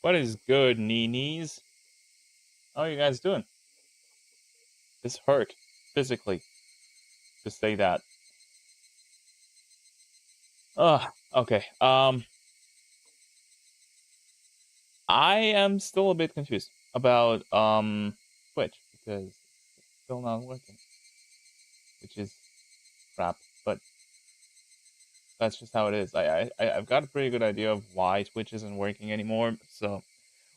What is good, Nii-Niis? How are you guys doing? This hurt physically to say that. Okay. I am still a bit confused about Twitch because it's still not working, which is crap. But that's just how it is. I've got a pretty good idea of why Twitch isn't working anymore. So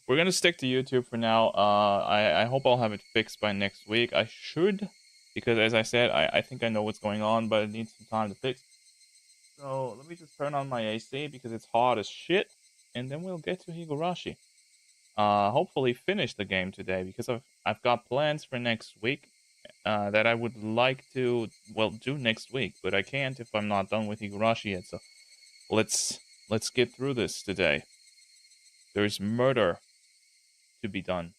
we're gonna stick to YouTube for now. I hope I'll have it fixed by next week. I should, because as I said, I think I know what's going on, but it needs some time to fix. So let me just turn on my AC because it's hot as shit, and then we'll get to Higurashi. Hopefully finish the game today because I've got plans for next week that I would like to do next week, but I can't if I'm not done with Higurashi yet. So let's get through this today. There's murder to be done,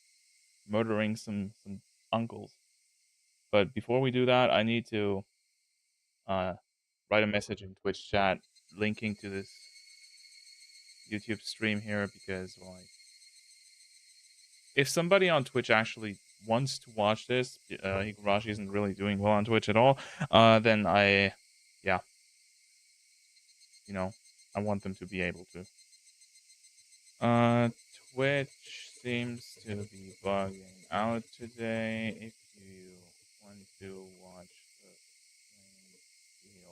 murdering some uncles. But before we do that, I need to write a message in Twitch chat linking to this YouTube stream here because like if somebody on Twitch actually wants to watch this, Higurashi isn't really doing well on Twitch at all, then yeah, you know, I want them to be able to. Twitch seems to be bugging out today. If you want to watch the video,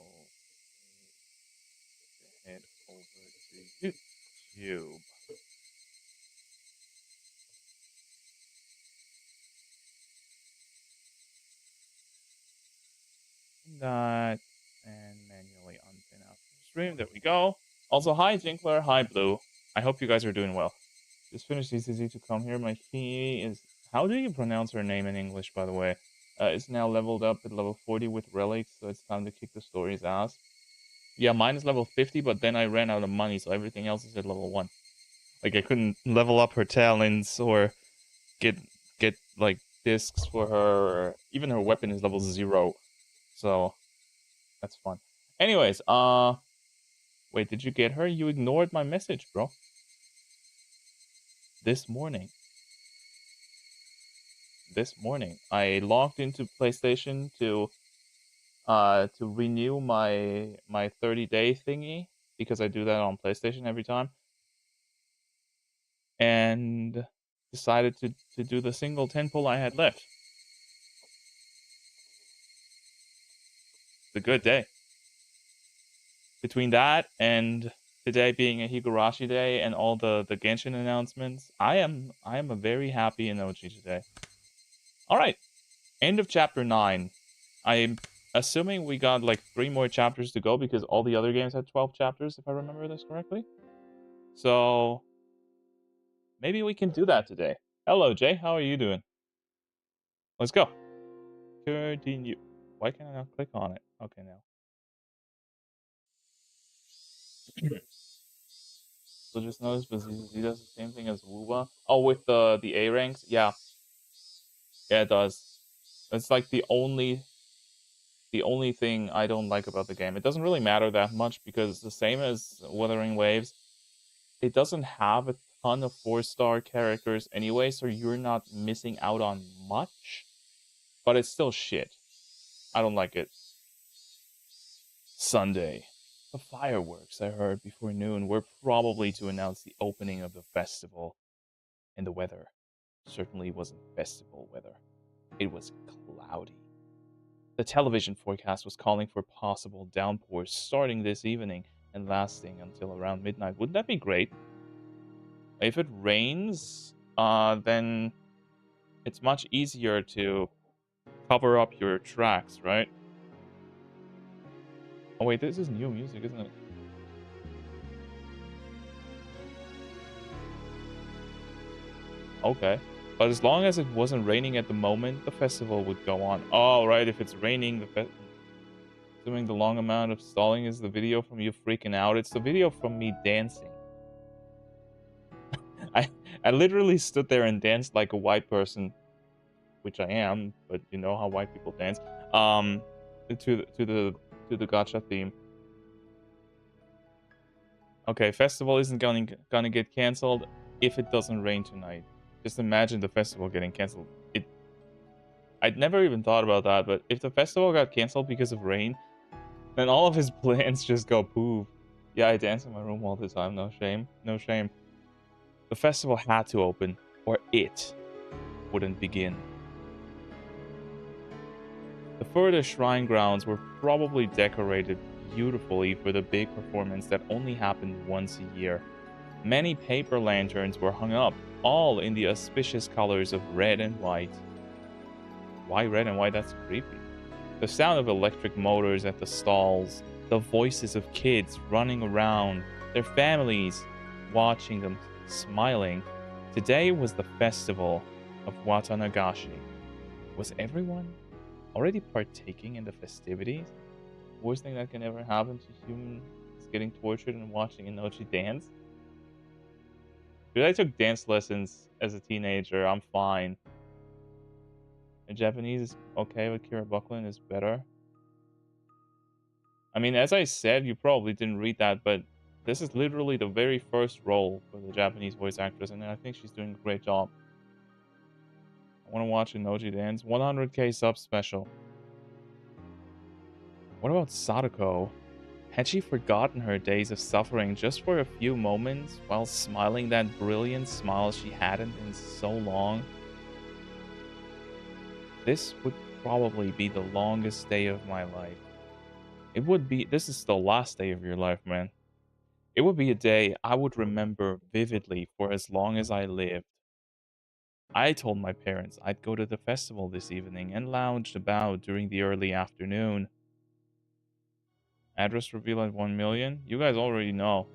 head over to YouTube. That and manually unpin out the stream. There we go. Also, hi Jinkler, hi Blue. I hope you guys are doing well. Just finished ECZ to come here. My key is. How do you pronounce her name in English, by the way? It's now leveled up at level 40 with relics, so it's time to kick the story's ass. Yeah, mine is level 50, but then I ran out of money, so everything else is at level 1. Like, I couldn't level up her talents or get like discs for her, or even her weapon is level 0. So that's fun. Anyways, wait, did you get her? You ignored my message, bro. This morning, I logged into PlayStation to renew my 30-day thingy because I do that on PlayStation every time, and decided to do the single 10 pull I had left. It's a good day. Between that and today being a Higurashi day and all the Genshin announcements, I am a very happy Inochi today. All right, end of chapter 9. I'm assuming we got like 3 more chapters to go because all the other games had 12 chapters, if I remember this correctly. So maybe we can do that today. Hello, Jay. How are you doing? Let's go. Continue. Why can't I not click on it? Okay, now. So just notice, but he does the same thing as Wuba. Oh, with the A ranks? Yeah. Yeah, it does. It's like the only thing I don't like about the game. It doesn't really matter that much because the same as Wuthering Waves, it doesn't have a ton of 4-star characters anyway, so you're not missing out on much. But it's still shit. I don't like it. Sunday. The fireworks I heard before noon were probably to announce the opening of the festival. And the weather certainly wasn't festival weather. It was cloudy. The television forecast was calling for possible downpours starting this evening and lasting until around midnight. Wouldn't that be great? If it rains, then it's much easier to cover up your tracks, right? Oh wait, this is new music, isn't it? Okay. But as long as it wasn't raining at the moment, the festival would go on. Oh, right, if it's raining, assuming the long amount of stalling is the video from you freaking out. It's the video from me dancing. I literally stood there and danced like a white person, which I am, but you know how white people dance. To the gacha theme. Okay, festival isn't gonna get canceled. if it doesn't rain tonight. Just imagine the festival getting cancelled. I'd never even thought about that, but if the festival got cancelled because of rain, then all of his plans just go poof. Yeah, I dance in my room all the time. No shame. No shame. The festival had to open, or it wouldn't begin. The further shrine grounds were probably decorated beautifully for the big performance that only happened once a year. Many paper lanterns were hung up, all in the auspicious colors of red and white. Why red and white? That's creepy. The sound of electric motors at the stalls, the voices of kids running around, their families watching them, smiling. Today was the festival of Watanagashi. Was everyone already partaking in the festivities? Worst thing that can ever happen to humans is getting tortured and watching Inochi dance. Dude, I took dance lessons as a teenager. I'm fine. And Japanese is okay, but Kira Buckland is better. I mean, as I said, you probably didn't read that, but this is literally the very first role for the Japanese voice actress, and I think she's doing a great job. I want to watch Inoji dance. 100k sub special. What about Sadako? Had she forgotten her days of suffering just for a few moments while smiling that brilliant smile she hadn't in so long? This would probably be the longest day of my life. It would be. This is the last day of your life, man. It would be a day I would remember vividly for as long as I lived. I told my parents I'd go to the festival this evening and lounged about during the early afternoon. Address reveal at 1 million? You guys already know.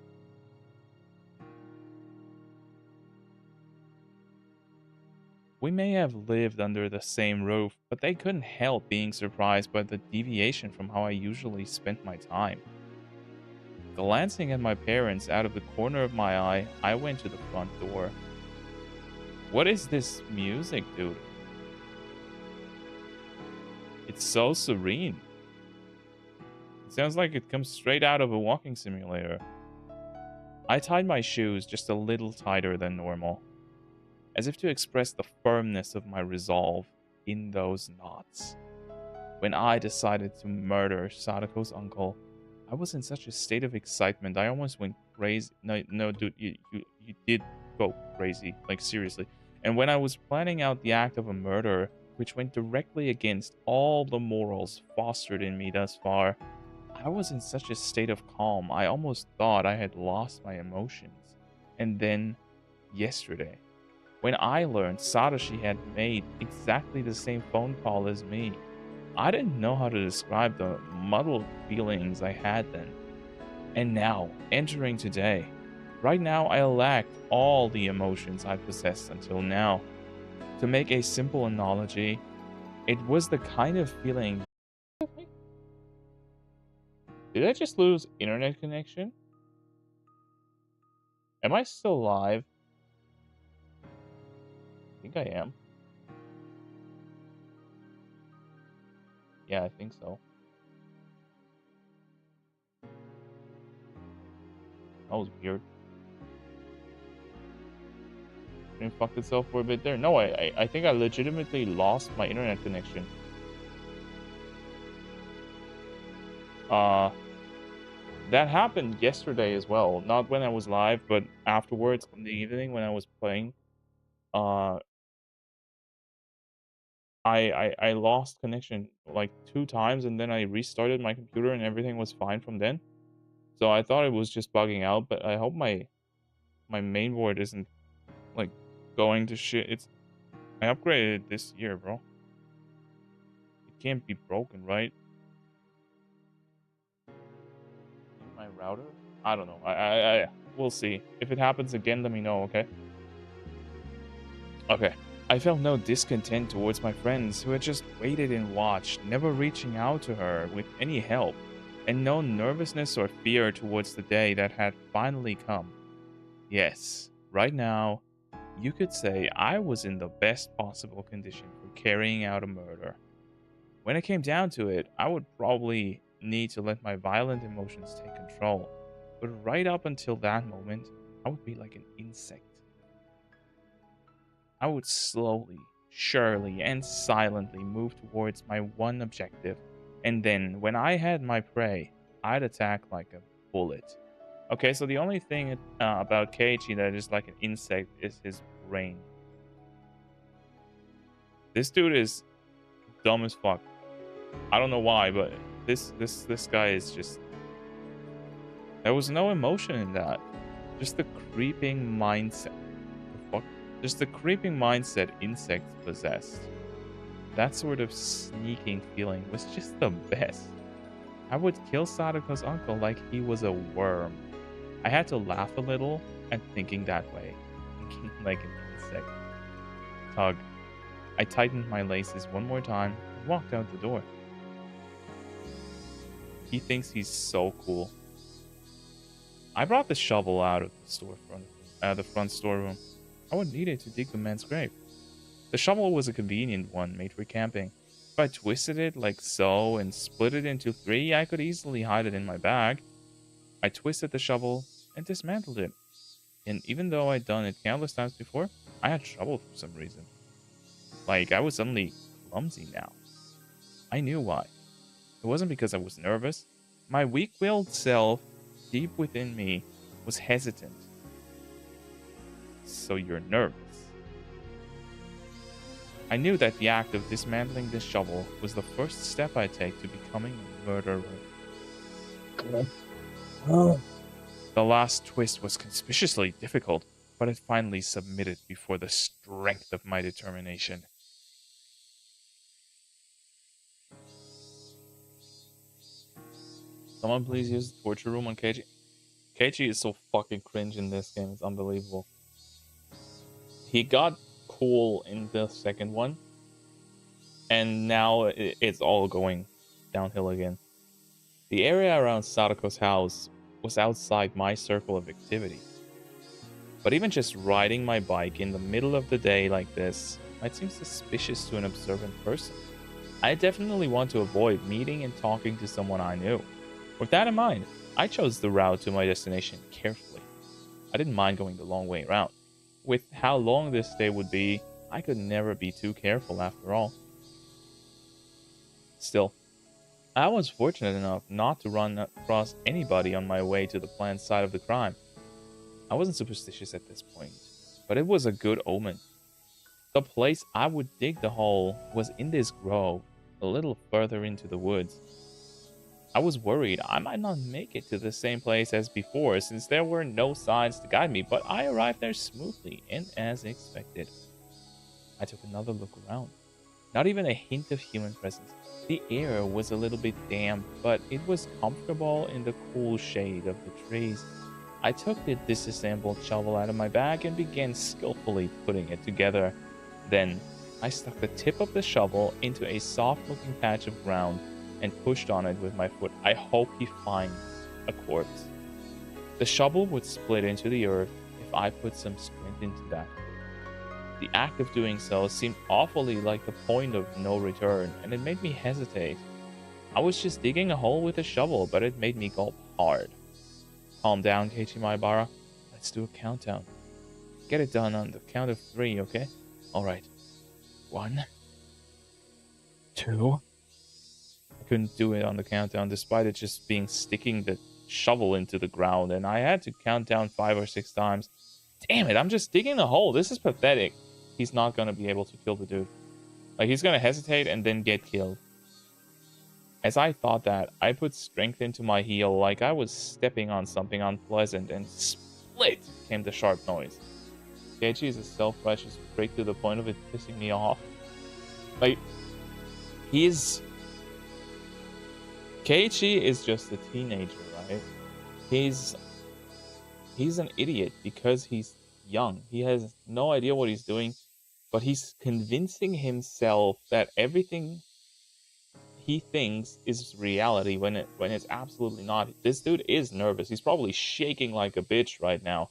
We may have lived under the same roof, but they couldn't help being surprised by the deviation from how I usually spent my time. Glancing at my parents out of the corner of my eye, I went to the front door. What is this music, dude? It's so serene. It sounds like it comes straight out of a walking simulator. I tied my shoes just a little tighter than normal, as if to express the firmness of my resolve in those knots. When I decided to murder Sadako's uncle, I was in such a state of excitement, I almost went crazy. No, dude, you did go crazy, like seriously. And when I was planning out the act of a murder, which went directly against all the morals fostered in me thus far, I was in such a state of calm, I almost thought I had lost my emotions. And then, yesterday, when I learned Satoshi had made exactly the same phone call as me, I didn't know how to describe the muddled feelings I had then. And now, entering today, right now I lacked all the emotions I possessed until now. To make a simple analogy, it was the kind of feeling... Did I just lose internet connection? Am I still live? I think I am. Yeah, I think so. That was weird. It fucked itself for a bit there. No, I think I legitimately lost my internet connection. That happened yesterday as well. Not when I was live, but afterwards in the evening when I was playing. Uh, I lost connection like 2 times, and then I restarted my computer and everything was fine from then. So I thought it was just bugging out, but I hope my main board isn't like going to shit. I upgraded it this year, bro. It can't be broken, right? My router? I don't know. We'll see. If it happens again, let me know, okay? Okay. I felt no discontent towards my friends who had just waited and watched, never reaching out to her with any help, and no nervousness or fear towards the day that had finally come. Yes, right now, you could say I was in the best possible condition for carrying out a murder. When it came down to it, I would probably need to let my violent emotions take control. But right up until that moment, I would be like an insect, I would slowly, surely, and silently move towards my one objective, and then, when I had my prey, I'd attack like a bullet. Okay, so the only thing about Keiichi that is like an insect is his brain. This dude is dumb as fuck. I don't know why, but this guy is just... There was no emotion in that. Just the creeping mindset. The fuck? Just the creeping mindset insects possessed. That sort of sneaking feeling was just the best. I would kill Sadako's uncle like he was a worm. I had to laugh a little at thinking that way. Thinking like an insect. Tug. I tightened my laces one more time and walked out the door. He thinks he's so cool. I brought the shovel out of the front storeroom. I would need it to dig the man's grave. The shovel was a convenient one made for camping. If I twisted it like so and split it into 3, I could easily hide it in my bag. I twisted the shovel and dismantled it. And even though I'd done it countless times before, I had trouble for some reason. Like, I was suddenly clumsy now. I knew why. It wasn't because I was nervous. My weak-willed self, deep within me, was hesitant. So you're nervous. I knew that the act of dismantling this shovel was the first step I'd take to becoming a murderer. The last twist was conspicuously difficult, but it finally submitted before the strength of my determination. Someone please use the torture room on Keiichi. Keiichi is so fucking cringe in this game, it's unbelievable. He got cool in the second one, and now it's all going downhill again. The area around Sadako's house was outside my circle of activity. But even just riding my bike in the middle of the day like this might seem suspicious to an observant person. I definitely want to avoid meeting and talking to someone I knew. With that in mind, I chose the route to my destination carefully. I didn't mind going the long way around. With how long this day would be, I could never be too careful after all. Still, I was fortunate enough not to run across anybody on my way to the planned site of the crime. I wasn't superstitious at this point, but it was a good omen. The place I would dig the hole was in this grove, a little further into the woods. I was worried I might not make it to the same place as before since there were no signs to guide me, but I arrived there smoothly and as expected. I took another look around. Not even a hint of human presence. The air was a little bit damp, but it was comfortable in the cool shade of the trees. I took the disassembled shovel out of my bag and began skillfully putting it together. Then, I stuck the tip of the shovel into a soft-looking patch of ground and pushed on it with my foot. I hope he finds a corpse. The shovel would split into the earth if I put some strength into that. The act of doing so seemed awfully like the point of no return, and it made me hesitate. I was just digging a hole with a shovel, but it made me gulp hard. Calm down, Keiichi Maebara. Let's do a countdown. Get it done on the count of 3, okay? Alright. 1, 2... I couldn't do it on the countdown despite it just being sticking the shovel into the ground, and I had to count down 5 or 6 times. Damn it, I'm just digging a hole. This is pathetic. He's not gonna be able to kill the dude. Like, he's gonna hesitate and then get killed. As I thought that, I put strength into my heel like I was stepping on something unpleasant, and split came the sharp noise. Keiichi is a self-righteous prick to the point of it pissing me off. Like, Keiichi is just a teenager, right? He's an idiot because he's young. He has no idea what he's doing, but he's convincing himself that everything he thinks is reality when it's absolutely not. This dude is nervous. He's probably shaking like a bitch right now,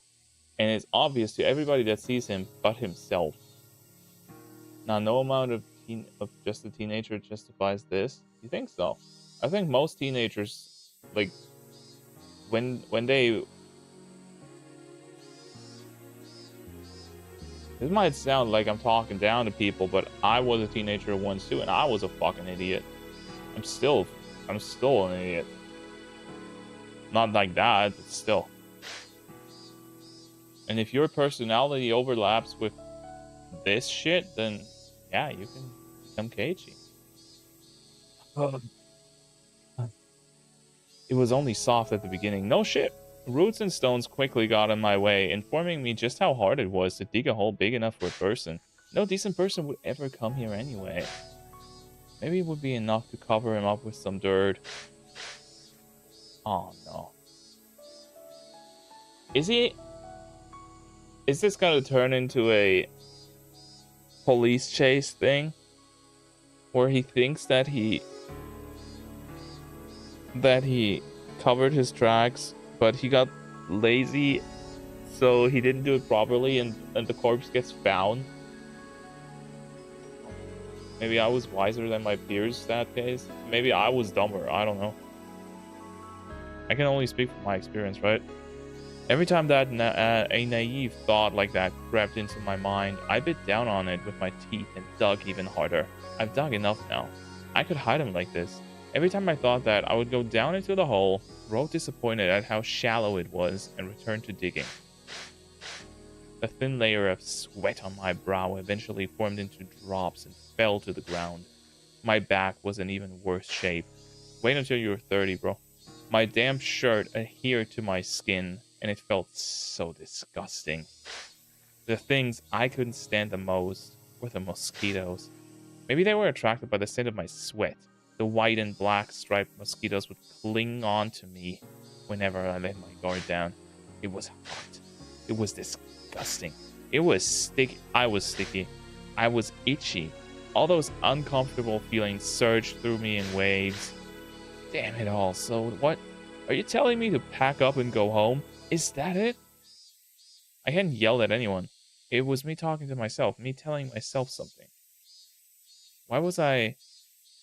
and it's obvious to everybody that sees him but himself. Now, no amount of just a teenager justifies this. You think so? I think most teenagers, like, when they This might sound like I'm talking down to people, but I was a teenager once too, and I was a fucking idiot. I'm still an idiot. Not like that, but still. And if your personality overlaps with this shit, then yeah, you can become Keiichi. It was only soft at the beginning. No shit. Roots and stones quickly got in my way, informing me just how hard it was to dig a hole big enough for a person. No decent person would ever come here anyway. Maybe it would be enough to cover him up with some dirt. Oh no. Is this gonna turn into a police chase thing? Where he thinks that he covered his tracks, but he got lazy, so he didn't do it properly, and the corpse gets found. Maybe I was wiser than my peers that case. Maybe I was dumber. I don't know. I can only speak from my experience, right? Every time that a naive thought like that crept into my mind, I bit down on it with my teeth and dug even harder. I've dug enough now. I could hide him like this. Every time I thought that, I would go down into the hole, grow disappointed at how shallow it was, and return to digging. A thin layer of sweat on my brow eventually formed into drops and fell to the ground. My back was in even worse shape. Wait until you're 30, bro. My damn shirt adhered to my skin, and it felt so disgusting. The things I couldn't stand the most were the mosquitoes. Maybe they were attracted by the scent of my sweat. The white and black striped mosquitoes would cling on to me whenever I let my guard down. It was hot. It was disgusting. It was sticky. I was sticky. I was itchy. All those uncomfortable feelings surged through me in waves. Damn it all. So what? Are you telling me to pack up and go home? Is that it? I hadn't yelled at anyone. It was me talking to myself, me telling myself something. Why was I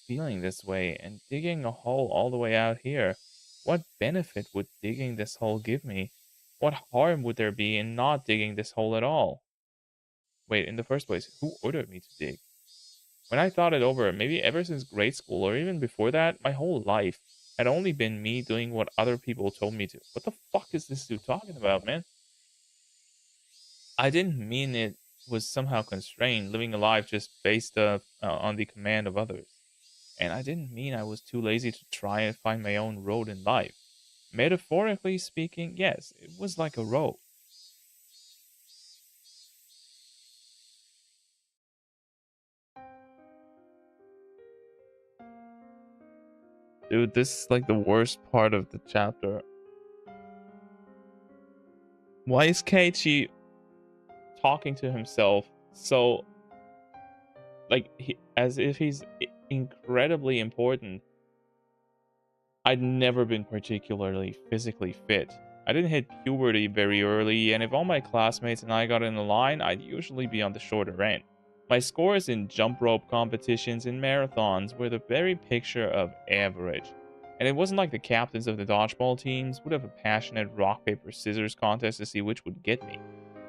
feeling this way and digging a hole all the way out here? What benefit would digging this hole give me? What harm would there be in not digging this hole at all? Wait, in the first place, who ordered me to dig? When I thought it over, maybe ever since grade school or even before that, my whole life had only been me doing what other people told me to. What the fuck is this dude talking about, man? I didn't mean it was somehow constrained, living a life just based on the command of others. And I didn't mean I was too lazy to try and find my own road in life. Metaphorically speaking, yes, it was like a road. Dude, this is like the worst part of the chapter. Why is Keiichi talking to himself so, like, as if he's incredibly important? I'd never been particularly physically fit. I didn't hit puberty very early, and if all my classmates and I got in a line, I'd usually be on the shorter end. My scores in jump rope competitions and marathons were the very picture of average. And it wasn't like the captains of the dodgeball teams would have a passionate rock, paper, scissors contest to see which would get me.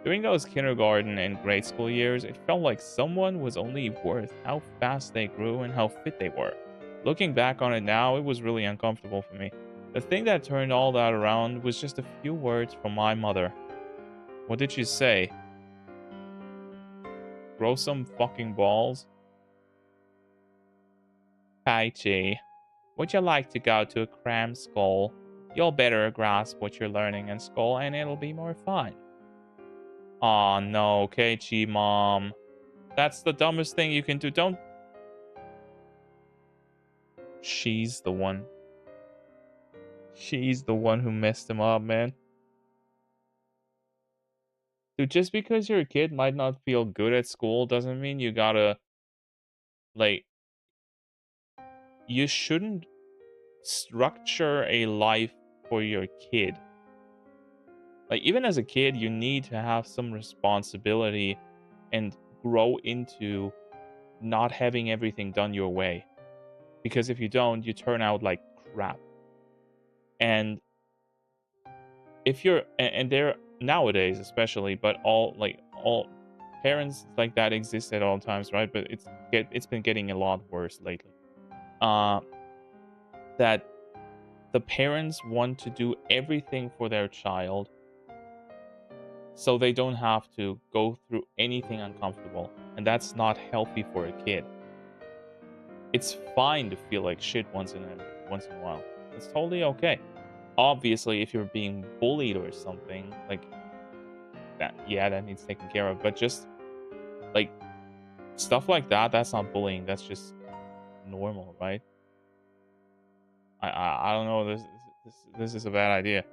During those kindergarten and grade school years, it felt like someone was only worth how fast they grew and how fit they were. Looking back on it now, it was really uncomfortable for me. The thing that turned all that around was just a few words from my mother. What did she say? Grow some fucking balls? Keiichi, would you like to go to a cram school? You'll better grasp what you're learning in school and it'll be more fun. Aw no, Keiichi mom. That's the dumbest thing you can do. Don't... She's the one. She's the one who messed him up, man. Dude, just because your kid might not feel good at school doesn't mean you gotta, like, you shouldn't structure a life for your kid. Like, even as a kid, you need to have some responsibility and grow into not having everything done your way. Because if you don't, you turn out like crap. And if you're, and there nowadays especially, but all parents like that exist at all times, right? But it's been getting a lot worse lately. Uh, that the parents want to do everything for their child so they don't have to go through anything uncomfortable, and that's not healthy for a kid. It's fine to feel like shit once in a while. It's totally okay. Obviously, if you're being bullied or something like that, yeah, that needs taken care of. But just like stuff like that, that's not bullying. That's just normal, right? I don't know. This is a bad idea.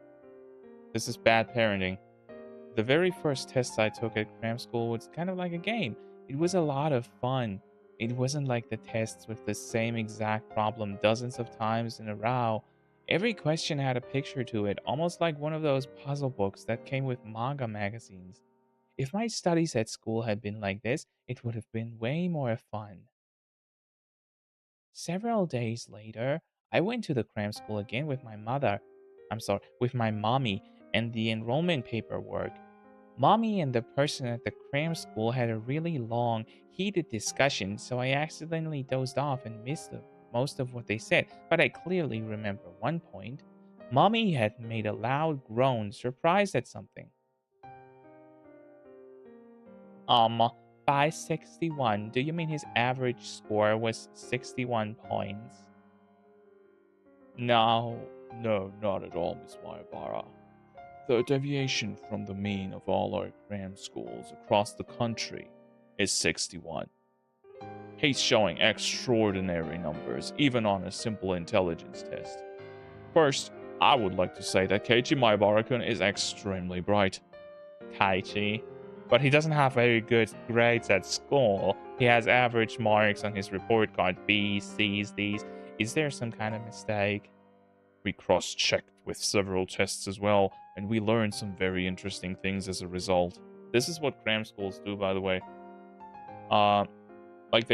This is bad parenting. The very first tests I took at cram school was kind of like a game. It was a lot of fun. It wasn't like the tests with the same exact problem dozens of times in a row. Every question had a picture to it, almost like one of those puzzle books that came with manga magazines. If my studies at school had been like this, it would have been way more fun. Several days later, I went to the cram school again with my mother. I'm sorry, with my mommy and the enrollment paperwork. Mommy and the person at the cram school had a really long, heated discussion, so I accidentally dozed off and missed most of what they said, but I clearly remember one point. Mommy had made a loud groan, surprised at something. Um, by 61, do you mean his average score was 61 points? No, no, not at all, Miss Mayabara. The deviation from the mean of all our cram schools across the country is 61. He's showing extraordinary numbers, even on a simple intelligence test. First, I would like to say that Keiichi Maibara-kun is extremely bright. Keiichi. But he doesn't have very good grades at school. He has average marks on his report card, B's, C's, D's. Is there some kind of mistake? We cross-checked with several tests as well, and we learned some very interesting things as a result. This is what cram schools do, by the way. Uh, like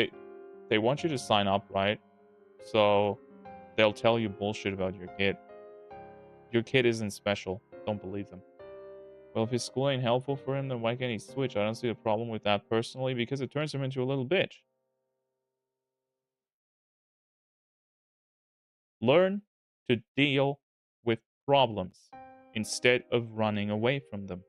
they want you to sign up, right? So they'll tell you bullshit about your kid. Your kid isn't special. Don't believe them. Well, if his school ain't helpful for him, then why can't he switch? I don't see a problem with that personally because it turns him into a little bitch. Learn to deal with problems instead of running away from them.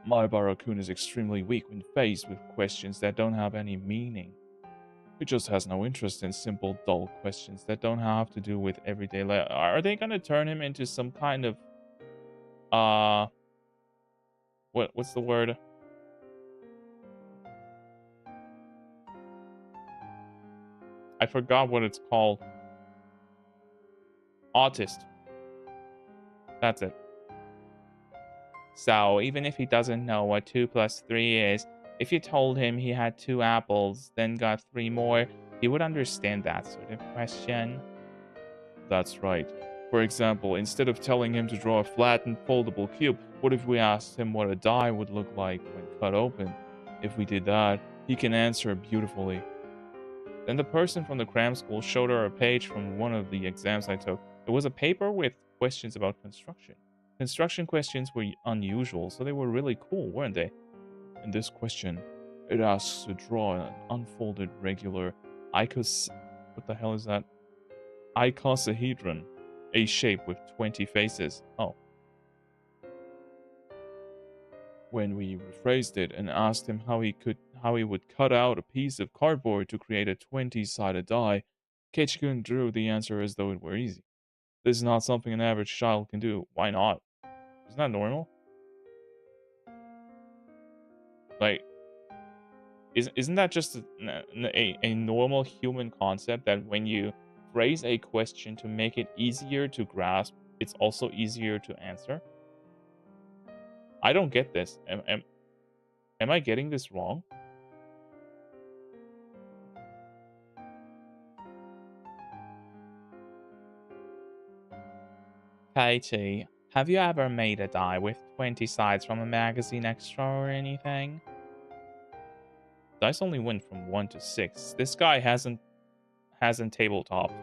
Maibara-kun is extremely weak when faced with questions that don't have any meaning. He just has no interest in simple, dull questions that don't have to do with everyday life. Are they gonna turn him into some kind of uh what's the word? I forgot what it's called. Autist. That's it. So, even if he doesn't know what 2 plus 3 is, if you told him he had 2 apples, then got 3 more, he would understand that sort of question. That's right. For example, instead of telling him to draw a flattened foldable cube, what if we asked him what a die would look like when cut open? If we did that, he can answer beautifully. Then the person from the cram school showed her a page from one of the exams I took. It was a paper with questions about construction. Construction questions were unusual, so they were really cool, weren't they? In this question, it asks to draw an unfolded regular icos... What the hell is that? Icosahedron, a shape with 20 faces. Oh. When we rephrased it and asked him how he would cut out a piece of cardboard to create a 20-sided die, Keiichi-kun drew the answer as though it were easy. This is not something an average child can do. Why not? Isn't that normal? Like, isn't that just a normal human concept that when you phrase a question to make it easier to grasp, it's also easier to answer? I don't get this. Am I getting this wrong? Katie, have you ever made a die with 20 sides from a magazine extra or anything? Dice only went from 1 to 6. This guy hasn't tabletop.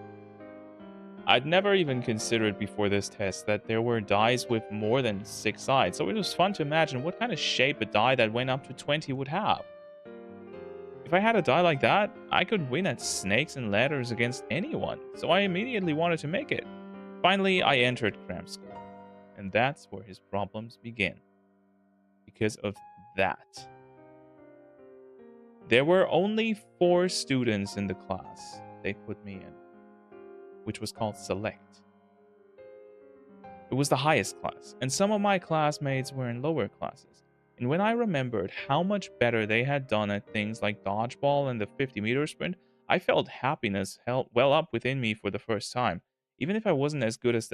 I'd never even considered before this test that there were dies with more than 6 sides, so it was fun to imagine what kind of shape a die that went up to 20 would have. If I had a die like that, I could win at snakes and ladders against anyone, so I immediately wanted to make it. Finally, I entered cram school, and that's where his problems begin. Because of that. There were only 4 students in the class they put me in, which was called Select. It was the highest class, and some of my classmates were in lower classes. And when I remembered how much better they had done at things like dodgeball and the 50-meter sprint, I felt happiness well up within me for the first time. Even if I wasn't as good as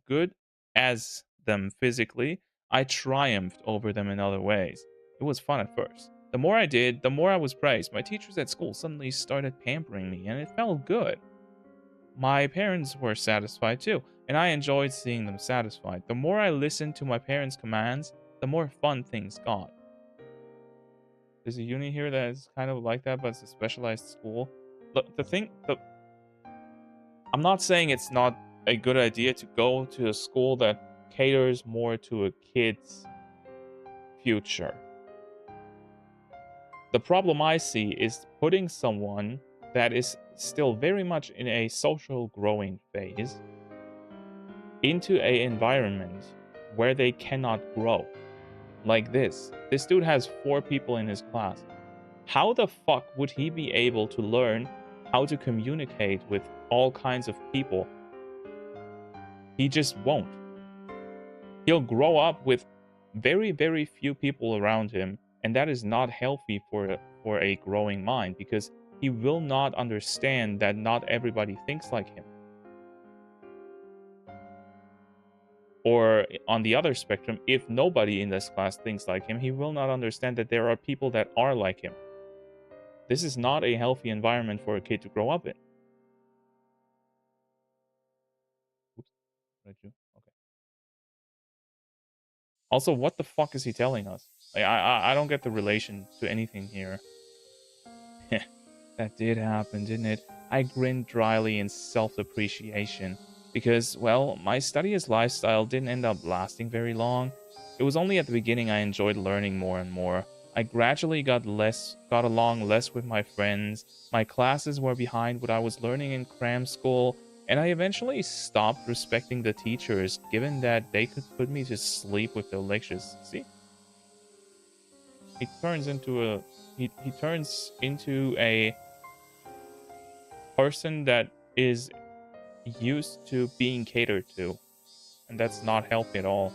good as them physically, I triumphed over them in other ways. It was fun at first. The more I did, the more I was praised. My teachers at school suddenly started pampering me, and it felt good. My parents were satisfied too, and I enjoyed seeing them satisfied. The more I listened to my parents' commands, the more fun things got. There's a uni here that is kind of like that, but it's a specialized school. Look, I'm not saying it's not a good idea to go to a school that caters more to a kid's future. The problem I see is putting someone that is still very much in a social growing phase into an environment where they cannot grow. Like this. This dude has 4 people in his class. How the fuck would he be able to learn how to communicate with all kinds of people? He just won't. He'll grow up with very, very few people around him, and that is not healthy for a growing mind, because he will not understand that not everybody thinks like him. Or on the other spectrum, if nobody in this class thinks like him, he will not understand that there are people that are like him. This is not a healthy environment for a kid to grow up in. Oops, what did I do? Okay. Also, what the fuck is he telling us? I don't get the relation to anything here. That did happen, didn't it? I grinned dryly in self-appreciation. Because, well, my studious lifestyle didn't end up lasting very long. It was only at the beginning I enjoyed learning more and more. I gradually got along less with my friends, my classes were behind what I was learning in cram school, and I eventually stopped respecting the teachers, given that they could put me to sleep with their lectures. See? He turns into a person that is used to being catered to, and that's not healthy at all.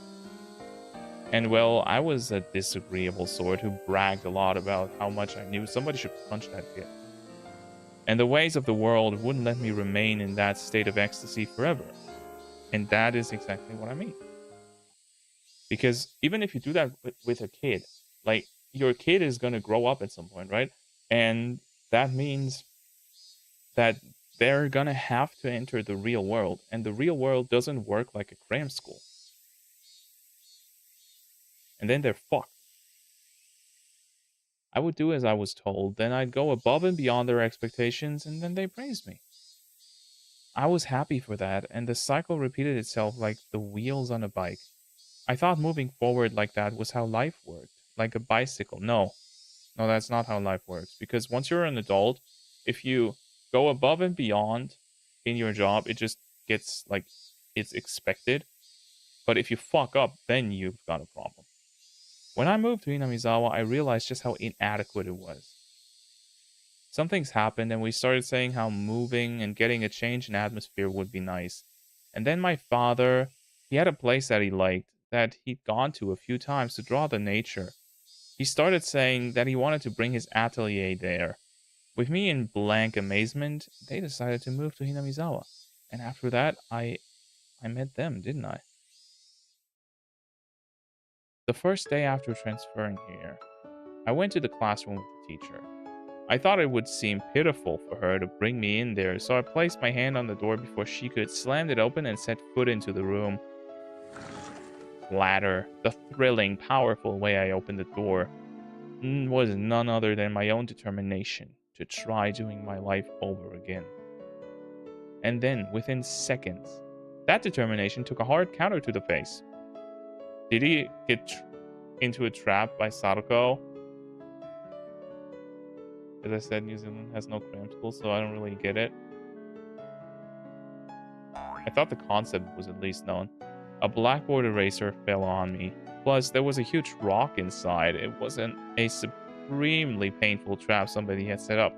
And well, I was a disagreeable sort who bragged a lot about how much I knew. Somebody should punch that kid. And the ways of the world wouldn't let me remain in that state of ecstasy forever. And that is exactly what I mean. Because even if you do that with a kid, like, your kid is going to grow up at some point, right? And that means that they're going to have to enter the real world. And the real world doesn't work like a cram school. And then they're fucked. I would do as I was told, then I'd go above and beyond their expectations, and then they praised me. I was happy for that, and the cycle repeated itself like the wheels on a bike. I thought moving forward like that was how life worked, like a bicycle. No, that's not how life works. Because once you're an adult, if you go above and beyond in your job, it just gets like it's expected. But if you fuck up, then you've got a problem. When I moved to Inamizawa, I realized just how inadequate it was. Some things happened, and we started saying how moving and getting a change in atmosphere would be nice. And then my father, he had a place that he liked, that he'd gone to a few times to draw the nature. He started saying that he wanted to bring his atelier there. With me in blank amazement, they decided to move to Hinamizawa. And after that, I met them, didn't I? The first day after transferring here, I went to the classroom with the teacher. I thought it would seem pitiful for her to bring me in there, so I placed my hand on the door before she could, slammed it open, and set foot into the room. Clatter. The thrilling, powerful way I opened the door was none other than my own determination to try doing my life over again. and then within seconds. That determination took a hard counter to the face. Did he get into a trap by Sadako? As I said, New Zealand has no cram school, so I don't really get it. I thought the concept was at least known. A blackboard eraser fell on me. Plus, there was a huge rock inside. It wasn't a supremely painful trap somebody had set up.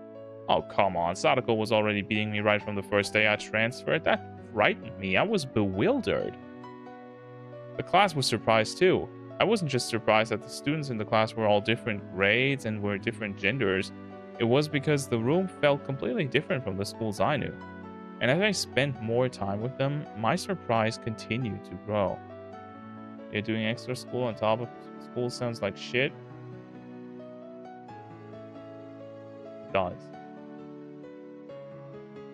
Oh, come on. Sadako was already beating me right from the first day I transferred. That frightened me. I was bewildered. The class was surprised too. I wasn't just surprised that the students in the class were all different grades and were different genders. It was because the room felt completely different from the schools I knew. And as I spent more time with them, my surprise continued to grow. Yeah, doing extra school on top of school sounds like shit. It does.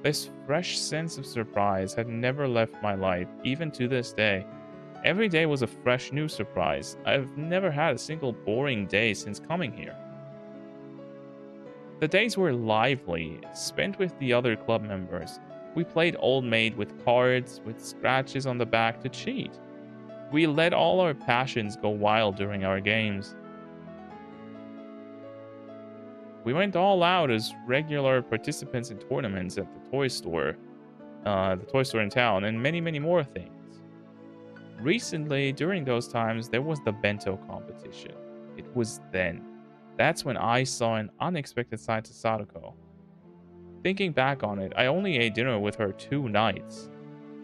This fresh sense of surprise had never left my life, even to this day. Every day was a fresh new surprise. I've never had a single boring day since coming here. The days were lively, spent with the other club members. We played Old Maid with cards, with scratches on the back to cheat. We let all our passions go wild during our games. We went all out as regular participants in tournaments at the toy store in town, and many, many more things. Recently, during those times, there was the bento competition. It was then. That's when I saw an unexpected side to Sadako. Thinking back on it, I only ate dinner with her 2 nights.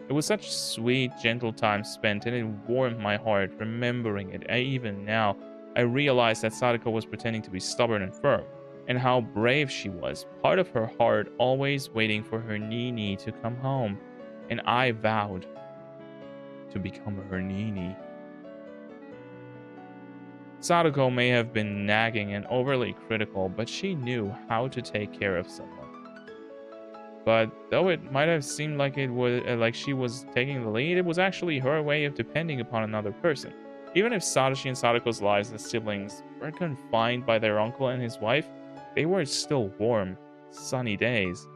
It was such sweet, gentle time spent, and it warmed my heart remembering it. Even now, I realized that Sadako was pretending to be stubborn and firm, and how brave she was, part of her heart always waiting for her Nii-Nii to come home. And I vowed to become her Nii-Nii. Sadako may have been nagging and overly critical, but she knew how to take care of someone. But though it might have seemed like it was like she was taking the lead, it was actually her way of depending upon another person. Even if Satoshi and Sadako's lives as siblings were confined by their uncle and his wife, they were still warm, sunny days.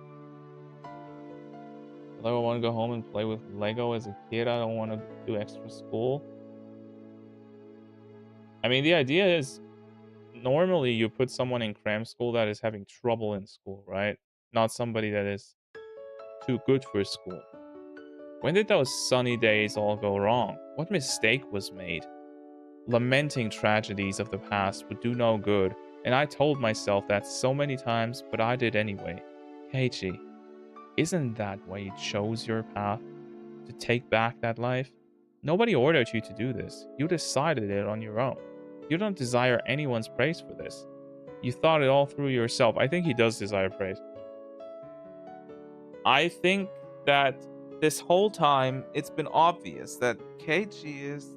Although I want to go home and play with Lego as a kid, I don't want to do extra school. I mean, the idea is normally you put someone in cram school that is having trouble in school, right? Not somebody that is too good for school. When did those sunny days all go wrong? What mistake was made? Lamenting tragedies of the past would do no good, and I told myself that so many times, but I did anyway. Keiichi, isn't that why you chose your path? To take back that life? Nobody ordered you to do this. You decided it on your own. You don't desire anyone's praise for this. You thought it all through yourself. I think he does desire praise. I think that this whole time it's been obvious that Keiichi is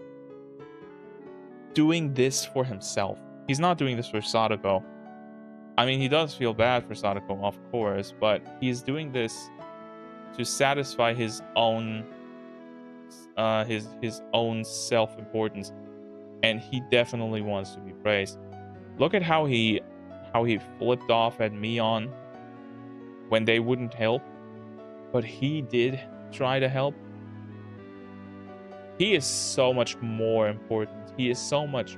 doing this for himself. He's not doing this for Sadako. I mean, he does feel bad for Sadako, of course, but he's doing this to satisfy his own self-importance, and he definitely wants to be praised. Look at how he flipped off at Mion when they wouldn't help, but he did try to help. He is so much more important. He is so much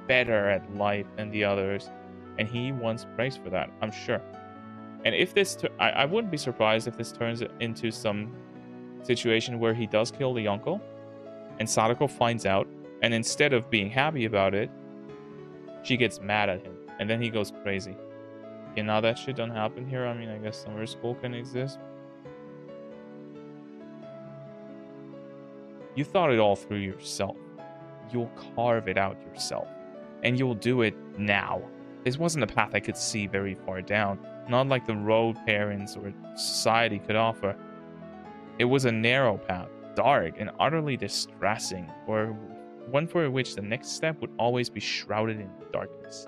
better at life than the others, and he wants praise for that, I'm sure. And if this, I wouldn't be surprised if this turns into some situation where he does kill the uncle, and Sadako finds out, and instead of being happy about it, she gets mad at him, and then he goes crazy. Okay, now that shit don't happen here. I mean, I guess summer school can exist. You thought it all through yourself. You'll carve it out yourself, and you'll do it now. This wasn't a path I could see very far down, not like the road parents or society could offer. It was a narrow path, dark and utterly distressing, or one for which the next step would always be shrouded in darkness.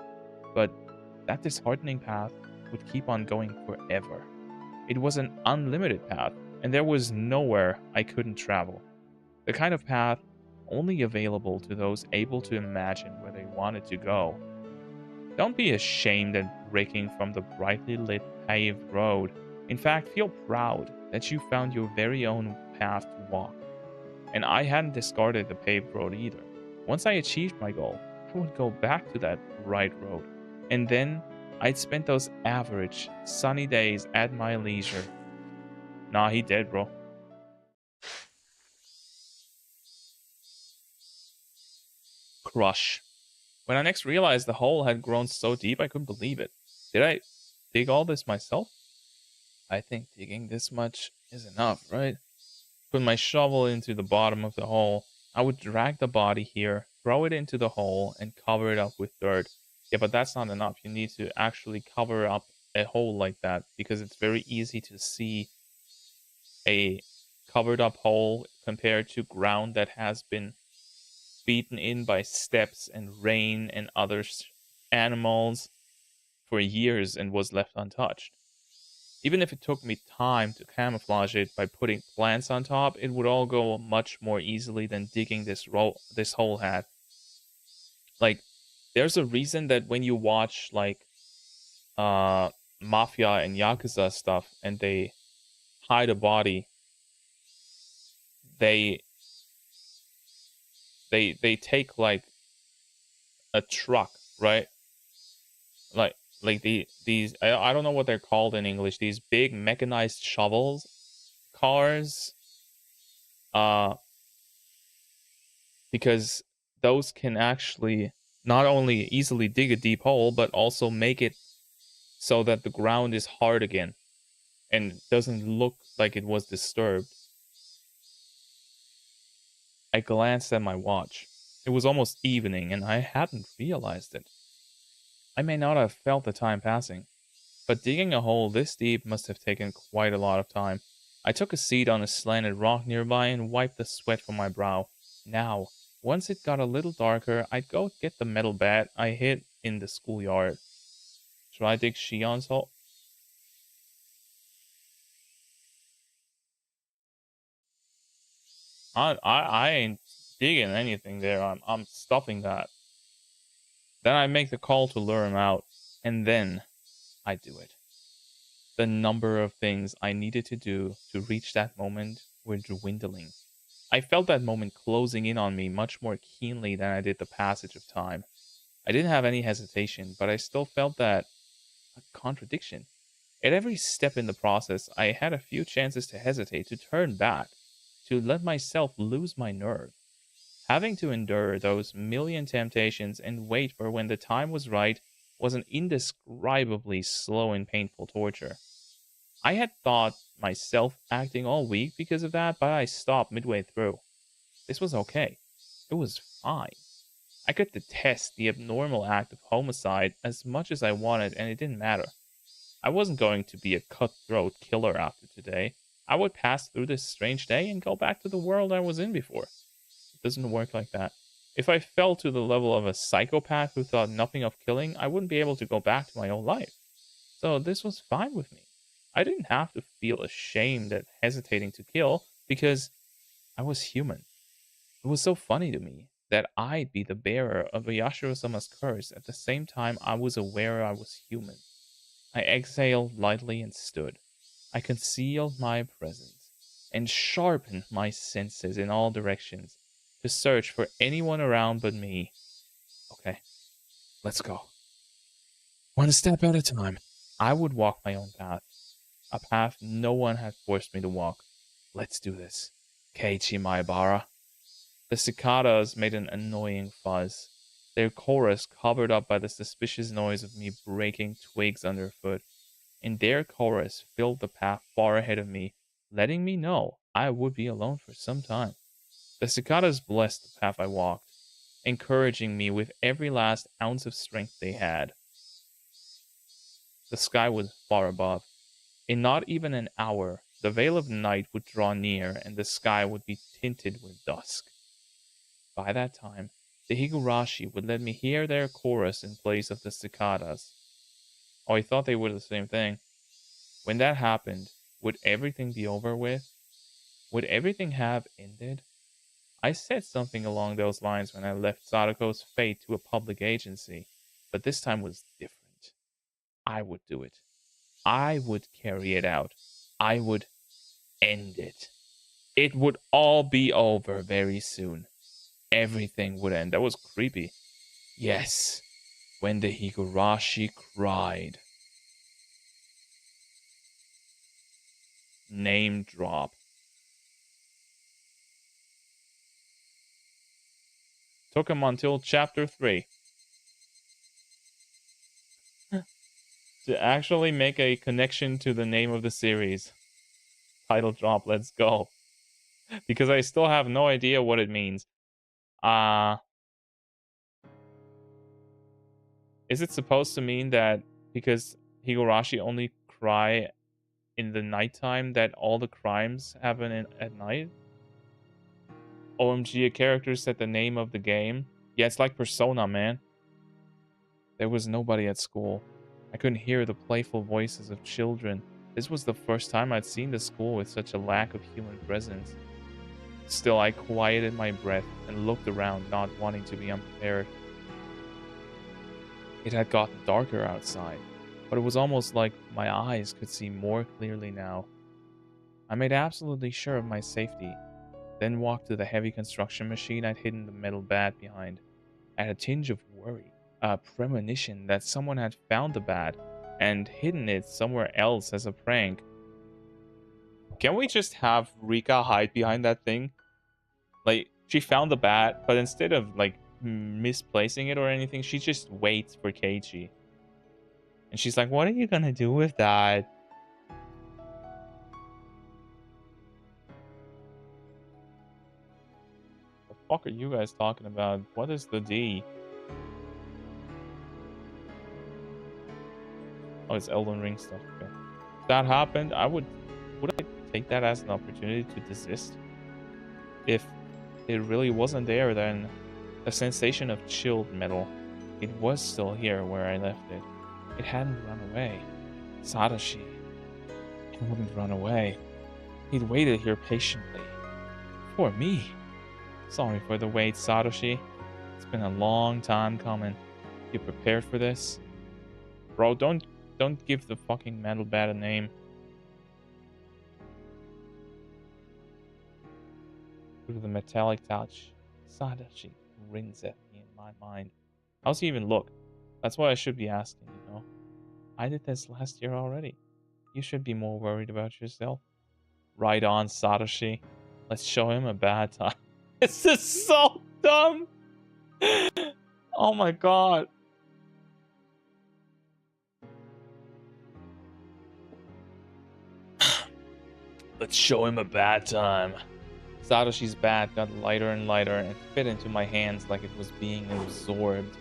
But that disheartening path would keep on going forever. It was an unlimited path, and there was nowhere I couldn't travel. The kind of path only available to those able to imagine where they wanted to go. Don't be ashamed at breaking from the brightly lit paved road. In fact, feel proud that you found your very own path to walk. And I hadn't discarded the paved road either. Once I achieved my goal, I would go back to that right road. And then I'd spend those average, sunny days at my leisure. Nah, he dead, bro. Crush. When I next realized the hole had grown so deep, I couldn't believe it. Did I dig all this myself? I think digging this much is enough, right? Put my shovel into the bottom of the hole. I would drag the body here, throw it into the hole, and cover it up with dirt. Yeah, but that's not enough. You need to actually cover up a hole like that because it's very easy to see a covered up hole compared to ground that has been beaten in by steps and rain and other animals for years and was left untouched. Even if it took me time to camouflage it by putting plants on top, it would all go much more easily than digging this hole had. Like, there's a reason that when you watch like mafia and yakuza stuff and they hide a body, they they take like a truck, right? Like these I don't know what they're called in English. These big mechanized shovels, cars, uh, because those can actually not only easily dig a deep hole, but also make it so that the ground is hard again and doesn't look like it was disturbed. I glanced at my watch. It was almost evening, and I hadn't realized it. I may not have felt the time passing, but digging a hole this deep must have taken quite a lot of time. I took a seat on a slanted rock nearby and wiped the sweat from my brow. Now, once it got a little darker, I'd go get the metal bat I hid in the schoolyard. Should I dig Shion's hole? I ain't digging anything there. I'm stuffing that. Then I make the call to lure him out, and then I do it. The number of things I needed to do to reach that moment were dwindling. I felt that moment closing in on me much more keenly than I did the passage of time. I didn't have any hesitation, but I still felt that a contradiction. At every step in the process, I had a few chances to hesitate, to turn back, to let myself lose my nerve. Having to endure those million temptations and wait for when the time was right was an indescribably slow and painful torture. I had thought myself acting all weak because of that, but I stopped midway through. This was okay. It was fine. I could detest the abnormal act of homicide as much as I wanted, and it didn't matter. I wasn't going to be a cutthroat killer after today. I would pass through this strange day and go back to the world I was in before. It doesn't work like that. If I fell to the level of a psychopath who thought nothing of killing, I wouldn't be able to go back to my old life. So this was fine with me. I didn't have to feel ashamed at hesitating to kill because I was human. It was so funny to me that I'd be the bearer of a Yashiro-sama's curse at the same time I was aware I was human. I exhaled lightly and stood. I concealed my presence and sharpened my senses in all directions to search for anyone around but me. Okay, let's go. One step at a time. I would walk my own path, a path no one had forced me to walk. Let's do this. Keiichi Maebara. The cicadas made an annoying fuzz, their chorus covered up by the suspicious noise of me breaking twigs underfoot, and their chorus filled the path far ahead of me, letting me know I would be alone for some time. The cicadas blessed the path I walked, encouraging me with every last ounce of strength they had. The sky was far above. In not even an hour, the veil of night would draw near and the sky would be tinted with dusk. By that time, the Higurashi would let me hear their chorus in place of the cicadas. Oh, I thought they were the same thing. When that happened, would everything be over with? Would everything have ended? I said something along those lines when I left Sadako's fate to a public agency, but this time was different. I would do it. I would carry it out. I would end it. It would all be over very soon. Everything would end. That was creepy. Yes, when the Higurashi cried. Name drop. Took him until chapter 3 to actually make a connection to the name of the series. Title drop, let's go. Because I still have no idea what it means. Is it supposed to mean that because Higurashi only cry in the nighttime that all the crimes happen at night? OMG, a character said the name of the game. Yeah, it's like Persona, man. There was nobody at school. I couldn't hear the playful voices of children. This was the first time I'd seen the school with such a lack of human presence. Still, I quieted my breath and looked around, not wanting to be unprepared. It had gotten darker outside, but it was almost like my eyes could see more clearly now. I made absolutely sure of my safety, then walked to the heavy construction machine I'd hidden the metal bat behind. I had a tinge of worry, a premonition that someone had found the bat and hidden it somewhere else as a prank. Can we just have Rika hide behind that thing? Like, she found the bat, but instead of, like, misplacing it or anything, she just waits for Keiichi. And she's like, what are you gonna do with that? The fuck are you guys talking about? What is the D? Oh, it's Elden Ring stuff. Okay. If that happened, would I take that as an opportunity to desist? If it really wasn't there, then the sensation of chilled metal, it was still here where I left it. It hadn't run away. Satoshi, it wouldn't run away. He'd waited here patiently. For me. Sorry for the wait, Satoshi. It's been a long time coming. You prepared for this? Bro, don't give the fucking metal bat a name. Due to the metallic touch, Satoshi grins at me in my mind. How's he even look? That's what I should be asking, you know? I did this last year already. You should be more worried about yourself. Right on, Satoshi. Let's show him a bad time. This is so dumb! Oh my god. Let's show him a bad time. Satoshi's bat got lighter and lighter and fit into my hands like it was being absorbed.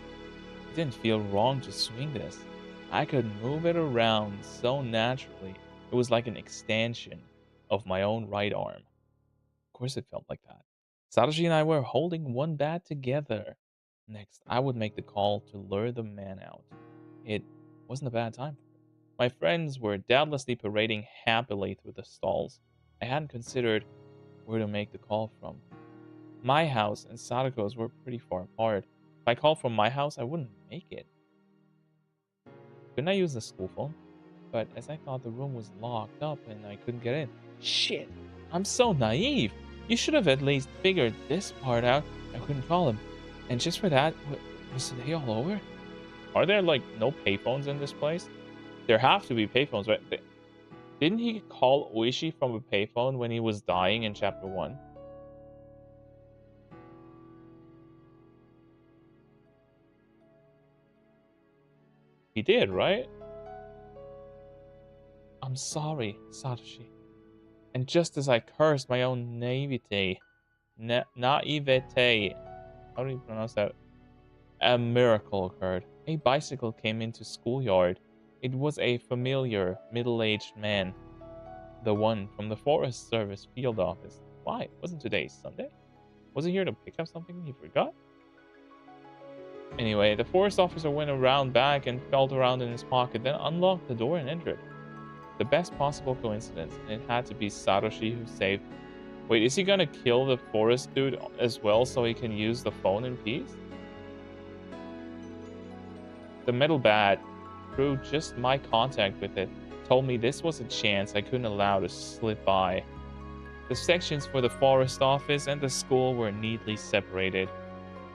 It didn't feel wrong to swing this. I could move it around so naturally. It was like an extension of my own right arm. Of course it felt like that. Satoshi and I were holding one bat together. Next, I would make the call to lure the man out. It wasn't a bad time for it. My friends were doubtlessly parading happily through the stalls. I hadn't considered where to make the call from. My house and Sadako's were pretty far apart. If I called from my house, I wouldn't make it. Couldn't I use the school phone? But as I thought the room was locked up and I couldn't get in. Shit, I'm so naive. You should have at least figured this part out. I couldn't call him. And just for that, was today all over? Are there, like, no payphones in this place? There have to be payphones, right? Didn't he call Oishi from a payphone when he was dying in chapter 1? He did, right? I'm sorry, Satoshi. And just as I cursed my own naivete, naivete, how do you pronounce that? A miracle occurred. A bicycle came into schoolyard. It was a familiar, middle-aged man. The one from the Forest Service field office. Why? Wasn't today Sunday? Was he here to pick up something he forgot? Anyway, the forest officer went around back and felt around in his pocket, then unlocked the door and entered. The best possible coincidence, and it had to be Satoshi who saved. Wait, is he gonna kill the forest dude as well so he can use the phone in peace? The metal bat, through just my contact with it, told me this was a chance I couldn't allow to slip by. The sections for the forest office and the school were neatly separated.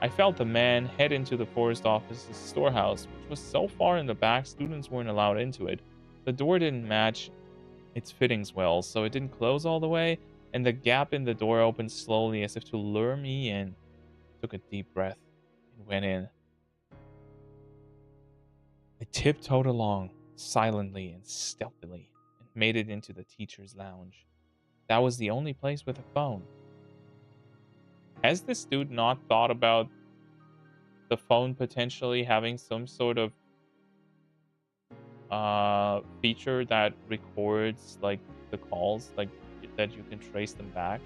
I felt the man head into the forest office's storehouse, which was so far in the back students weren't allowed into it. The door didn't match its fittings well, so it didn't close all the way, and the gap in the door opened slowly as if to lure me in. I took a deep breath and went in. I tiptoed along, silently and stealthily, and made it into the teacher's lounge. That was the only place with a phone. Has this dude not thought about the phone potentially having some sort of feature that records like the calls, like that you can trace them back?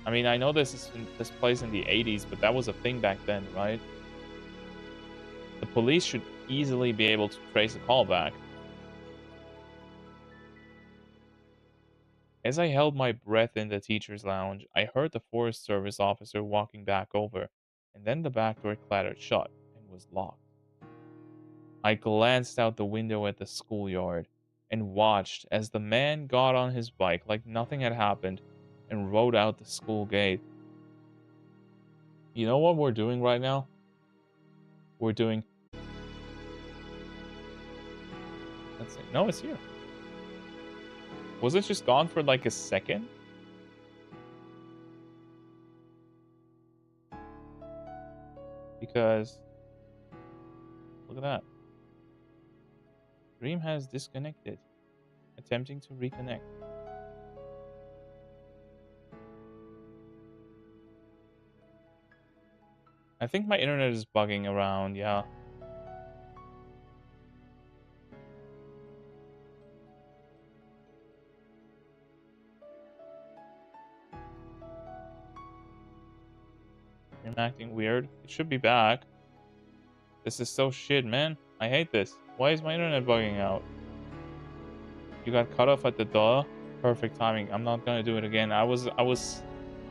I mean, I know this plays in the 80s, but that was a thing back then, right? The police should easily be able to trace a call back. As I held my breath in the teacher's lounge, I heard the Forest Service officer walking back over, and then the back door clattered shut and was locked. I glanced out the window at the schoolyard and watched as the man got on his bike like nothing had happened and rode out the school gate. You know what we're doing right now? We're doing... Let's see. No, it's here. Was it just gone for like a second? Because... Look at that. Dream has disconnected. Attempting to reconnect. I think my internet is bugging around, yeah. I'm acting weird. It should be back. This is so shit, man. I hate this. Why is my internet bugging out? You got cut off at the door? Perfect timing. I'm not gonna do it again. I was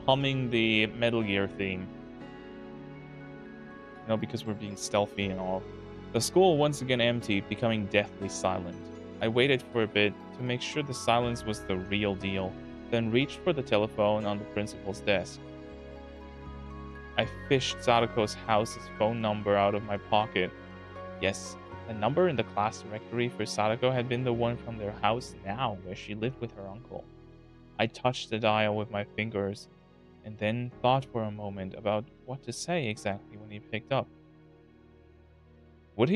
humming the Metal Gear theme. You know, because we're being stealthy and all. The school once again emptied, becoming deathly silent. I waited for a bit to make sure the silence was the real deal, then reached for the telephone on the principal's desk. I fished Sadako's house's phone number out of my pocket. Yes, the number in the class directory for Sadako had been the one from their house now, where she lived with her uncle. I touched the dial with my fingers, and then thought for a moment about what to say exactly when he picked up. What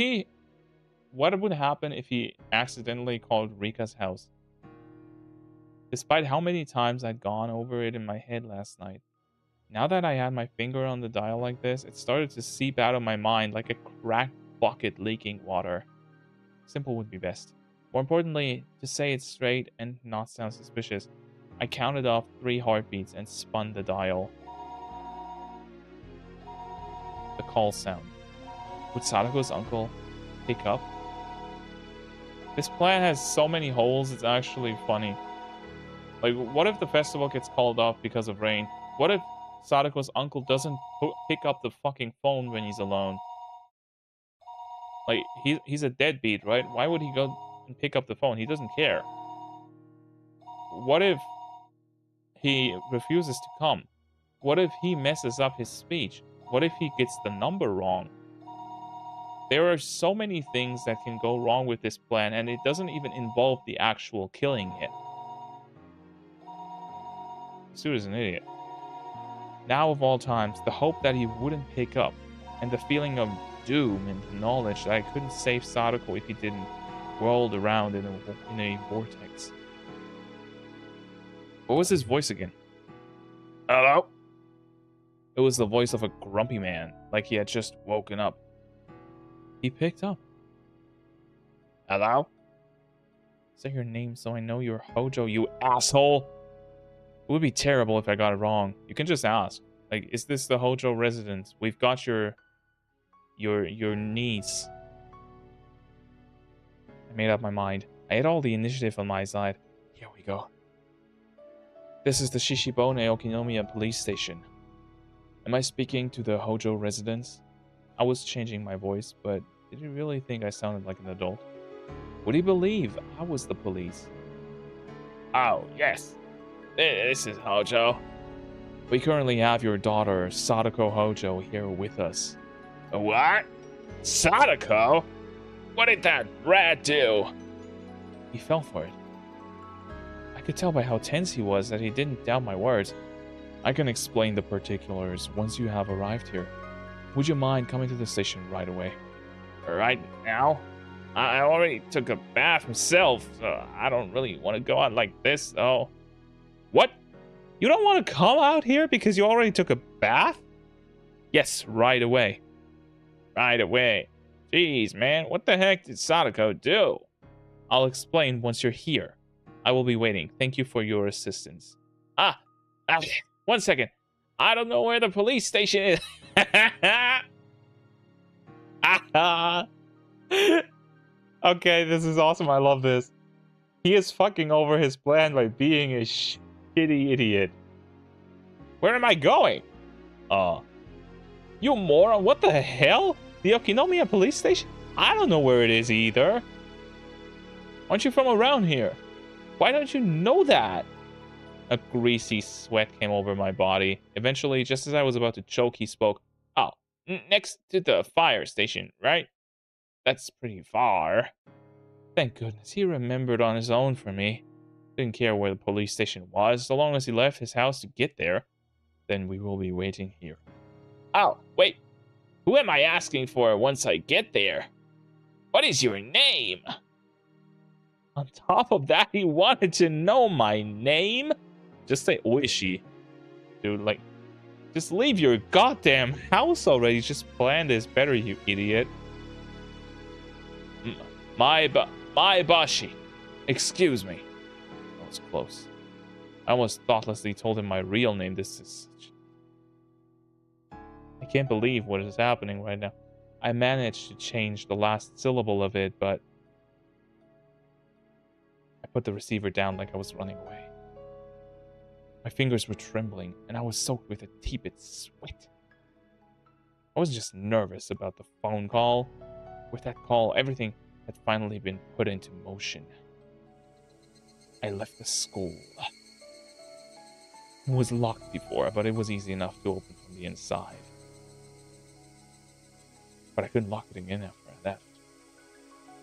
would happen if he accidentally called Rika's house? Despite how many times I'd gone over it in my head last night, now that I had my finger on the dial like this, it started to seep out of my mind like a cracked bucket leaking water. Simple would be best. More importantly, to say it straight and not sound suspicious, I counted off 3 heartbeats and spun the dial. The call sound. Would Sadako's uncle pick up? This plan has so many holes, it's actually funny. Like, what if the festival gets called off because of rain? What if Sadako's uncle doesn't pick up the fucking phone when he's alone? Like, he's a deadbeat, right? Why would he go and pick up the phone? He doesn't care. What if he refuses to come? What if he messes up his speech? What if he gets the number wrong? There are so many things that can go wrong with this plan, and it doesn't even involve the actual killing yet. This dude is an idiot. Now of all times, the hope that he wouldn't pick up, and the feeling of doom and the knowledge that I couldn't save Sadako if he didn't, whirled around in a vortex. What was his voice again? Hello? It was the voice of a grumpy man, like he had just woken up. He picked up. Hello? Say your name so I know you're Hojo, you asshole! It would be terrible if I got it wrong. You can just ask. Like, is this the Hojo residence? We've got your niece. I made up my mind. I had all the initiative on my side. Here we go. This is the Shishibone Okinomiya police station. Am I speaking to the Hojo residence? I was changing my voice, but did you really think I sounded like an adult? Would he believe I was the police? Oh, yes. This is Hojo. We currently have your daughter, Sadako Hojo, here with us. What? Sadako? What did that rat do? He fell for it. I could tell by how tense he was that he didn't doubt my words. I can explain the particulars once you have arrived here. Would you mind coming to the station right away? Right now? I already took a bath myself, so I don't really want to go out like this, though. What? You don't want to come out here because you already took a bath? Yes, right away. Right away. Jeez, man, what the heck did Sadako do? I'll explain once you're here. I will be waiting. Thank you for your assistance. Ah, 1 second. I don't know where the police station is. Okay, this is awesome. I love this. He is fucking over his plan by being a shitty idiot. Where am I going? You moron, what the hell? The Okinomiya police station? I don't know where it is either. Aren't you from around here? Why don't you know that? A greasy sweat came over my body. Eventually, just as I was about to choke, he spoke. Oh, next to the fire station, right? That's pretty far. Thank goodness, he remembered on his own for me. Didn't care where the police station was, so long as he left his house to get there. Then we will be waiting here. Oh, wait. Who am I asking for once I get there? What is your name? On top of that, he wanted to know my name? Just say Oishi. Dude, like, just leave your goddamn house already. Just plan this better, you idiot. Maebashi. Excuse me. That was close. I almost thoughtlessly told him my real name. This is such... I can't believe what is happening right now. I managed to change the last syllable of it, but I put the receiver down like I was running away. My fingers were trembling, and I was soaked with a tepid sweat. I was just nervous about the phone call. With that call, everything had finally been put into motion. I left the school. It was locked before, but it was easy enough to open from the inside. But I couldn't lock it again after I left.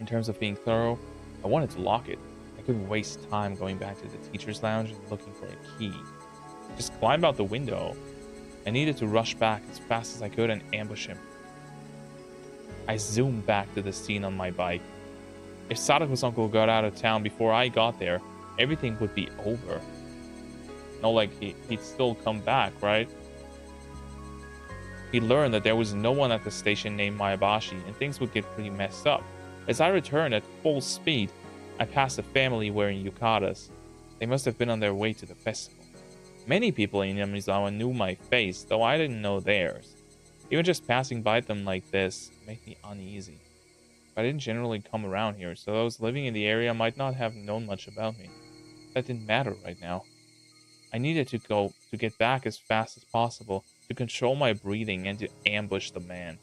In terms of being thorough, I wanted to lock it. I couldn't waste time going back to the teacher's lounge and looking for a key. Just climb out the window. I needed to rush back as fast as I could and ambush him. I zoomed back to the scene on my bike. If Sadako's uncle got out of town before I got there, everything would be over. No, like, he'd still come back, right? He learned that there was no one at the station named Maebashi, and things would get pretty messed up. As I returned at full speed, I passed a family wearing yukatas. They must have been on their way to the festival. Many people in Yamizawa knew my face, though I didn't know theirs. Even just passing by them like this made me uneasy. I didn't generally come around here, so those living in the area might not have known much about me. That didn't matter right now. I needed to get back as fast as possible, to control my breathing and to ambush the man.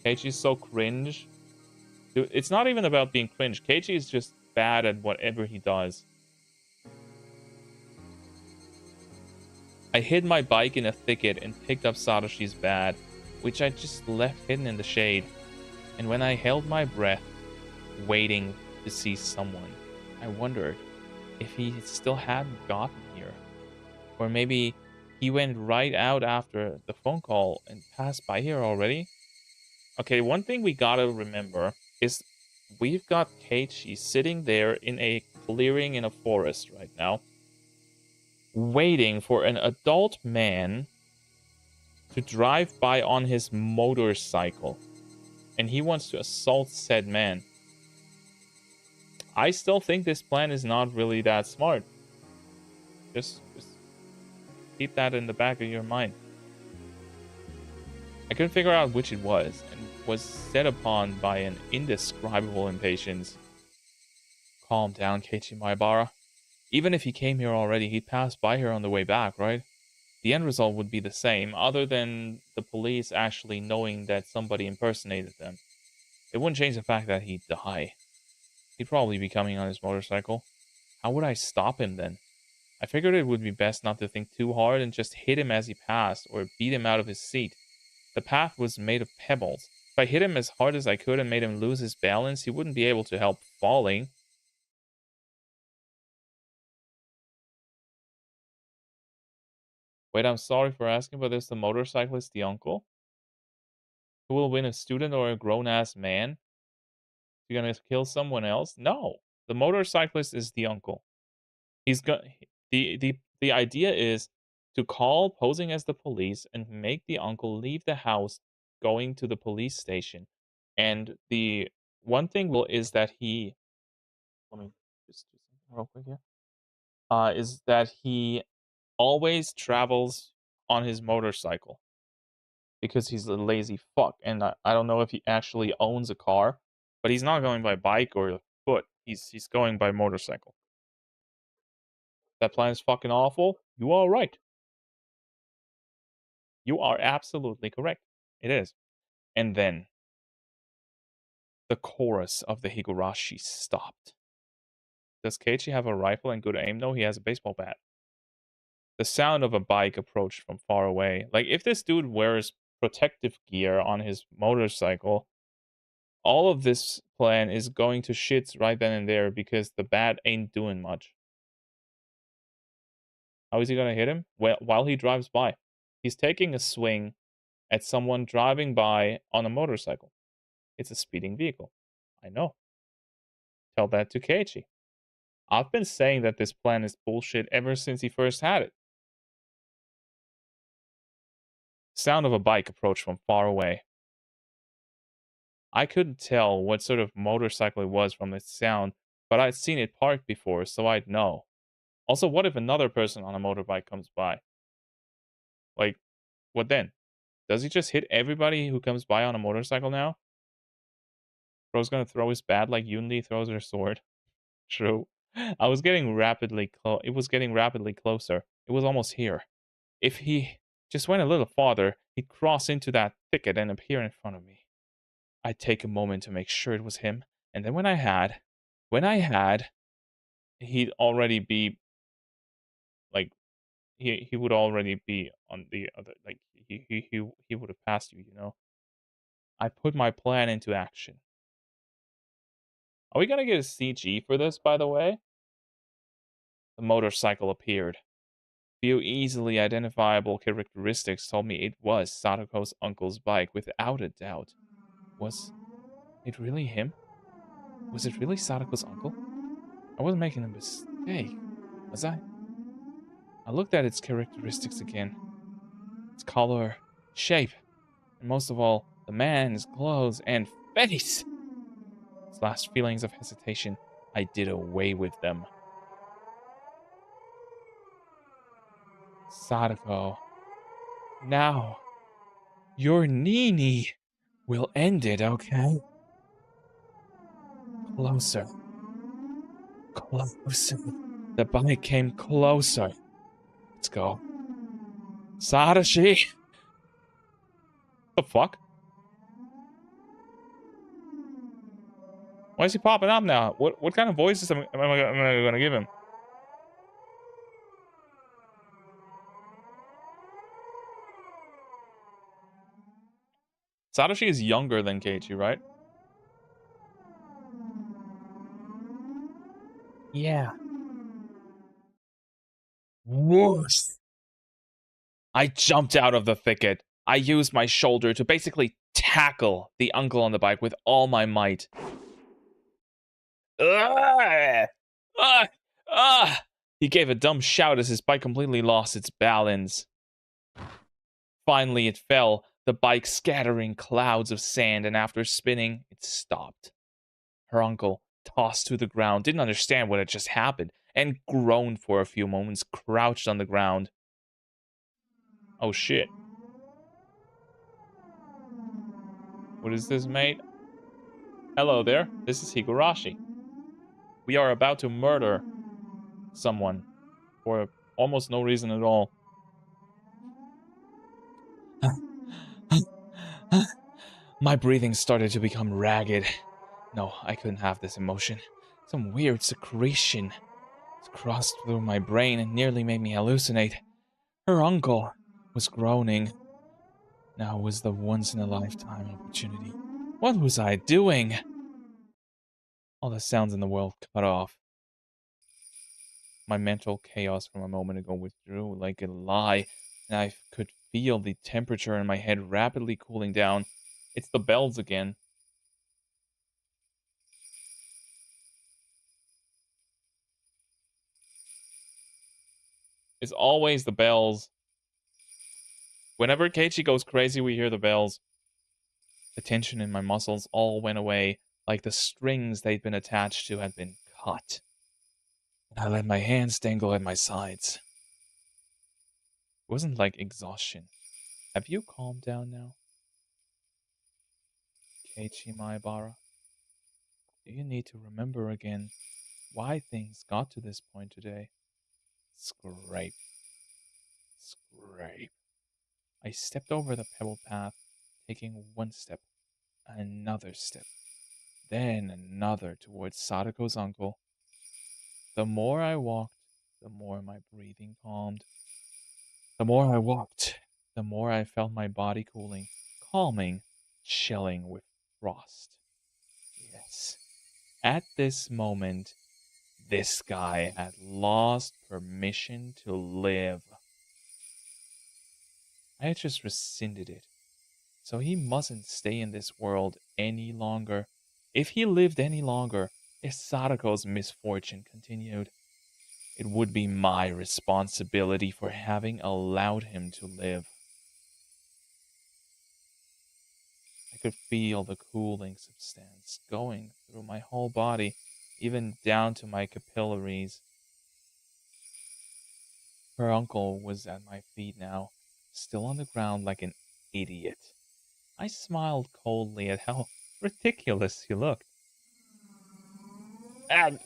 Keiichi's so cringe. Dude, it's not even about being cringe. Keiichi is just bad at whatever he does. I hid my bike in a thicket and picked up Satoshi's bat, which I just left hidden in the shade. And when I held my breath, waiting to see someone, I wondered if he still hadn't gotten here. Or maybe he went right out after the phone call and passed by here already. Okay, one thing we gotta remember is we've got Keiichi sitting there in a clearing in a forest right now, waiting for an adult man to drive by on his motorcycle. And he wants to assault said man. I still think this plan is not really that smart. Just keep that in the back of your mind. I couldn't figure out which it was, and was set upon by an indescribable impatience. Calm down, Keiichi Maebara. Even if he came here already, he'd pass by here on the way back, right? The end result would be the same, other than the police actually knowing that somebody impersonated them. It wouldn't change the fact that he'd die. He'd probably be coming on his motorcycle. How would I stop him then? I figured it would be best not to think too hard and just hit him as he passed or beat him out of his seat. The path was made of pebbles. If I hit him as hard as I could and made him lose his balance, he wouldn't be able to help falling. Wait, I'm sorry for asking, but is the motorcyclist the uncle? Who will win, a student or a grown-ass man? You're gonna kill someone else? No. The motorcyclist is the uncle. He's got the idea is to call posing as the police and make the uncle leave the house going to the police station. And the one thing will is that he let me just do something real quick here. Is that he always travels on his motorcycle because he's a lazy fuck. And I don't know if he actually owns a car, but he's not going by bike or foot. He's going by motorcycle. That plan is fucking awful. You are right. You are absolutely correct. It is. And then the chorus of the Higurashi stopped. Does Keiichi have a rifle and good aim? No, he has a baseball bat. The sound of a bike approached from far away. Like, if this dude wears protective gear on his motorcycle, all of this plan is going to shits right then and there because the bat ain't doing much. How is he gonna hit him? Well, while he drives by. He's taking a swing at someone driving by on a motorcycle. It's a speeding vehicle. I know. Tell that to Keiichi. I've been saying that this plan is bullshit ever since he first had it. Sound of a bike approached from far away. I couldn't tell what sort of motorcycle it was from its sound, but I'd seen it parked before, so I'd know. Also, what if another person on a motorbike comes by? Like, what then? Does he just hit everybody who comes by on a motorcycle now? Bro's gonna throw his bat like Yun-Li throws her sword. True. I was getting rapidly it was getting rapidly closer. It was almost here. If he just went a little farther, he'd cross into that thicket and appear in front of me. I'd take a moment to make sure it was him, and then when I had, he'd already be like he would already be on the other, like he would have passed you, you know. I put my plan into action. Are we gonna get a CG for this, by the way? The motorcycle appeared. Few easily identifiable characteristics told me it was Sadako's uncle's bike without a doubt. Was it really him? Was it really Sadako's uncle? I wasn't making a mistake, was I? I looked at its characteristics again. Its color, shape, and most of all, the man's clothes and face! Its last feelings of hesitation, I did away with them. Sadako. Now, your Nii-Nee will end it, okay? Closer. Closer. The bike came closer. Let's go. Sadashi! What the fuck? Why is he popping up now? What kind of voices am I gonna give him? Sadashi is younger than Keiichi, right? Yeah. Whoosh! I jumped out of the thicket. I used my shoulder to basically tackle the uncle on the bike with all my might. Ah! Ah! Ah! He gave a dumb shout as his bike completely lost its balance. Finally, it fell, the bike scattering clouds of sand, and after spinning, it stopped. Her uncle, tossed to the ground, didn't understand what had just happened, and groaned for a few moments, crouched on the ground. Oh shit. What is this, mate? Hello there, this is Higurashi. We are about to murder someone for almost no reason at all. My breathing started to become ragged. No, I couldn't have this emotion. Some weird secretion crossed through my brain and nearly made me hallucinate. Her uncle was groaning. Now was the once-in-a-lifetime opportunity. What was I doing? All the sounds in the world cut off. My mental chaos from a moment ago withdrew like a lie, and I could feel the temperature in my head rapidly cooling down. It's the bells again. It's always the bells. Whenever Keiichi goes crazy, we hear the bells. The tension in my muscles all went away, like the strings they'd been attached to had been cut. And I let my hands dangle at my sides. It wasn't like exhaustion. Have you calmed down now? Keiichi Maebara, do you need to remember again why things got to this point today? Scrape. Scrape. I stepped over the pebble path, taking one step, another step, then another towards Sadako's uncle. The more I walked, the more my breathing calmed. The more I walked, the more I felt my body cooling, calming, chilling with frost. Yes, at this moment, this guy had lost permission to live. I had just rescinded it, so he mustn't stay in this world any longer. If he lived any longer, if Sadako's misfortune continued, it would be my responsibility for having allowed him to live. I could feel the cooling substance going through my whole body, even down to my capillaries. Her uncle was at my feet now, still on the ground like an idiot. I smiled coldly at how ridiculous he looked. That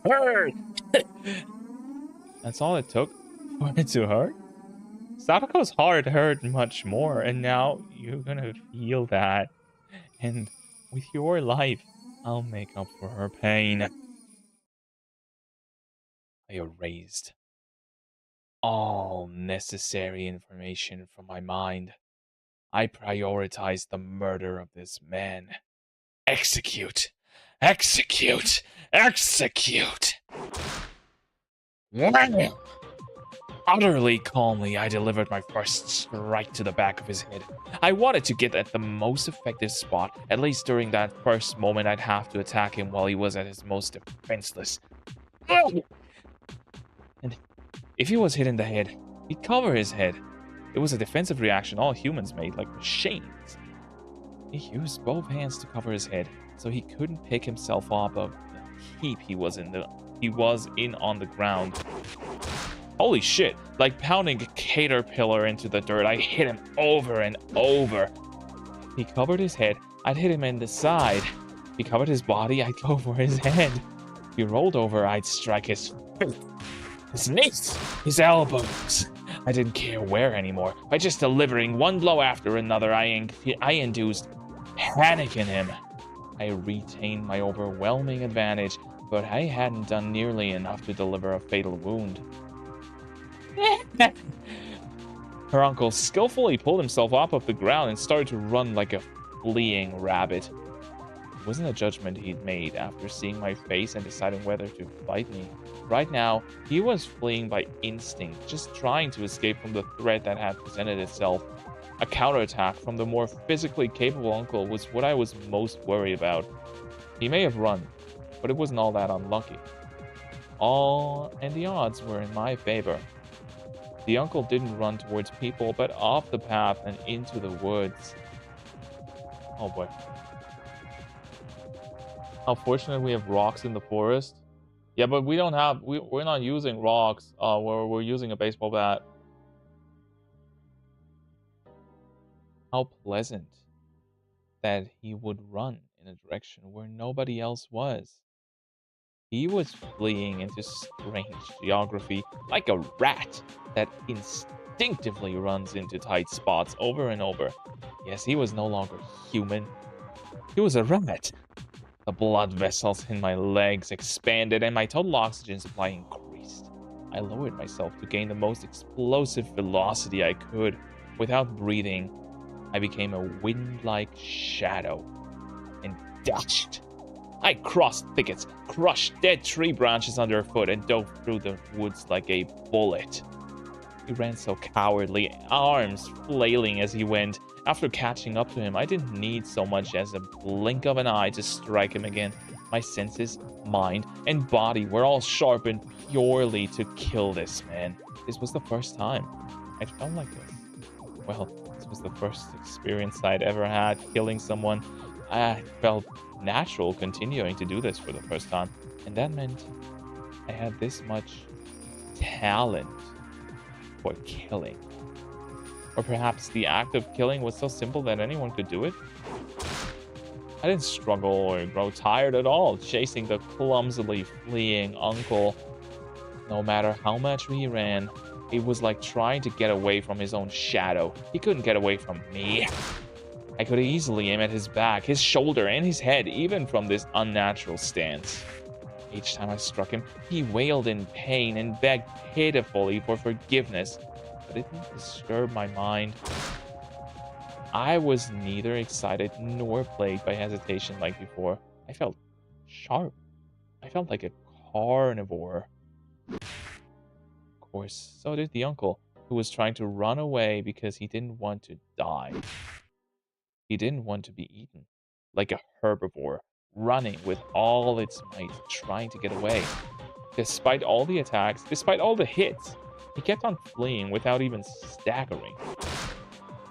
hurt! That's all it took for it to hurt? Sadako's heart hurt much more, and now you're gonna feel that. And with your life, I'll make up for her pain. I erased all necessary information from my mind. I prioritized the murder of this man. Execute! Execute! Execute! Wham! Utterly calmly, I delivered my first strike to the back of his head. I wanted to get at the most effective spot. At least during that first moment, I'd have to attack him while he was at his most defenseless. And if he was hit in the head, he'd cover his head. It was a defensive reaction all humans made, like machines. He used both hands to cover his head, so he couldn't pick himself up of the heap he was in on the ground. Holy shit, like pounding a caterpillar into the dirt, I hit him over and over. He covered his head, I'd hit him in the side. He covered his body, I'd go for his head. He rolled over, I'd strike his face, his knees, his elbows. I didn't care where anymore. By just delivering one blow after another, I induced panic in him. I retained my overwhelming advantage, but I hadn't done nearly enough to deliver a fatal wound. Her uncle skillfully pulled himself up off the ground and started to run like a fleeing rabbit. It wasn't a judgment he'd made after seeing my face and deciding whether to fight me. Right now, he was fleeing by instinct, just trying to escape from the threat that had presented itself. A counterattack from the more physically capable uncle was what I was most worried about. He may have run, but it wasn't all that unlucky. And the odds were in my favor. The uncle didn't run towards people, but off the path and into the woods. Oh boy. How fortunate we have rocks in the forest. Yeah, but we don't have, we're not using rocks. We're using a baseball bat. How pleasant that he would run in a direction where nobody else was. He was fleeing into strange geography like a rat that instinctively runs into tight spots over and over. Yes, he was no longer human. He was a rat. The blood vessels in my legs expanded and my total oxygen supply increased. I lowered myself to gain the most explosive velocity I could. Without breathing, I became a wind-like shadow and dashed. I crossed thickets, crushed dead tree branches underfoot, and dove through the woods like a bullet. He ran so cowardly, arms flailing as he went. After catching up to him, I didn't need so much as a blink of an eye to strike him again. My senses, mind, and body were all sharpened purely to kill this man. This was the first time I'd felt like this. Well, this was the first experience I'd ever had killing someone. I felt natural continuing to do this for the first time, and that meant I had this much talent for killing. Or perhaps the act of killing was so simple that anyone could do it? I didn't struggle or grow tired at all chasing the clumsily fleeing uncle. No matter how much he ran, it was like trying to get away from his own shadow. He couldn't get away from me. I could easily aim at his back, his shoulder, and his head, even from this unnatural stance. Each time I struck him, he wailed in pain and begged pitifully for forgiveness, but it didn't disturb my mind. I was neither excited nor plagued by hesitation like before. I felt sharp. I felt like a carnivore. Of course, so did the uncle, who was trying to run away because he didn't want to die. He didn't want to be eaten, like a herbivore, running with all its might, trying to get away. Despite all the attacks, despite all the hits, he kept on fleeing without even staggering.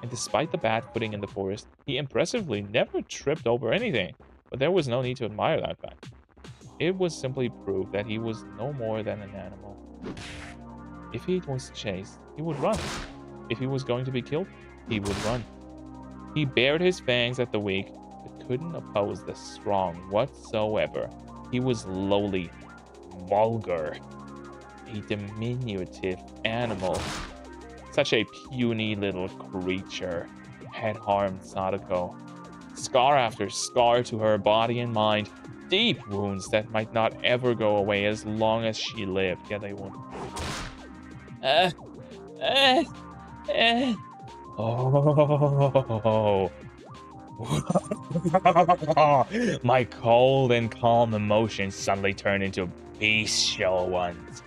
And despite the bad footing in the forest, he impressively never tripped over anything, but there was no need to admire that fact. It was simply proof that he was no more than an animal. If he was chased, he would run. If he was going to be killed, he would run. He bared his fangs at the weak, but couldn't oppose the strong whatsoever. He was lowly, vulgar, a diminutive animal. Such a puny little creature had harmed Sadako. Scar after scar to her body and mind, deep wounds that might not ever go away as long as she lived. Yeah, they won't. Oh. My cold and calm emotions suddenly turned into bestial ones.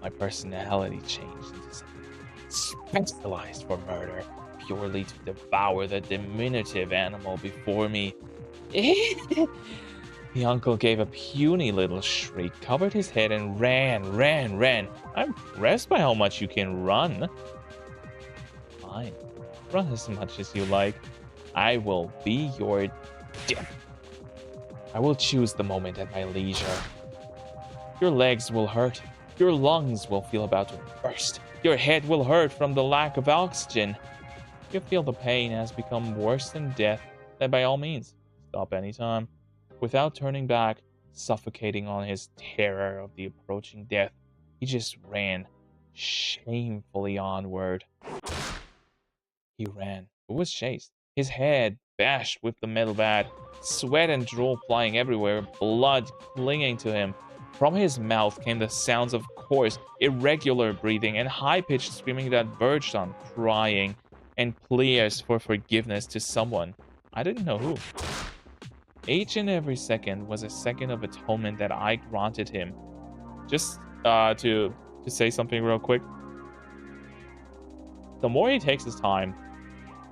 My personality changed into something specialized for murder, purely to devour the diminutive animal before me. The uncle gave a puny little shriek, covered his head, and ran. I'm impressed by how much you can run. Fine. Run as much as you like. I will be your dip. I will choose the moment at my leisure. Your legs will hurt. Your lungs will feel about to burst. Your head will hurt from the lack of oxygen. If you feel the pain has become worse than death, then by all means, stop anytime. Without turning back, suffocating on his terror of the approaching death, he just ran shamefully onward. He ran, but was chased. His head bashed with the metal bat, sweat and drool flying everywhere, blood clinging to him. From his mouth came the sounds of coarse, irregular breathing and high-pitched screaming that verged on crying and pleas for forgiveness to someone. I didn't know who. Each and every second was a second of atonement that I granted him. Just to say something real quick. The more he takes his time,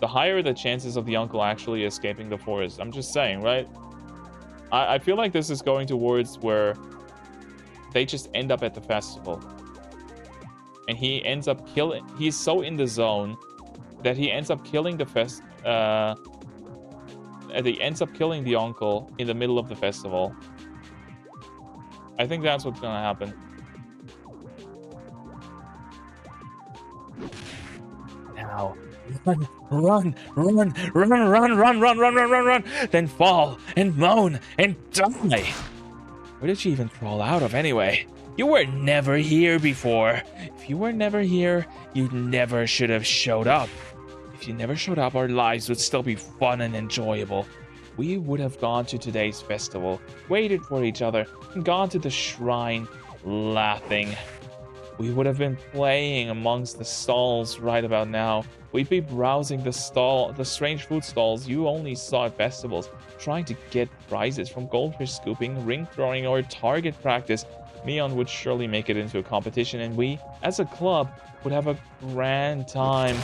the higher the chances of the uncle actually escaping the forest. I'm just saying, right? I feel like this is going towards where they just end up at the festival. And he ends up killing... He's so in the zone that he ends up killing the he ends up killing the uncle in the middle of the festival. I think that's what's gonna happen. Now, run, then fall and moan and die. Where did she even crawl out of anyway? You were never here before. If you were never here, you never should have showed up. If you never showed up, our lives would still be fun and enjoyable. we would have gone to today's festival, waited for each other, and gone to the shrine, laughing. We would have been playing amongst the stalls right about now. We'd be browsing the strange food stalls you only saw at festivals, trying to get prizes from goldfish scooping, ring throwing, or target practice. Neon would surely make it into a competition, and we, as a club, would have a grand time.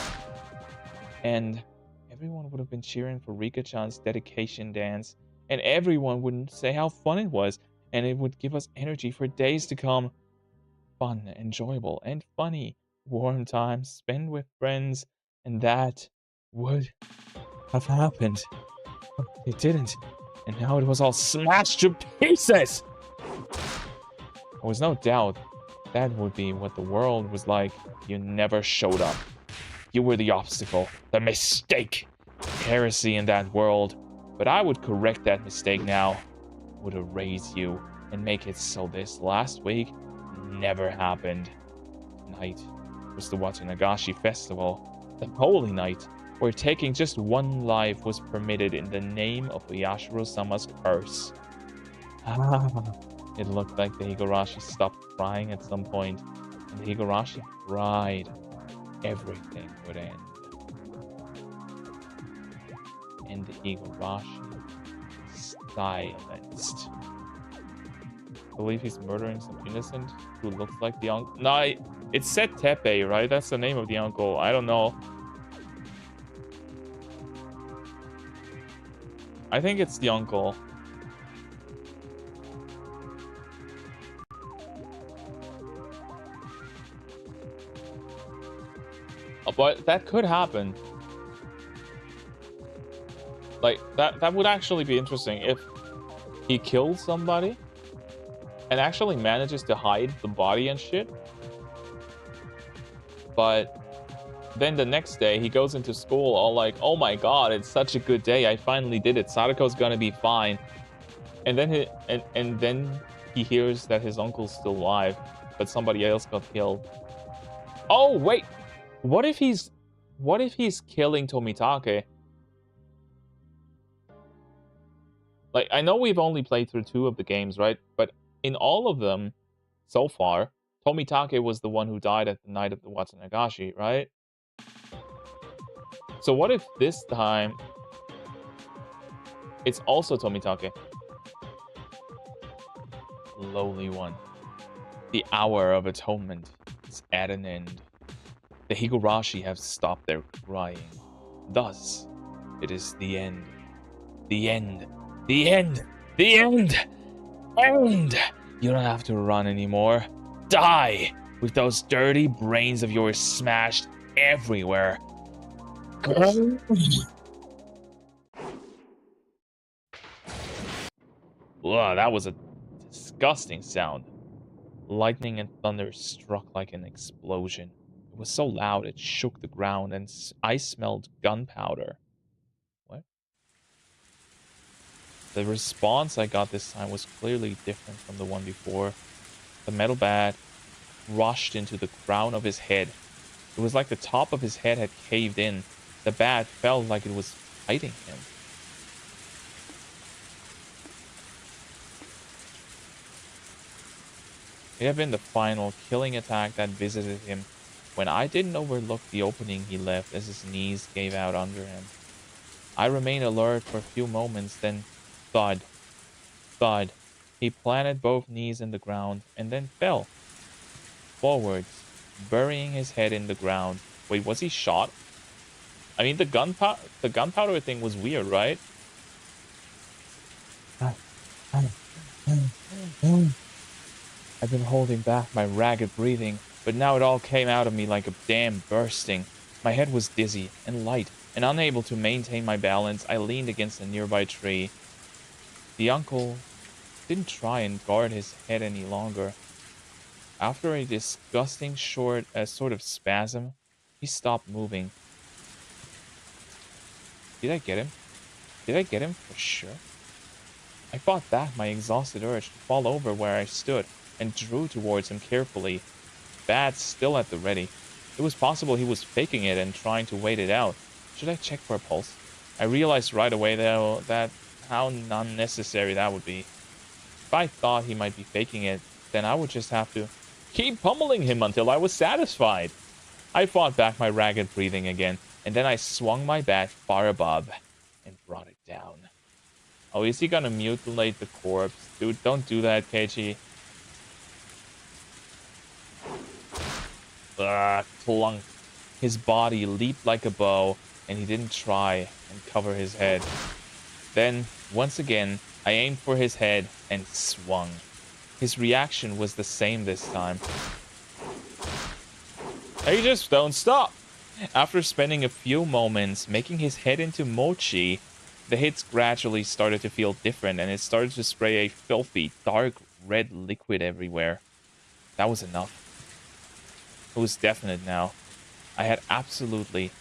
And everyone would have been cheering for Rika-chan's dedication dance, and everyone would say how fun it was, and it would give us energy for days to come. Fun, enjoyable, and funny. Warm times spent with friends, and that would have happened. But it didn't, and now it was all smashed to pieces! There was no doubt that would be what the world was like if you never showed up. You were the obstacle, the mistake, heresy in that world. But I would correct that mistake now. Would erase you and make it so this last week never happened. Tonight was the Watanagashi festival, the holy night, where taking just one life was permitted in the name of Yashiro-sama's curse. It looked like the Higurashi stopped crying at some point, and the Higurashi cried. Everything would end. And the Higurashi silenced. I believe he's murdering some innocent who looks like the uncle. No, it said Tepe, right? That's the name of the uncle. I don't know. I think it's the uncle. But that could happen. Like, that would actually be interesting if he killed somebody and actually manages to hide the body and shit. But then the next day, he goes into school all like, oh my god, it's such a good day. I finally did it. Sadako's gonna be fine. And then he hears that his uncle's still alive, but somebody else got killed. Oh, wait. What if he's killing Tomitake? Like, I know we've only played through 2 of the games, right? But in all of them, so far, Tomitake was the one who died at the night of the Watanagashi, right? So what if this time it's also Tomitake? Lowly one. The hour of atonement is at an end. The Higurashi have stopped their crying. Thus, it is the end. The end. The end. The end. End. You don't have to run anymore. Die with those dirty brains of yours smashed everywhere. Wow, that was a disgusting sound. Lightning and thunder struck like an explosion. It was so loud it shook the ground, and I smelled gunpowder. What? The response I got this time was clearly different from the one before. The metal bat rushed into the crown of his head. It was like the top of his head had caved in. The bat felt like it was fighting him. It had been the final killing attack that visited him when I didn't overlook the opening he left as his knees gave out under him. I remained alert for a few moments, then thud, thud. He planted both knees in the ground and then fell forwards, burying his head in the ground. Wait, was he shot? I mean, the gunpowder thing was weird, right? I've been holding back my ragged breathing, but now it all came out of me like a dam bursting. My head was dizzy and light, and unable to maintain my balance, I leaned against a nearby tree. The uncle didn't try and guard his head any longer. After a disgusting sort of spasm, he stopped moving. Did I get him? Did I get him for sure? I fought back my exhausted urge to fall over where I stood and drew towards him carefully, bat still at the ready. It was possible he was faking it and trying to wait it out. Should I check for a pulse? I realized right away, though, that how unnecessary that would be. If I thought he might be faking it, then I would just have to keep pummeling him until I was satisfied. I fought back my ragged breathing again, and then I swung my bat far above and brought it down. Oh, is he gonna mutilate the corpse? Dude, don't do that, Keiichi. Clunk. His body leaped like a bow, and he didn't try and cover his head. Then, once again, I aimed for his head and swung. His reaction was the same this time. He just don't stop. After spending a few moments making his head into mochi, the hits gradually started to feel different, and it started to spray a filthy, dark red liquid everywhere. That was enough. It was definite now. I had absolutely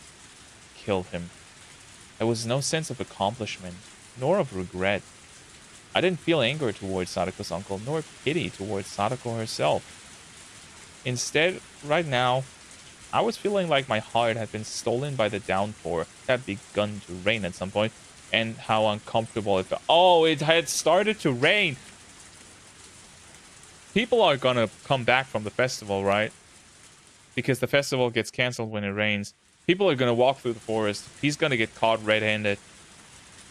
killed him. There was no sense of accomplishment, nor of regret. I didn't feel anger towards Sadako's uncle, nor pity towards Sadako herself. Instead, right now, I was feeling like my heart had been stolen by the downpour that had begun to rain at some point, and how uncomfortable it felt. Oh, it had started to rain! People are gonna come back from the festival, right? Because the festival gets cancelled when it rains. People are gonna walk through the forest. He's gonna get caught red-handed.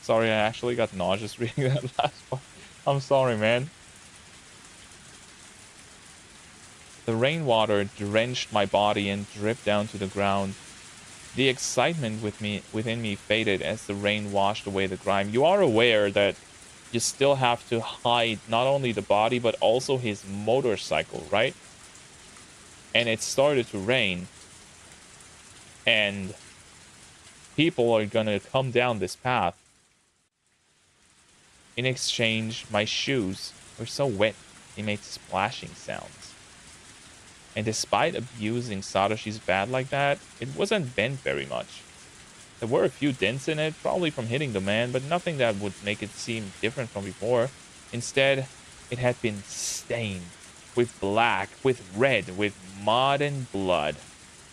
Sorry, I actually got nauseous reading that last part. I'm sorry, man. The rainwater drenched my body and dripped down to the ground. The excitement within me faded as the rain washed away the grime. You are aware that you still have to hide not only the body, but also his motorcycle, right? And it started to rain. And people are gonna come down this path. In exchange, my shoes were so wet, they made splashing sounds. And despite abusing Satoshi's bat like that, it wasn't bent very much. There were a few dents in it, probably from hitting the man, but nothing that would make it seem different from before. Instead, it had been stained with black, with red, with mud and blood.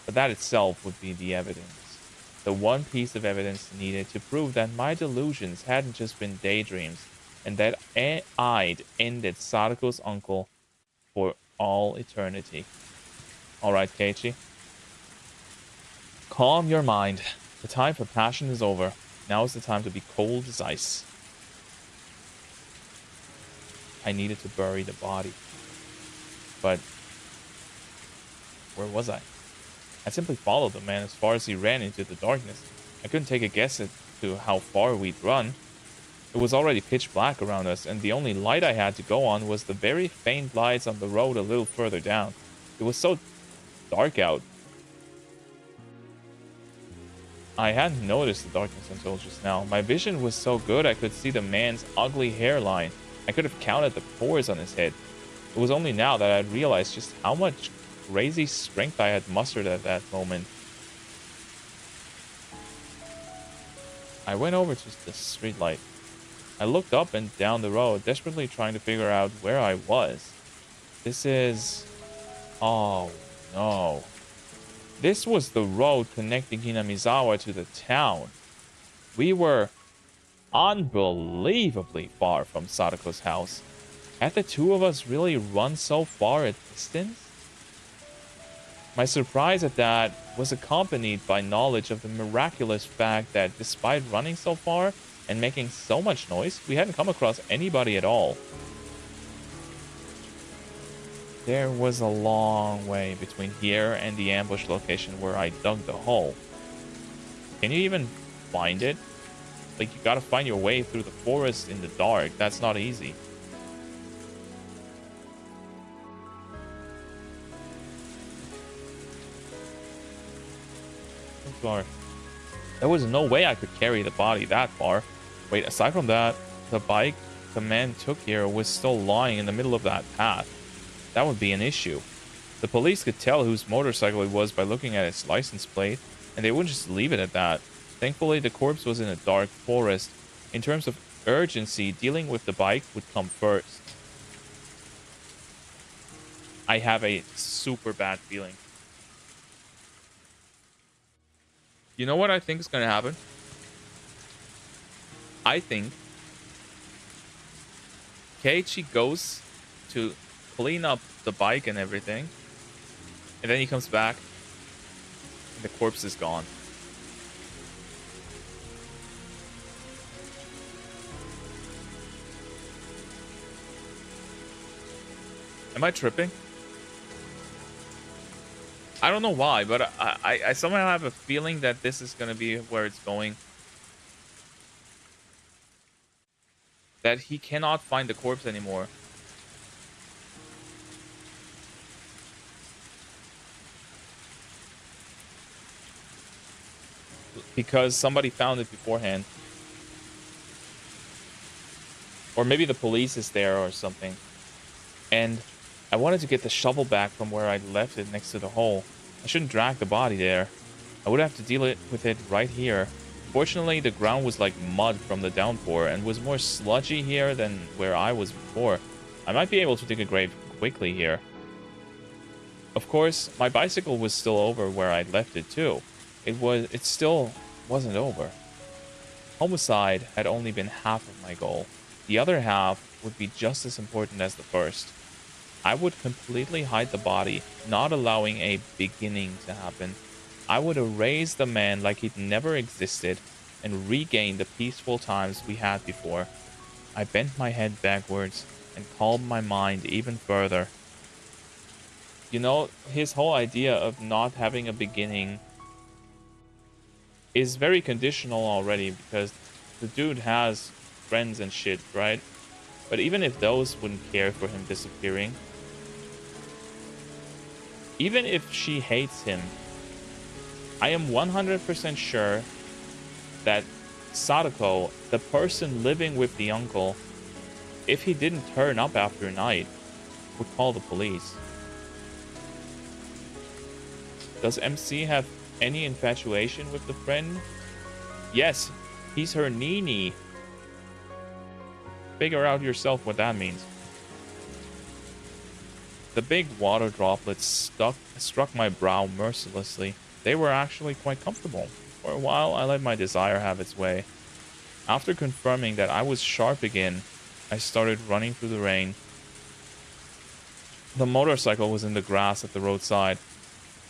But that itself would be the evidence. The one piece of evidence needed to prove that my delusions hadn't just been daydreams, and that I'd ended Sadako's uncle for all eternity. Alright, Keiichi. Calm your mind. The time for passion is over. Now is the time to be cold as ice. I needed to bury the body. But where was I? I simply followed the man as far as he ran into the darkness. I couldn't take a guess as to how far we'd run. It was already pitch black around us, and the only light I had to go on was the very faint lights on the road a little further down. It was so dark out. I hadn't noticed the darkness until just now. My vision was so good I could see the man's ugly hairline. I could have counted the pores on his head. It was only now that I'd realized just how much crazy strength I had mustered at that moment. I went over to the streetlight. I looked up and down the road, desperately trying to figure out where I was. This is... Oh, no. This was the road connecting Hinamizawa to the town. We were unbelievably far from Sadako's house. Had the two of us really run so far a distance? My surprise at that was accompanied by knowledge of the miraculous fact that despite running so far and making so much noise, we hadn't come across anybody at all. There was a long way between here and the ambush location where I dug the hole. Can you even find it? Like, you gotta find your way through the forest in the dark. That's not easy. Far. There was no way I could carry the body that far. Wait, aside from that, the bike the man took here was still lying in the middle of that path. That would be an issue. The police could tell whose motorcycle it was by looking at its license plate, and they wouldn't just leave it at that. Thankfully, the corpse was in a dark forest. In terms of urgency, dealing with the bike would come first. I have a super bad feeling. You know what I think is going to happen? I think Keiichi goes to clean up the bike and everything, and then he comes back, and the corpse is gone. Am I tripping? I don't know why, but I somehow have a feeling that this is going to be where it's going. That he cannot find the corpse anymore. Because somebody found it beforehand. Or maybe the police is there or something. And I wanted to get the shovel back from where I left it next to the hole. I shouldn't drag the body there. I would have to deal with it right here. Fortunately, the ground was like mud from the downpour and was more sludgy here than where I was before. I might be able to dig a grave quickly here. Of course, my bicycle was still over where I'd left it too. It still wasn't over. Homicide had only been half of my goal. The other half would be just as important as the first. I would completely hide the body, not allowing a beginning to happen. I would erase the man like he'd never existed and regain the peaceful times we had before. I bent my head backwards and calmed my mind even further. You know, his whole idea of not having a beginning is very conditional already because the dude has friends and shit, right? But even if those wouldn't care for him disappearing, even if she hates him, I am 100% sure that Sadako, the person living with the uncle, if he didn't turn up after night, would call the police. Does MC have any infatuation with the friend? Yes, he's her Nii-Nii. Figure out yourself what that means. The big water droplets struck my brow mercilessly. They were actually quite comfortable. For a while, I let my desire have its way. After confirming that I was sharp again, I started running through the rain. The motorcycle was in the grass at the roadside.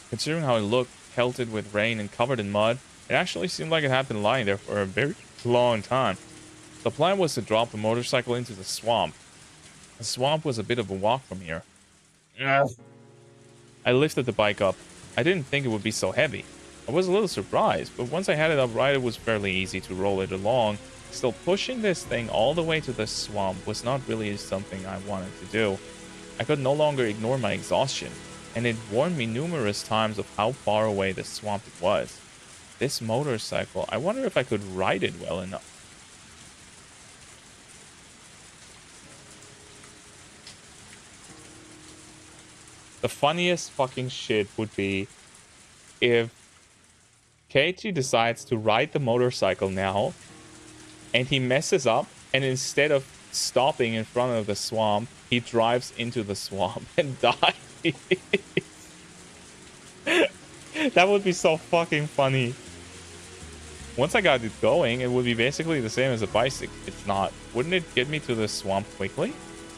Considering how it looked, pelted with rain and covered in mud, it actually seemed like it had been lying there for a very long time. The plan was to drop the motorcycle into the swamp. The swamp was a bit of a walk from here. Ugh. I lifted the bike up. I didn't think it would be so heavy. I was a little surprised, but once I had it upright, it was fairly easy to roll it along. Still, pushing this thing all the way to the swamp was not really something I wanted to do. I could no longer ignore my exhaustion, and it warned me numerous times of how far away the swamp it was. This motorcycle, I wonder if I could ride it well enough. The funniest fucking shit would be if Keiichi decides to ride the motorcycle now and he messes up, and instead of stopping in front of the swamp, he drives into the swamp and dies. That would be so fucking funny. Once I got it going, it would be basically the same as a bicycle. It's not. Wouldn't it get me to the swamp quickly?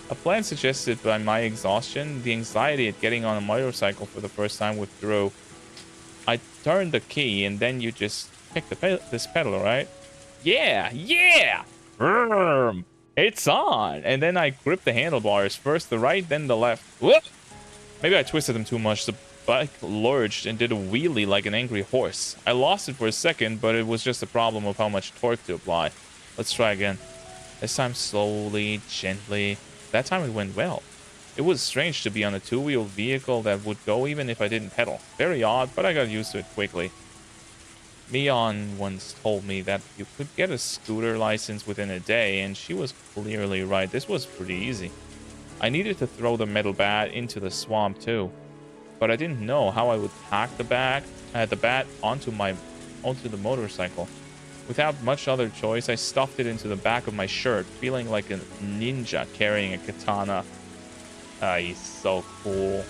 A plan suggested by my exhaustion, the anxiety at getting on a motorcycle for the first time withdrew. I turned the key, and then you just pick this pedal, right? Yeah! It's on! And then I gripped the handlebars, first the right, then the left. Whoop! Maybe I twisted them too much. The bike lurched and did a wheelie like an angry horse. I lost it for a second, but it was just a problem of how much torque to apply. Let's try again. This time slowly, gently. That time it went well. It was strange to be on a two-wheeled vehicle that would go even if I didn't pedal. Very odd, but I got used to it quickly. Mion once told me that you could get a scooter license within a day, and she was clearly right. This was pretty easy. I needed to throw the metal bat into the swamp too, but I didn't know how I would pack the bat onto the motorcycle. Without much other choice, I stuffed it into the back of my shirt, feeling like a ninja carrying a katana. He's so cool.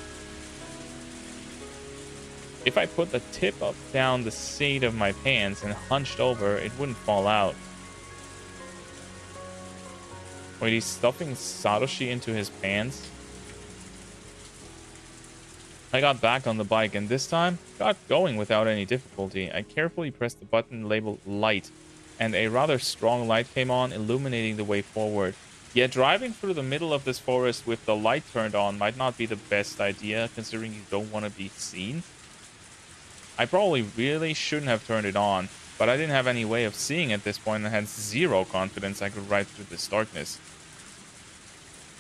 If I put the tip up down the seat of my pants and hunched over, it wouldn't fall out. Wait, he's stuffing Satoshi into his pants? I got back on the bike and this time got going without any difficulty. I carefully pressed the button labeled light and a rather strong light came on, illuminating the way forward. Yet driving through the middle of this forest with the light turned on might not be the best idea, considering you don't want to be seen. I probably really shouldn't have turned it on, but I didn't have any way of seeing at this point and had zero confidence I could ride through this darkness.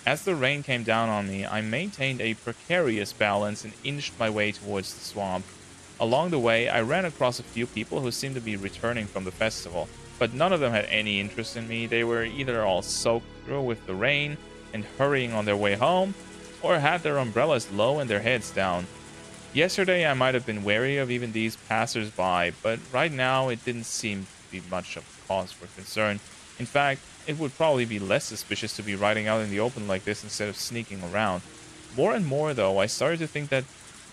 As the rain came down on me, I maintained a precarious balance and inched my way towards the swamp. Along the way, I ran across a few people who seemed to be returning from the festival, but none of them had any interest in me. They were either all soaked through with the rain and hurrying on their way home, or had their umbrellas low and their heads down. Yesterday, I might have been wary of even these passers-by, but right now, it didn't seem to be much of a cause for concern. In fact, it would probably be less suspicious to be riding out in the open like this instead of sneaking around. More and more, though, I started to think that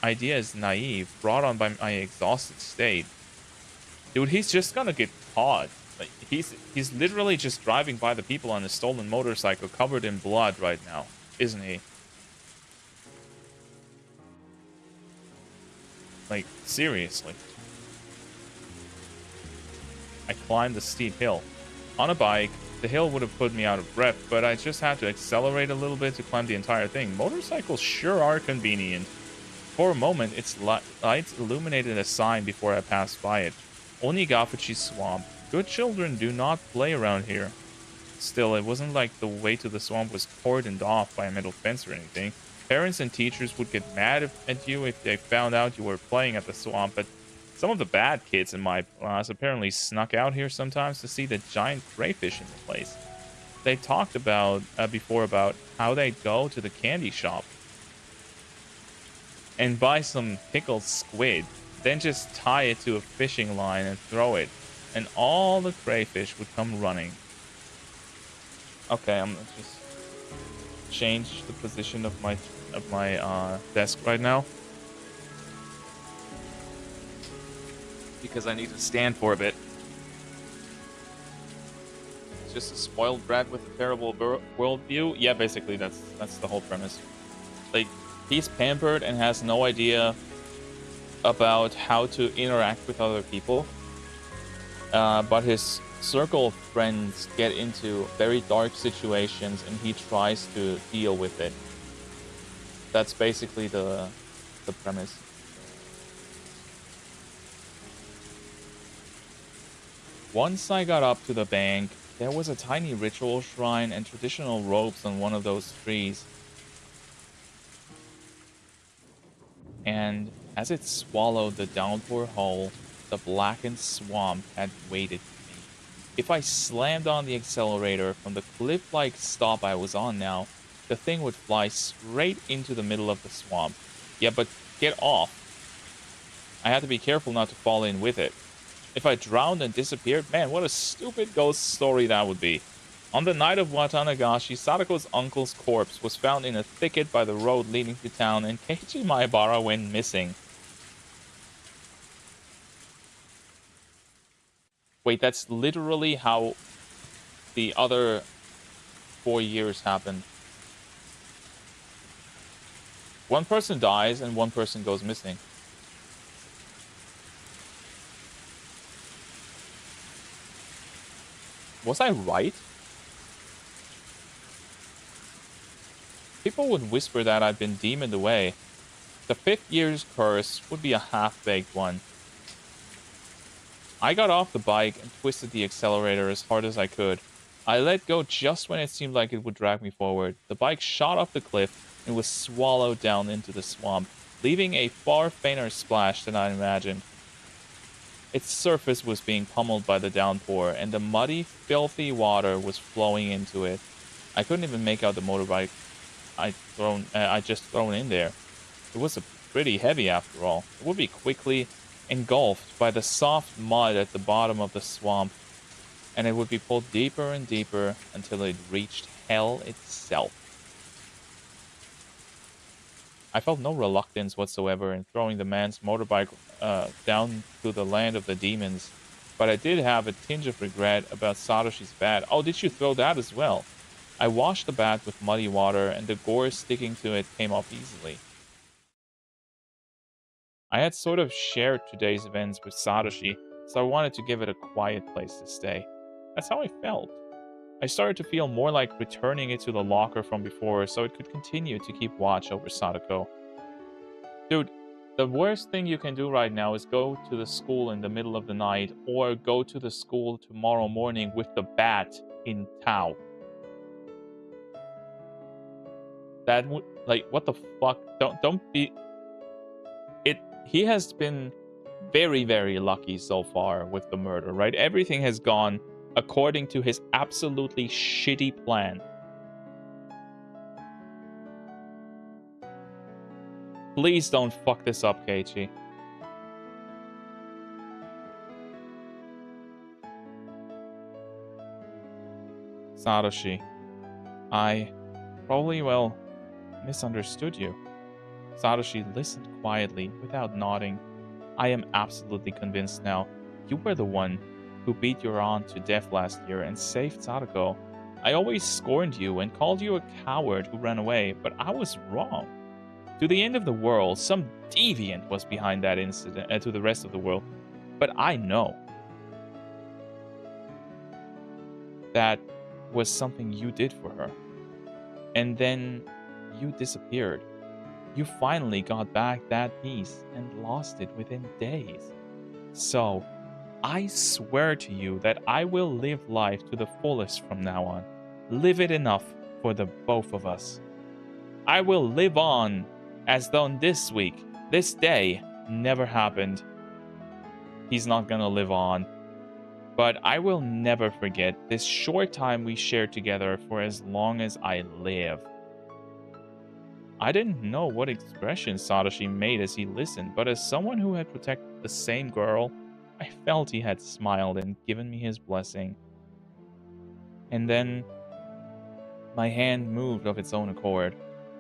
idea is naive, brought on by my exhausted state. Dude, he's just gonna get caught. Like, he's literally just driving by the people on a stolen motorcycle covered in blood right now, isn't he? Like, seriously. I climbed the steep hill. On a bike, the hill would have put me out of breath, but I just had to accelerate a little bit to climb the entire thing. Motorcycles sure are convenient. For a moment, its lights illuminated a sign before I passed by it. Onigafuchi Swamp. Good children do not play around here. Still, it wasn't like the way to the swamp was cordoned off by a metal fence or anything. Parents and teachers would get mad at you if they found out you were playing at the swamp, but some of the bad kids in my class apparently snuck out here sometimes to see the giant crayfish in the place. They talked about before about how they'd go to the candy shop and buy some pickled squid, then just tie it to a fishing line and throw it, and all the crayfish would come running. Okay, I'm gonna just change the position of my desk right now, because I need to stand for a bit. It's just a spoiled brat with a terrible worldview. Yeah, basically that's the whole premise. Like, he's pampered and has no idea about how to interact with other people. But his circle of friends get into very dark situations and he tries to deal with it. That's basically the premise. Once I got up to the bank, there was a tiny ritual shrine and traditional robes on one of those trees. And as it swallowed the downpour whole, the blackened swamp had waited for me. If I slammed on the accelerator from the cliff-like stop I was on now, the thing would fly straight into the middle of the swamp. Yeah, but get off. I had to be careful not to fall in with it. If I drowned and disappeared, man, what a stupid ghost story that would be. On the night of Watanagashi, Sadako's uncle's corpse was found in a thicket by the road leading to town, and Keiichi Maebara went missing. Wait, that's literally how the other 4 years happened. One person dies and one person goes missing. Was I right? People would whisper that I'd been demoned away. The 5th year's curse would be a half-baked one. I got off the bike and twisted the accelerator as hard as I could. I let go just when it seemed like it would drag me forward. The bike shot off the cliff and was swallowed down into the swamp, leaving a far fainter splash than I imagined. Its surface was being pummeled by the downpour, and the muddy, filthy water was flowing into it. I couldn't even make out the motorbike I'd just thrown in there. It was pretty heavy after all. It would be quickly engulfed by the soft mud at the bottom of the swamp, and it would be pulled deeper and deeper until it reached hell itself. I felt no reluctance whatsoever in throwing the man's motorbike down to the land of the demons, but I did have a tinge of regret about Satoshi's bat. Oh, did you throw that as well? I washed the bat with muddy water, and the gore sticking to it came off easily. I had sort of shared today's events with Satoshi, so I wanted to give it a quiet place to stay. That's how I felt. I started to feel more like returning it to the locker from before so it could continue to keep watch over Sadako. Dude, the worst thing you can do right now is go to the school in the middle of the night or go to the school tomorrow morning with the bat in tow. That would, like, what the fuck? Don't be... He has been very, very lucky so far with the murder, right? Everything has gone according to his absolutely shitty plan. Please don't fuck this up, Keiichi. Satoshi, I probably, well, misunderstood you. Satoshi listened quietly, without nodding. I am absolutely convinced now. You were the one who beat your aunt to death last year and saved Sadako. I always scorned you and called you a coward who ran away, but I was wrong. To the end of the world, some deviant was behind that incident, and to the rest of the world. But I know that was something you did for her. And then you disappeared. You finally got back that piece and lost it within days. So, I swear to you that I will live life to the fullest from now on. Live it enough for the both of us. I will live on as though this week, this day, never happened. He's not gonna live on. But I will never forget this short time we shared together for as long as I live. I didn't know what expression Satoshi made as he listened, but as someone who had protected the same girl, I felt he had smiled and given me his blessing. And then my hand moved of its own accord,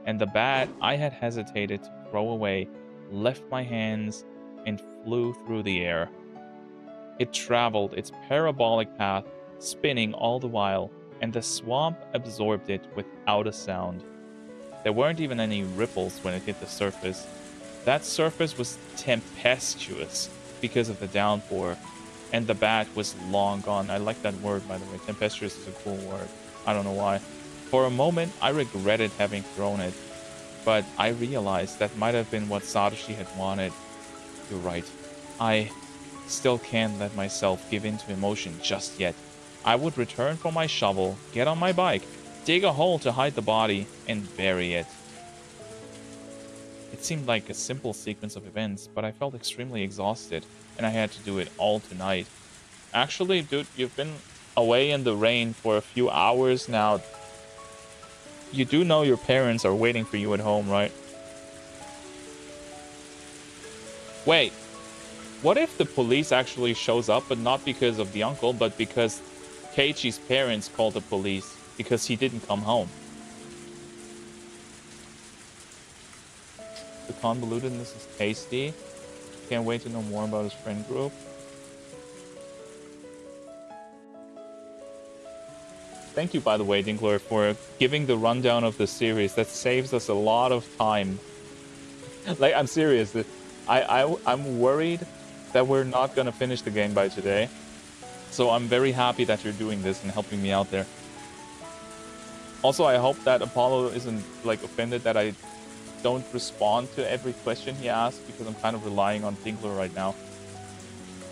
and the bat I had hesitated to throw away left my hands and flew through the air. It traveled its parabolic path, spinning all the while, and the swamp absorbed it without a sound. There weren't even any ripples when it hit the surface. That surface was tempestuous because of the downpour, and the bat was long gone. I like that word, by the way. Tempestuous is a cool word. I don't know why. For a moment, I regretted having thrown it, but I realized that might have been what Satoshi had wanted. You're right. I still can't let myself give in to emotion just yet. I would return for my shovel, get on my bike, dig a hole to hide the body, and bury it. It seemed like a simple sequence of events, but I felt extremely exhausted, and I had to do it all tonight. Actually, dude, you've been away in the rain for a few hours now. You do know your parents are waiting for you at home, right? Wait. What if the police actually shows up, but not because of the uncle, but because Keiichi's parents called the police because he didn't come home? The convolutedness is tasty. Can't wait to know more about his friend group. Thank you, by the way, Dinkler, for giving the rundown of the series. That saves us a lot of time. Like, I'm serious. I'm worried that we're not going to finish the game by today. So I'm very happy that you're doing this and helping me out there. Also, I hope that Apollo isn't, like, offended that I don't respond to every question he asks, because I'm kind of relying on Dinkler right now.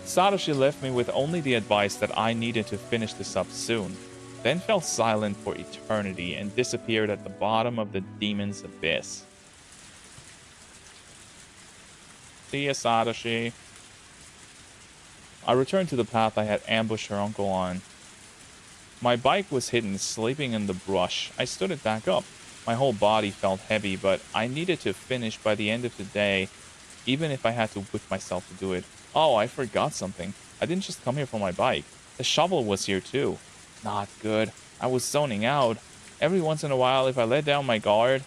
Satoshi left me with only the advice that I needed to finish this up soon, then fell silent for eternity and disappeared at the bottom of the demon's abyss. See ya, Satoshi. I returned to the path I had ambushed her uncle on. My bike was hidden, sleeping in the brush. I stood it back up. My whole body felt heavy, but I needed to finish by the end of the day, even if I had to whip myself to do it. Oh, I forgot something. I didn't just come here for my bike. The shovel was here too. Not good. I was zoning out. Every once in a while, if I let down my guard,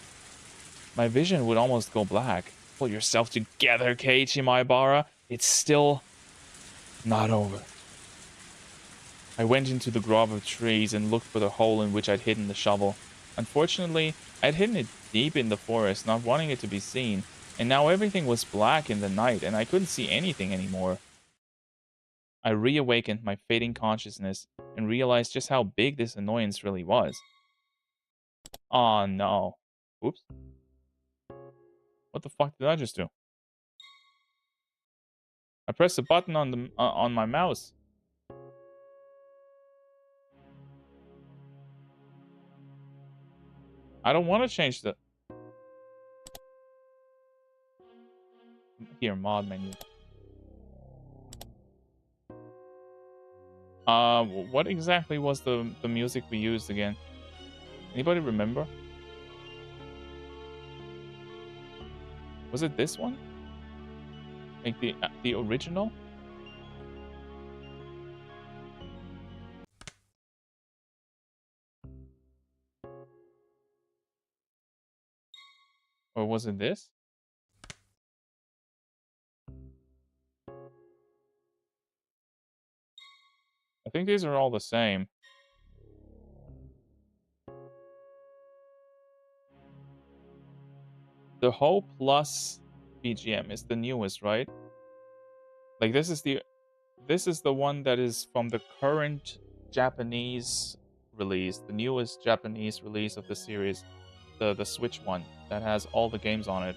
my vision would almost go black. Pull yourself together, Keiichi Maebara. It's still not over. I went into the grove of trees and looked for the hole in which I'd hidden the shovel. Unfortunately, I'd hidden it deep in the forest, not wanting it to be seen, and now everything was black in the night and I couldn't see anything anymore. I reawakened my fading consciousness and realized just how big this annoyance really was. Oh no. Oops. What the fuck did I just do? I pressed a button on the on my mouse. I don't want to change the... Here, mod menu. What exactly was the music we used again? Anybody remember? Was it this one? Like the original? Or was it this? I think these are all the same. The Ho Plus BGM is the newest, right? Like this is the one that is from the current Japanese release, the newest Japanese release of the series, the Switch one that has all the games on it.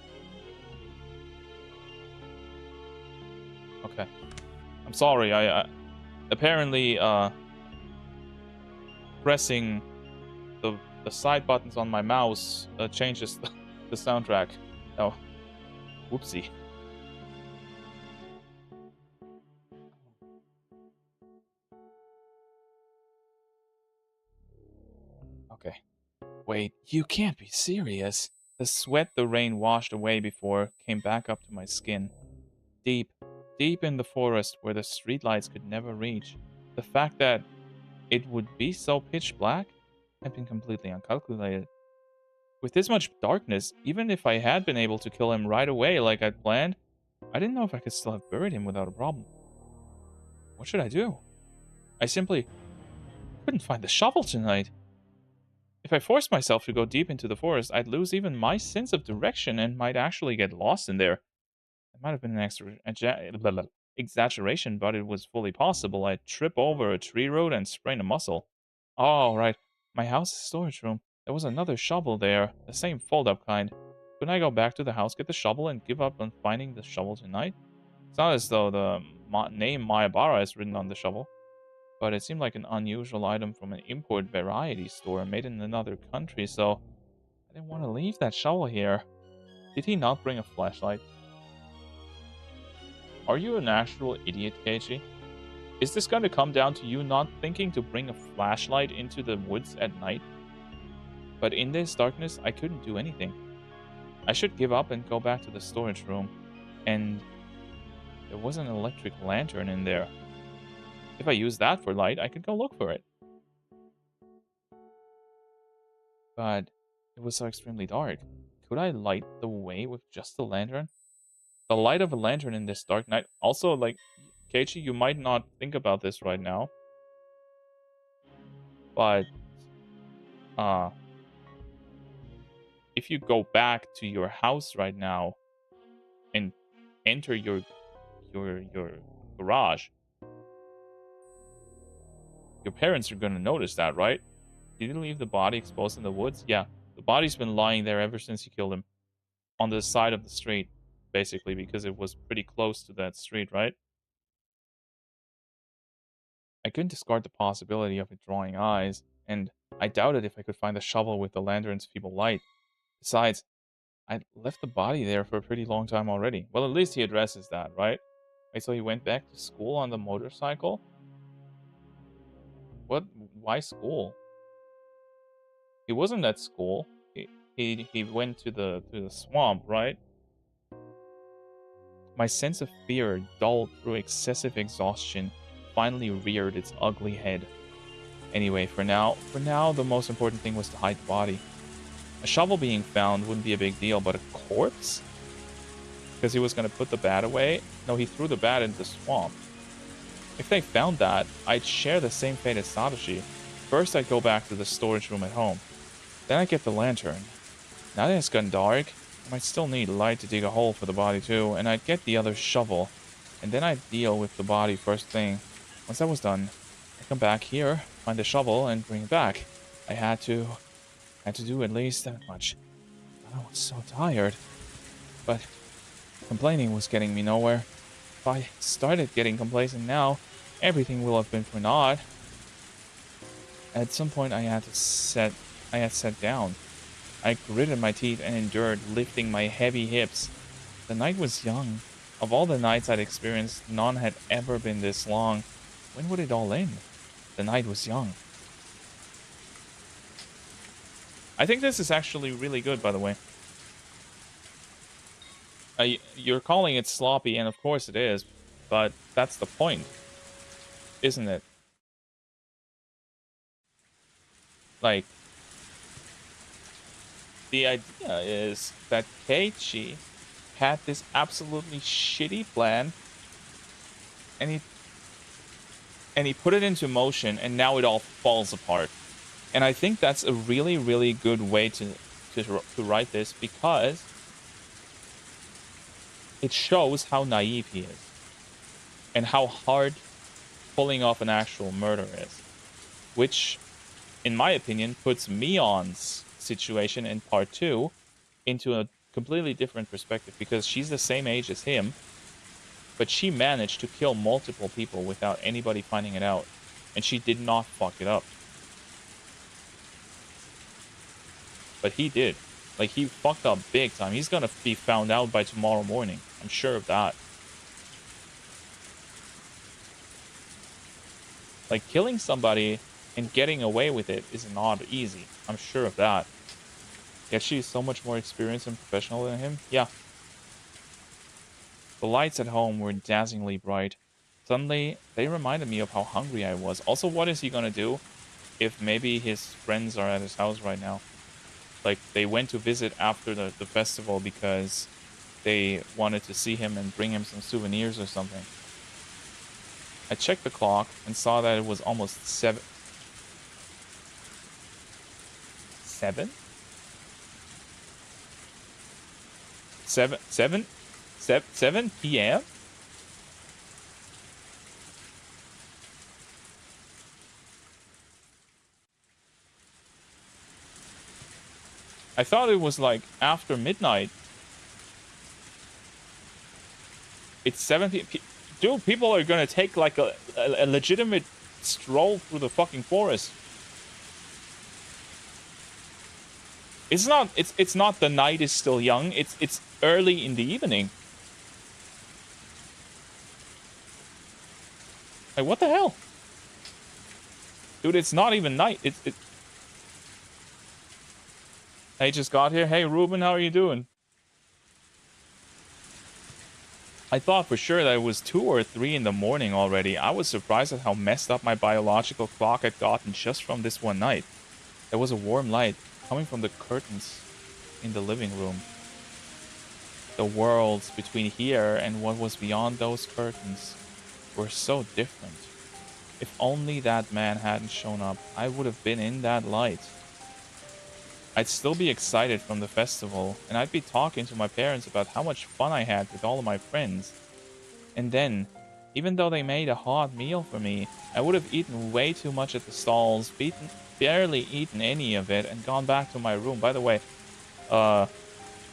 Okay. I'm sorry, I apparently pressing the side buttons on my mouse changes the soundtrack. Oh, whoopsie. Okay. Wait, you can't be serious. The sweat the rain washed away before came back up to my skin. Deep, deep in the forest where the streetlights could never reach. The fact that it would be so pitch black had been completely uncalculated. With this much darkness, even if I had been able to kill him right away like I'd planned, I didn't know if I could still have buried him without a problem. What should I do? I simply couldn't find the shovel tonight. If I forced myself to go deep into the forest, I'd lose even my sense of direction and might actually get lost in there. It might have been an exaggeration, but it was fully possible. I'd trip over a tree root and sprain a muscle. Oh, right. My house's storage room. There was another shovel there, the same fold-up kind. Couldn't I go back to the house, get the shovel, and give up on finding the shovel tonight? It's not as though the name Mayabara is written on the shovel, but it seemed like an unusual item from an import variety store made in another country, so I didn't want to leave that shovel here. Did he not bring a flashlight? Are you an actual idiot, Keiichi? Is this going to come down to you not thinking to bring a flashlight into the woods at night? But in this darkness, I couldn't do anything. I should give up and go back to the storage room. And there was an electric lantern in there. If I use that for light, I could go look for it. But it was so extremely dark. Could I light the way with just the lantern? The light of a lantern in this dark night. Also, like, Keiichi, you might not think about this right now. But, if you go back to your house right now and enter your garage, your parents are gonna notice that, right? Did you leave the body exposed in the woods? Yeah, the body's been lying there ever since you killed him. On the side of the street, basically, because it was pretty close to that street, right? I couldn't discard the possibility of it drawing eyes, and I doubted if I could find the shovel with the lantern's feeble light. Besides, I'd left the body there for a pretty long time already. Well, at least he addresses that, right? Wait, so he went back to school on the motorcycle? What? Why school? He wasn't at school. He went to the swamp, right? My sense of fear, dulled through excessive exhaustion, finally reared its ugly head. Anyway, for now, the most important thing was to hide the body. A shovel being found wouldn't be a big deal, but a corpse? Because he was going to put the bat away? No, he threw the bat into the swamp. If they found that, I'd share the same fate as Satoshi. First, I'd go back to the storage room at home. Then I'd get the lantern. Now that it's gotten dark, I might still need light to dig a hole for the body too, and I'd get the other shovel. And then I'd deal with the body first thing. Once that was done, I'd come back here, find the shovel, and bring it back. I had to do at least that much. I was so tired. But complaining was getting me nowhere. If I started getting complacent now, everything will have been for naught. At some point I had sat down. I gritted my teeth and endured, lifting my heavy hips. The night was young. Of all the nights I'd experienced, none had ever been this long. When would it all end? The night was young. I think this is actually really good, by the way. You're calling it sloppy, and of course it is, but that's the point, isn't it? Like, the idea is that Keiichi had this absolutely shitty plan, and he put it into motion, and now it all falls apart. And I think that's a really, really good way to write this, because it shows how naive he is and how hard pulling off an actual murder is, which, in my opinion, puts Mion's situation in part 2 into a completely different perspective, because she's the same age as him, but she managed to kill multiple people without anybody finding it out, and she did not fuck it up. But he did. Like, he fucked up big time. He's gonna be found out by tomorrow morning. I'm sure of that. Like, killing somebody and getting away with it is not easy. I'm sure of that. Yet she's so much more experienced and professional than him. Yeah. The lights at home were dazzlingly bright. Suddenly, they reminded me of how hungry I was. Also, what is he gonna do if maybe his friends are at his house right now? Like, they went to visit after the festival because they wanted to see him and bring him some souvenirs or something. I checked the clock and saw that it was almost 7 p.m.? I thought it was like after midnight. It's 7 p.m. Dude, people are gonna take like a legitimate stroll through the fucking forest. It's not the night is still young. It's early in the evening. Like, what the hell? Dude, it's not even night. I just got here. Hey, Ruben, how are you doing? I thought for sure that it was 2 or 3 in the morning already. I was surprised at how messed up my biological clock had gotten just from this one night. There was a warm light coming from the curtains in the living room. The worlds between here and what was beyond those curtains were so different. If only that man hadn't shown up, I would have been in that light. I'd still be excited from the festival, and I'd be talking to my parents about how much fun I had with all of my friends. And then, even though they made a hot meal for me, I would have eaten way too much at the stalls, barely eaten any of it, and gone back to my room. By the way,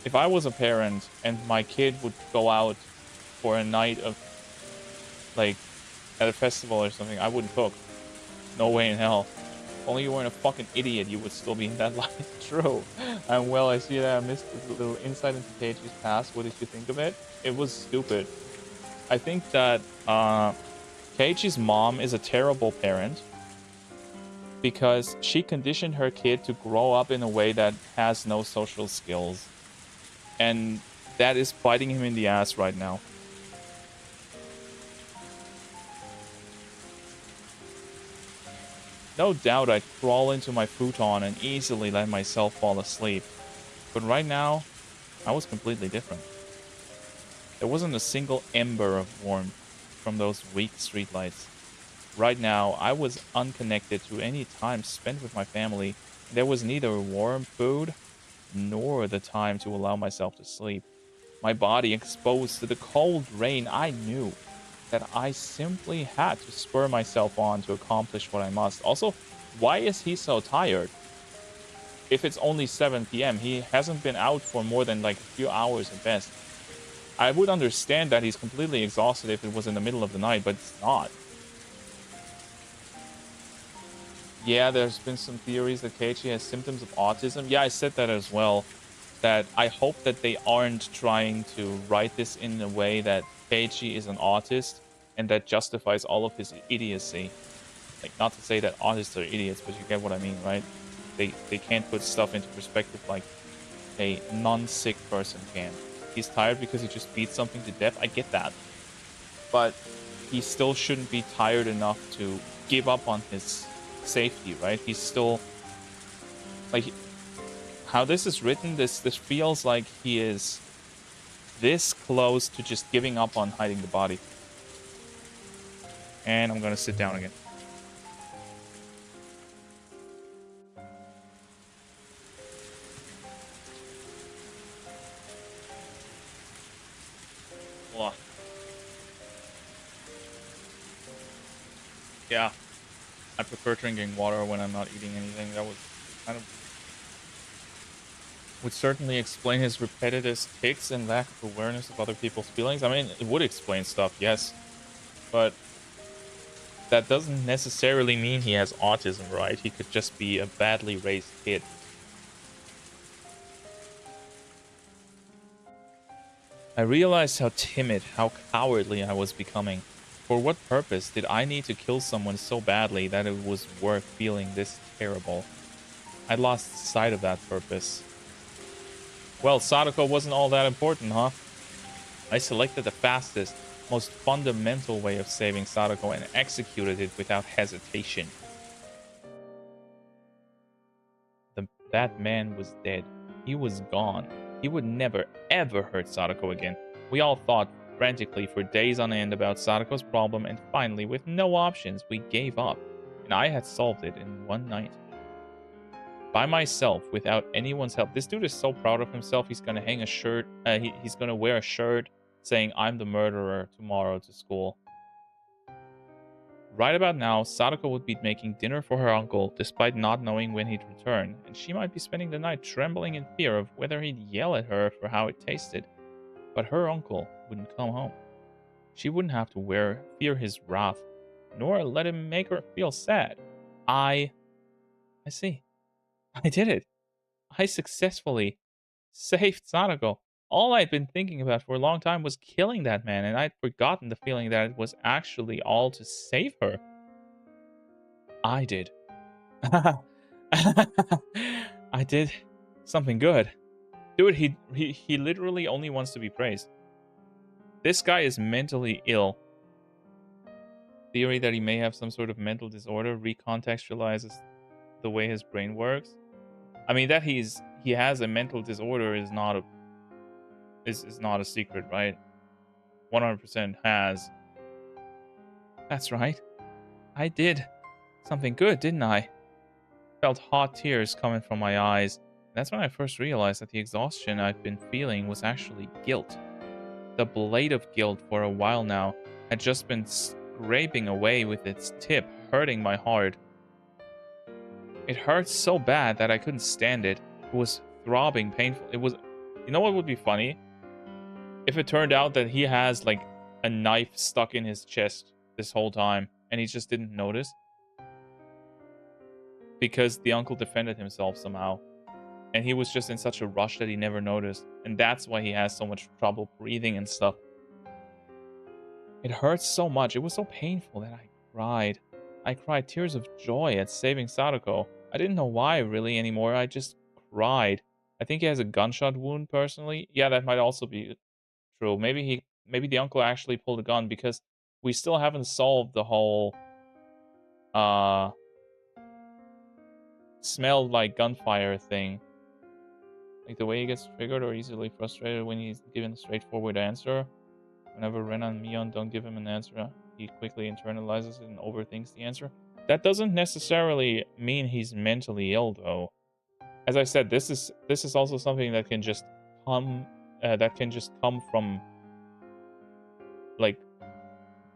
if I was a parent and my kid would go out for a night of, like, at a festival or something, I wouldn't cook. No way in hell. If only you weren't a fucking idiot, you would still be in that light. True. And well, I see that I missed a little insight into Keiichi's past. What did you think of it? It was stupid. I think that Keiichi's mom is a terrible parent because she conditioned her kid to grow up in a way that has no social skills. And that is biting him in the ass right now. No doubt I'd crawl into my futon and easily let myself fall asleep. But right now, I was completely different. There wasn't a single ember of warmth. from those weak streetlights. Right now, I was unconnected to any time spent with my family. There was neither warm food nor the time to allow myself to sleep. My body exposed to the cold rain, I knew that I simply had to spur myself on to accomplish what I must. Also, why is he so tired? If it's only 7 p.m., he hasn't been out for more than like a few hours at best. I would understand that he's completely exhausted if it was in the middle of the night, but it's not. Yeah, there's been some theories that Keiichi has symptoms of autism. Yeah, I said that as well. That I hope that they aren't trying to write this in a way that Keiichi is an autist and that justifies all of his idiocy. Like, not to say that autists are idiots, but you get what I mean, right? They can't put stuff into perspective like a non-sick person can. He's tired because he just beat something to death. I get that. But he still shouldn't be tired enough to give up on his safety, right? He's still... like... how this is written, this feels like he is this close to just giving up on hiding the body. And I'm gonna sit down again. Ugh. Yeah. I prefer drinking water when I'm not eating anything. That was kind of... would certainly explain his repetitive tics and lack of awareness of other people's feelings. I mean, it would explain stuff, yes. But that doesn't necessarily mean he has autism, right? He could just be a badly raised kid. I realized how timid, how cowardly I was becoming. For what purpose did I need to kill someone so badly that it was worth feeling this terrible? I'd lost sight of that purpose. Well, Sadako wasn't all that important, huh? I selected the fastest, most fundamental way of saving Sadako and executed it without hesitation. That man was dead. He was gone. He would never, ever hurt Sadako again. We all thought frantically for days on end about Sadako's problem, and finally, with no options, we gave up. And I had solved it in one night. By myself, without anyone's help. This dude is so proud of himself, he's gonna hang a shirt. He's gonna wear a shirt saying, "I'm the murderer," tomorrow to school. Right about now, Sadako would be making dinner for her uncle, despite not knowing when he'd return, and she might be spending the night trembling in fear of whether he'd yell at her for how it tasted. But her uncle wouldn't come home. She wouldn't have to fear his wrath, nor let him make her feel sad. I see. I did it. I successfully saved Sadako. All I'd been thinking about for a long time was killing that man, and I'd forgotten the feeling that it was actually all to save her. I did. I did something good. Dude, he literally only wants to be praised. This guy is mentally ill. Theory that he may have some sort of mental disorder recontextualizes the way his brain works. I mean, that he has a mental disorder is not a secret, right? 100% has. That's right. I did something good, didn't I? Felt hot tears coming from my eyes. That's when I first realized that the exhaustion I'd been feeling was actually guilt. The blade of guilt for a while now had just been scraping away with its tip, hurting my heart. It hurt so bad that I couldn't stand it. It was throbbing, painful. It was... You know what would be funny? If it turned out that he has, like, a knife stuck in his chest this whole time, and he just didn't notice. Because the uncle defended himself somehow. And he was just in such a rush that he never noticed. And that's why he has so much trouble breathing and stuff. It hurt so much. It was so painful that I cried. I cried tears of joy at saving Sadako. I didn't know why really anymore. I just cried. I think he has a gunshot wound personally. Yeah, that might also be true. Maybe the uncle actually pulled a gun, because we still haven't solved the whole smelled like gunfire thing. Like the way he gets triggered or easily frustrated when he's given a straightforward answer. Whenever Renan and Mion don't give him an answer, he quickly internalizes it and overthinks the answer. That doesn't necessarily mean he's mentally ill, though. As I said, this is also something that can just come from like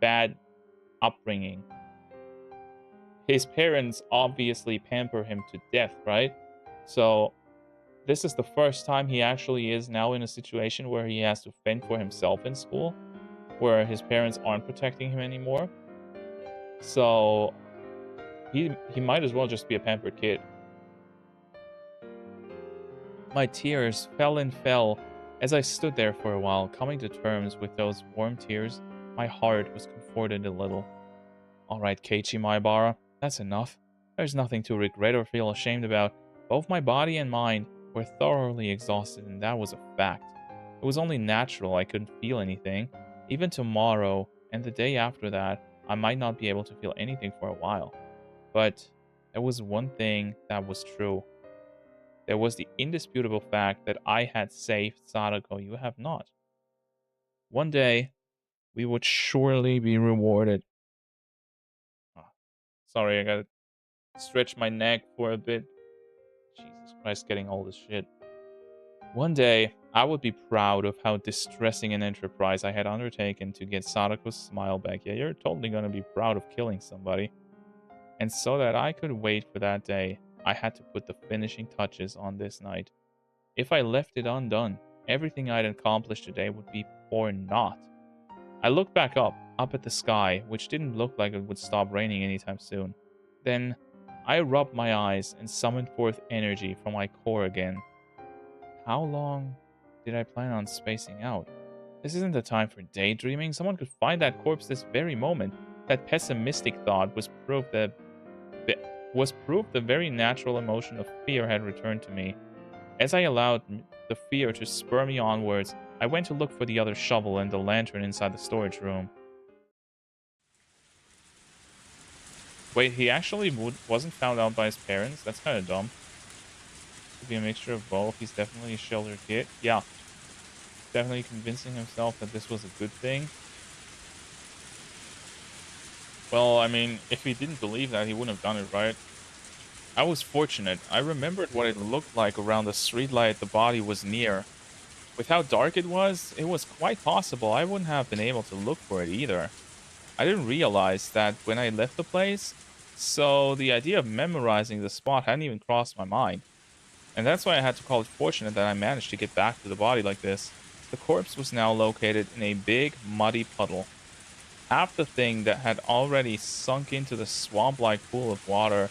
bad upbringing. His parents obviously pamper him to death, right? So this is the first time he actually is now in a situation where he has to fend for himself in school, where his parents aren't protecting him anymore. So he might as well just be a pampered kid. My tears fell and fell as I stood there for a while, coming to terms with those warm tears. My heart was comforted a little. All right, Keiichi Maebara, that's enough. There's nothing to regret or feel ashamed about. Both my body and mind were thoroughly exhausted, and that was a fact. It was only natural I couldn't feel anything. Even tomorrow and the day after that, I might not be able to feel anything for a while. But there was one thing that was true. There was the indisputable fact that I had saved Sadako. You have not. One day, we would surely be rewarded. Oh, sorry, I gotta stretch my neck for a bit. Jesus Christ, getting all this shit. One day, I would be proud of how distressing an enterprise I had undertaken to get Sadako's smile back. Yeah, you're totally gonna be proud of killing somebody. And so that I could wait for that day, I had to put the finishing touches on this night. If I left it undone, everything I'd accomplished today would be for naught. I looked back up at the sky, which didn't look like it would stop raining anytime soon. Then, I rubbed my eyes and summoned forth energy from my core again. How long did I plan on spacing out? This isn't the time for daydreaming. Someone could find that corpse this very moment. That pessimistic thought was proof the very natural emotion of fear had returned to me. As I allowed the fear to spur me onwards, I went to look for the other shovel and the lantern inside the storage room. Wait, he actually wasn't found out by his parents? That's kind of dumb. Could be a mixture of both. He's definitely a sheltered kid. Yeah. Definitely convincing himself that this was a good thing. Well, I mean, if he didn't believe that, he wouldn't have done it, right? I was fortunate. I remembered what it looked like around the streetlight the body was near. With how dark it was quite possible I wouldn't have been able to look for it either. I didn't realize that when I left the place, so the idea of memorizing the spot hadn't even crossed my mind. And that's why I had to call it fortunate that I managed to get back to the body like this. The corpse was now located in a big, muddy puddle. Half the thing that had already sunk into the swamp-like pool of water.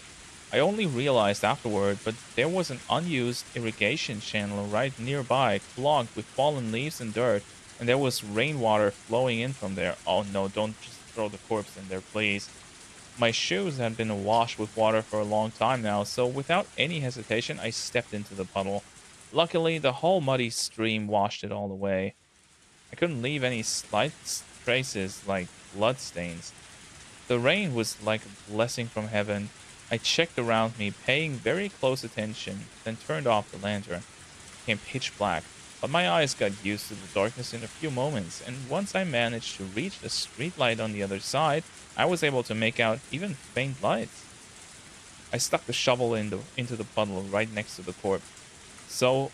I only realized afterward, but there was an unused irrigation channel right nearby, clogged with fallen leaves and dirt, and there was rainwater flowing in from there. Oh no, don't just throw the corpse in there, please. My shoes had been awash with water for a long time now, so without any hesitation, I stepped into the puddle. Luckily, the whole muddy stream washed it all away. I couldn't leave any slight traces like bloodstains. The rain was like a blessing from heaven. I checked around me, paying very close attention, then turned off the lantern. It became pitch black, but my eyes got used to the darkness in a few moments, and once I managed to reach the streetlight on the other side, I was able to make out even faint lights. I stuck the shovel into the puddle right next to the corpse. So,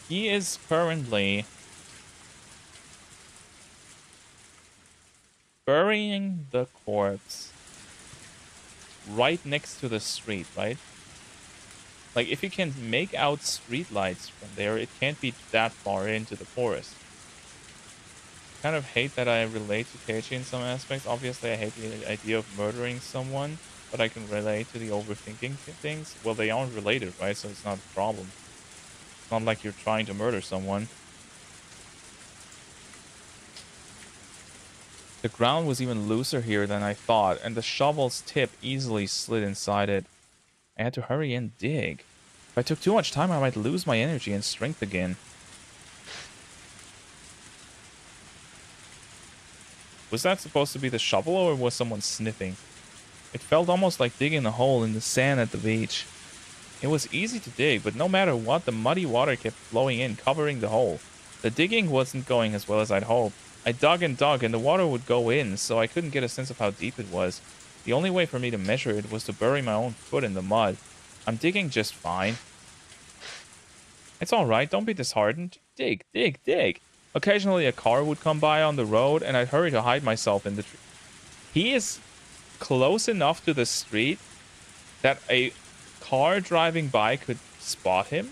he is currently burying the corpse right next to the street, right? Like, if you can make out street lights from there, it can't be that far into the forest. I kind of hate that I relate to Keiichi in some aspects. Obviously, I hate the idea of murdering someone, but I can relate to the overthinking things. Well, they aren't related, right? So it's not a problem. It's not like you're trying to murder someone. The ground was even looser here than I thought, and the shovel's tip easily slid inside it. I had to hurry and dig. If I took too much time, I might lose my energy and strength again. Was that supposed to be the shovel, or was someone sniffing? It felt almost like digging a hole in the sand at the beach. It was easy to dig, but no matter what, the muddy water kept flowing in, covering the hole. The digging wasn't going as well as I'd hoped. I dug and dug, and the water would go in, so I couldn't get a sense of how deep it was. The only way for me to measure it was to bury my own foot in the mud. I'm digging just fine. It's alright, don't be disheartened. Dig, dig, dig. Occasionally a car would come by on the road, and I'd hurry to hide myself in the tree. He is close enough to the street that a car driving by could spot him.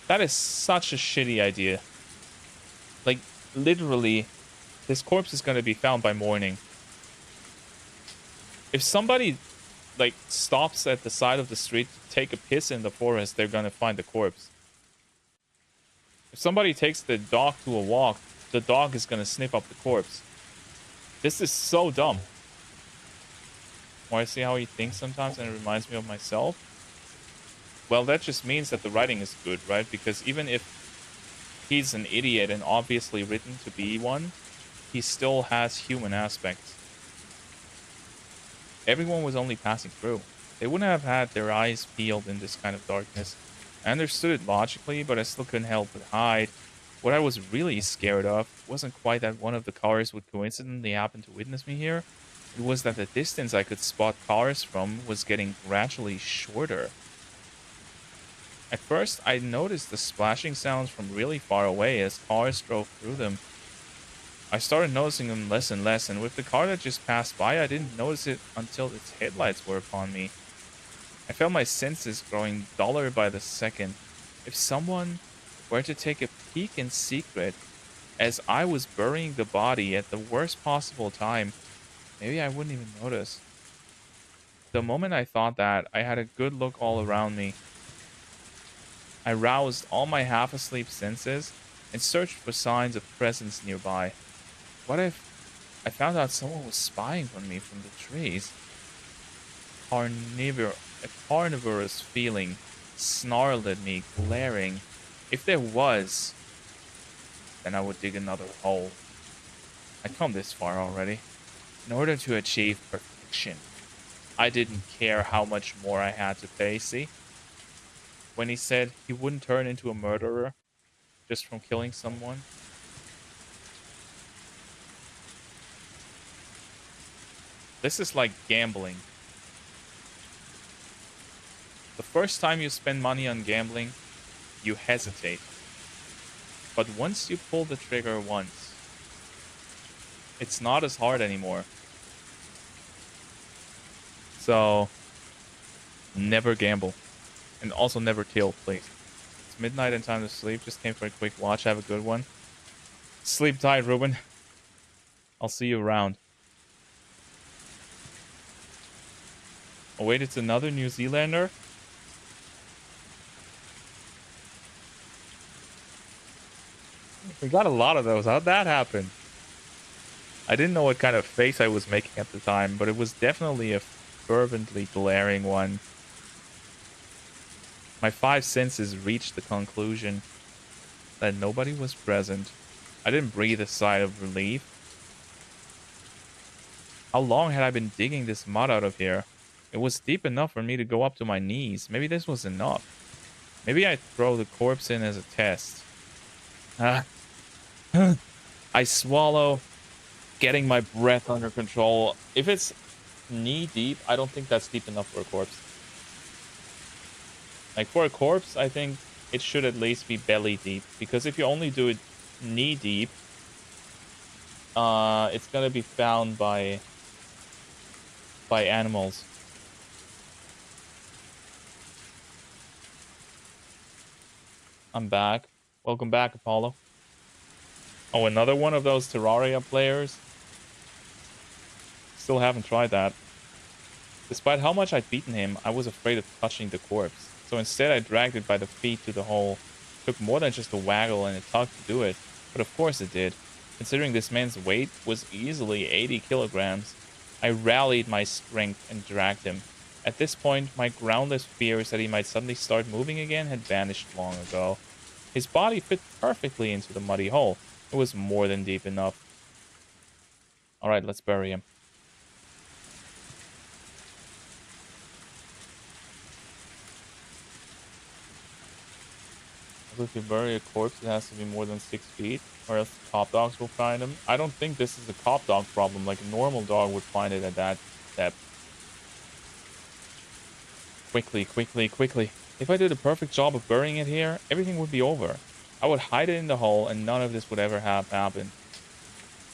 That is such a shitty idea. Like, literally, this corpse is going to be found by morning. If somebody, like, stops at the side of the street to take a piss in the forest, they're going to find the corpse. If somebody takes the dog to a walk, the dog is going to sniff up the corpse. This is so dumb. Or I see how he thinks sometimes, and it reminds me of myself. Well, that just means that the writing is good, right? Because even if he's an idiot and obviously written to be one, he still has human aspects. Everyone was only passing through. They wouldn't have had their eyes peeled in this kind of darkness. I understood it logically, but I still couldn't help but hide. What I was really scared of wasn't quite that one of the cars would coincidentally happen to witness me here. It was that the distance I could spot cars from was getting gradually shorter. At first, I noticed the splashing sounds from really far away as cars drove through them. I started noticing them less and less, and with the car that just passed by, I didn't notice it until its headlights were upon me. I felt my senses growing duller by the second. If someone were to take a peek in secret, as I was burying the body at the worst possible time, maybe I wouldn't even notice. The moment I thought that, I had a good look all around me. I roused all my half-asleep senses and searched for signs of presence nearby. What if I found out someone was spying on me from the trees? A carnivorous feeling snarled at me, glaring. If there was, then I would dig another hole. I'd come this far already. In order to achieve perfection, I didn't care how much more I had to pay, see? When he said he wouldn't turn into a murderer just from killing someone. This is like gambling. The first time you spend money on gambling, you hesitate. But once you pull the trigger once, it's not as hard anymore. So, never gamble. And also never kill, please. It's midnight and time to sleep. Just came for a quick watch. Have a good one. Sleep tight, Ruben. I'll see you around. Oh wait, it's another New Zealander? We got a lot of those. How'd that happen? I didn't know what kind of face I was making at the time, but it was definitely a fervently glaring one. My five senses reached the conclusion that nobody was present. I didn't breathe a sigh of relief. How long had I been digging this mud out of here? It was deep enough for me to go up to my knees. Maybe this was enough. Maybe I'd throw the corpse in as a test. I swallow, getting my breath under control. If it's knee deep, I don't think that's deep enough for a corpse. Like, for a corpse, I think it should at least be belly deep. Because if you only do it knee deep, it's gonna be found by animals. I'm back. Welcome back, Apollo. Oh, another one of those Terraria players? Still haven't tried that. Despite how much I'd beaten him, I was afraid of touching the corpse. So instead I dragged it by the feet to the hole. It took more than just a waggle and a tug to do it, but of course it did. Considering this man's weight was easily 80 kilograms, I rallied my strength and dragged him. At this point, my groundless fears that he might suddenly start moving again had vanished long ago. His body fit perfectly into the muddy hole. It was more than deep enough. Alright, let's bury him. So if you bury a corpse, it has to be more than 6 feet, or else cop dogs will find them. I don't think this is a cop dog problem. Like a normal dog would find it at that depth. Quickly, quickly, quickly. If I did a perfect job of burying it here, everything would be over. I would hide it in the hole, and none of this would ever have happened.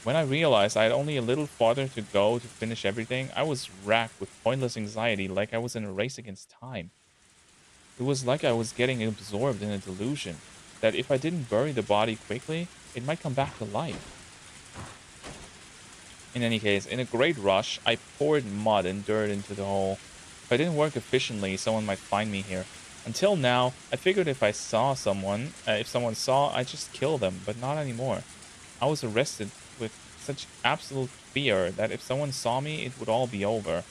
When I realized I had only a little farther to go to finish everything, I was racked with pointless anxiety, like I was in a race against time. It was like I was getting absorbed in a delusion, that if I didn't bury the body quickly, it might come back to life. In any case, in a great rush, I poured mud and dirt into the hole. If I didn't work efficiently, someone might find me here. Until now, I figured if someone saw, I'd just kill them, but not anymore. I was arrested with such absolute fear that if someone saw me, it would all be over.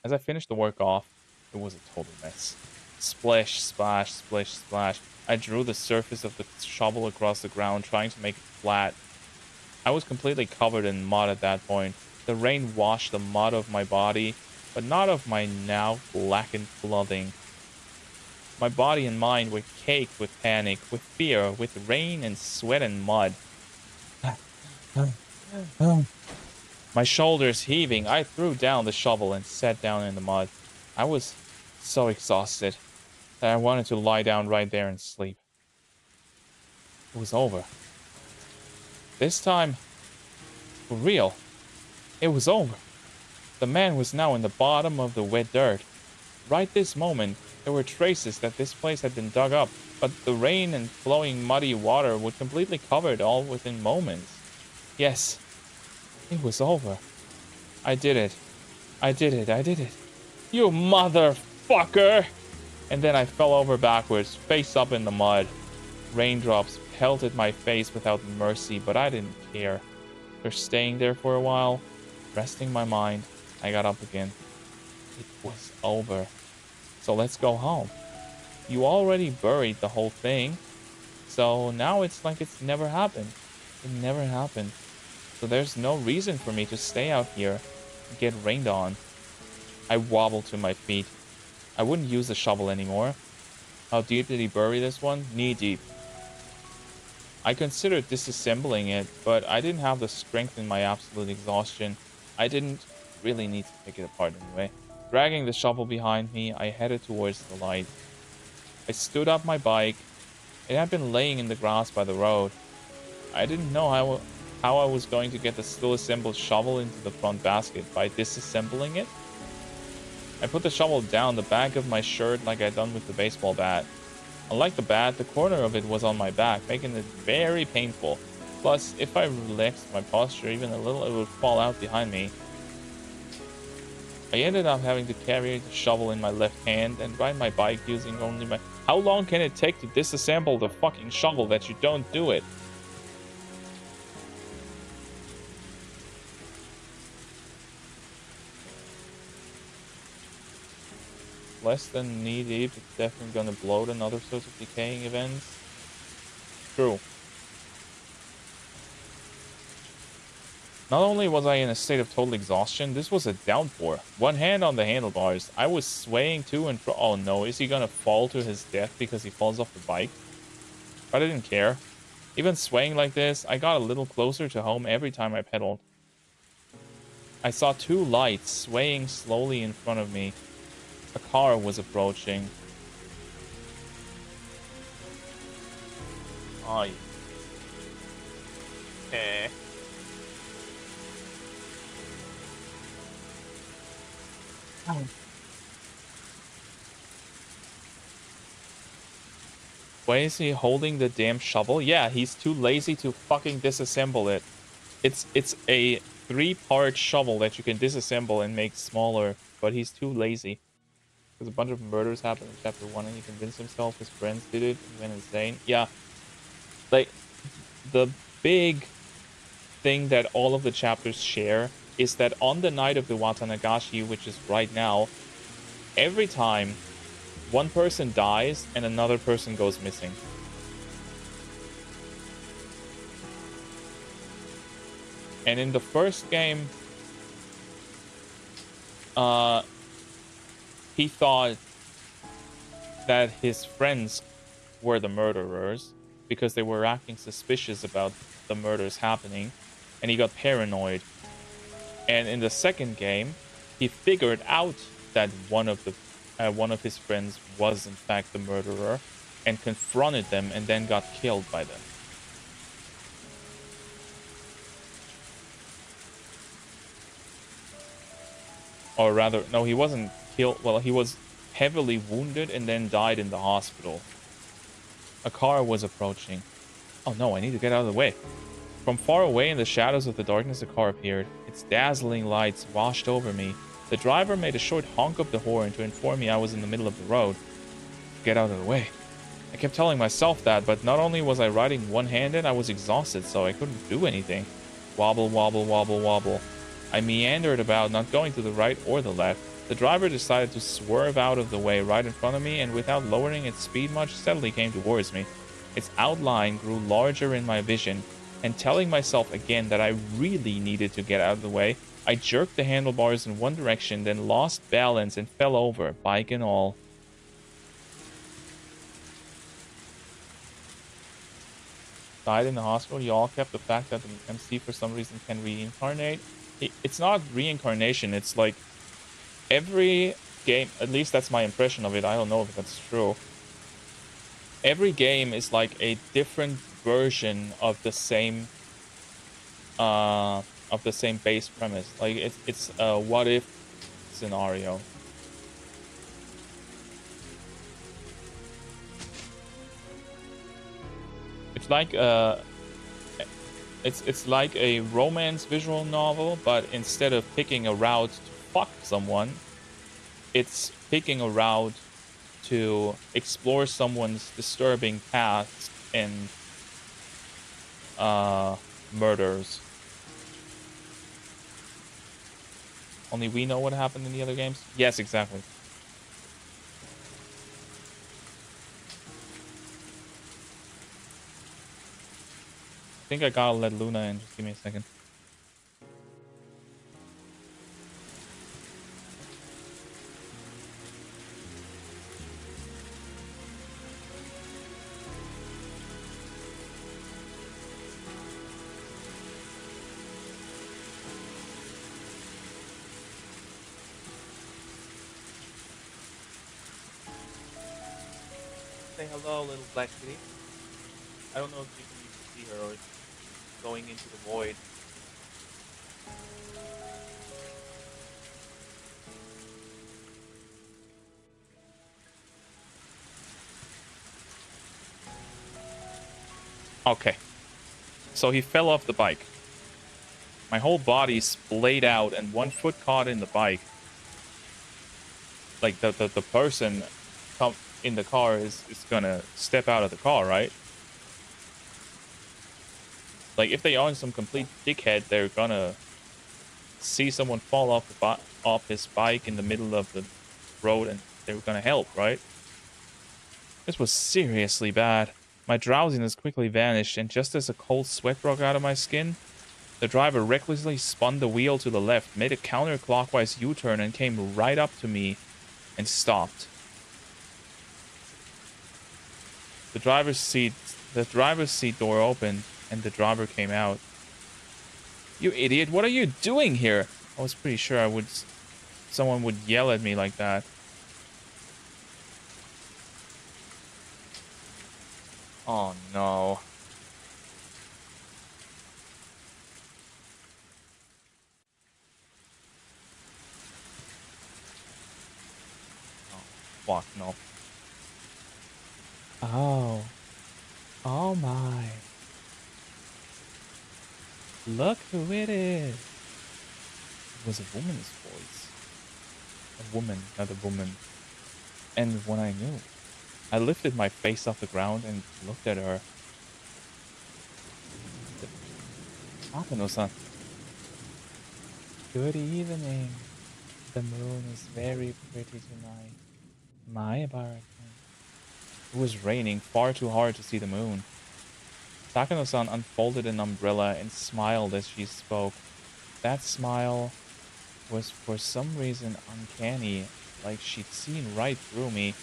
As I finished the work off, it was a total mess. Splish, splash, splish, splash. I drew the surface of the shovel across the ground, trying to make it flat. I was completely covered in mud at that point. The rain washed the mud of my body, but not of my now blackened clothing. My body and mind were caked with panic, with fear, with rain and sweat and mud. My shoulders heaving, I threw down the shovel and sat down in the mud. I was so exhausted that I wanted to lie down right there and sleep. It was over. This time, for real, it was over. The man was now in the bottom of the wet dirt. Right this moment, there were traces that this place had been dug up, but the rain and flowing muddy water would completely cover it all within moments. Yes, it was over. I did it. I did it. I did it. You motherfucker! And then I fell over backwards, face up in the mud. Raindrops pelted my face without mercy, but I didn't care. After staying there for a while, resting my mind, I got up again. It was over. So let's go home. You already buried the whole thing, so now it's like it's never happened. It never happened. So there's no reason for me to stay out here and get rained on. I wobbled to my feet. I wouldn't use the shovel anymore. How deep did he bury this one? Knee deep. I considered disassembling it, but I didn't have the strength in my absolute exhaustion. I didn't really need to pick it apart anyway. Dragging the shovel behind me, I headed towards the light. I stood up my bike. It had been laying in the grass by the road. I didn't know how I was going to get the still assembled shovel into the front basket by disassembling it. I put the shovel down the back of my shirt like I'd done with the baseball bat. Unlike the bat, the corner of it was on my back, making it very painful. Plus, if I relaxed my posture even a little, it would fall out behind me. I ended up having to carry the shovel in my left hand and ride my bike using only my... How long can it take to disassemble the fucking shovel that you don't do it? Less than knee deep, it's definitely gonna bloat and other sorts of decaying events. True. Not only was I in a state of total exhaustion, this was a downpour. One hand on the handlebars. I was swaying to and fro. Oh no, is he gonna fall to his death because he falls off the bike? But I didn't care. Even swaying like this, I got a little closer to home every time I pedaled. I saw two lights swaying slowly in front of me. A car was approaching. Oh, yeah. Why is he holding the damn shovel? Yeah, he's too lazy to fucking disassemble it. It's a 3-part shovel that you can disassemble and make smaller, but he's too lazy. Because a bunch of murders happened in chapter 1 and he convinced himself his friends did it and went insane. Yeah. Like, the big thing that all of the chapters share is that on the night of the Watanagashi, which is right now, every time one person dies and another person goes missing. And in the first game, uh, he thought that his friends were the murderers because they were acting suspicious about the murders happening, and he got paranoid. And in the second game, he figured out that one of his friends was in fact the murderer, and confronted them, and then got killed by them. Or rather, no, he wasn't killed. Well, he was heavily wounded and then died in the hospital. A car was approaching. Oh no, I need to get out of the way. From far away in the shadows of the darkness, a car appeared. Its dazzling lights washed over me. The driver made a short honk of the horn to inform me I was in the middle of the road. Get out of the way. I kept telling myself that, but not only was I riding one-handed, I was exhausted, so I couldn't do anything. Wobble, wobble, wobble, wobble. I meandered about, not going to the right or the left. The driver decided to swerve out of the way right in front of me, and without lowering its speed much, steadily came towards me. Its outline grew larger in my vision, and telling myself again that I really needed to get out of the way, I jerked the handlebars in one direction, then lost balance and fell over, bike and all. Died in the hospital. You all kept the fact that the MC for some reason can reincarnate. It's not reincarnation, it's like every game, at least that's my impression of it, I don't know if that's true. Every game is like a different version of the same base premise. Like it's a what if scenario. It's like it's like a romance visual novel, but instead of picking a route to fuck someone, it's picking a route to explore someone's disturbing past and murders. Only we know what happened in the other games? Yes, exactly. I think I gotta let Luna in. Just give me a second. Say hello, little black kitty. I don't know if you can even see her or it's going into the void. Okay. So he fell off the bike. My whole body splayed out and one foot caught in the bike. Like the person in the car is gonna step out of the car, right? Like if they aren't some complete dickhead, they're gonna see someone fall off his bike in the middle of the road and they're gonna help, right? This was seriously bad. My drowsiness quickly vanished, and just as a cold sweat broke out of my skin, the driver recklessly spun the wheel to the left, made a counterclockwise U-turn, and came right up to me and stopped. The driver's seat door opened, and the driver came out. You idiot, what are you doing here? I was pretty sure someone would yell at me like that. Oh no. Oh, fuck no. Oh. Oh my. Look who it is. It was a woman's voice. A woman, not a woman. And when I knew, I lifted my face off the ground and looked at her. Takano-san. Good evening. The moon is very pretty tonight. My barrakin. It was raining far too hard to see the moon. Takano-san unfolded an umbrella and smiled as she spoke. That smile was for some reason uncanny, like she'd seen right through me.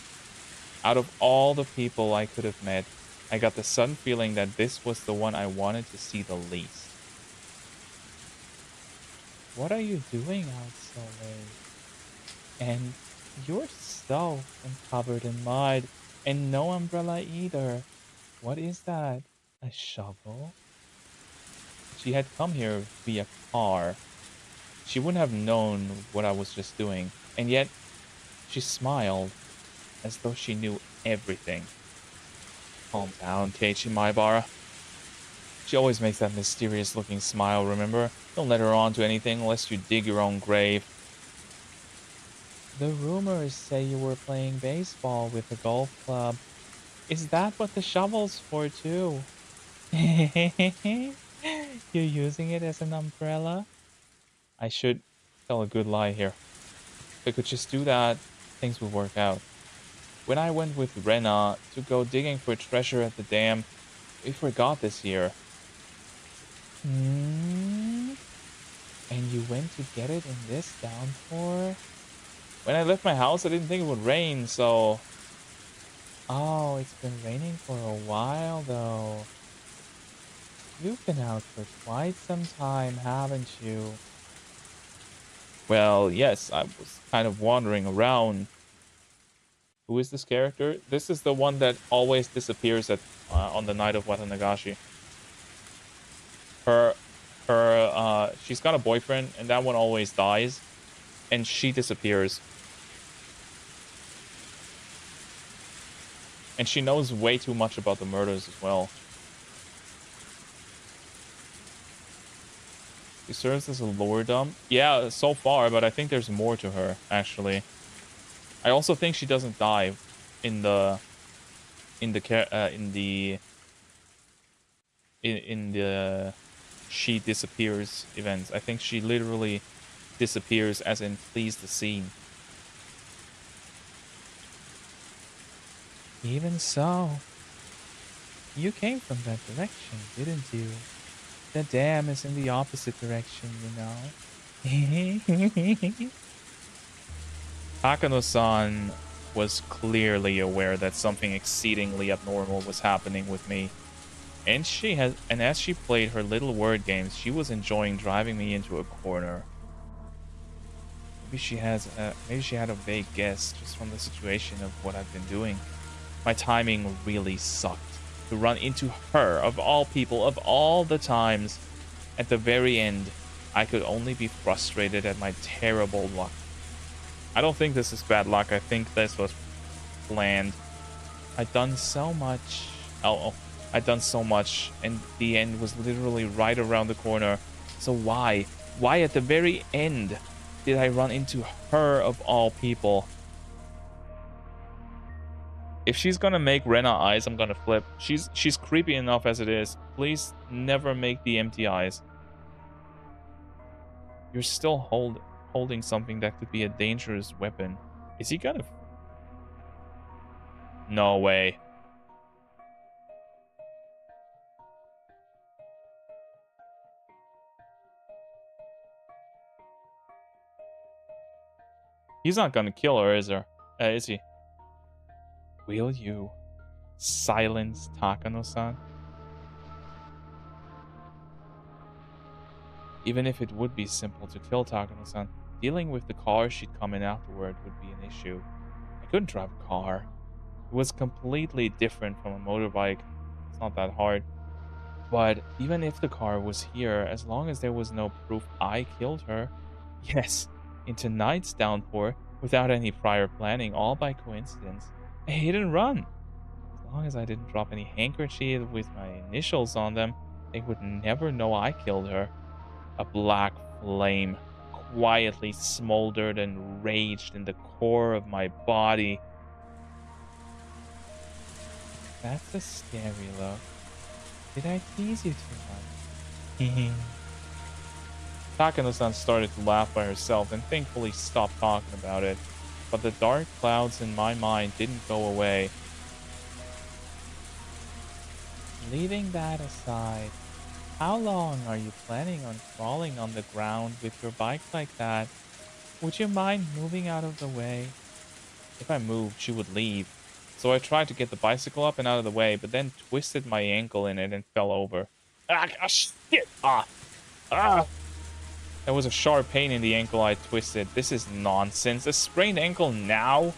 Out of all the people I could have met, I got the sudden feeling that this was the one I wanted to see the least. What are you doing out so late? And you're soaked and covered in mud, and no umbrella either. What is that? A shovel? She had come here via car. She wouldn't have known what I was just doing, and yet she smiled as though she knew everything. Calm down, Keiichi Maibara. She always makes that mysterious looking smile, remember? Don't let her on to anything unless you dig your own grave. The rumors say you were playing baseball with a golf club. Is that what the shovel's for, too? You're using it as an umbrella? I should tell a good lie here. If I could just do that, things would work out. When I went with Rena to go digging for treasure at the dam, we forgot this year. Hmm? And you went to get it in this downpour? When I left my house, I didn't think it would rain, so... Oh, it's been raining for a while, though. You've been out for quite some time, haven't you? Well, yes, I was kind of wandering around. Who is this character? This is the one that always disappears at on the night of Watanagashi. She's got a boyfriend, and that one always dies, and she disappears. And she knows way too much about the murders as well. She serves as a lore dump. Yeah, so far, but I think there's more to her, actually. I also think she doesn't die in the she disappears events. I think she literally disappears as in flees the scene. Even so, you came from that direction, didn't you? The dam is in the opposite direction, you know. Takano-san was clearly aware that something exceedingly abnormal was happening with me. And as she played her little word games, she was enjoying driving me into a corner. Maybe she had a vague guess just from the situation of what I've been doing. My timing really sucked. To run into her, of all people, of all the times, at the very end, I could only be frustrated at my terrible luck. I don't think this is bad luck. I think this was planned. I'd done so much. I'd done so much, and the end was literally right around the corner. So why? Why at the very end did I run into her of all people? If she's gonna make Rena eyes, I'm gonna flip. She's creepy enough as it is. Please never make the empty eyes. You're still holding something that could be a dangerous weapon. Is he gonna... No way. He's not gonna kill her, is he? Will you silence Takano-san? Even if it would be simple to kill Takano-san, dealing with the car she'd come in afterward would be an issue. I couldn't drive a car. It was completely different from a motorbike. It's not that hard. But even if the car was here, as long as there was no proof I killed her, yes, in tonight's downpour, without any prior planning, all by coincidence, a hit and run. As long as I didn't drop any handkerchiefs with my initials on them, they would never know I killed her. A black flame quietly smoldered and raged in the core of my body. That's a scary look. Did I tease you too much? Takano-san started to laugh by herself and thankfully stopped talking about it. But the dark clouds in my mind didn't go away. Leaving that aside, how long are you planning on crawling on the ground with your bike like that? would you mind moving out of the way? If I moved, she would leave. So I tried to get the bicycle up and out of the way, but then twisted my ankle in it and fell over. Shit! Ah! There was a sharp pain in the ankle I twisted. This is nonsense. A sprained ankle now?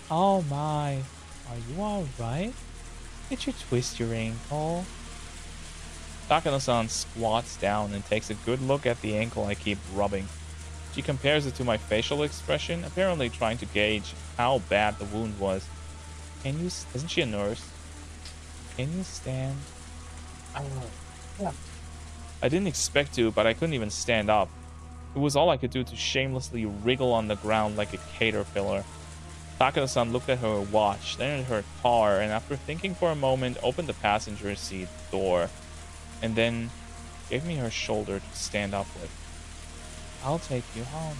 Oh my. Are you alright? Did you twist your ankle? Takano-san squats down and takes a good look at the ankle I keep rubbing. She compares it to my facial expression, apparently trying to gauge how bad the wound was. Isn't she a nurse? Can you stand? Yeah. I didn't expect to, but I couldn't even stand up. It was all I could do to shamelessly wriggle on the ground like a caterpillar. Takano-san looked at her watch, then at her car, and after thinking for a moment, opened the passenger seat door, and then gave me her shoulder to stand up with. I'll take you home.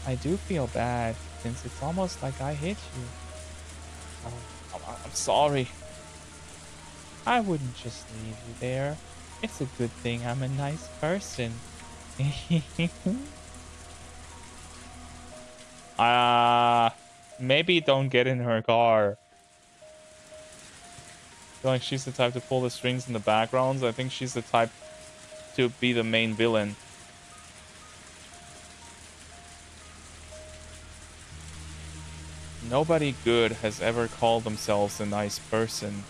I do feel bad, since it's almost like I hit you. I'm sorry. I wouldn't just leave you there. It's a good thing I'm a nice person. Maybe don't get in her car. I feel like she's the type to pull the strings in the backgrounds. I think she's the type to be the main villain. Nobody good has ever called themselves a nice person,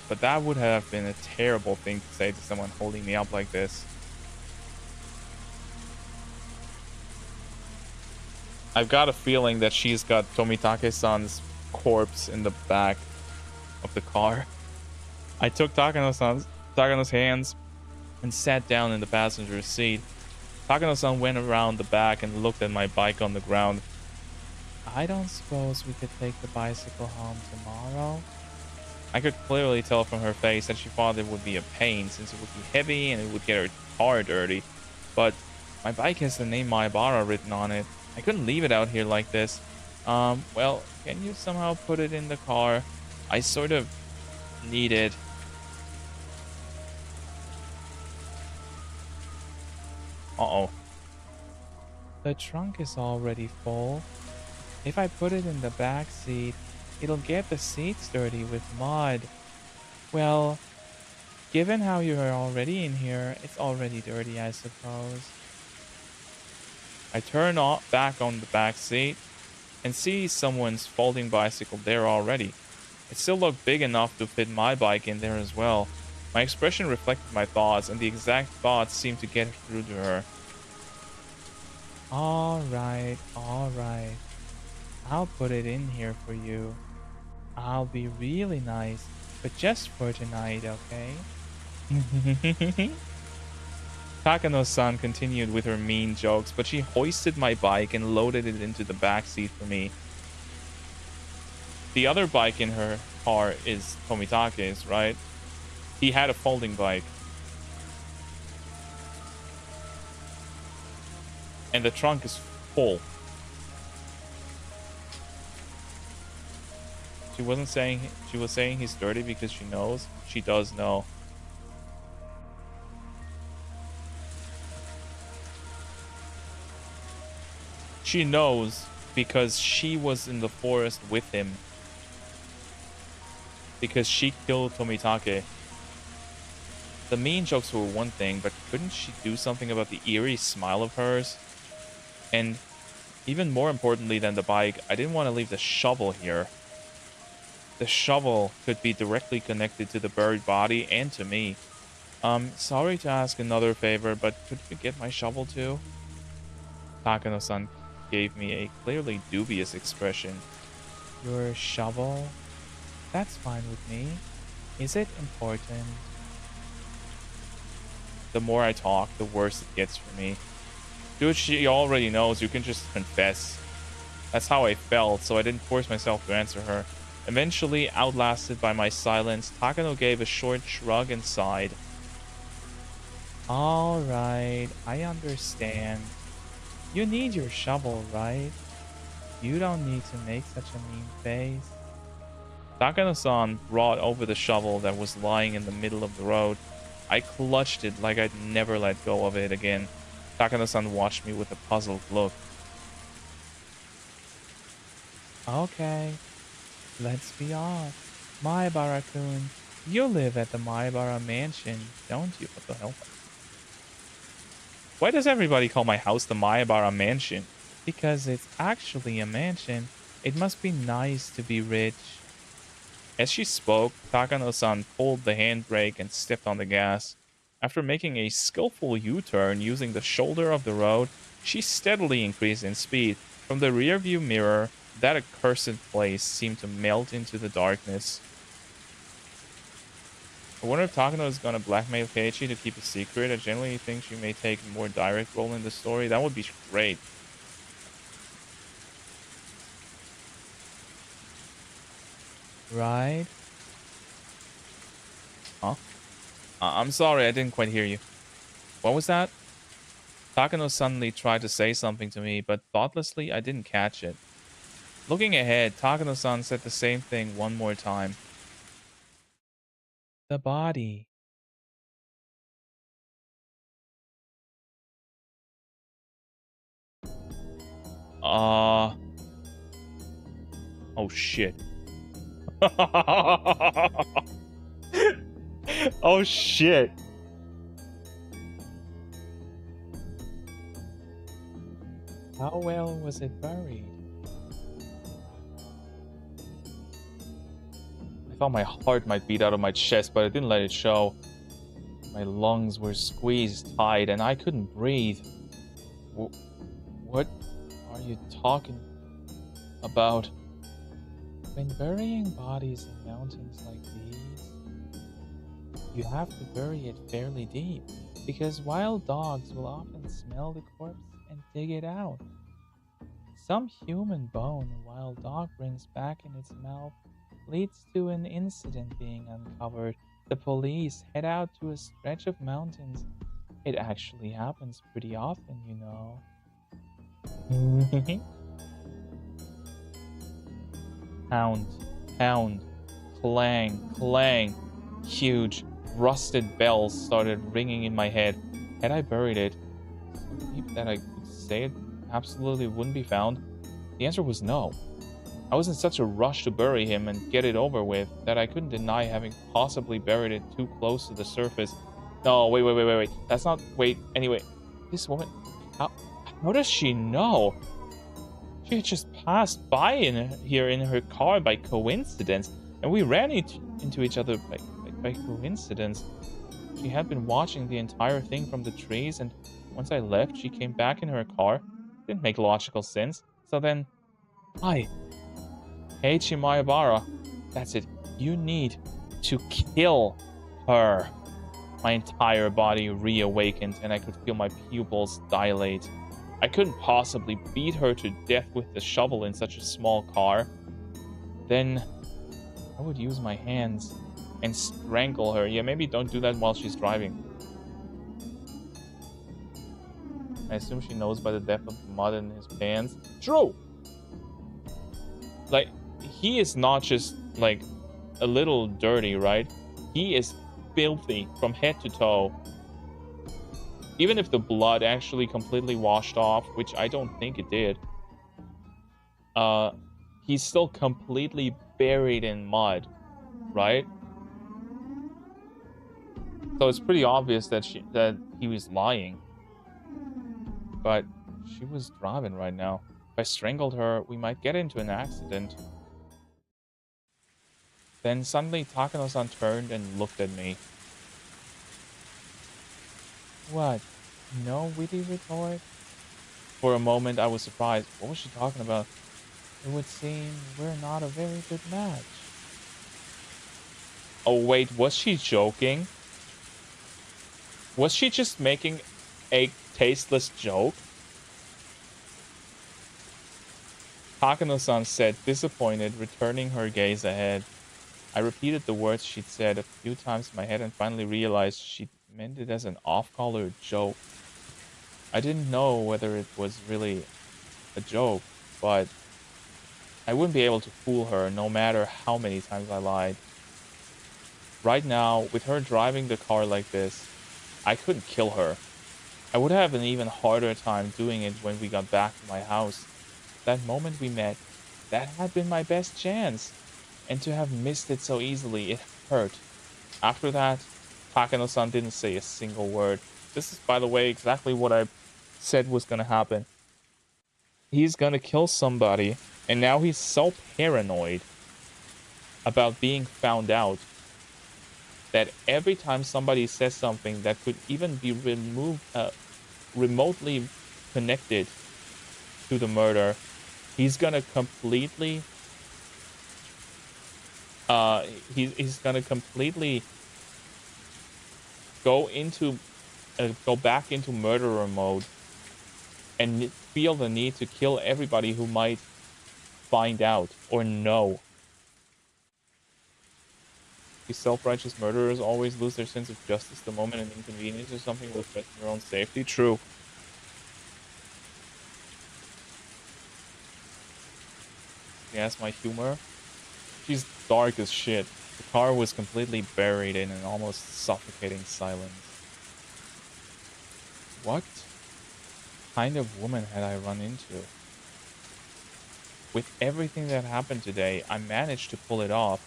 but that would have been a terrible thing to say to someone holding me up like this. I've got a feeling that she's got Tomitake-san's corpse in the back of the car. I took Takano's hands and sat down in the passenger seat. Takano-san went around the back and looked at my bike on the ground. I don't suppose we could take the bicycle home tomorrow? I could clearly tell from her face that she thought it would be a pain since it would be heavy and it would get her car dirty. But my bike has the name Maibara written on it. I couldn't leave it out here like this. Well, can you somehow put it in the car? I sort of need it. Uh-oh. The trunk is already full. If I put it in the back seat, it'll get the seats dirty with mud. Well, given how you're already in here, it's already dirty, I suppose. I turn back on the back seat and see someone's folding bicycle there already. It still looked big enough to fit my bike in there as well. My expression reflected my thoughts, and the exact thoughts seemed to get through to her. Alright. I'll put it in here for you. I'll be really nice, but just for tonight, okay? Takano-san continued with her mean jokes, but she hoisted my bike and loaded it into the back seat for me. The other bike in her car is Tomitake's, right? He had a folding bike. And the trunk is full. She was saying he's dirty because she knows. She does know. She knows because she was in the forest with him. Because she killed Tomitake. The mean jokes were one thing, but couldn't she do something about the eerie smile of hers? And even more importantly than the bike, I didn't want to leave the shovel here. The shovel could be directly connected to the buried body and to me. Sorry to ask another favor, but could you get my shovel too? Takano-san gave me a clearly dubious expression. Your shovel? That's fine with me. Is it important? The more I talk, the worse it gets for me. Dude, she already knows. You can just confess. That's how I felt, so I didn't force myself to answer her. Eventually, outlasted by my silence, Takano gave a short shrug and sighed. Alright, I understand. You need your shovel, right? You don't need to make such a mean face. Takano-san brought over the shovel that was lying in the middle of the road. I clutched it like I'd never let go of it again. Takano-san watched me with a puzzled look. Okay, let's be off. Maibara-kun, you live at the Maibara mansion, don't you? What the hell? Why does everybody call my house the Maibara mansion? Because it's actually a mansion. It must be nice to be rich. As she spoke, Takano-san pulled the handbrake and stepped on the gas. After making a skillful U-turn using the shoulder of the road, she steadily increased in speed. From the rearview mirror, that accursed place seemed to melt into the darkness. I wonder if Takano is gonna blackmail Keiichi to keep a secret. I genuinely think she may take a more direct role in the story. That would be great. Right? Huh? I'm sorry, I didn't quite hear you. What was that? Takano suddenly tried to say something to me, but thoughtlessly I didn't catch it. Looking ahead, Takano-san said the same thing one more time. The body. Oh shit. Oh shit. How well was it buried? I thought my heart might beat out of my chest, but I didn't let it show. My lungs were squeezed tight and I couldn't breathe. What are you talking about? When burying bodies in mountains like these, you have to bury it fairly deep, because wild dogs will often smell the corpse and dig it out. Some human bone a wild dog brings back in its mouth leads to an incident being uncovered. The police head out to a stretch of mountains. It actually happens pretty often, you know. Pound, pound, clang, clang. Huge, rusted bells started ringing in my head. Had I buried it so deep that I could say it absolutely wouldn't be found? The answer was no. I was in such a rush to bury him and get it over with that I couldn't deny having possibly buried it too close to the surface. No, wait. That's not... Wait, anyway. This woman... How does she know? She had just passed by here in her car by coincidence, and we ran into each other by coincidence. She had been watching the entire thing from the trees, and once I left, she came back in her car. Didn't make logical sense. So then... Hi. Keiichi Maibara. That's it. You need to kill her. My entire body reawakened, and I could feel my pupils dilate. I couldn't possibly beat her to death with the shovel in such a small car. Then I would use my hands and strangle her. Yeah, maybe don't do that while she's driving. I assume she knows by the depth of the mud in his pants. True! Like, he is not just, like, a little dirty, right? He is filthy from head to toe. Even if the blood actually completely washed off, which I don't think it did, he's still completely buried in mud, right? So it's pretty obvious that he was lying. But she was driving right now. If I strangled her, we might get into an accident. Then suddenly Takano-san turned and looked at me. What? No witty retort? For a moment I was surprised. What was she talking about? It would seem we're not a very good match. Oh wait, was she joking? Was she just making a tasteless joke? Takano-san said, disappointed, returning her gaze ahead. I repeated the words she'd said a few times in my head and finally realized she meant it as an off-color joke. I didn't know whether it was really a joke, but I wouldn't be able to fool her no matter how many times I lied. Right now, with her driving the car like this, I couldn't kill her. I would have an even harder time doing it when we got back to my house. That moment we met, That had been my best chance. And to have missed it so easily, it hurt. After that, Takano-san didn't say a single word. This is, by the way, exactly what I said was gonna happen. He's gonna kill somebody, and now he's so paranoid about being found out that every time somebody says something that could even be remotely connected to the murder, he's gonna completely he's gonna completely go back into murderer mode and feel the need to kill everybody who might find out or know. These self-righteous murderers always lose their sense of justice the moment an inconvenience or something will threaten their own safety. True. Yes, my humor. She's dark as shit. The car was completely buried in an almost suffocating silence. What kind of woman had I run into? With everything that happened today, I managed to pull it off,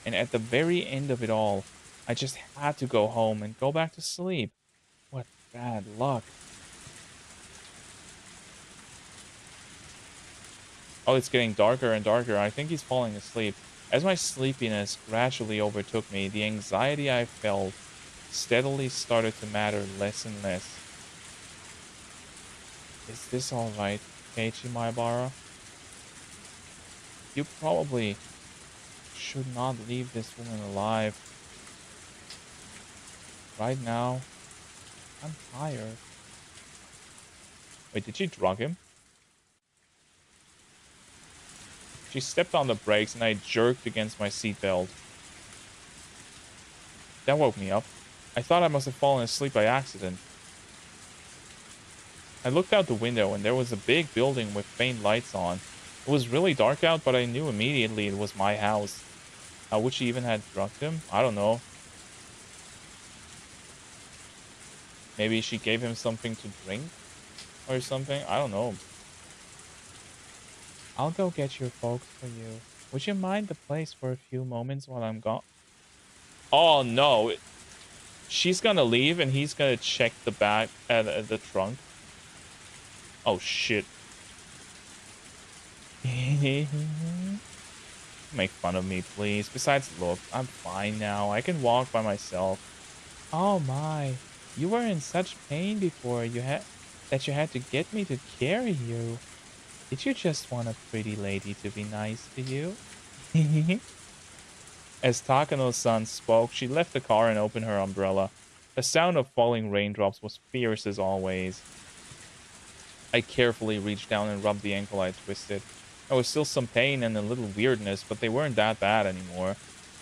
and at the very end of it all, I just had to go home and go back to sleep. What bad luck. Oh, it's getting darker and darker. I think he's falling asleep. As my sleepiness gradually overtook me, the anxiety I felt steadily started to matter less and less. Is this alright, Keiichi Maebara? You probably should not leave this woman alive. Right now, I'm tired. Wait, did she drug him? She stepped on the brakes and I jerked against my seatbelt. That woke me up. I thought I must have fallen asleep by accident. I looked out the window and there was a big building with faint lights on. It was really dark out, but I knew immediately it was my house. How would she even have drugged him? I don't know. Maybe she gave him something to drink or something? I don't know. I'll go get your folks for you. Would you mind the place for a few moments while I'm gone? Oh no. She's gonna leave and he's gonna check the back at the trunk. Oh shit. Make fun of me, please. Besides, look, I'm fine now. I can walk by myself. Oh my. You were in such pain before you had to get me to carry you. Did you just want a pretty lady to be nice to you? As Takano-san spoke, she left the car and opened her umbrella. The sound of falling raindrops was fierce as always. I carefully reached down and rubbed the ankle I twisted. There was still some pain and a little weirdness, but they weren't that bad anymore.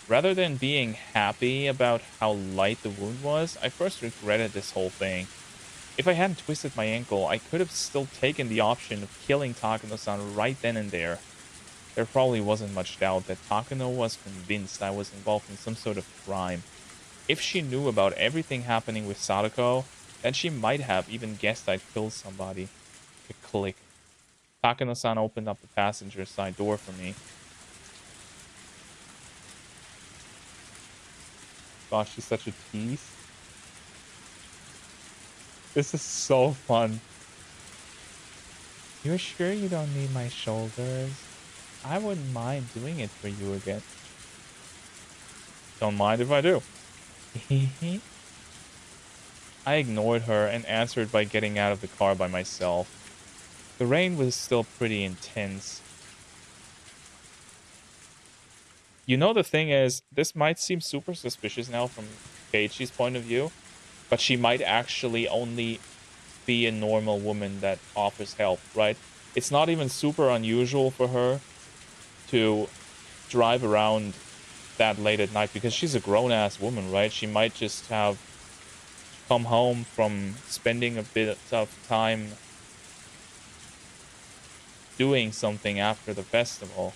Rather than being happy about how light the wound was, I first regretted this whole thing. If I hadn't twisted my ankle, I could have still taken the option of killing Takano-san right then and there. There probably wasn't much doubt that Takano was convinced I was involved in some sort of crime. If she knew about everything happening with Sadako, then she might have even guessed I'd killed somebody. A click. Takano-san opened up the passenger side door for me. Gosh, she's such a tease. This is so fun. You're sure you don't need my shoulders? I wouldn't mind doing it for you again. Don't mind if I do. I ignored her and answered by getting out of the car by myself. The rain was still pretty intense. You know, the thing is, this might seem super suspicious now from Keiichi's point of view, but she might actually only be a normal woman that offers help, right? It's not even super unusual for her to drive around that late at night because she's a grown-ass woman, right? She might just have come home from spending a bit of time doing something after the festival.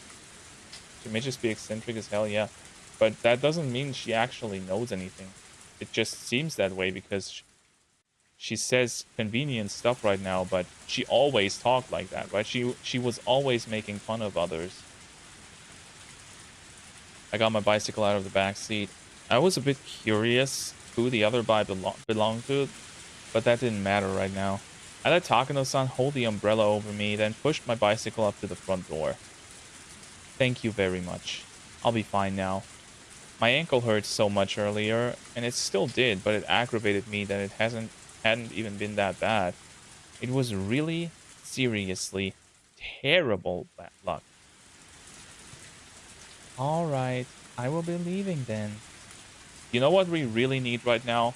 She may just be eccentric as hell, yeah. But that doesn't mean she actually knows anything. It just seems that way because she says convenient stuff right now, but she always talked like that, right? She was always making fun of others. I got my bicycle out of the back seat. I was a bit curious who the other bike belonged to, but that didn't matter right now. I let Takano-san hold the umbrella over me, then pushed my bicycle up to the front door. Thank you very much. I'll be fine now. My ankle hurt so much earlier, and it still did, but it aggravated me that it hadn't even been that bad. It was really, seriously, terrible bad luck. Alright, I will be leaving then. You know what we really need right now?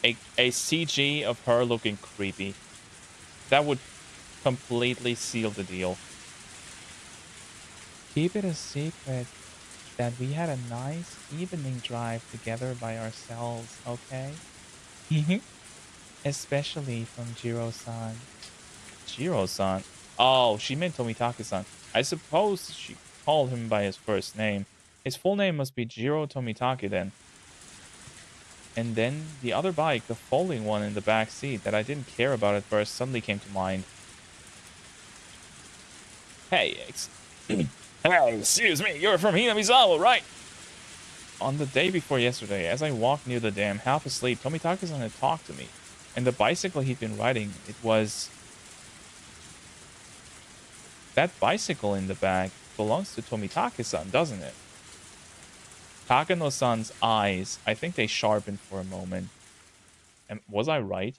A CG of her looking creepy. That would completely seal the deal. Keep it a secret that we had a nice evening drive together by ourselves, okay? Especially from Jiro-san. Jiro-san? Oh, she meant Tomitake-san. I suppose she called him by his first name. His full name must be Jiro Tomitake then. And then the other bike, the folding one in the back seat that I didn't care about at first, suddenly came to mind. Hey, excuse me, you're from Hinamizawa, right? On the day before yesterday, as I walked near the dam, half asleep, Tomitake-san had talked to me. And the bicycle he'd been riding, it was... That bicycle in the back belongs to Tomitake-san, doesn't it? Takano-san's eyes, I think they sharpened for a moment. And was I right?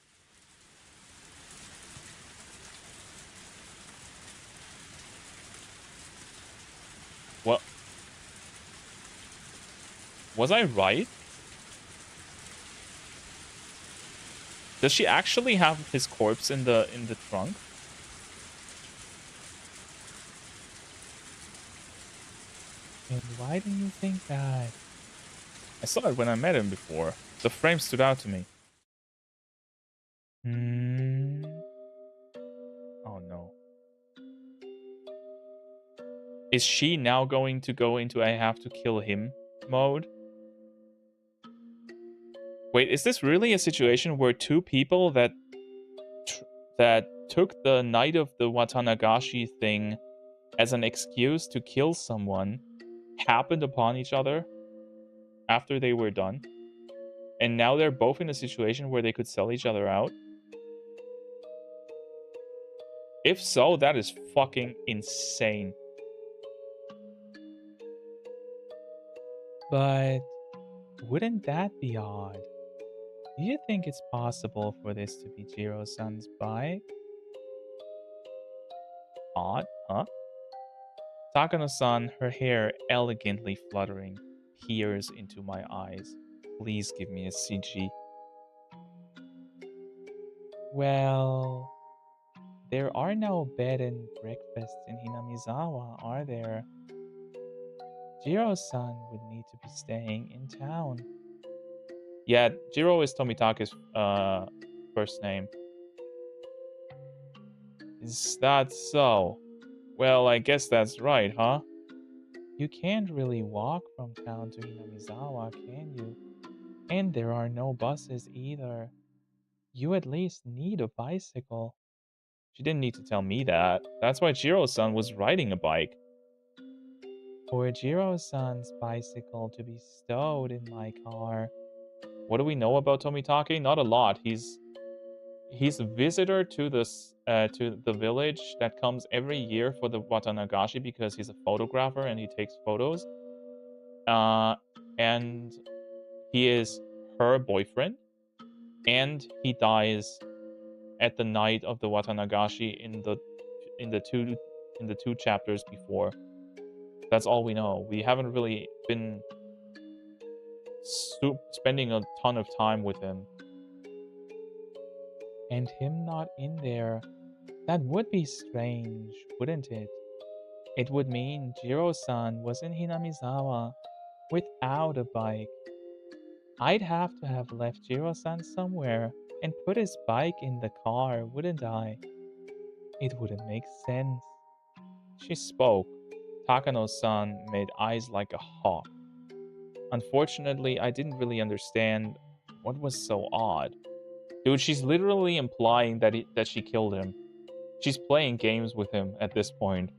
What? Was I right? Does she actually have his corpse in the trunk? And why do you think that? I saw it when I met him before. The frame stood out to me. Oh no. Is she now going to go into I have to kill him mode? Wait, is this really a situation where two people that took the night of the Watanagashi thing as an excuse to kill someone happened upon each other after they were done? And now they're both in a situation where they could sell each other out? If so, that is fucking insane. But wouldn't that be odd? Do you think it's possible for this to be Jiro-san's bike? Odd, huh? Takano-san, her hair elegantly fluttering, peers into my eyes. Please give me a CG. Well, there are no bed and breakfasts in Hinamizawa, are there? Jiro-san would need to be staying in town. Yeah, Jiro is Tomitake's first name. Is that so? Well, I guess that's right, huh? You can't really walk from town to Hinamizawa, can you? And there are no buses either. You at least need a bicycle. She didn't need to tell me that. That's why Jiro-san was riding a bike. For Jiro-san's bicycle to be stowed in my car. What do we know about Tomitake? Not a lot. He's a visitor to the village that comes every year for the Watanagashi because he's a photographer and he takes photos. And he is her boyfriend, and he dies at the night of the Watanagashi in the two chapters before. That's all we know. We haven't really been spending a ton of time with him. And him not in there. That would be strange, wouldn't it? It would mean Jiro-san was in Hinamizawa without a bike. I'd have to have left Jiro-san somewhere and put his bike in the car, wouldn't I? It wouldn't make sense. She spoke. Takano-san made eyes like a hawk. Unfortunately, I didn't really understand what was so odd. Dude, she's literally implying that she killed him. She's playing games with him at this point.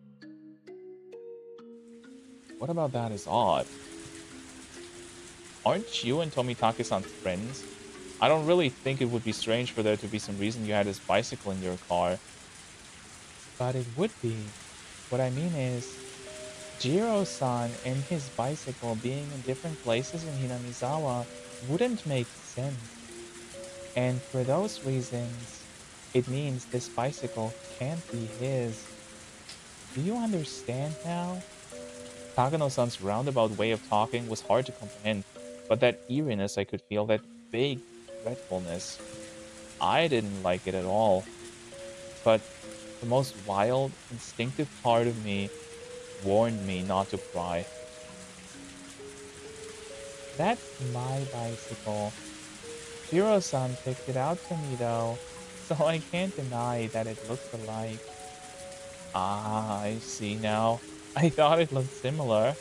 What about that is odd? Aren't you and Tomitake-san friends? I don't really think it would be strange for there to be some reason you had his bicycle in your car. But it would be. What I mean is, Jiro-san and his bicycle being in different places in Hinamizawa wouldn't make sense. And for those reasons, it means this bicycle can't be his. Do you understand now? Takano-san's roundabout way of talking was hard to comprehend, but that eeriness I could feel, that vague dreadfulness, I didn't like it at all. But the most wild, instinctive part of me warned me not to cry. That's my bicycle. Jiro-san picked it out for me though, so I can't deny that it looks alike. Ah, I see now. I thought it looked similar.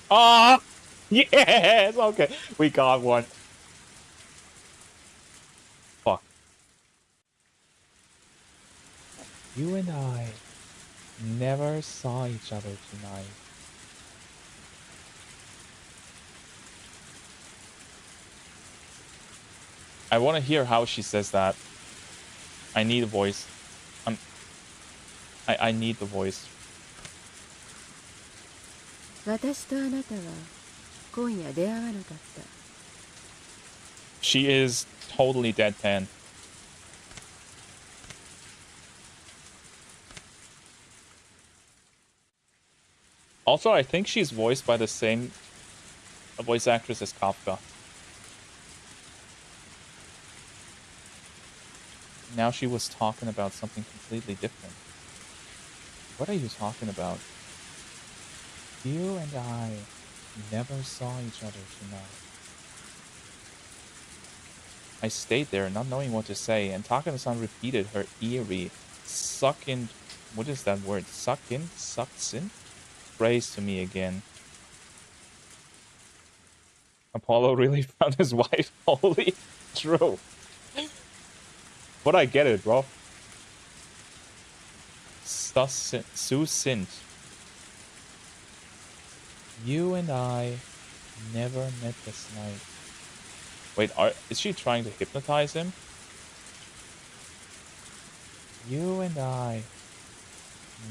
Ah! Yes! Okay, we got one. Fuck. You and I never saw each other tonight. I want to hear how she says that. I need a voice. I need the voice. She is totally deadpan. Also, I think she's voiced by the same voice actress as Kafka. Now she was talking about something completely different. What are you talking about? You and I never saw each other tonight. I stayed there, not knowing what to say, and Takano-san repeated her eerie, sucking, what is that word? Sucked in? Phrase to me again. Apollo really found his wife. Holy true. But I get it, bro. Succinct. You and I never met this night. Wait, is she trying to hypnotize him? You and I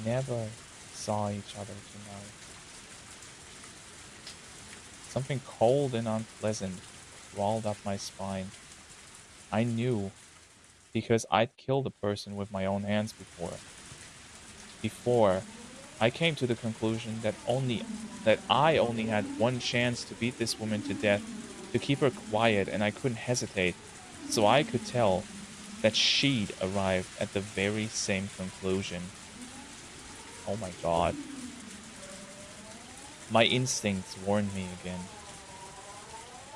never saw each other tonight. Something cold and unpleasant crawled up my spine. I knew, because I'd killed a person with my own hands before. Before, I came to the conclusion that I only had one chance to beat this woman to death, to keep her quiet, and I couldn't hesitate, so I could tell that she'd arrived at the very same conclusion. Oh my god. My instincts warned me again.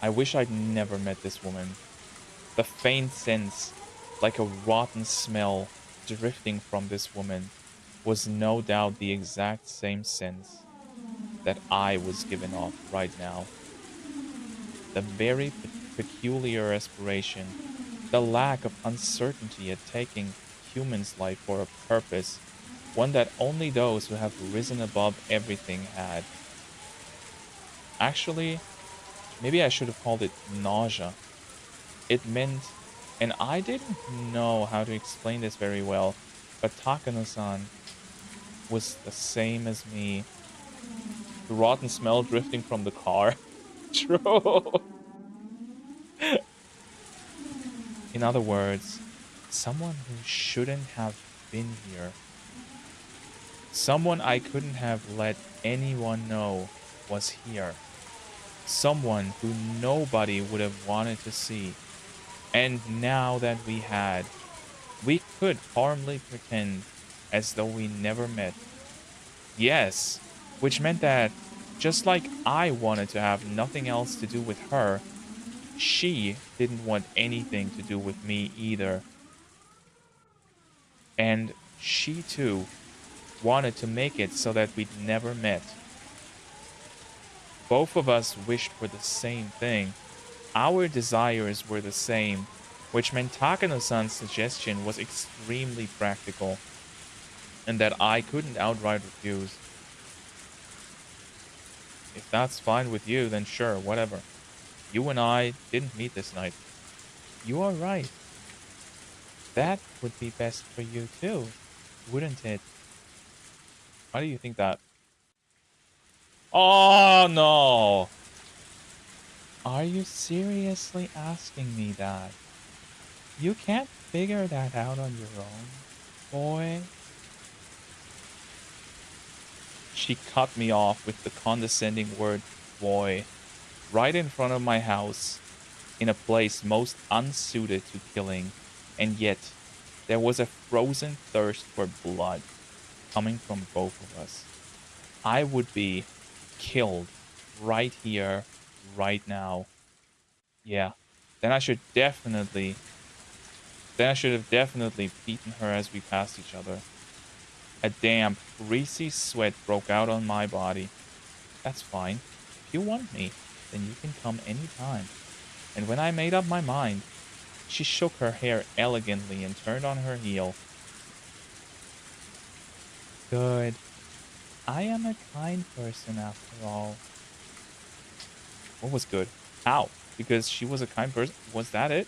I wish I'd never met this woman. The faint sense, like a rotten smell, drifting from this woman, was no doubt the exact same sense that I was giving off right now. The very peculiar aspiration, the lack of uncertainty at taking human's life for a purpose, one that only those who have risen above everything had. Actually, maybe I should have called it nausea. It meant, and I didn't know how to explain this very well, but Takano-san was the same as me. The rotten smell drifting from the car. True. In other words, someone who shouldn't have been here. Someone I couldn't have let anyone know was here. Someone who nobody would have wanted to see. And now that we had, we could calmly pretend as though we never met. Yes, which meant that, just like I wanted to have nothing else to do with her, she didn't want anything to do with me either. And she too wanted to make it so that we'd never met. Both of us wished for the same thing. Our desires were the same, which meant Takano-san's suggestion was extremely practical, and that I couldn't outright refuse. If that's fine with you, then sure, whatever. You and I didn't meet this night. You are right. That would be best for you too, wouldn't it? Why do you think that? Oh no! Are you seriously asking me that? You can't figure that out on your own, boy. She cut me off with the condescending word boy right in front of my house in a place most unsuited to killing, and yet there was a frozen thirst for blood coming from both of us. I would be killed right here, right now. Yeah. Then I should definitely Then I should have definitely beaten her as we passed each other. A damp, greasy sweat broke out on my body. That's fine. If you want me, then you can come any time. And when I made up my mind, she shook her hair elegantly and turned on her heel. Good. I am a kind person after all. What was good? How? Because she was a kind person? Was that it?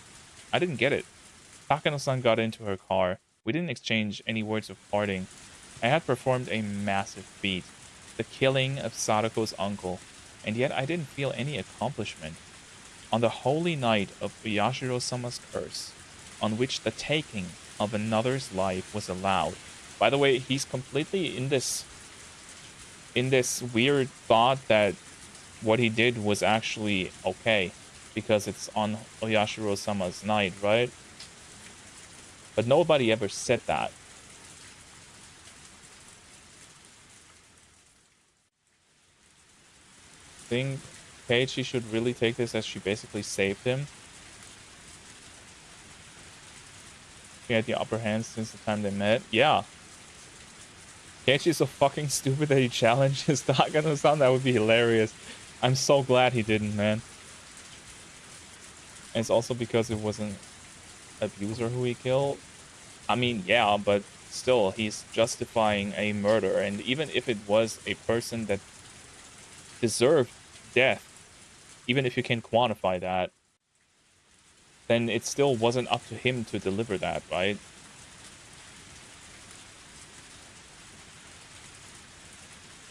I didn't get it. Takano-san got into her car. We didn't exchange any words of parting. I had performed a massive feat, the killing of Sadako's uncle, and yet I didn't feel any accomplishment. On the holy night of Uyashiro-sama's curse, on which the taking of another's life was allowed. By the way, he's completely in this weird thought that what he did was actually okay because it's on Oyashiro-sama's night, right? But nobody ever said that. Think Keiichi should really take this as she basically saved him. She had the upper hand since the time they met. Yeah. Keiichi's so fucking stupid that he challenges Takano-san. That would be hilarious. I'm so glad he didn't, man. And it's also because it was an abuser who he killed. I mean, yeah, but still, he's justifying a murder. And even if it was a person that deserved death, even if you can quantify that, then it still wasn't up to him to deliver that, right?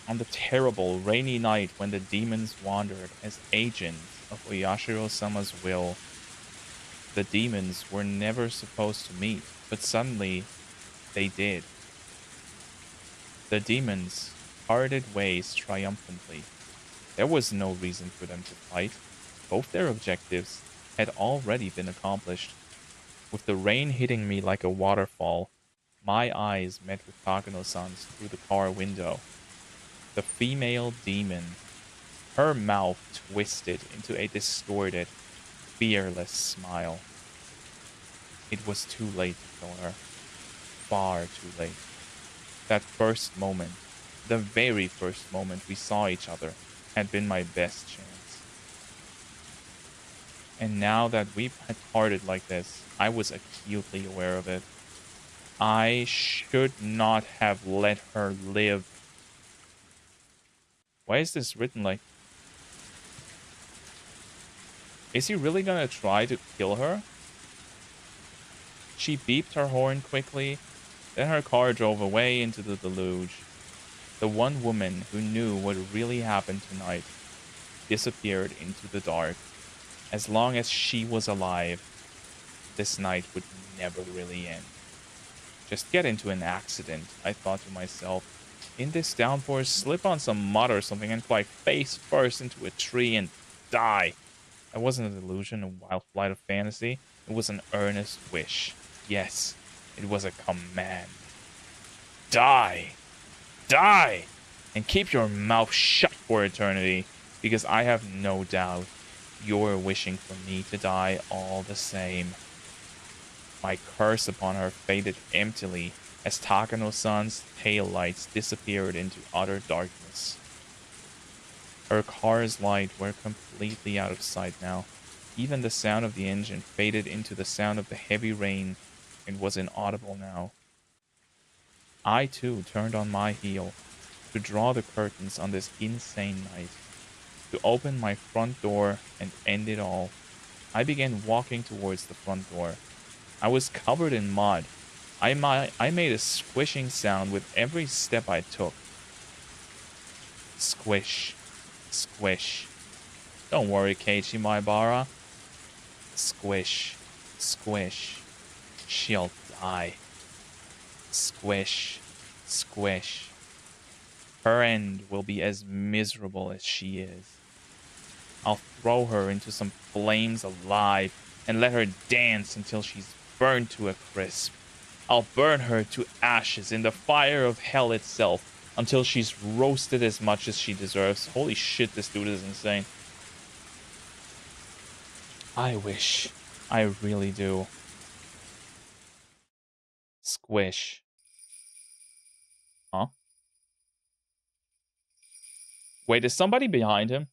On the terrible, rainy night when the demons wandered as agents of Oyashiro-sama's will, the demons were never supposed to meet, but suddenly they did. The demons parted ways triumphantly. There was no reason for them to fight. Both their objectives had already been accomplished. With the rain hitting me like a waterfall, my eyes met with Takano-san's through the car window. The female demon, her mouth twisted into a distorted, fearless smile. It was too late to kill her. Far too late. That first moment, the very first moment we saw each other, had been my best chance. And now that we had parted like this, I was acutely aware of it. I should not have let her live. Why is this written like... Is he really gonna try to kill her? She beeped her horn quickly, then her car drove away into the deluge. The one woman who knew what really happened tonight disappeared into the dark. As long as she was alive, this night would never really end. Just get into an accident, I thought to myself. In this downpour, slip on some mud or something and fly face first into a tree and die. That wasn't a delusion, a wild flight of fantasy. It was an earnest wish. Yes, it was a command. Die! Die! And keep your mouth shut for eternity, because I have no doubt you're wishing for me to die all the same. My curse upon her faded emptily as Takano-san's taillights disappeared into utter darkness. Her car's lights were completely out of sight now. Even the sound of the engine faded into the sound of the heavy rain and was inaudible now. I too turned on my heel to draw the curtains on this insane night. to open my front door and end it all. I began walking towards the front door. I was covered in mud. I made a squishing sound with every step I took. Squish. Squish. Don't worry, Keiichi Maebara. Squish. Squish. She'll die. Squish. Squish. Her end will be as miserable as she is. I'll throw her into some flames alive and let her dance until she's burned to a crisp. I'll burn her to ashes in the fire of hell itself until she's roasted as much as she deserves. Holy shit, this dude is insane. I wish. I really do. Squish. Huh? Wait, is somebody behind him?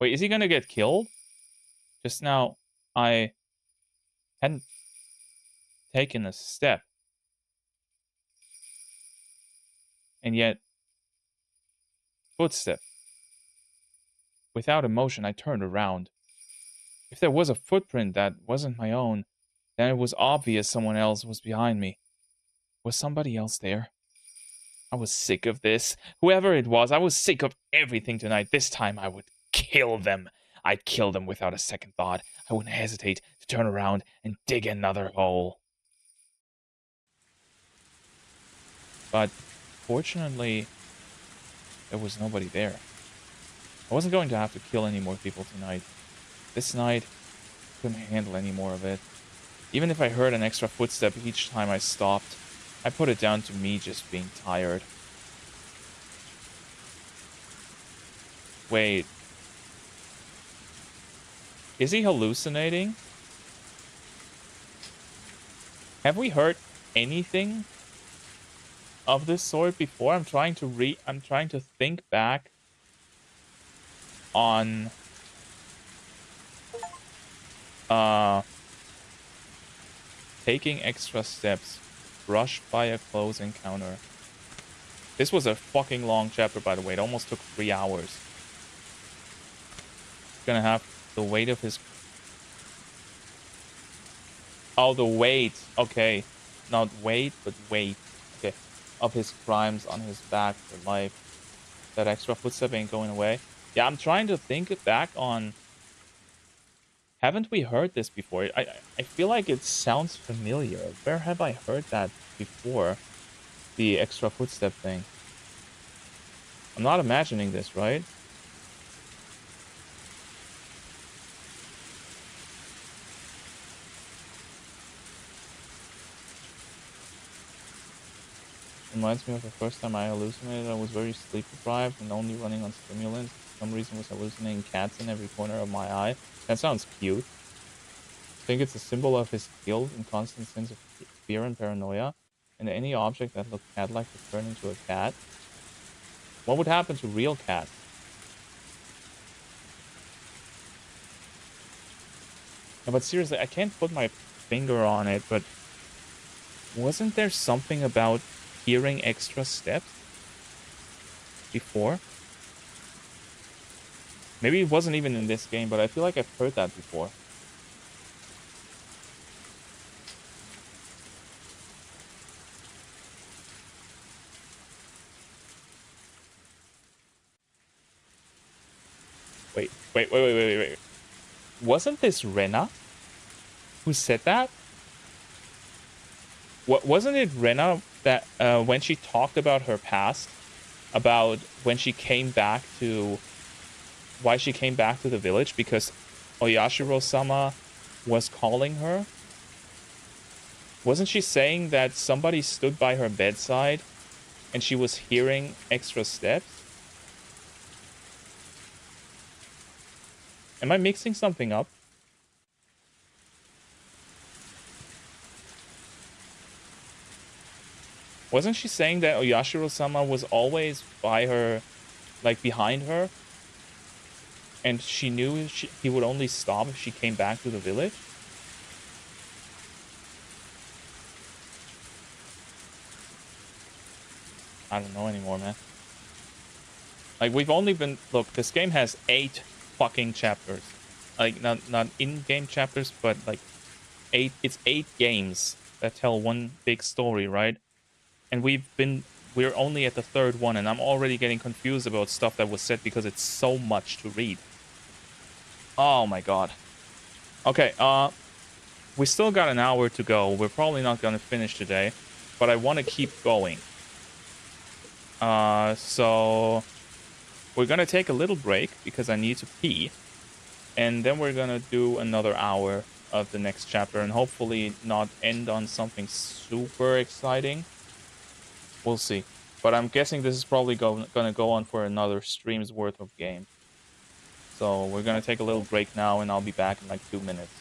Wait, is he gonna get killed? Just now, I hadn't taken a step. And yet, footstep. Without emotion, I turned around. If there was a footprint that wasn't my own, then it was obvious someone else was behind me. Was somebody else there? I was sick of this. Whoever it was, I was sick of everything tonight. This time I would kill them. I'd kill them without a second thought. I wouldn't hesitate to turn around and dig another hole. But fortunately, there was nobody there. I wasn't going to have to kill any more people tonight. This night, I couldn't handle any more of it. Even if I heard an extra footstep each time I stopped, I put it down to me just being tired. Wait. Is he hallucinating? Have we heard anything of this sort before? I'm trying to think back on taking extra steps, brushed by a close encounter. This was a fucking long chapter, by the way. It almost took 3 hours. Gonna have the weight of his... Oh, the weight. Okay. Not weight, but weight. Okay. Of his crimes on his back for life. That extra footstep ain't going away. Yeah, I'm trying to think back on... Haven't we heard this before? I feel like it sounds familiar. Where have I heard that before? The extra footstep thing. I'm not imagining this, right? Reminds me of the first time I hallucinated. I was very sleep deprived and only running on stimulants. For some reason was hallucinating cats in every corner of my eye. That sounds cute. I think it's a symbol of his guilt and constant sense of fear and paranoia. And any object that looked cat-like would turn into a cat. What would happen to real cats? No, but seriously, I can't put my finger on it, but wasn't there something about hearing extra steps before? Maybe it wasn't even in this game, but I feel like I've heard that before. Wait. Wasn't this Rena who said that? Wasn't it Rena that when she talked about her past, about when she came back to, why she came back to the village, because Oyashiro-sama was calling her? Wasn't she saying that somebody stood by her bedside and she was hearing extra steps? Am I mixing something up? Wasn't she saying that Oyashiro-sama was always by her, like behind her? And she knew he would only stop if she came back to the village? I don't know anymore, man. Like, we've only been... Look, this game has 8 fucking chapters. Like, not in-game chapters, but, like, 8... It's 8 games that tell one big story, right? And we're only at the 3rd one, and I'm already getting confused about stuff that was said because it's so much to read. Oh my god. Okay, we still got an hour to go. We're probably not gonna finish today, but I want to keep going. So we're gonna take a little break because I need to pee, and then we're gonna do another hour of the next chapter, and hopefully not end on something super exciting. We'll see. But I'm guessing this is probably gonna go on for another stream's worth of game. So we're gonna take a little break now, and I'll be back in like 2 minutes.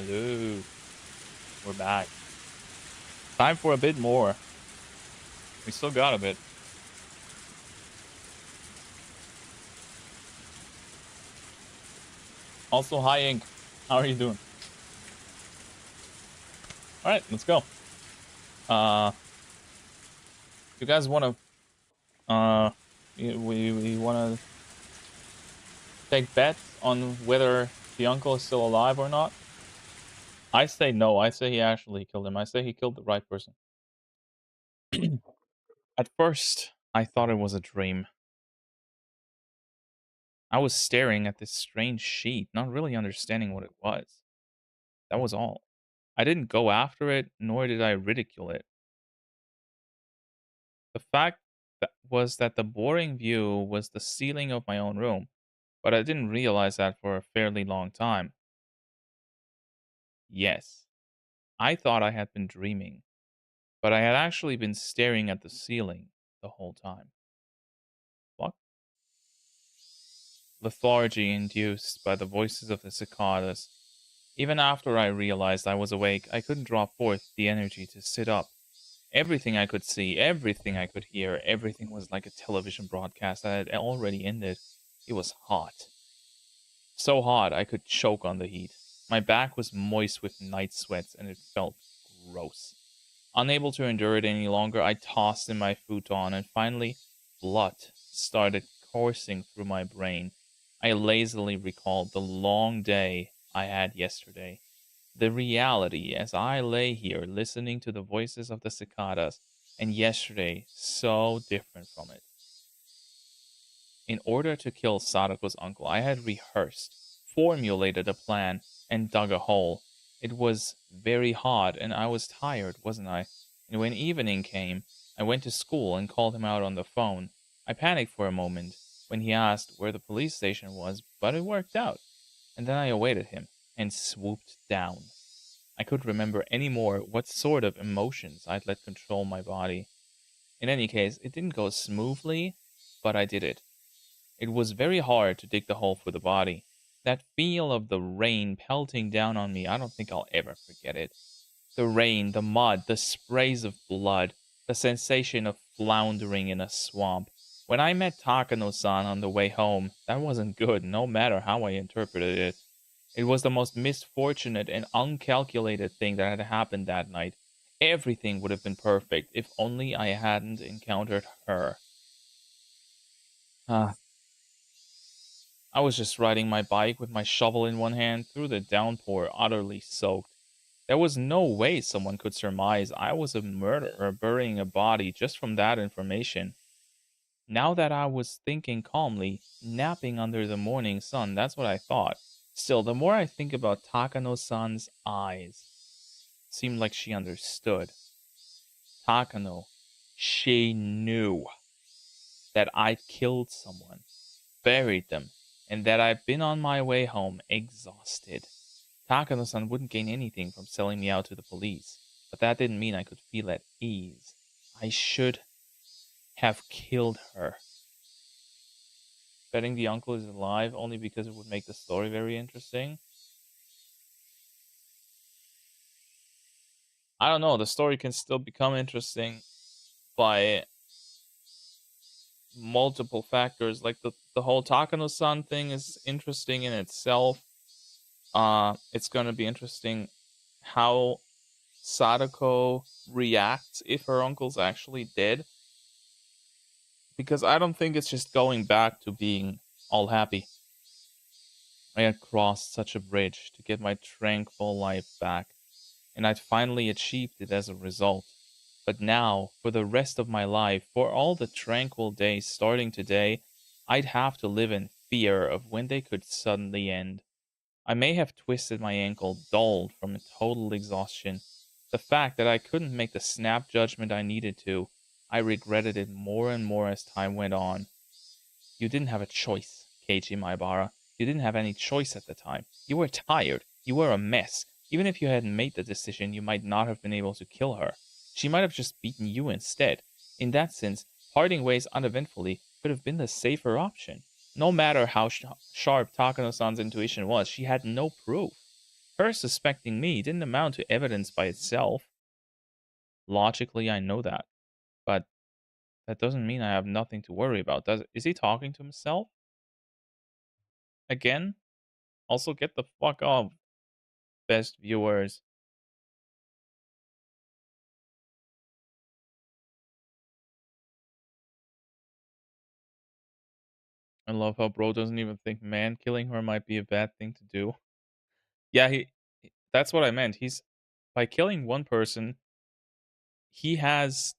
Hello. We're back. Time for a bit more. We still got a bit. Also, hi Ink. How are you doing? Alright, let's go. You guys wanna we wanna take bets on whether the uncle is still alive or not? I say no. I say he actually killed him. I say he killed the right person. At first, I thought it was a dream. I was staring at this strange sheet, not really understanding what it was. That was all. I didn't go after it, nor did I ridicule it. The fact was that the boring view was the ceiling of my own room, but I didn't realize that for a fairly long time. Yes, I thought I had been dreaming, but I had actually been staring at the ceiling the whole time. What? Lethargy induced by the voices of the cicadas. Even after I realized I was awake, I couldn't draw forth the energy to sit up. Everything I could see, everything I could hear, everything was like a television broadcast that had already ended. It was hot. So hot I could choke on the heat. My back was moist with night sweats and it felt gross. Unable to endure it any longer, I tossed in my futon and finally, blood started coursing through my brain. I lazily recalled the long day I had yesterday. The reality as I lay here listening to the voices of the cicadas, and yesterday so different from it. In order to kill Sadako's uncle, I had rehearsed, formulated a plan, and dug a hole. It was very hot, and I was tired, wasn't I? And when evening came, I went to school and called him out on the phone. I panicked for a moment when he asked where the police station was, but it worked out. And then I awaited him and swooped down. I couldn't remember any more what sort of emotions I'd let control my body. In any case, it didn't go smoothly, but I did it. It was very hard to dig the hole for the body. That feel of the rain pelting down on me, I don't think I'll ever forget it. The rain, the mud, the sprays of blood, the sensation of floundering in a swamp. When I met Takano-san on the way home, that wasn't good, no matter how I interpreted it. It was the most misfortunate and uncalculated thing that had happened that night. Everything would have been perfect if only I hadn't encountered her. Ah, I was just riding my bike with my shovel in one hand through the downpour, utterly soaked. There was no way someone could surmise I was a murderer burying a body just from that information. Now that I was thinking calmly, napping under the morning sun, that's what I thought. Still, the more I think about Takano-san's eyes, it seemed like she understood. Takano, she knew that I'd killed someone, buried them, and that I've been on my way home exhausted. Takano-san wouldn't gain anything from selling me out to the police, but that didn't mean I could feel at ease. I should have killed her. Betting the uncle is alive only because it would make the story very interesting. I don't know, the story can still become interesting by multiple factors. Like the whole Takano-san thing is interesting in itself. It's gonna be interesting how Sadako reacts if her uncle's actually dead. Because I don't think it's just going back to being all happy. I had crossed such a bridge to get my tranquil life back, and I'd finally achieved it as a result. But now, for the rest of my life, for all the tranquil days starting today, I'd have to live in fear of when they could suddenly end. I may have twisted my ankle, dulled from total exhaustion. The fact that I couldn't make the snap judgment I needed to, I regretted it more and more as time went on. You didn't have a choice, Keiji Maibara. You didn't have any choice at the time. You were tired. You were a mess. Even if you hadn't made the decision, you might not have been able to kill her. She might have just beaten you instead. In that sense, parting ways uneventfully could have been the safer option. No matter how sharp Takano-san's intuition was, she had no proof. Her suspecting me didn't amount to evidence by itself. Logically, I know that. But that doesn't mean I have nothing to worry about, does it? Is he talking to himself? Again? Also, get the fuck off, best viewers. I love how bro doesn't even think man killing her might be a bad thing to do. Yeah, that's what I meant. He's by killing one person, he has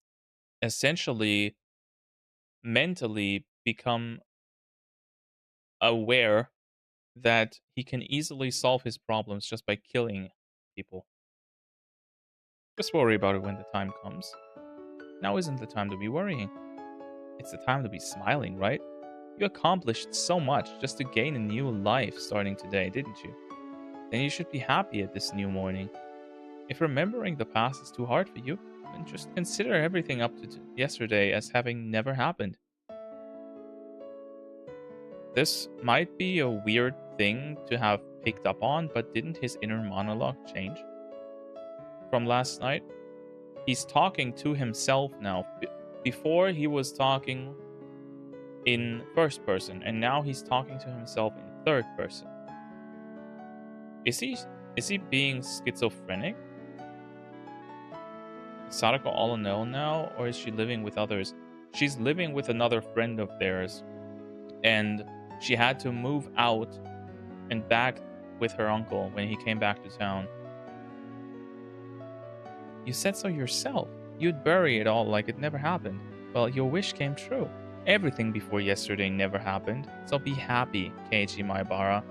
essentially mentally become aware that he can easily solve his problems just by killing people. Just worry about it when the time comes. Now isn't the time to be worrying. It's the time to be smiling, right? You accomplished so much just to gain a new life starting today, didn't you? Then you should be happy at this new morning. If remembering the past is too hard for you, then just consider everything up to yesterday as having never happened. This might be a weird thing to have picked up on, but didn't his inner monologue change from last night? He's talking to himself now. Before he was talking in first person, and now he's talking to himself in third person. Is he being schizophrenic? Is Sadako all alone now, or is she living with others? She's living with another friend of theirs, and she had to move out and back with her uncle when he came back to town. You said so yourself. You'd bury it all like it never happened. Well, your wish came true. Everything before yesterday never happened, so be happy, Keiichi Maebara.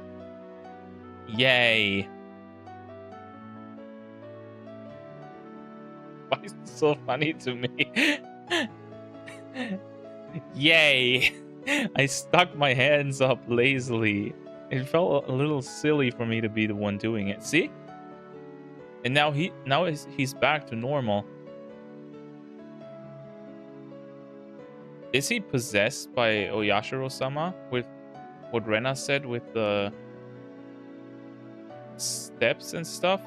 Yay! Why is this so funny to me? Yay! I stuck my hands up lazily. It felt a little silly for me to be the one doing it. See? And now he's back to normal. Is he possessed by Oyashiro-sama with what Rena said with the steps and stuff?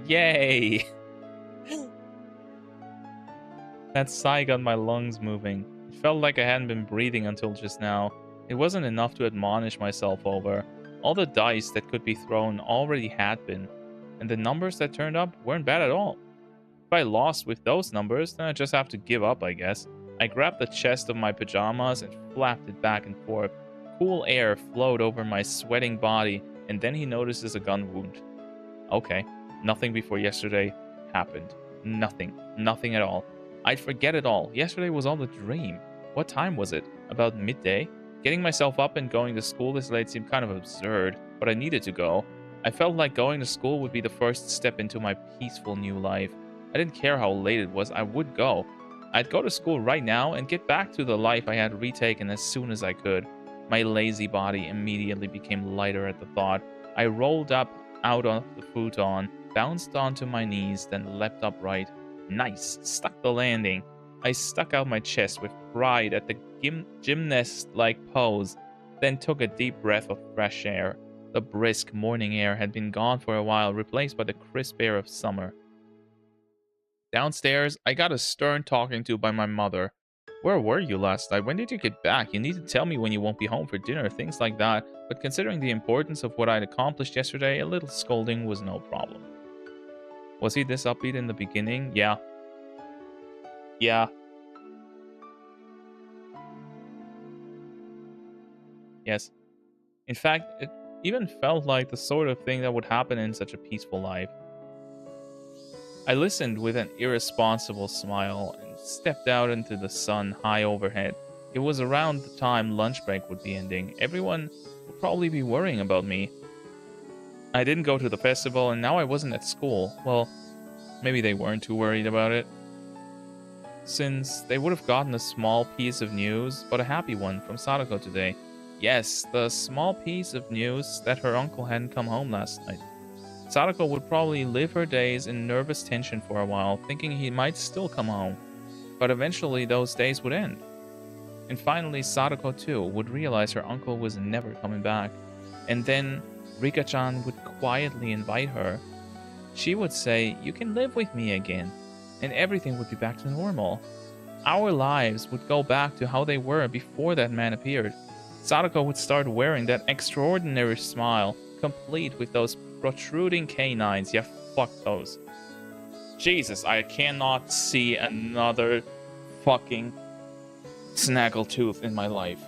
Yay! That sigh got my lungs moving. It felt like I hadn't been breathing until just now. It wasn't enough to admonish myself over. All the dice that could be thrown already had been, and the numbers that turned up weren't bad at all. If I lost with those numbers, then I just have to give up, I guess. I grabbed the chest of my pajamas and flapped it back and forth. Cool air flowed over my sweating body, and then he notices a gun wound. Okay, nothing before yesterday happened. Nothing. Nothing at all. I'd forget it all. Yesterday was all a dream. What time was it? About midday? Getting myself up and going to school this late seemed kind of absurd, but I needed to go. I felt like going to school would be the first step into my peaceful new life. I didn't care how late it was, I would go. I'd go to school right now and get back to the life I had retaken as soon as I could. My lazy body immediately became lighter at the thought. I rolled up out of the futon, bounced onto my knees, then leapt upright. Nice, stuck the landing. I stuck out my chest with pride at the gymnast-like pose, then took a deep breath of fresh air. The brisk morning air had been gone for a while, replaced by the crisp air of summer. Downstairs, I got a stern talking to by my mother. Where were you last night? When did you get back? You need to tell me when you won't be home for dinner, things like that. But considering the importance of what I'd accomplished yesterday, a little scolding was no problem. Was he this upbeat in the beginning? Yeah. Yeah. Yes. In fact, it even felt like the sort of thing that would happen in such a peaceful life. I listened with an irresponsible smile and stepped out into the sun high overhead. It was around the time lunch break would be ending. Everyone would probably be worrying about me. I didn't go to the festival and now I wasn't at school. Well, maybe they weren't too worried about it, since they would have gotten a small piece of news, but a happy one from Sadako today. Yes, the small piece of news that her uncle hadn't come home last night. Sadako would probably live her days in nervous tension for a while, thinking he might still come home, but eventually those days would end. And finally, Sadako too would realize her uncle was never coming back. And then Rika-chan would quietly invite her. She would say, "You can live with me again," and everything would be back to normal. Our lives would go back to how they were before that man appeared. Sadako would start wearing that extraordinary smile, complete with those protruding canines. Yeah, fuck those. Jesus, I cannot see another fucking snaggletooth in my life.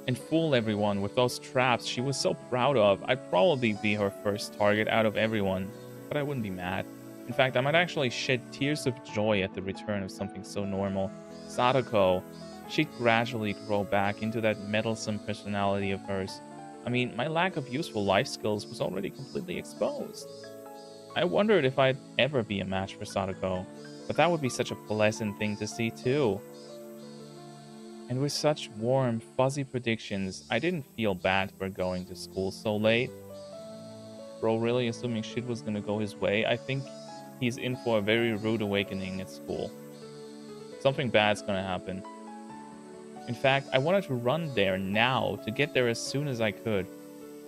And fool everyone with those traps she was so proud of. I'd probably be her first target out of everyone, but I wouldn't be mad. In fact, I might actually shed tears of joy at the return of something so normal. Sadako, she'd gradually grow back into that meddlesome personality of hers. I mean, my lack of useful life skills was already completely exposed. I wondered if I'd ever be a match for Sadako, but that would be such a pleasant thing to see too. And with such warm, fuzzy predictions, I didn't feel bad for going to school so late. Bro, really assuming shit was gonna go his way, I think he's in for a very rude awakening at school. Something bad's gonna happen. In fact, I wanted to run there now, to get there as soon as I could.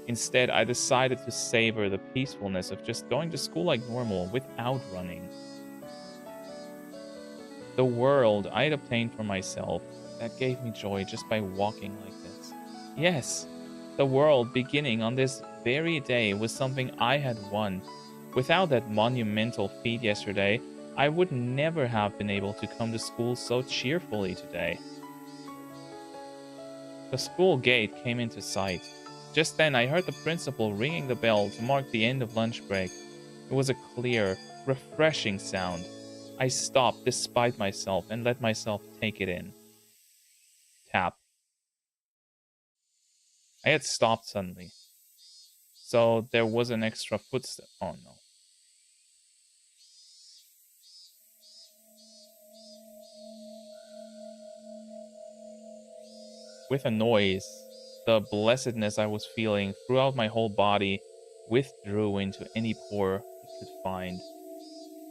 Instead, I decided to savor the peacefulness of just going to school like normal, without running. The world I had obtained for myself, that gave me joy just by walking like this. Yes, the world beginning on this very day was something I had won. Without that monumental feat yesterday, I would never have been able to come to school so cheerfully today. The school gate came into sight. Just then I heard the principal ringing the bell to mark the end of lunch break. It was a clear, refreshing sound. I stopped despite myself and let myself take it in. Tap. I had stopped suddenly. So there was an extra footstep. Oh no. With a noise, the blessedness I was feeling throughout my whole body withdrew into any pore it could find.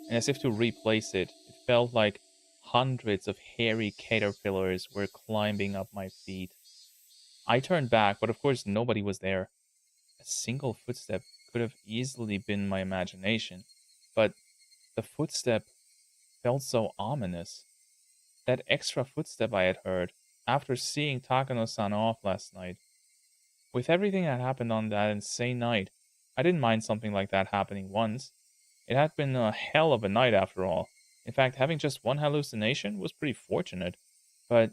And as if to replace it, it felt like hundreds of hairy caterpillars were climbing up my feet. I turned back, but of course nobody was there. A single footstep could have easily been my imagination, but the footstep felt so ominous. That extra footstep I had heard after seeing Takano-san off last night. With everything that happened on that insane night, I didn't mind something like that happening once. It had been a hell of a night after all. In fact, having just one hallucination was pretty fortunate. But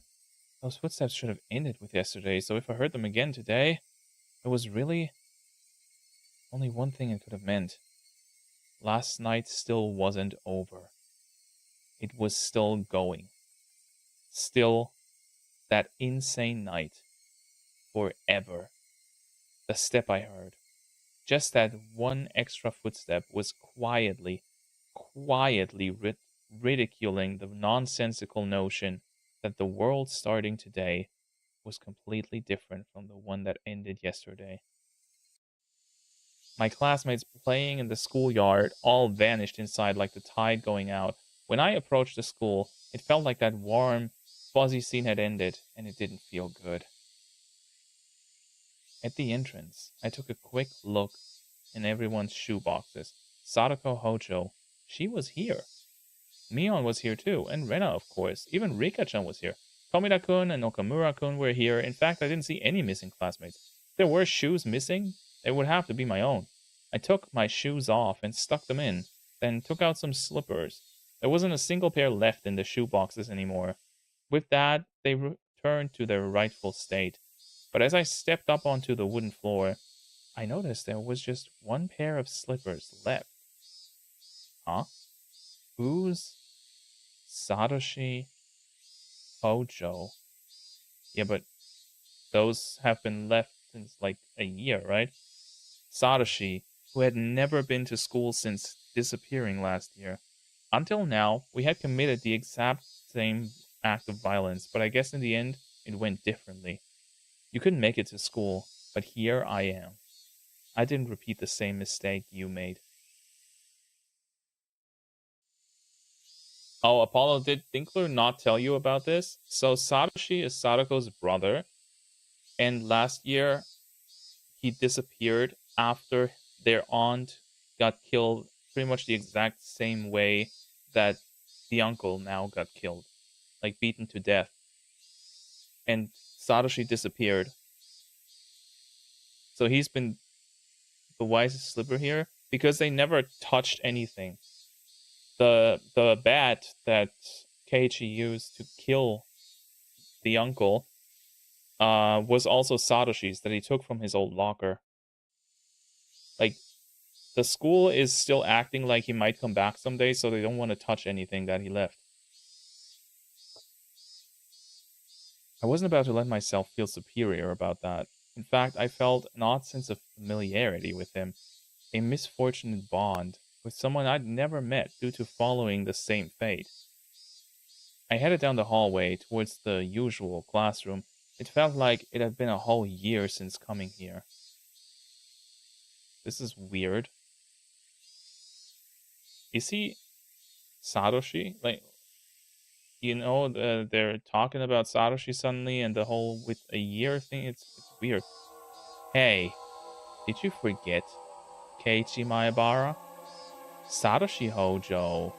those footsteps should have ended with yesterday, so if I heard them again today, it was really only one thing it could have meant. Last night still wasn't over. It was still going. Still that insane night. Forever. The step I heard. Just that one extra footstep was quietly ridiculing the nonsensical notion that the world starting today was completely different from the one that ended yesterday. My classmates playing in the schoolyard all vanished inside like the tide going out. When I approached the school, it felt like that warm, fuzzy scene had ended, and it didn't feel good. At the entrance, I took a quick look in everyone's shoeboxes. Sadako Hojo, she was here. Mion was here too, and Rena, of course. Even Rika-chan was here. Tomida-kun and Okamura-kun were here. In fact, I didn't see any missing classmates. If there were shoes missing, they would have to be my own. I took my shoes off and stuck them in, then took out some slippers. There wasn't a single pair left in the shoe boxes anymore. With that, they returned to their rightful state. But as I stepped up onto the wooden floor, I noticed there was just one pair of slippers left. Huh? Who's Satoshi Hojo? Yeah, but those have been left since like a year, right? Satoshi, who had never been to school since disappearing last year. Until now, we had committed the exact same act of violence, but I guess in the end, it went differently. You couldn't make it to school, but here I am. I didn't repeat the same mistake you made. Oh, Apollo, did Dinkler not tell you about this? So Satoshi is Sadako's brother, and last year he disappeared after their aunt got killed pretty much the exact same way that the uncle now got killed, like beaten to death. And Satoshi disappeared. So he's been the wisest slipper here because they never touched anything. The bat that Keiichi used to kill the uncle was also Satoshi's that he took from his old locker. Like, the school is still acting like he might come back someday, so they don't want to touch anything that he left. I wasn't about to let myself feel superior about that. In fact, I felt an odd sense of familiarity with him, a misfortunate bond with someone I'd never met due to following the same fate. I headed down the hallway towards the usual classroom. It felt like it had been a whole year since coming here. This is weird. Is he Satoshi? Like, they're talking about Satoshi suddenly and the whole with a year thing. It's weird. Hey, did you forget Keiichi Maebara? Satoshi Hojo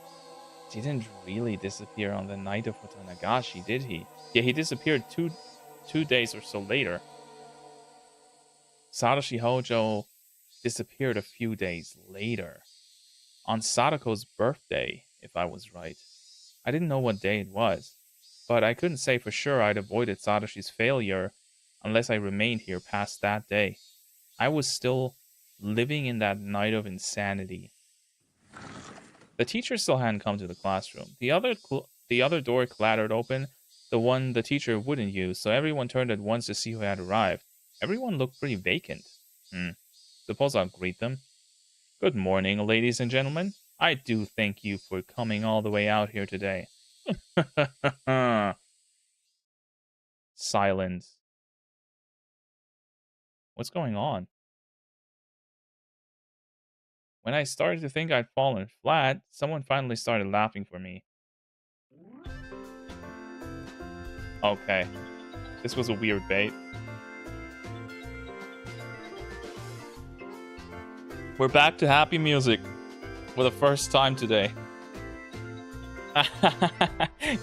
didn't really disappear on the night of Watanagashi, did he? Yeah, he disappeared two days or so later. Satoshi Hojo disappeared a few days later. On Sadako's birthday, if I was right. I didn't know what day it was, but I couldn't say for sure I'd avoided Satoshi's failure unless I remained here past that day. I was still living in that night of insanity. The teacher still hadn't come to the classroom. The other door clattered open, the one the teacher wouldn't use, so everyone turned at once to see who had arrived. Everyone looked pretty vacant. Suppose I'll greet them. Good morning, ladies and gentlemen. I do thank you for coming all the way out here today. Silence. What's going on? When I started to think I'd fallen flat, someone finally started laughing for me. Okay, this was a weird bait. We're back to happy music for the first time today.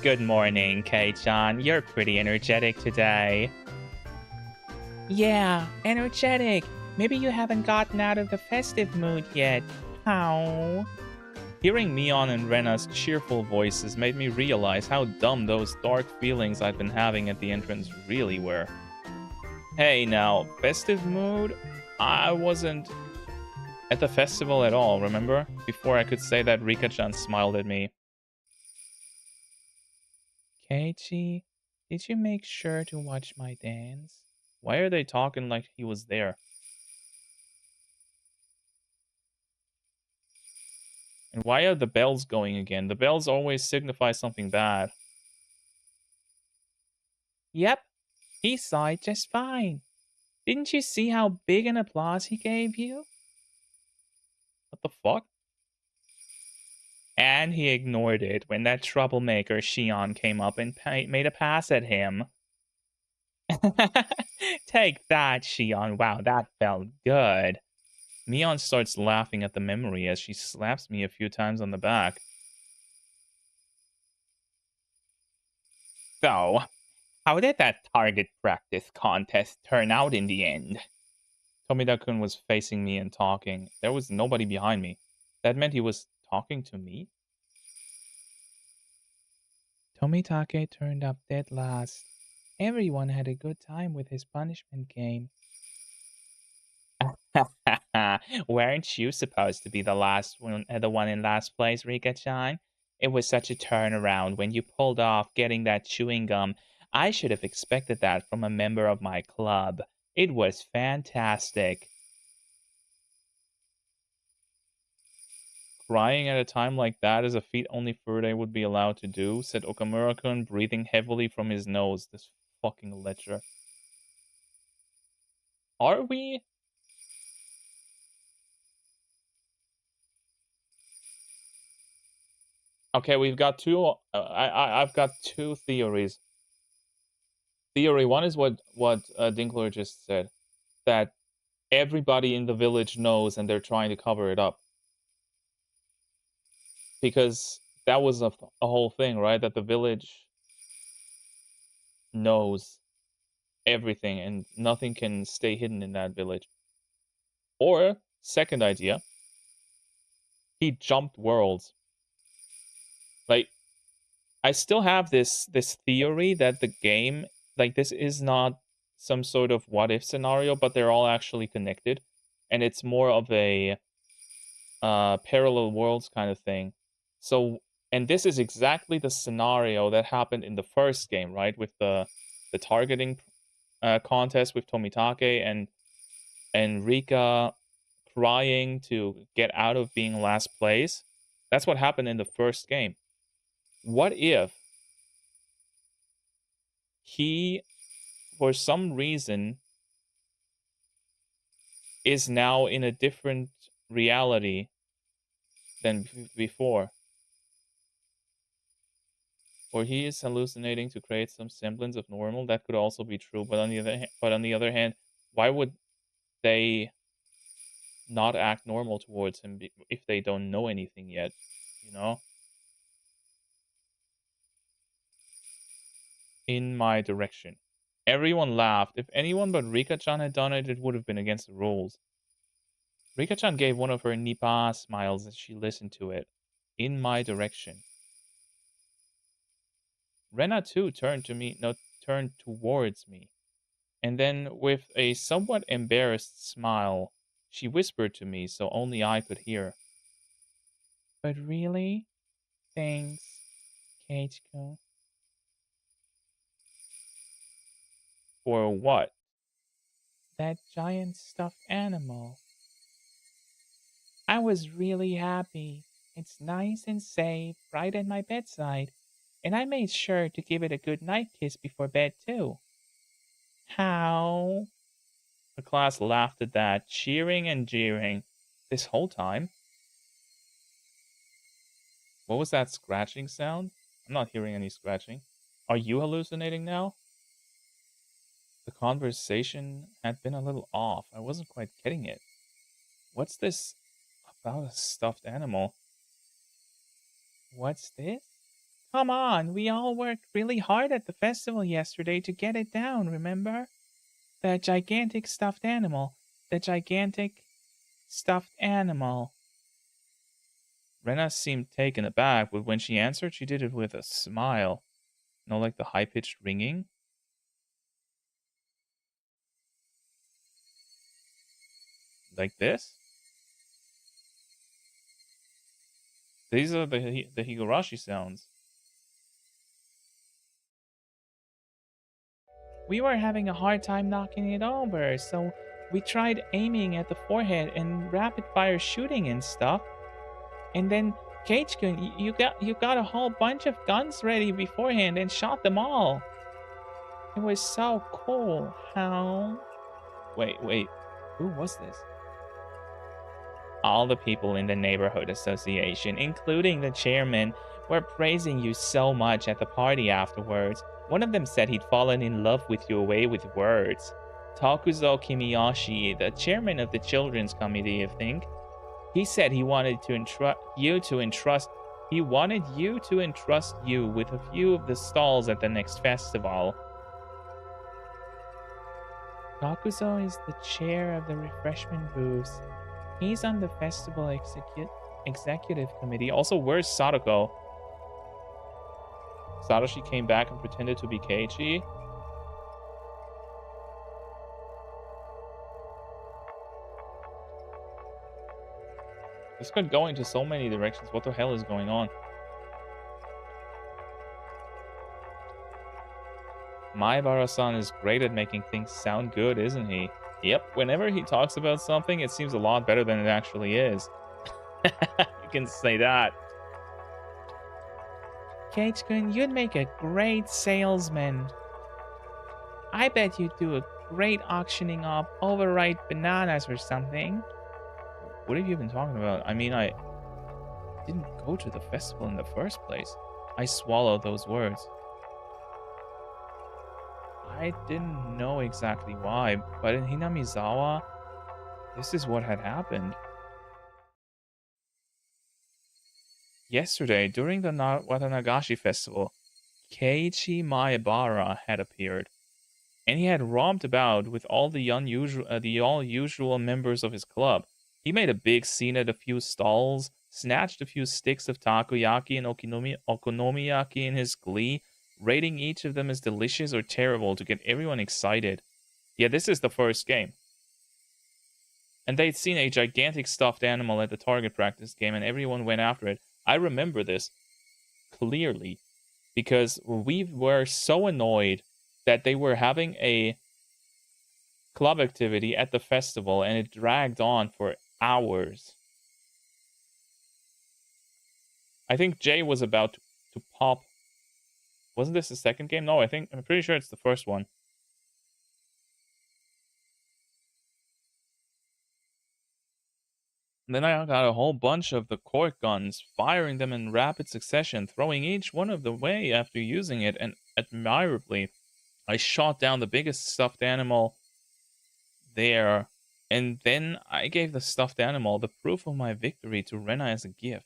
Good morning, Kei-chan. You're pretty energetic today. Yeah, energetic. Maybe you haven't gotten out of the festive mood yet. How? Hearing Mion and Rena's cheerful voices made me realize how dumb those dark feelings I'd been having at the entrance really were. Hey now, festive mood? I wasn't at the festival at all, remember? Before I could say that, Rika-chan smiled at me. Keiichi, did you make sure to watch my dance? Why are they talking like he was there? And why are the bells going again? The bells always signify something bad. Yep, he saw it just fine. Didn't you see how big an applause he gave you? What the fuck? And he ignored it when that troublemaker Shion came up and made a pass at him. Take that, Shion. Wow, that felt good. Mion starts laughing at the memory as she slaps me a few times on the back. So, how did that target practice contest turn out in the end? Tomida-kun was facing me and talking. There was nobody behind me. That meant he was talking to me? Tomitake turned up dead last. Everyone had a good time with his punishment game. Weren't you supposed to be the one in last place, Rika-chan? It was such a turnaround when you pulled off getting that chewing gum. I should have expected that from a member of my club. It was fantastic. Crying at a time like that is a feat only Furude would be allowed to do, said Okamura-kun, breathing heavily from his nose. This fucking ledger. Are we? Okay, we've got two. I've got two theories. Theory one is what Dinkler just said, that everybody in the village knows and they're trying to cover it up. Because that was a whole thing, right? That the village knows everything and nothing can stay hidden in that village. Or, second idea, he jumped worlds. Like, I still have this theory that the game, like, this is not some sort of what if scenario, but they're all actually connected, and it's more of a parallel worlds kind of thing. So, and this is exactly the scenario that happened in the first game, right? With the targeting contest with Tomitake and Rika crying to get out of being last place. That's what happened in the first game. What if he, for some reason, is now in a different reality than before? Or he is hallucinating to create some semblance of normal? That could also be true. But on the other hand, why would they not act normal towards him if they don't know anything yet? You know? In my direction. Everyone laughed. If anyone but Rika-chan had done it, it would have been against the rules. Rika-chan gave one of her nipa smiles as she listened to it. In my direction. Rena too turned towards me. And then, with a somewhat embarrassed smile, she whispered to me so only I could hear. But really? Thanks, Keiichiko. For what? That giant stuffed animal. I was really happy. It's nice and safe, right at my bedside. And I made sure to give it a good night kiss before bed, too. How? The class laughed at that, cheering and jeering. This whole time? What was that scratching sound? I'm not hearing any scratching. Are you hallucinating now? The conversation had been a little off. I wasn't quite getting it. What's this about a stuffed animal? What's this? Come on, we all worked really hard at the festival yesterday to get it down, remember? The gigantic stuffed animal. The gigantic stuffed animal. Rena seemed taken aback, but when she answered, she did it with a smile. No, like the high-pitched ringing. Like this? These are the Higurashi sounds. We were having a hard time knocking it over, so we tried aiming at the forehead and rapid-fire shooting and stuff. And then, Keiichiko, you got a whole bunch of guns ready beforehand and shot them all. It was so cool. How? Wait. Who was this? All the people in the neighborhood association, including the chairman, were praising you so much at the party afterwards. One of them said he'd fallen in love with your way with words. Takuzo Kimiyoshi, the chairman of the children's committee, I think, he said he wanted to entrust you with a few of the stalls at the next festival. Takuzo is the chair of the refreshment booths. He's on the festival executive committee. Also, where's Sadako? Satoshi came back and pretended to be Keiichi. This could go into so many directions. What the hell is going on? Maibara-san is great at making things sound good, isn't he? Yep, whenever he talks about something, it seems a lot better than it actually is. You can say that. Keiichiko, you'd make a great salesman. I bet you'd do a great auctioning off overripe bananas or something. What have you been talking about? I mean, didn't go to the festival in the first place. I swallowed those words. I didn't know exactly why, but in Hinamizawa, this is what had happened. Yesterday, during the Watanagashi festival, Keiichi Maebara had appeared, and he had romped about with all the usual members of his club. He made a big scene at a few stalls, snatched a few sticks of takoyaki and okonomiyaki in his glee, rating each of them as delicious or terrible to get everyone excited. Yeah, this is the first game. And they'd seen a gigantic stuffed animal at the target practice game, and everyone went after it. I remember this clearly, because we were so annoyed that they were having a club activity at the festival, and it dragged on for hours. I think Jay was about to pop. Wasn't this the second game? No, I'm pretty sure it's the first one. And then I got a whole bunch of the cork guns, firing them in rapid succession, throwing each one of them away after using it, and admirably, I shot down the biggest stuffed animal there, and then I gave the stuffed animal the proof of my victory to Rena as a gift.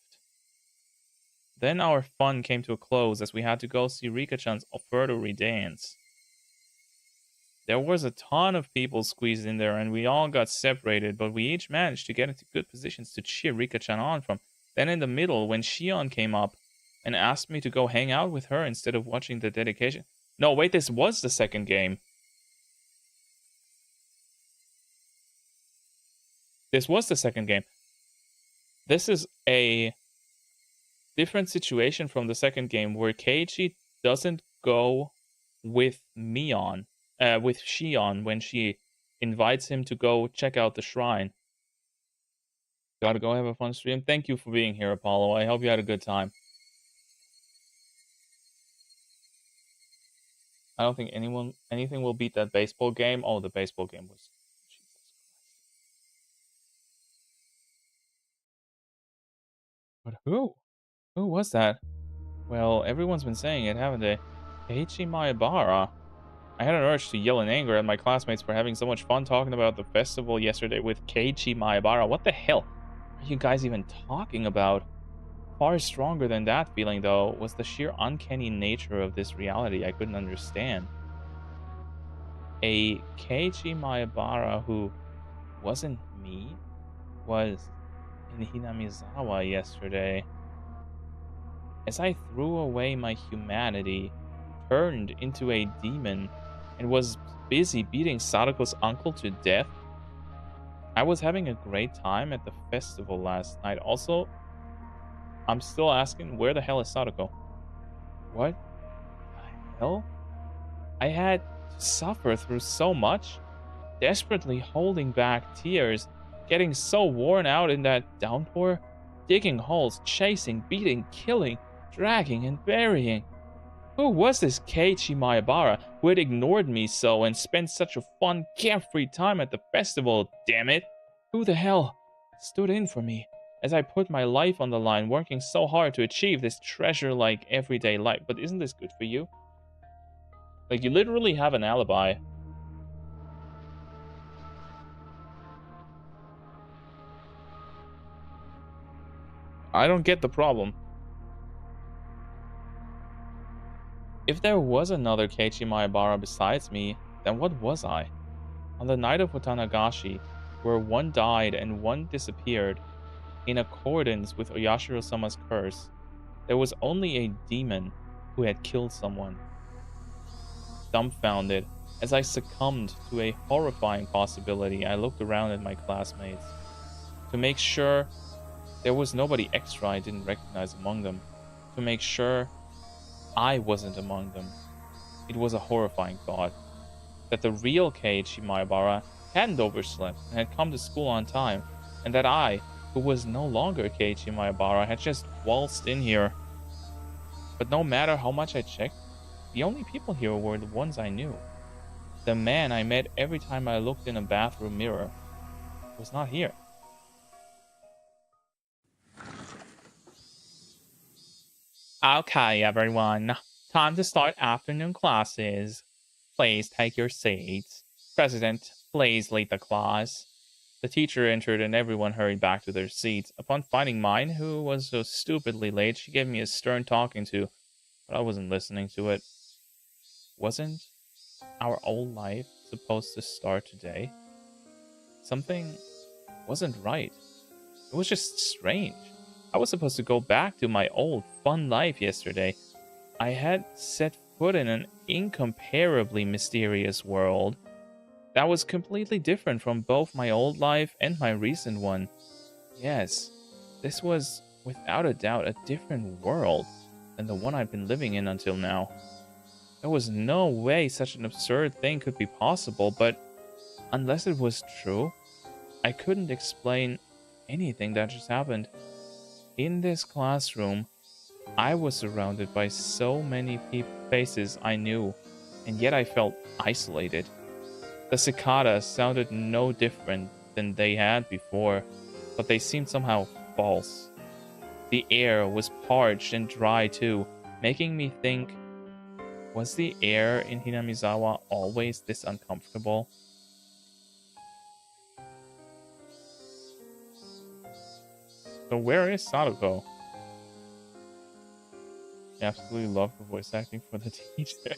Then our fun came to a close as we had to go see Rika-chan's offertory dance. There was a ton of people squeezed in there, and we all got separated, but we each managed to get into good positions to cheer Rika-chan on from. Then in the middle, when Shion came up and asked me to go hang out with her instead of watching the dedication... No, wait, this was the second game. This was the second game. This is a different situation from the second game where Keiichi doesn't go with with Shion when she invites him to go check out the shrine. Gotta go have a fun stream. Thank you for being here, Apollo. I hope you had a good time. I don't think anything will beat that baseball game. Oh, the baseball game was... Jesus Christ. But who? Who was that? Well, everyone's been saying it, haven't they? Keiichi Maebara. I had an urge to yell in anger at my classmates for having so much fun talking about the festival yesterday with Keiichi Maebara. What the hell are you guys even talking about? Far stronger than that feeling, though, was the sheer uncanny nature of this reality I couldn't understand. A Keiichi Maebara who wasn't me was in Hinamizawa yesterday. As I threw away my humanity, turned into a demon, and was busy beating Sadako's uncle to death, I was having a great time at the festival last night. Also, I'm still asking, where the hell is Sadako? What the hell? I had to suffer through so much, desperately holding back tears, getting so worn out in that downpour, digging holes, chasing, beating, killing, dragging, and burying. Who was this Keiichi Maebara who had ignored me so and spent such a fun, carefree time at the festival, damn it? Who the hell stood in for me as I put my life on the line, working so hard to achieve this treasure-like everyday life? But isn't this good for you? Like, you literally have an alibi. I don't get the problem. If there was another Keiichi Maebara besides me, then what was I? On the night of Watanagashi, where one died and one disappeared, in accordance with Oyashiro-sama's curse, there was only a demon who had killed someone. Dumbfounded, as I succumbed to a horrifying possibility, I looked around at my classmates to make sure there was nobody extra I didn't recognize among them, to make sure I wasn't among them. It was a horrifying thought that the real Keiichi Maebara hadn't overslept and had come to school on time, and that I, who was no longer Keiichi Maebara, had just waltzed in here. But no matter how much I checked, the only people here were the ones I knew. The man I met every time I looked in a bathroom mirror was not here. Okay, everyone. Time to start afternoon classes. Please take your seats. President, please lead the class. The teacher entered and everyone hurried back to their seats. Upon finding mine, who was so stupidly late, she gave me a stern talking to, but I wasn't listening to it. Wasn't our old life supposed to start today? Something wasn't right. It was just strange. I was supposed to go back to my old fun life yesterday. I had set foot in an incomparably mysterious world that was completely different from both my old life and my recent one. Yes, this was without a doubt a different world than the one I'd been living in until now. There was no way such an absurd thing could be possible, but unless it was true, I couldn't explain anything that just happened. In this classroom, I was surrounded by so many faces I knew, and yet I felt isolated. The cicadas sounded no different than they had before, but they seemed somehow false. The air was parched and dry too, making me think, was the air in Hinamizawa always this uncomfortable? So where is Sadako? I absolutely love the voice acting for the teacher.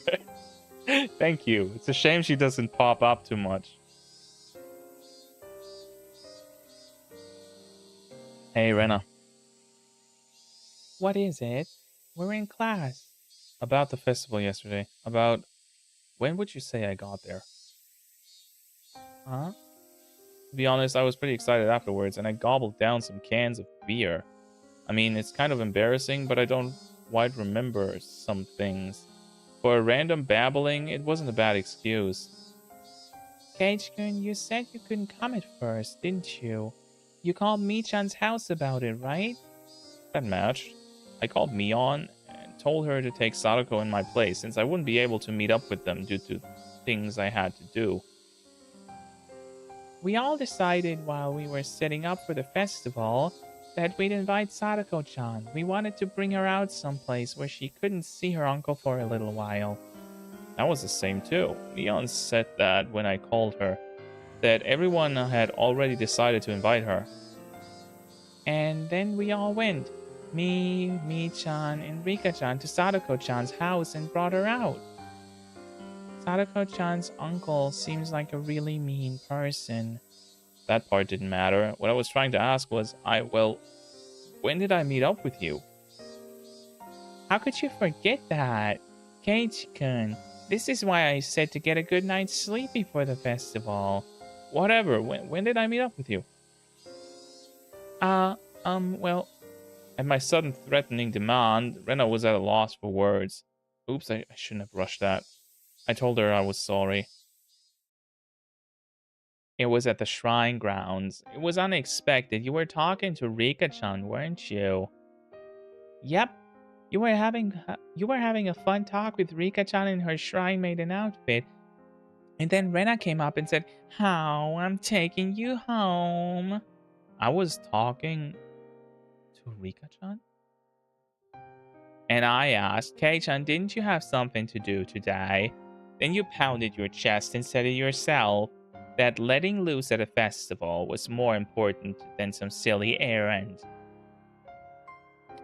Thank you. It's a shame she doesn't pop up too much. Hey, Rena. What is it? We're in class. About the festival yesterday. About when would you say I got there? Huh? To be honest, I was pretty excited afterwards, and I gobbled down some cans of beer. I mean, it's kind of embarrassing, but I don't quite remember some things. For a random babbling, it wasn't a bad excuse. Kage-kun, you said you couldn't come at first, didn't you? You called Mi-chan's house about it, right? That matched. I called Mion and told her to take Sadako in my place, since I wouldn't be able to meet up with them due to things I had to do. We all decided while we were setting up for the festival that we'd invite Sadako-chan. We wanted to bring her out someplace where she couldn't see her uncle for a little while. That was the same too. Leon said that when I called her, that everyone had already decided to invite her. And then we all went. Me, Mi-chan, and Rika-chan to Sadako-chan's house and brought her out. Sadako-chan's uncle seems like a really mean person. That part didn't matter. What I was trying to ask was, when did I meet up with you? How could you forget that? Kage-kun, this is why I said to get a good night's sleep before the festival. Whatever, when did I meet up with you? Well, at my sudden threatening demand, Rena was at a loss for words. Oops, I shouldn't have rushed that. I told her I was sorry. It was at the shrine grounds. It was unexpected. You were talking to Rika-chan, weren't you? Yep. You were having a fun talk with Rika-chan in her shrine maiden outfit. And then Rena came up and said, "How, I'm taking you home." I was talking to Rika-chan? And I asked, "Kei-chan, didn't you have something to do today?" Then you pounded your chest and said it yourself, that letting loose at a festival was more important than some silly errand.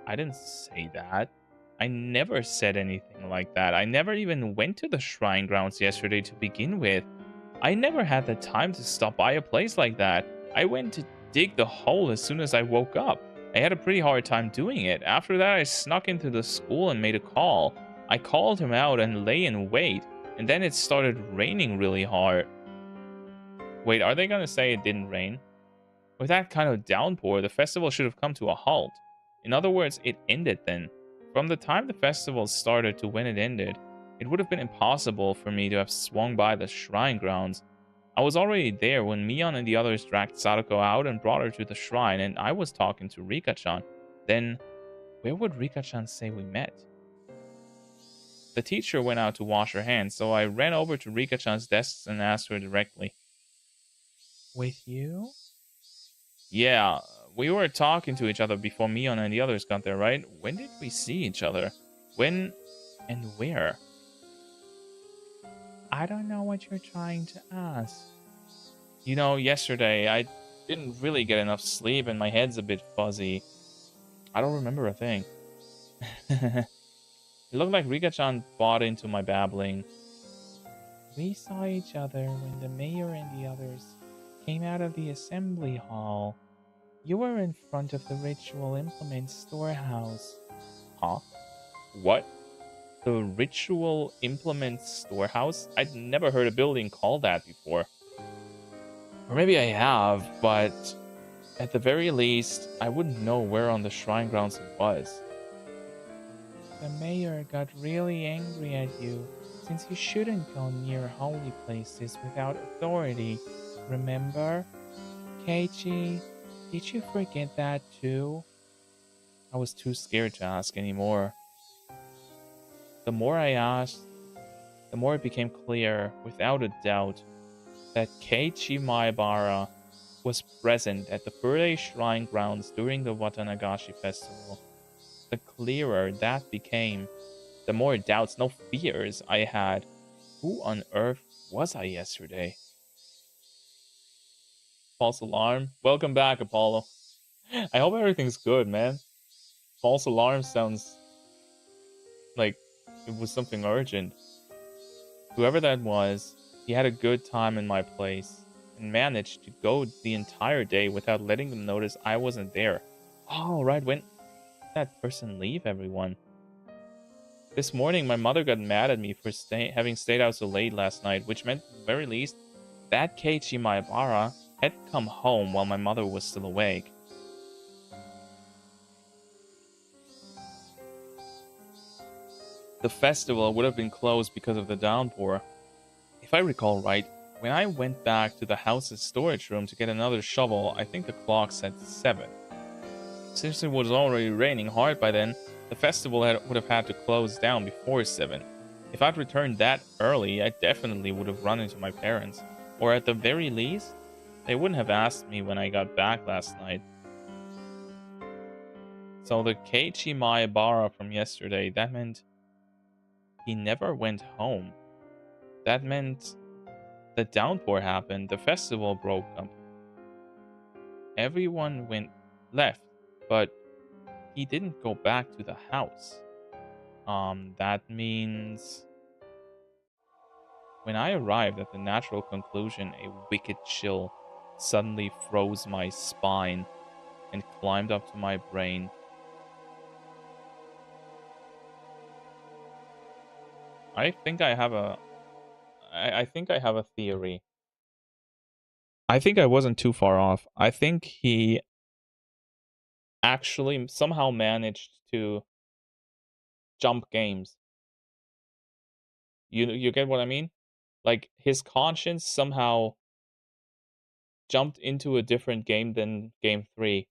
I didn't say that. I never said anything like that. I never even went to the shrine grounds yesterday to begin with. I never had the time to stop by a place like that. I went to dig the hole as soon as I woke up. I had a pretty hard time doing it. After that, I snuck into the school and made a call. I called him out and lay in wait, and then it started raining really hard. Wait, are they gonna say it didn't rain? With that kind of downpour, the festival should have come to a halt. In other words, it ended then. From the time the festival started to when it ended, it would have been impossible for me to have swung by the shrine grounds. I was already there when Mion and the others dragged Sadako out and brought her to the shrine, and I was talking to Rika-chan. Then, where would Rika-chan say we met? The teacher went out to wash her hands, so I ran over to Rika-chan's desk and asked her directly. With you? Yeah, we were talking to each other before Mion and the others got there, right? When did we see each other? When and where? I don't know what you're trying to ask. You know, yesterday I didn't really get enough sleep and my head's a bit fuzzy. I don't remember a thing. It looked like Rika-chan bought into my babbling. We saw each other when the mayor and the others came out of the assembly hall. You were in front of the ritual implement storehouse. Huh? What? The ritual implement storehouse? I'd never heard a building called that before. Or maybe I have, but at the very least, I wouldn't know where on the shrine grounds it was. The mayor got really angry at you, since you shouldn't go near holy places without authority. Remember? Keiichi, did you forget that too? I was too scared to ask anymore. The more I asked, the more it became clear, without a doubt, that Keiichi Maebara was present at the birthday shrine grounds during the Watanagashi festival. The clearer that became, the more doubts, no fears I had. Who on earth was I yesterday? False alarm? Welcome back, Apollo. I hope everything's good, man. False alarm sounds like it was something urgent. Whoever that was, he had a good time in my place and managed to go the entire day without letting them notice I wasn't there. Oh, right, when did that person leave everyone? This morning, my mother got mad at me for having stayed out so late last night, which meant, at the very least, that Keiichi Maebara had come home while my mother was still awake. The festival would have been closed because of the downpour. If I recall right, when I went back to the house's storage room to get another shovel, I think the clock said 7. Since it was already raining hard by then, the festival would have had to close down before 7. If I'd returned that early, I definitely would have run into my parents. Or at the very least, they wouldn't have asked me when I got back last night. So the Keiichi Maebara from yesterday, that meant he never went home. That meant the downpour happened, the festival broke up. Everyone left, but he didn't go back to the house. That means when I arrived at the natural conclusion, a wicked chill suddenly froze my spine and climbed up to my brain. I think I have a theory. I think I wasn't too far off. I think he actually somehow managed to jump games. You get what I mean? Like his conscience somehow jumped into a different game than game 3.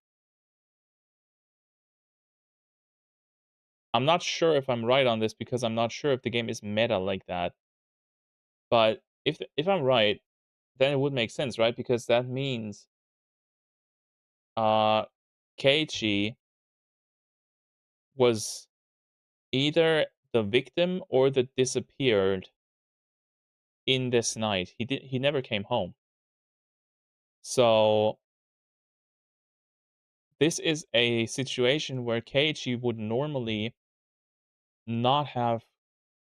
I'm not sure if I'm right on this because I'm not sure if the game is meta like that. But if I'm right, then it would make sense, right? Because that means uh Keiichi was either the victim or the disappeared in this night. He never came home. So this is a situation where Keiichi would normally not have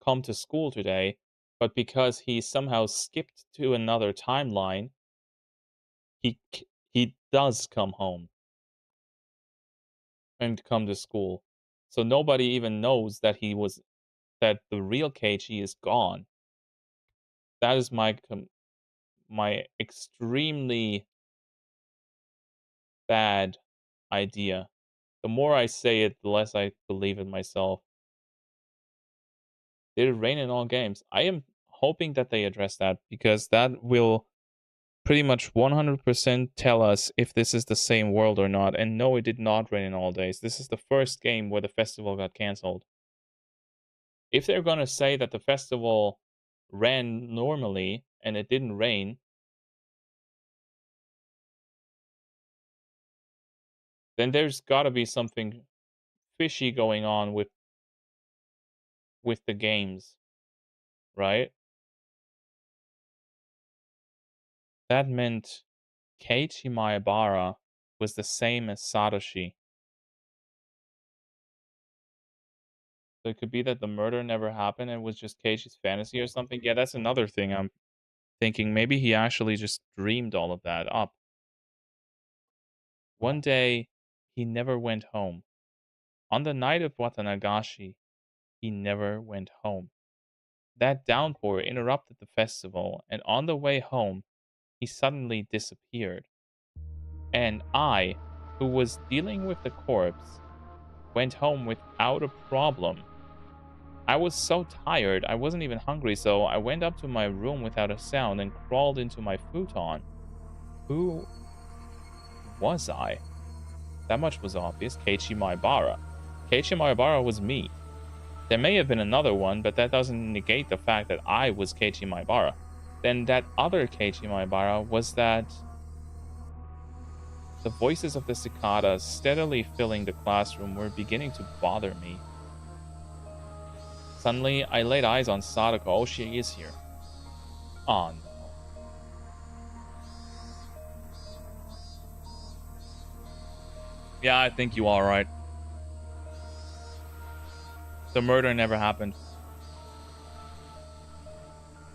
come to school today, but because he somehow skipped to another timeline, he does come home and come to school. So nobody even knows that that the real Keiichi is gone. That is my extremely bad idea. The more I say it, the less I believe it myself. Did it rain in all games? I am hoping that they address that because that will pretty much 100% tell us if this is the same world or not. And no, it did not rain in all days. This is the first game where the festival got cancelled. If they're gonna say that the festival ran normally and it didn't rain, then there's gotta be something fishy going on with the games, right? That meant Keiichi Maebara was the same as Satoshi. So it could be that the murder never happened and it was just Keiichi's fantasy or something. Yeah, that's another thing I'm thinking. Maybe he actually just dreamed all of that up. One day, he never went home. On the night of Watanagashi, he never went home. That downpour interrupted the festival, and on the way home, he suddenly disappeared. And I, who was dealing with the corpse, went home without a problem. I was so tired, I wasn't even hungry, so I went up to my room without a sound and crawled into my futon. Who was I? That much was obvious. Keiichi Maebara. Keiichi Maebara was me. There may have been another one, but that doesn't negate the fact that I was Keiichi Maebara. Then that other Keiichi Maebara was that the voices of the cicadas steadily filling the classroom were beginning to bother me. Suddenly, I laid eyes on Sadako. Oh, she is here. Oh no. Yeah, I think you are right. The murder never happened.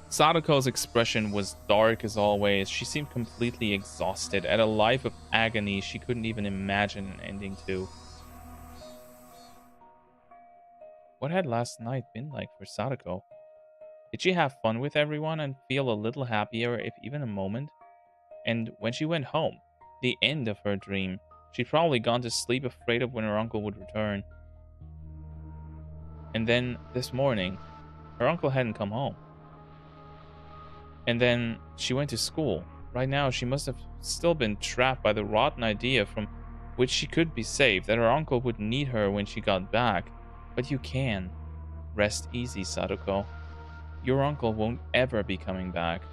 Sadako's expression was dark as always. She seemed completely exhausted, at a life of agony she couldn't even imagine an ending to. What had last night been like for Sadako? Did she have fun with everyone and feel a little happier, if even a moment? And when she went home, the end of her dream, she'd probably gone to sleep afraid of when her uncle would return. And then, this morning, her uncle hadn't come home. And then she went to school. Right now, she must have still been trapped by the rotten idea from which she could be saved, that her uncle would need her when she got back. But you can. Rest easy, Sadako. Your uncle won't ever be coming back.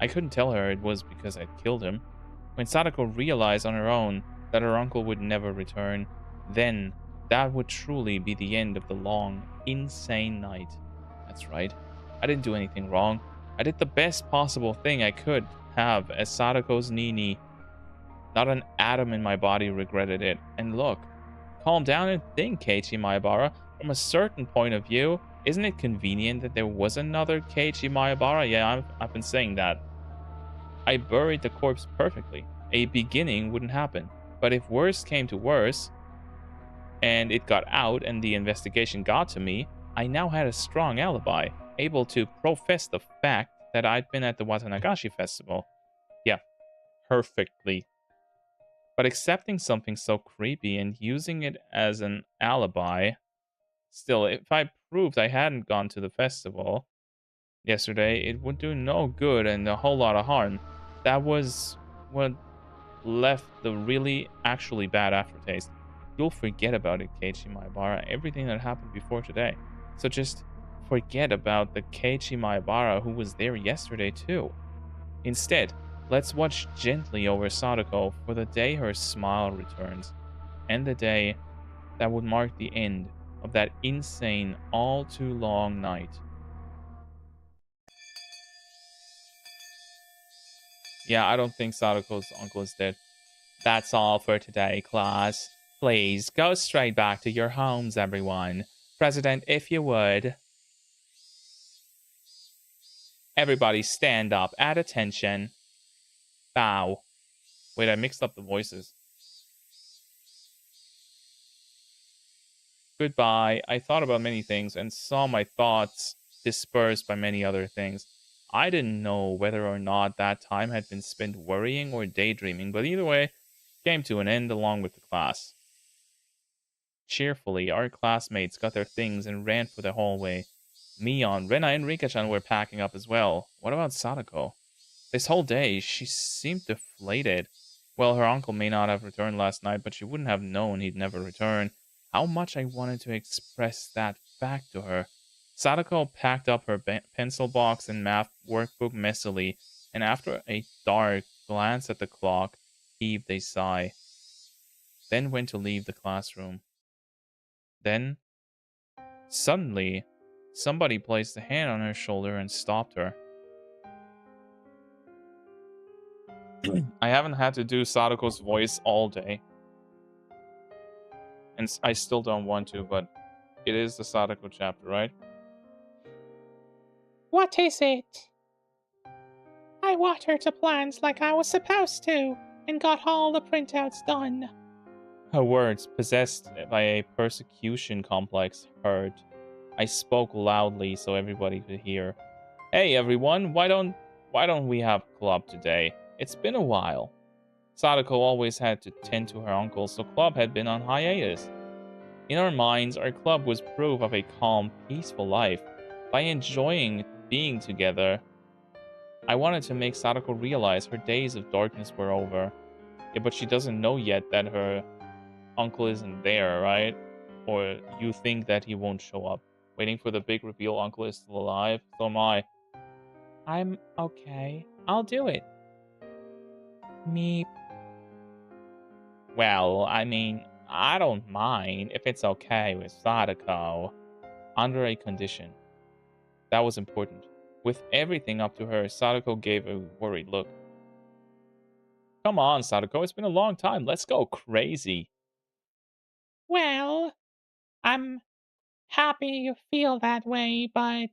I couldn't tell her it was because I'd killed him. When Sadako realized on her own that her uncle would never return, then that would truly be the end of the long, insane night. That's right. I didn't do anything wrong. I did the best possible thing I could have as Sadako's Nii-Nii. Not an atom in my body regretted it. And look, calm down and think, Keiichi Maebara. From a certain point of view, isn't it convenient that there was another Keiichi Maebara? Yeah, I've been saying that. I buried the corpse perfectly. A beginning wouldn't happen. But if worst came to worst, and it got out and the investigation got to me, I now had a strong alibi, able to profess the fact that I'd been at the Watanagashi festival. Yeah, perfectly. But accepting something so creepy and using it as an alibi, still, if I proved I hadn't gone to the festival yesterday, it would do no good and a whole lot of harm. That was what left the really actually bad aftertaste. You'll forget about it, Keiichi Maebara, everything that happened before today. So just forget about the Keiichi Maebara who was there yesterday too. Instead, let's watch gently over Sadako for the day her smile returns, and the day that would mark the end of that insane, all too long night. Yeah, I don't think Sadako's uncle is dead. That's all for today, class. Please go straight back to your homes, everyone. President, if you would. Everybody stand up. At attention. Bow. Wait, I mixed up the voices. Goodbye. I thought about many things and saw my thoughts dispersed by many other things. I didn't know whether or not that time had been spent worrying or daydreaming, but either way, came to an end along with the class. Cheerfully, our classmates got their things and ran for the hallway. Mion, Rena, and Rika-chan were packing up as well. What about Sadako? This whole day, she seemed deflated. Well, her uncle may not have returned last night, but she wouldn't have known he'd never return. How much I wanted to express that fact to her. Sadako packed up her pencil box and math workbook messily, and after a dark glance at the clock, heaved a sigh. then went to leave the classroom. Then, suddenly, somebody placed a hand on her shoulder and stopped her. I haven't had to do Sadako's voice all day. And I still don't want to, but it is the Sadako chapter, right? What is it? I watered the plants like I was supposed to, and got all the printouts done. Her words, possessed by a persecution complex, hurt. I spoke loudly so everybody could hear. Hey everyone, why don't we have club today? It's been a while. Sadako always had to tend to her uncle, so club had been on hiatus. In our minds, our club was proof of a calm, peaceful life. By enjoying being together, I wanted to make Sadako realize her days of darkness were over. Yeah, but she doesn't know yet that her uncle isn't there, right? Or you think that he won't show up. Waiting for the big reveal uncle is still alive? So am I. I'm okay. I'll do it. Meep. Well, I mean, I don't mind if it's okay with Sadako. Under a condition. That was important. With everything up to her, Sadako gave a worried look. Come on, Sadako, it's been a long time. Let's go crazy. Well, I'm happy you feel that way, but...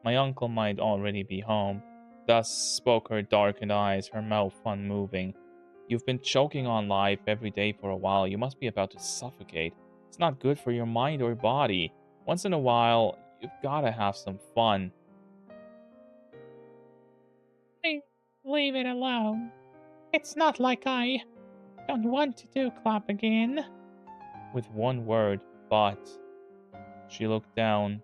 My uncle might already be home. Thus spoke her darkened eyes, her mouth unmoving. You've been choking on life every day for a while. You must be about to suffocate. It's not good for your mind or body. Once in a while, you've gotta have some fun. Leave it alone. It's not like I don't want to do club again. With one word, but. She looked down.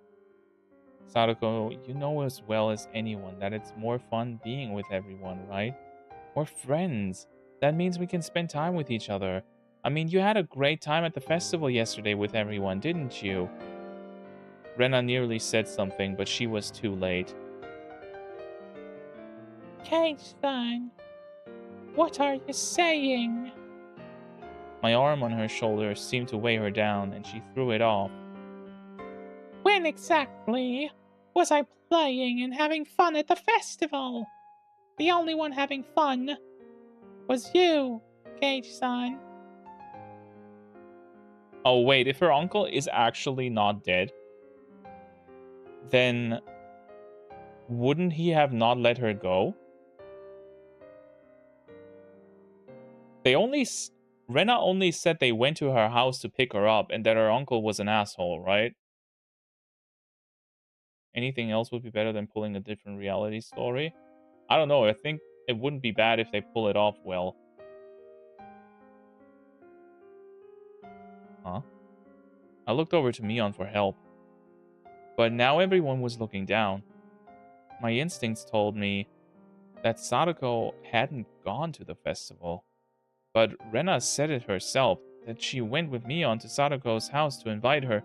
Sadako, you know as well as anyone that it's more fun being with everyone, right? We're friends. That means we can spend time with each other. I mean, you had a great time at the festival yesterday with everyone, didn't you? Rena nearly said something, but she was too late. Cage-san, what are you saying? My arm on her shoulder seemed to weigh her down, and she threw it off. When exactly was I playing and having fun at the festival? The only one having fun was you, Cage-san. Oh wait, if her uncle is actually not dead, then wouldn't he have not let her go? Rena only said they went to her house to pick her up and that her uncle was an asshole, right? Anything else would be better than pulling a different reality story? I don't know, I think it wouldn't be bad if they pull it off well. Huh? I looked over to Mion for help. But now everyone was looking down. My instincts told me that Sadako hadn't gone to the festival. But Rena said it herself, that she went with Mion to Sadako's house to invite her.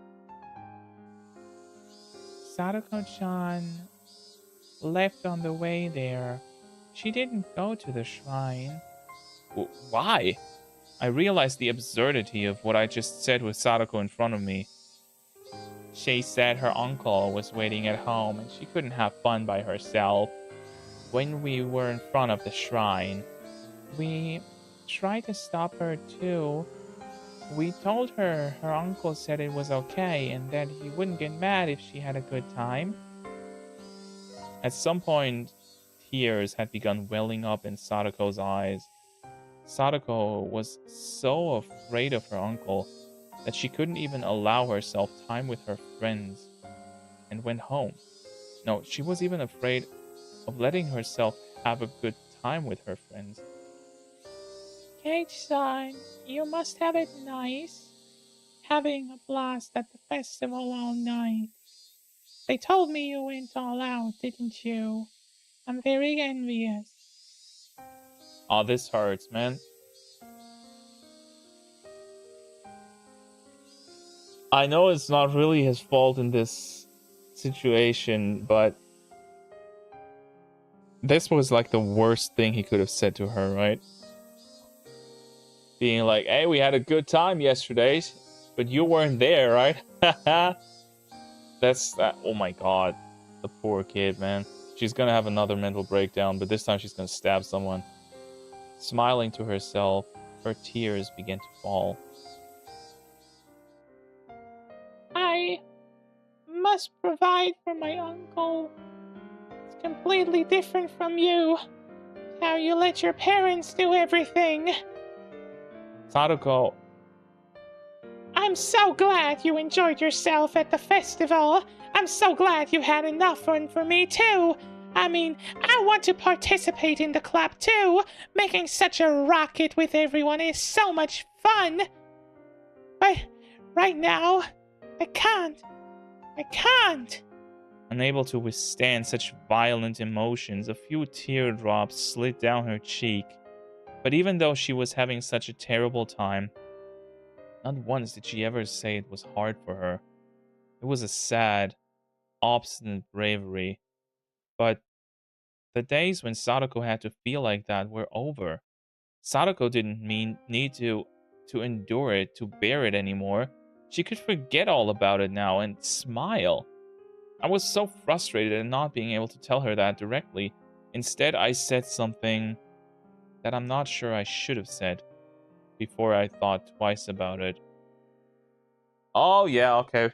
Sadako-chan left on the way there. She didn't go to the shrine. Why? I realized the absurdity of what I just said with Sadako in front of me. She said her uncle was waiting at home and she couldn't have fun by herself. When we were in front of the shrine, we tried to stop her too. We told her her uncle said it was okay and that he wouldn't get mad if she had a good time. At some point, tears had begun welling up in Sadako's eyes. Sadako was so afraid of her uncle that she couldn't even allow herself time with her friends and went home. No, she was even afraid of letting herself have a good time with her friends. Cage-san, you must have it nice, having a blast at the festival all night. They told me you went all out, didn't you? I'm very envious. Aw, this hurts, man. I know it's not really his fault in this situation, but this was like the worst thing he could have said to her, right? being like, hey, we had a good time yesterday, but you weren't there, right? That's that. Oh my god. The poor kid, man. She's gonna have another mental breakdown, but this time she's gonna stab someone. Smiling to herself, her tears began to fall. I must provide for my uncle. It's completely different from you. How you let your parents do everything. Sadako. I'm so glad you enjoyed yourself at the festival. I'm so glad you had enough fun for me too. I mean, I want to participate in the club too. Making such a racket with everyone is so much fun. But right now, I can't. I can't. Unable to withstand such violent emotions, a few teardrops slid down her cheek. But even though she was having such a terrible time, not once did she ever say it was hard for her. It was a sad, obstinate bravery. But the days when Sadako had to feel like that were over. Sadako didn't need to endure it, to bear it anymore. She could forget all about it now and smile. I was so frustrated at not being able to tell her that directly. Instead, I said something that I'm not sure I should have said before I thought twice about it. Oh, yeah, okay.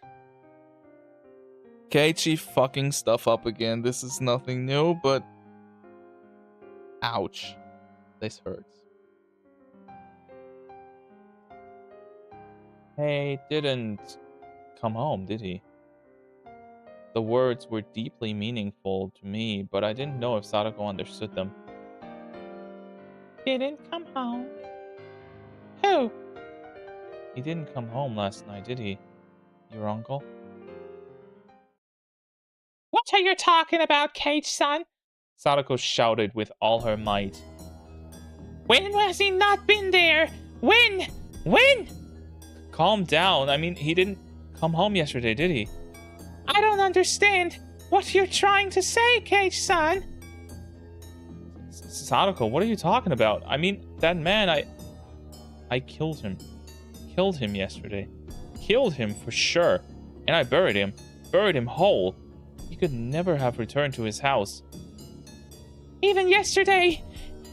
Keiichi fucking stuff up again. This is nothing new, but... ouch. This hurts. He didn't come home, did he? The words were deeply meaningful to me, but I didn't know if Sadako understood them. Didn't come home? Who? He didn't come home last night, did he? Your uncle? What are you talking about, Keiichi-san? Sadako shouted with all her might. When has he not been there? When? When? Calm down. I mean, he didn't come home yesterday, did he? I don't understand what you're trying to say, Keiichi-san. Sadako, what are you talking about? I mean, that man, I killed him. Killed him yesterday. Killed him for sure. And I buried him. Buried him whole. He could never have returned to his house. Even yesterday,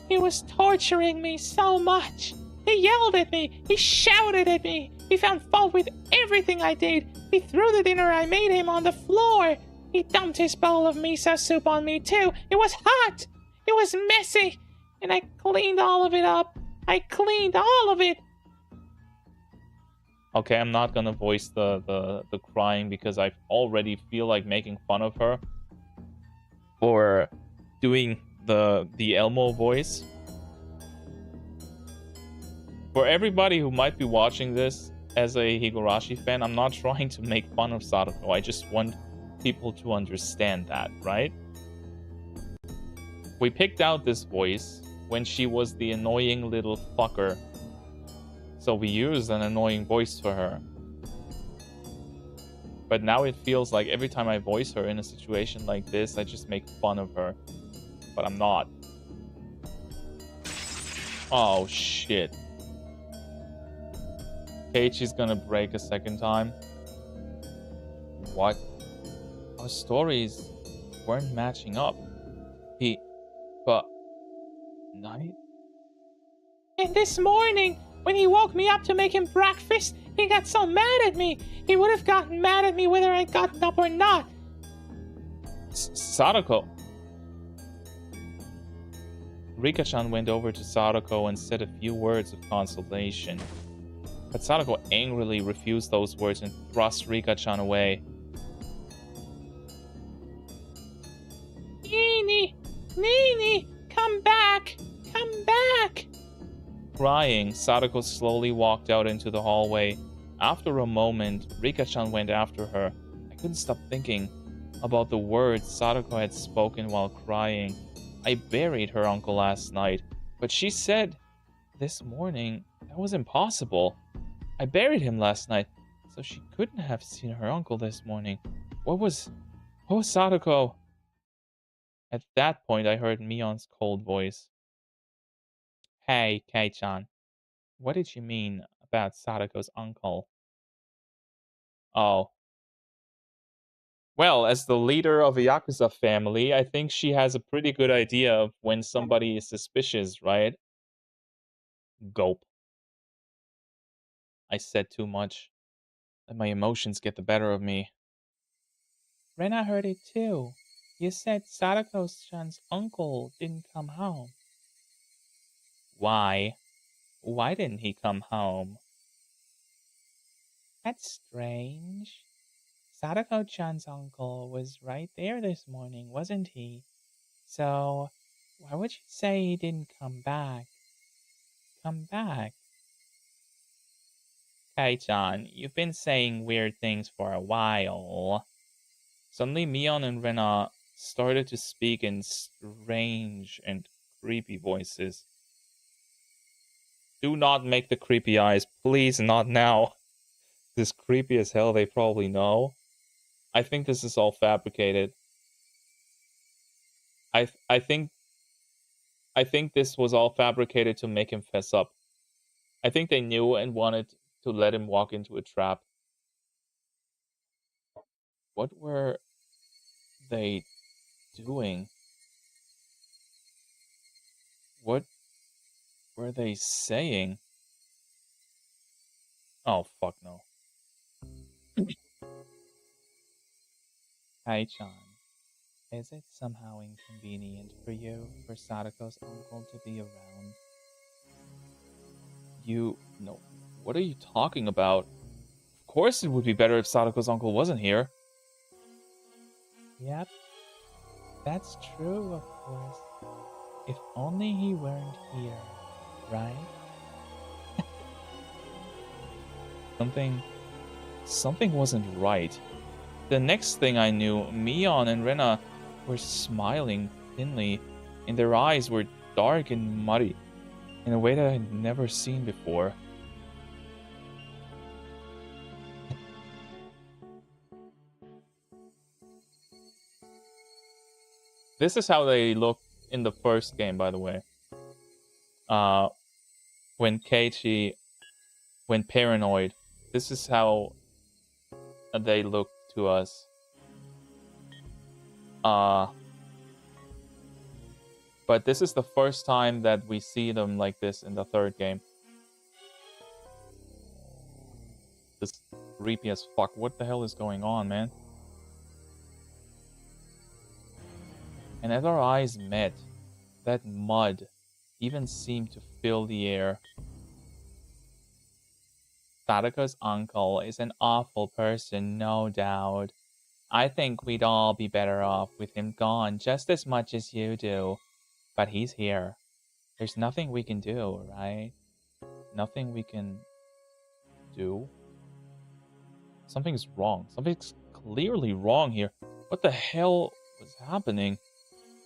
he was torturing me so much. He yelled at me. He shouted at me. He found fault with everything I did. He threw the dinner I made him on the floor. He dumped his bowl of miso soup on me too. It was hot. It was messy. And I cleaned all of it up. I cleaned all of it. Okay, I'm not gonna voice the crying because I already feel like making fun of her for doing the Elmo voice. For everybody who might be watching this as a Higurashi fan, I'm not trying to make fun of Sadako. I just want people to understand that, right? We picked out this voice when she was the annoying little fucker. So we used an annoying voice for her. But now it feels like every time I voice her in a situation like this, I just make fun of her. But I'm not. Oh, shit. Keiichi's gonna break a second time. What? Our stories weren't matching up. But... night? And this morning, when he woke me up to make him breakfast, he got so mad at me. He would have gotten mad at me whether I'd gotten up or not. Sadako. Rika-chan went over to Sadako and said a few words of consolation. But Sadako angrily refused those words and thrust Rika-chan away. Nii-Nee! Nii-Nee! Come back! Come back! Crying, Sadako slowly walked out into the hallway. After a moment, Rika-chan went after her. I couldn't stop thinking about the words Sadako had spoken while crying. I buried her uncle last night, but she said this morning that was impossible. I buried him last night, so she couldn't have seen her uncle this morning. What was Sadako? At that point, I heard Mion's cold voice. Hey, Kei-chan. What did you mean about Sadako's uncle? Oh. Well, as the leader of a Yakuza family, I think she has a pretty good idea of when somebody is suspicious, right? Gulp. I said too much. Let my emotions get the better of me. Rena heard it too. You said Sadako-chan's uncle didn't come home. Why? Why didn't he come home? That's strange. Sadako-chan's uncle was right there this morning, wasn't he? So, why would you say he didn't come back? Come back? Kai-chan, you've been saying weird things for a while. Suddenly, Mion and Rena started to speak in strange and creepy voices. Do not make the creepy eyes, please, not now. This creepy as hell, they probably know. I think this is all fabricated. I th- I think I think this was all fabricated to make him fess up. I think they knew and wanted to let him walk into a trap. What were they doing? What were they saying? Oh, fuck no. Kai-chan, is it somehow inconvenient for you for Sadako's uncle to be around? No. What are you talking about? Of course it would be better if Sadako's uncle wasn't here. Yep, that's true, of course. If only he weren't here, right? Something wasn't right. The next thing I knew, Mion and Rena were smiling thinly, and their eyes were dark and muddy, in a way that I'd never seen before. This is how they look in the first game, by the way. When Keiichi went paranoid, this is how they look to us. But this is the first time that we see them like this in the third game. This creepy as fuck. What the hell is going on, man? And as our eyes met, that mud even seemed to fill the air. Sadako's uncle is an awful person, no doubt. I think we'd all be better off with him gone just as much as you do. But he's here. There's nothing we can do, right? Nothing we can do? Something's wrong. Something's clearly wrong here. What the hell was happening?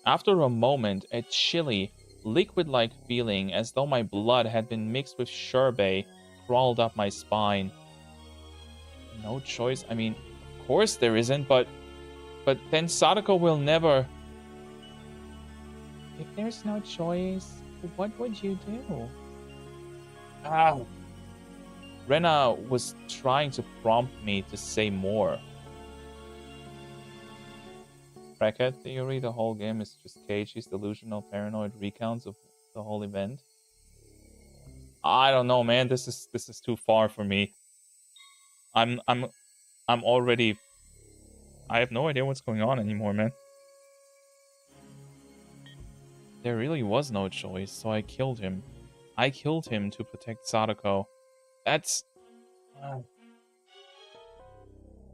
After a moment, a chilly, liquid-like feeling as though my blood had been mixed with sherbet crawled up my spine. No choice? I mean, of course there isn't, but then Sadako will never... If there's no choice, what would you do? Ow. Rena was trying to prompt me to say more. Crackhead theory, the whole game is just Keiichi's delusional paranoid recounts of the whole event. I don't know, man. This is too far for me. I'm already... I have no idea what's going on anymore, man. There really was no choice, so I killed him. I killed him to protect Sadako. That's...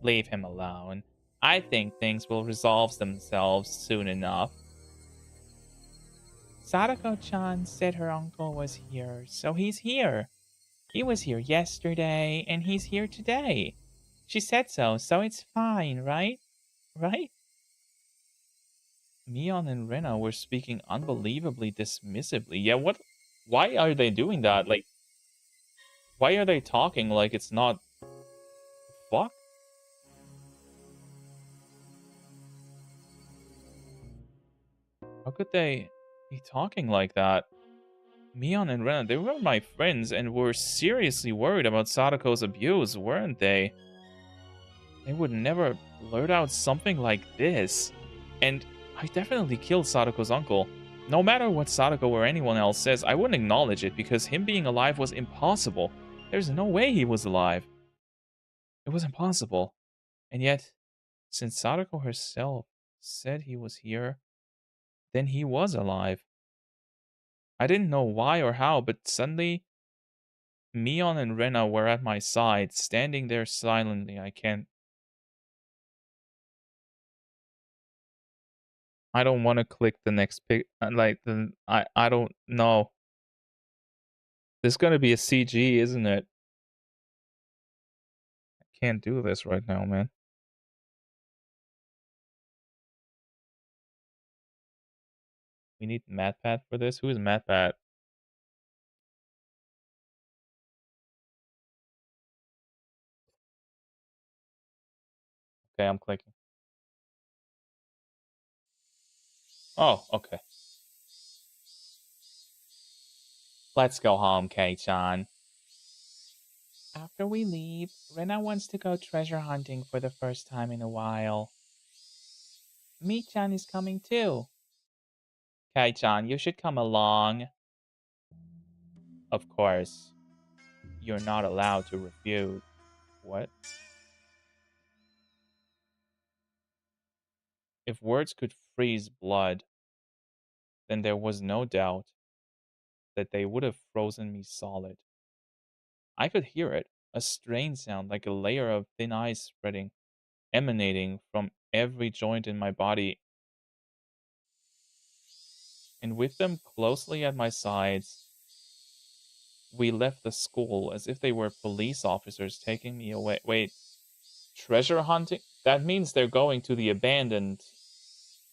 Leave him alone. I think things will resolve themselves soon enough. Sadako-chan said her uncle was here, so he's here. He was here yesterday, and he's here today. She said so it's fine, right? Right? Mion and Rena were speaking unbelievably dismissively. Yeah, what? Why are they doing that? Like, why are they talking like it's not... Fuck? How could they be talking like that? Mion and Rena, they were my friends and were seriously worried about Sadako's abuse, weren't they? They would never blurt out something like this. And I definitely killed Sadako's uncle. No matter what Sadako or anyone else says, I wouldn't acknowledge it because him being alive was impossible. There's no way he was alive. It was impossible. And yet, since Sadako herself said he was here, then he was alive. I didn't know why or how, but suddenly, Mion and Rena were at my side, standing there silently. I don't want to click the next pic. I don't know. There's gonna be a CG, isn't it? I can't do this right now, man. We need MatPat for this. Who is MatPat? Okay, I'm clicking. Oh, okay. Let's go home, Kei-chan. After we leave, Rena wants to go treasure hunting for the first time in a while. Mi-chan is coming too. Kei-chan, you should come along. Of course. You're not allowed to refuse. What? If words could freeze blood, then there was no doubt that they would have frozen me solid. I could hear it, a strange sound like a layer of thin ice spreading, emanating from every joint in my body, and with them closely at my sides, we left the school as if they were police officers taking me away. Wait, treasure hunting? That means they're going to the abandoned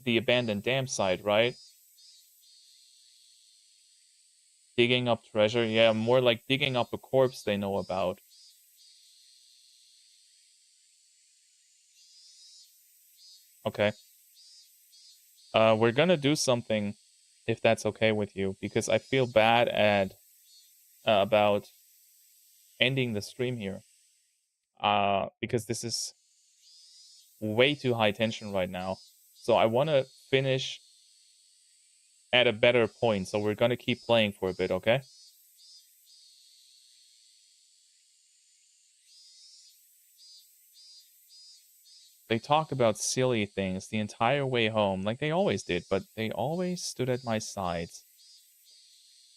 dam site, right? Digging up treasure? Yeah, more like digging up a corpse they know about. Okay. We're gonna do something, if that's okay with you, because I feel bad about ending the stream here. Because this is way too high tension right now. So I want to finish at a better point. So we're gonna keep playing for a bit, okay? They talk about silly things the entire way home, like they always did, but they always stood at my sides,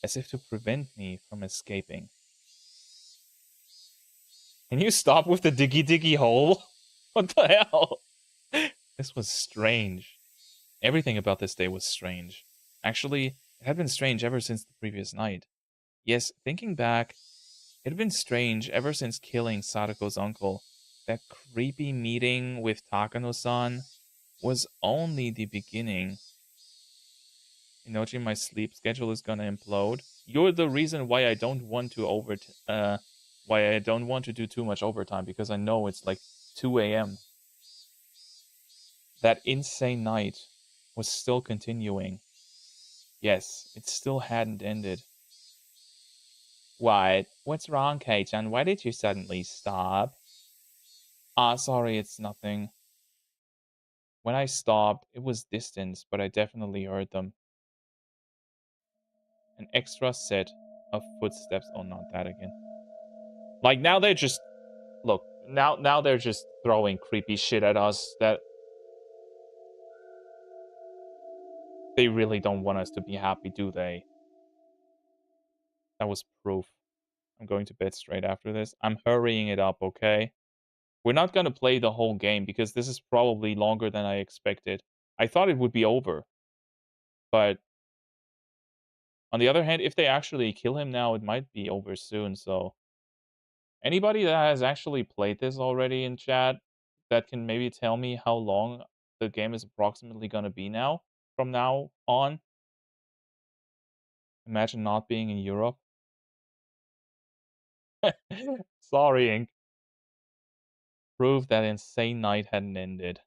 as if to prevent me from escaping. Can you stop with the diggy diggy hole? What the hell? This was strange. Everything about this day was strange. Actually, it had been strange ever since the previous night. Yes, thinking back, it had been strange ever since killing Sadako's uncle. That creepy meeting with Takano-san was only the beginning. Inochi, my sleep schedule is gonna implode. You're the reason why I don't want to why I don't want to do too much overtime, because I know it's like 2 a.m. That insane night was still continuing. Yes, it still hadn't ended. What? What's wrong, Kei-chan? Why did you suddenly stop? Sorry, it's nothing. When I stopped, it was distance, but I definitely heard them. An extra set of footsteps. Oh, not that again. Like, now they're just... Look, now they're just throwing creepy shit at us that they really don't want us to be happy, do they? That was proof. I'm going to bed straight after this. I'm hurrying it up, okay? We're not going to play the whole game because this is probably longer than I expected. I thought it would be over. But on the other hand, if they actually kill him now, it might be over soon. So anybody that has actually played this already in chat that can maybe tell me how long the game is approximately going to be now from now on? Imagine not being in Europe. Sorry, Ink. Prove that insane night hadn't ended.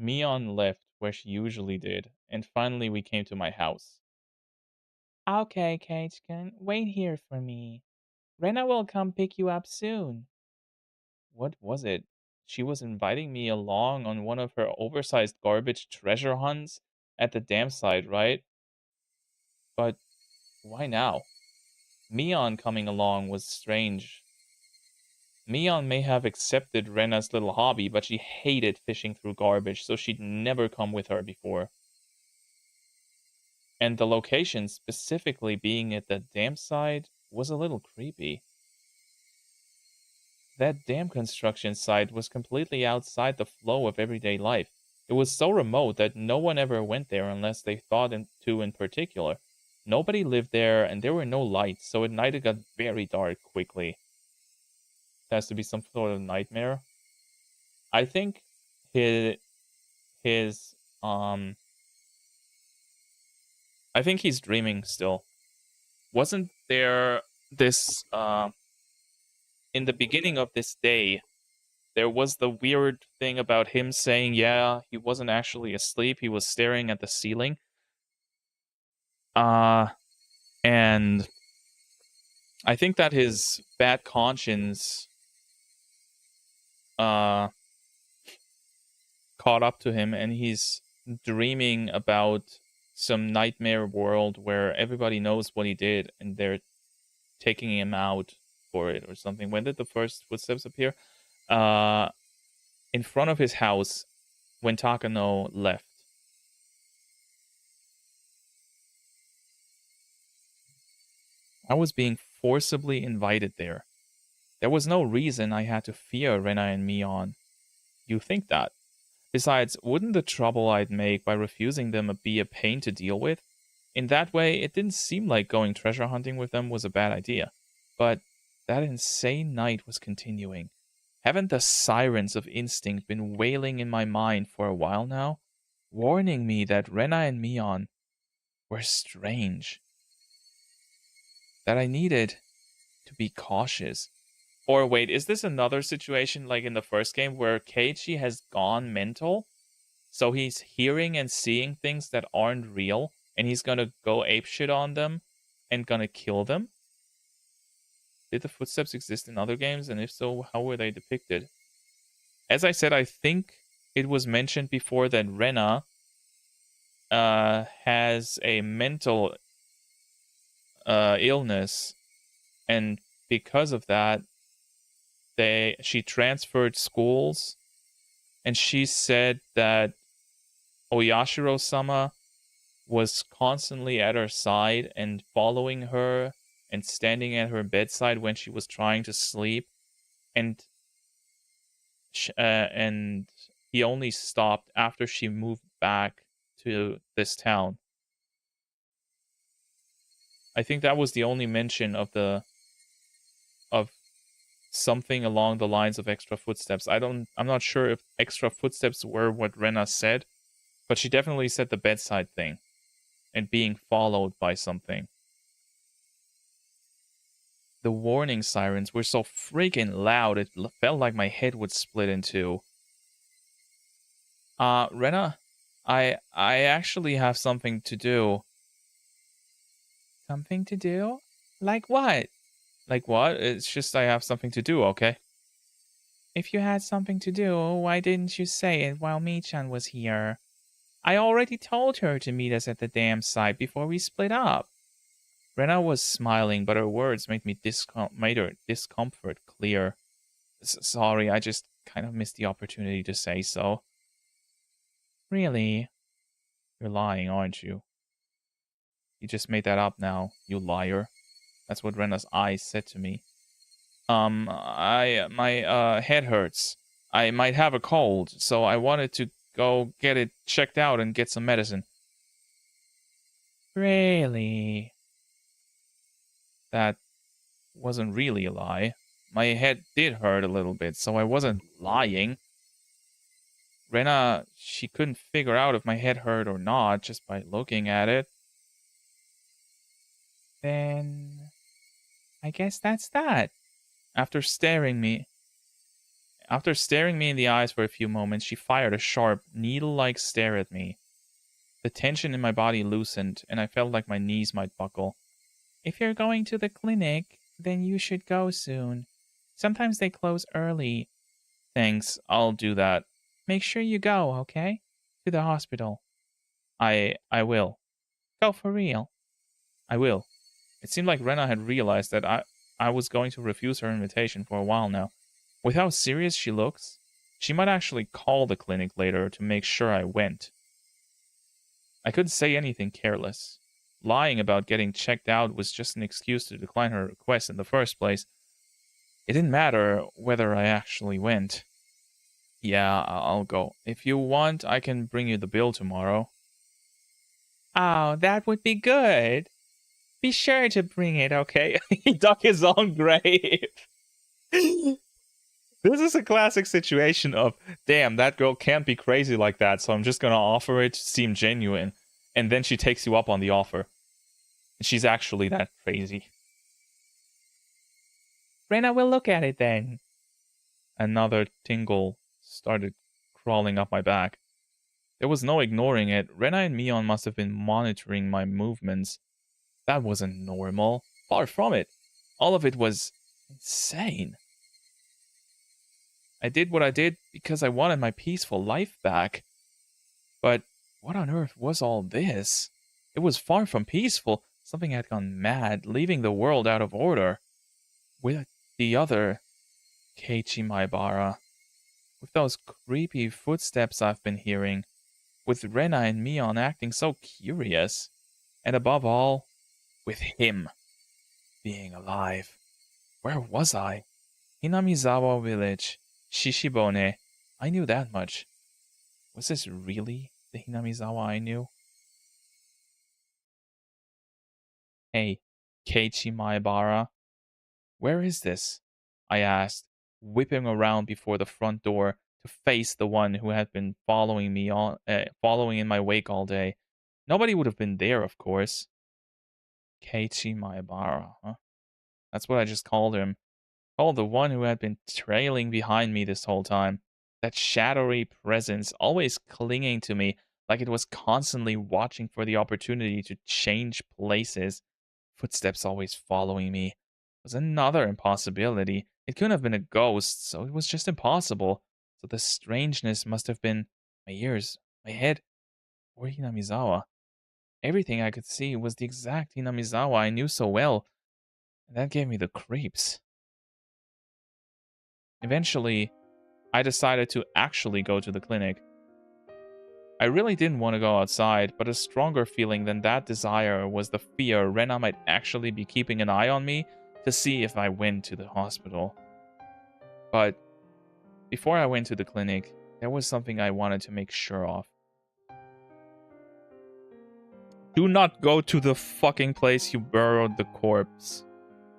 Mion left where she usually did, and finally we came to my house. Okay, Kachkin, wait here for me. Rena will come pick you up soon. What was it? She was inviting me along on one of her oversized garbage treasure hunts at the dam site, right? But why now? Mion coming along was strange. Mion may have accepted Rena's little hobby, but she hated fishing through garbage, so she'd never come with her before. And the location, specifically being at the dam site, was a little creepy. That dam construction site was completely outside the flow of everyday life. It was so remote that no one ever went there unless they thought to in particular. Nobody lived there, and there were no lights, so at night it got very dark quickly. It has to be some sort of nightmare. I think his his I think he's dreaming still. Wasn't there this in the beginning of this day, there was the weird thing about him saying, yeah, he wasn't actually asleep, he was staring at the ceiling. Uh and I think that his bad conscience uh caught up to him, and he's dreaming about some nightmare world where everybody knows what he did and they're taking him out for it or something. When did the first footsteps appear? Uh in front of his house when Takano left. I was being forcibly invited there. There was no reason I had to fear Rena and Mion. You think that? Besides, wouldn't the trouble I'd make by refusing them be a pain to deal with? In that way, it didn't seem like going treasure hunting with them was a bad idea. But that insane night was continuing. Haven't the sirens of instinct been wailing in my mind for a while now? Warning me that Rena and Mion were strange. That I needed to be cautious. Or wait, is this another situation like in the first game where Keiichi has gone mental? So he's hearing and seeing things that aren't real, and he's gonna go apeshit on them and gonna kill them? Did the footsteps exist in other games? And if so, how were they depicted? As I said, I think it was mentioned before that Rena has a mental illness, and because of that, she transferred schools, and she said that Oyashiro-sama was constantly at her side and following her and standing at her bedside when she was trying to sleep, and and he only stopped after she moved back to this town. I think that was the only mention of something along the lines of extra footsteps. I'm not sure if extra footsteps were what Rena said, but she definitely said the bedside thing and being followed by something. The warning sirens were so freaking loud it felt like my head would split in two. Rena, I actually have something to do. Something to do? Like what? Like what? It's just I have something to do, okay? If you had something to do, why didn't you say it while Michan was here? I already told her to meet us at the dam site before we split up. Rena was smiling, but her words made her discomfort clear. Sorry, I just kind of missed the opportunity to say so. Really? You're lying, aren't you? You just made that up now, you liar. That's what Rena's eyes said to me. My head hurts. I might have a cold, so I wanted to go get it checked out and get some medicine. Really? That wasn't really a lie. My head did hurt a little bit, so I wasn't lying. Rena, she couldn't figure out if my head hurt or not just by looking at it. Then I guess that's that. After staring me, After staring me in the eyes for a few moments, she fired a sharp, needle-like stare at me. The tension in my body loosened, and I felt like my knees might buckle. If you're going to the clinic, then you should go soon. Sometimes they close early. Thanks, I'll do that. Make sure you go, okay? To the hospital. I will. Go for real. I will. It seemed like Rena had realized that I was going to refuse her invitation for a while now. With how serious she looks, she might actually call the clinic later to make sure I went. I couldn't say anything careless. Lying about getting checked out was just an excuse to decline her request in the first place. It didn't matter whether I actually went. Yeah, I'll go. If you want, I can bring you the bill tomorrow. Oh, that would be good. Be sure to bring it, okay? He dug his own grave. This is a classic situation of, damn, that girl can't be crazy like that, so I'm just gonna offer it to seem genuine. And then she takes you up on the offer. And she's actually that crazy. Rena will look at it then. Another tingle started crawling up my back. There was no ignoring it. Rena and Mion must have been monitoring my movements. That wasn't normal. Far from it. All of it was insane. I did what I did because I wanted my peaceful life back. But what on earth was all this? It was far from peaceful. Something had gone mad, leaving the world out of order. With the other Keiichi Maebara. With those creepy footsteps I've been hearing. With Rena and Mion acting so curious. And above all, with him being alive. Where was I? Hinamizawa Village. Shishibone. I knew that much. Was this really the Hinamizawa I knew? Hey, Keiichi Maebara. Where is this? I asked, whipping around before the front door to face the one who had been following in my wake all day. Nobody would have been there, of course. Keiichi Maebara, huh? That's what I just called him. Called the one who had been trailing behind me this whole time. That shadowy presence, always clinging to me like it was constantly watching for the opportunity to change places. Footsteps always following me. Was another impossibility. It couldn't have been a ghost, so it was just impossible. So the strangeness must have been my ears, my head, or Hinamizawa. Everything I could see was the exact Hinamizawa I knew so well, and that gave me the creeps. Eventually, I decided to actually go to the clinic. I really didn't want to go outside, but a stronger feeling than that desire was the fear Rena might actually be keeping an eye on me to see if I went to the hospital. But before I went to the clinic, there was something I wanted to make sure of. Do not go to the fucking place you buried the corpse.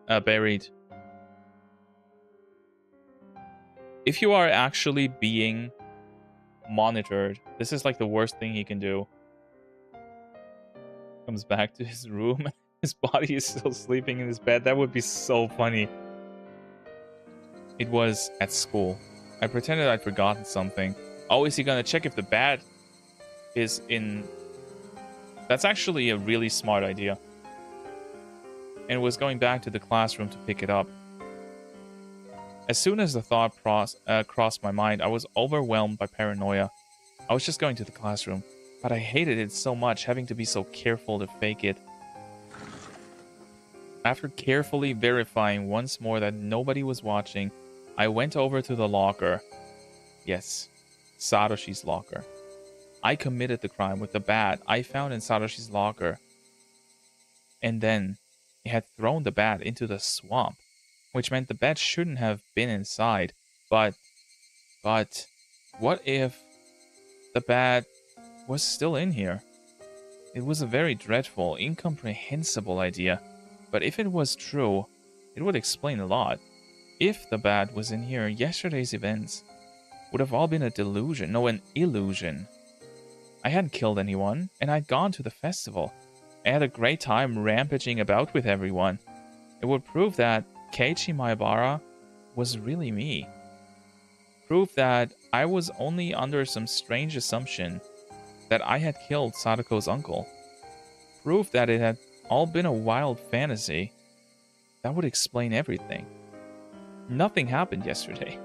Buried. If you are actually being monitored, this is like the worst thing he can do. Comes back to his room. His body is still sleeping in his bed. That would be so funny. It was at school. I pretended I'd forgotten something. Oh, is he gonna check if the bat is in... That's actually a really smart idea. And was going back to the classroom to pick it up. As soon as the thought crossed my mind, I was overwhelmed by paranoia. I was just going to the classroom, but I hated it so much, having to be so careful to fake it. After carefully verifying once more that nobody was watching, I went over to the locker. Yes, Satoshi's locker. I committed the crime with the bat I found in Satoshi's locker. And then, he had thrown the bat into the swamp, which meant the bat shouldn't have been inside. But, what if the bat was still in here? It was a very dreadful, incomprehensible idea. But if it was true, it would explain a lot. If the bat was in here, yesterday's events would have all been a delusion, no, an illusion. I hadn't killed anyone, and I'd gone to the festival. I had a great time rampaging about with everyone. It would prove that Keiichi Maebara was really me. Proof that I was only under some strange assumption that I had killed Sadako's uncle. Proof that it had all been a wild fantasy. That would explain everything. Nothing happened yesterday.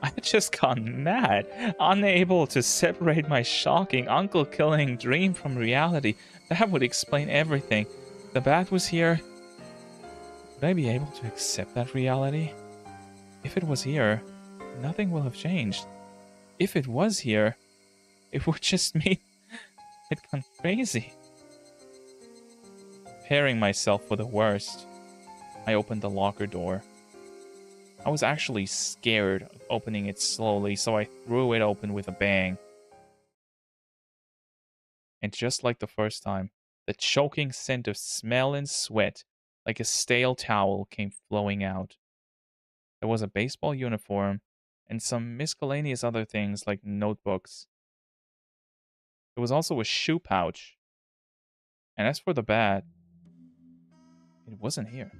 I had just gone mad, unable to separate my shocking uncle-killing dream from reality. That would explain everything. The bat was here. Would I be able to accept that reality? If it was here, nothing will have changed. If it was here, it would just mean I'd gone crazy. Preparing myself for the worst, I opened the locker door. I was actually scared of opening it slowly, so I threw it open with a bang. And just like the first time, the choking scent of smell and sweat, like a stale towel, came flowing out. There was a baseball uniform and some miscellaneous other things like notebooks. There was also a shoe pouch. And as for the bat, it wasn't here.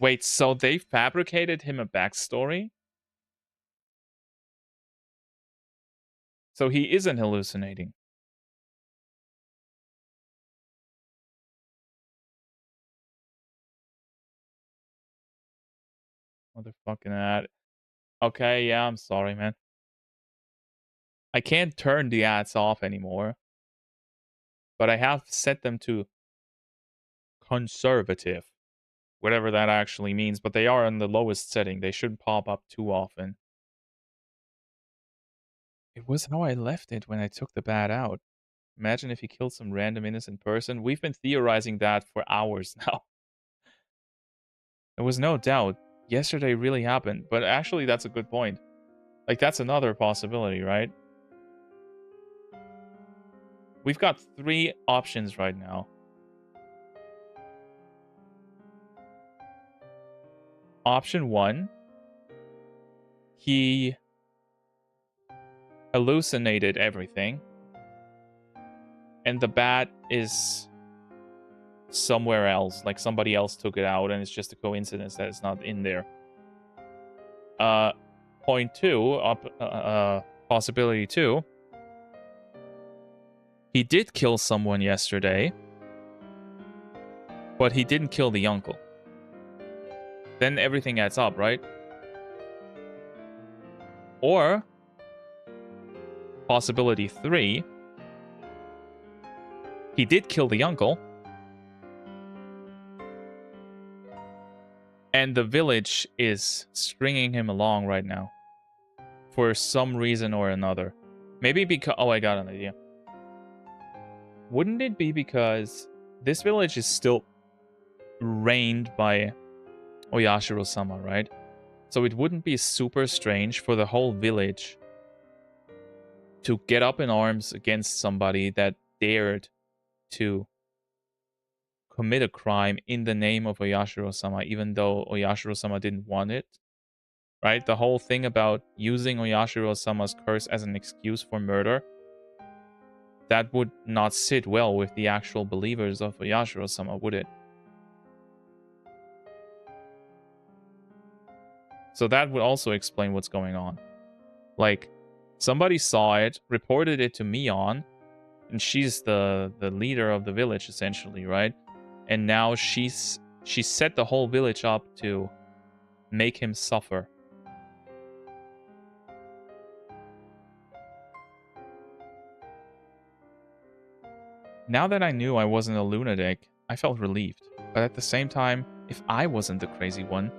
Wait, so they fabricated him a backstory? So he isn't hallucinating. Motherfucking ad. Okay, yeah, I'm sorry, man. I can't turn the ads off anymore. But I have set them to conservative. Whatever that actually means. But they are on the lowest setting. They shouldn't pop up too often. It was how I left it when I took the bat out. Imagine if he killed some random innocent person. We've been theorizing that for hours now. There was no doubt. Yesterday really happened. But actually, that's a good point. Like, that's another possibility, right? We've got 3 options right now. Option 1. He hallucinated everything. And the bat is somewhere else. Like, somebody else took it out, and it's just a coincidence that it's not in there. Point 2, possibility 2. He did kill someone yesterday, but he didn't kill the uncle. Then everything adds up, right? Or possibility 3. He did kill the uncle, and the village is stringing him along right now for some reason or another. Maybe because... Oh, I got an idea. Wouldn't it be because this village is still reigned by Oyashiro-sama, right? So it wouldn't be super strange for the whole village to get up in arms against somebody that dared to commit a crime in the name of Oyashiro-sama, even though Oyashiro-sama didn't want it. Right? The whole thing about using Oyashiro-sama's curse as an excuse for murder, that would not sit well with the actual believers of Oyashiro-sama, would it? So that would also explain what's going on. Like, somebody saw it, reported it to Mion, and she's the leader of the village, essentially, right? And now she set the whole village up to make him suffer. Now that I knew I wasn't a lunatic, I felt relieved. But at the same time, if I wasn't the crazy one,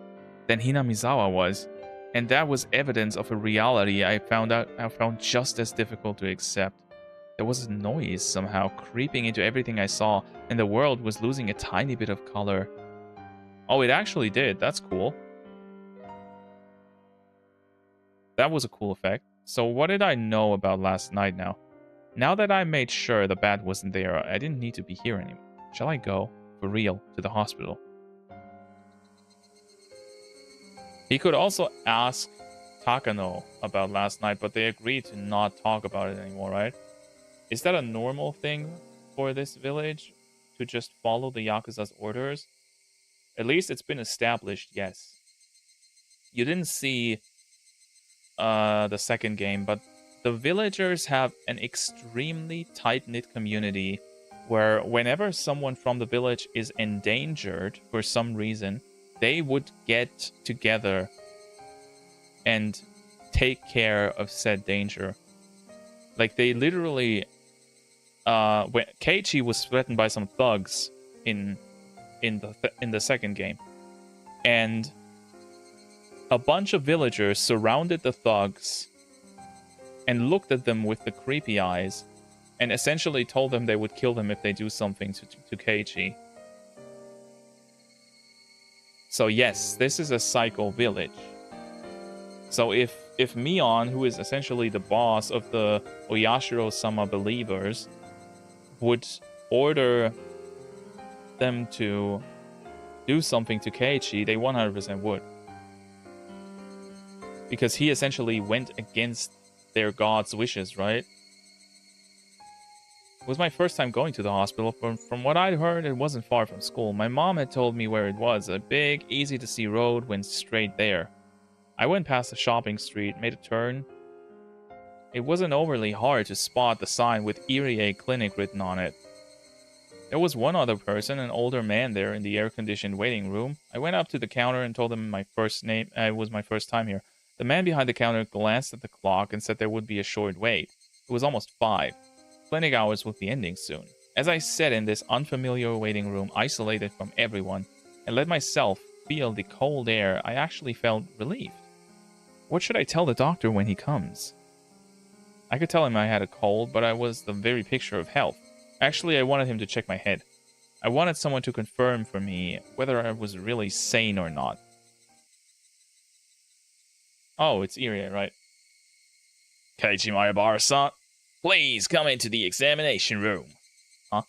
then Hinamizawa was. And that was evidence of a reality I found just as difficult to accept. There was a noise somehow creeping into everything I saw, and the world was losing a tiny bit of color. Oh, it actually did. That's cool. That was a cool effect. So what did I know about last night now? Now that I made sure the bat wasn't there, I didn't need to be here anymore. Shall I go, for real, to the hospital? He could also ask Takano about last night, but they agreed to not talk about it anymore, right? Is that a normal thing for this village? To just follow the Yakuza's orders? At least it's been established, yes. you didn't see the second game, but the villagers have an extremely tight-knit community where whenever someone from the village is endangered for some reason, they would get together and take care of said danger. Like, they literally... when Keiichi was threatened by some thugs in the second game, and a bunch of villagers surrounded the thugs and looked at them with the creepy eyes and essentially told them they would kill them if they do something to Keiichi. So yes, this is a psycho village. So if Mion, who is essentially the boss of the Oyashiro-sama believers, would order them to do something to Keiichi, they 100% would. Because he essentially went against their god's wishes, right? It was my first time going to the hospital. From what I'd heard, it wasn't far from school. My mom had told me where it was. A big, easy-to-see road went straight there. I went past the shopping street, made a turn. It wasn't overly hard to spot the sign with Irie Clinic written on it. There was one other person, an older man there in the air-conditioned waiting room. I went up to the counter and told him it was my first time here. The man behind the counter glanced at the clock and said there would be a short wait. It was almost 5. Clinic hours would be ending soon. As I sat in this unfamiliar waiting room, isolated from everyone, and let myself feel the cold air, I actually felt relieved. What should I tell the doctor when he comes? I could tell him I had a cold, but I was the very picture of health. Actually, I wanted him to check my head. I wanted someone to confirm for me whether I was really sane or not. Oh, it's Irie, right? Keiichi Mayabara-san, please come into the examination room. Huh?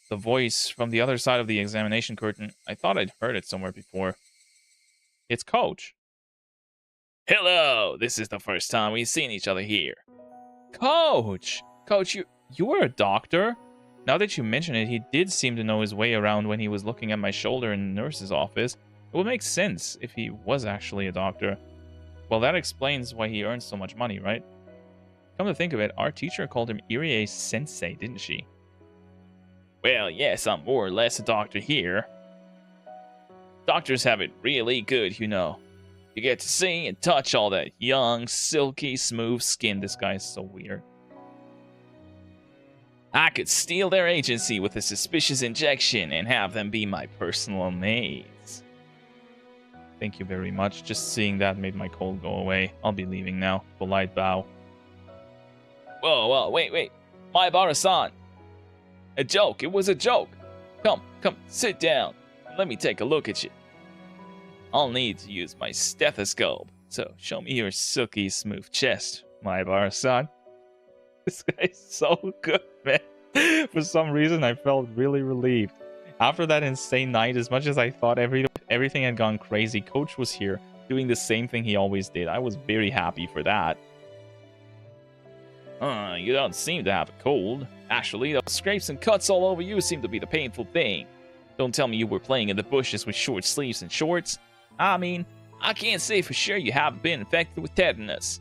The voice from the other side of the examination curtain. I thought I'd heard it somewhere before. It's Coach. Hello, this is the first time we've seen each other here. Coach! Coach, you were a doctor? Now that you mention it, he did seem to know his way around when he was looking at my shoulder in the nurse's office. It would make sense if he was actually a doctor. Well, that explains why he earns so much money, right? Come to think of it, our teacher called him Irie Sensei, didn't she? Well, yes, I'm more or less a doctor here. Doctors have it really good, you know. You get to see and touch all that young, silky, smooth skin. This guy is so weird. I could steal their agency with a suspicious injection and have them be my personal maids. Thank you very much. Just seeing that made my cold go away. I'll be leaving now. Polite bow. Whoa, wait. Mayabara-san. A joke. It was a joke. Come, sit down. Let me take a look at you. I'll need to use my stethoscope. So show me your silky smooth chest, Mayabara-san. This guy's so good, man. For some reason, I felt really relieved. After that insane night, as much as I thought everything had gone crazy, Coach was here, doing the same thing he always did. I was very happy for that. You don't seem to have a cold. Actually, those scrapes and cuts all over you seem to be the painful thing. Don't tell me you were playing in the bushes with short sleeves and shorts. I mean, I can't say for sure you haven't been infected with tetanus.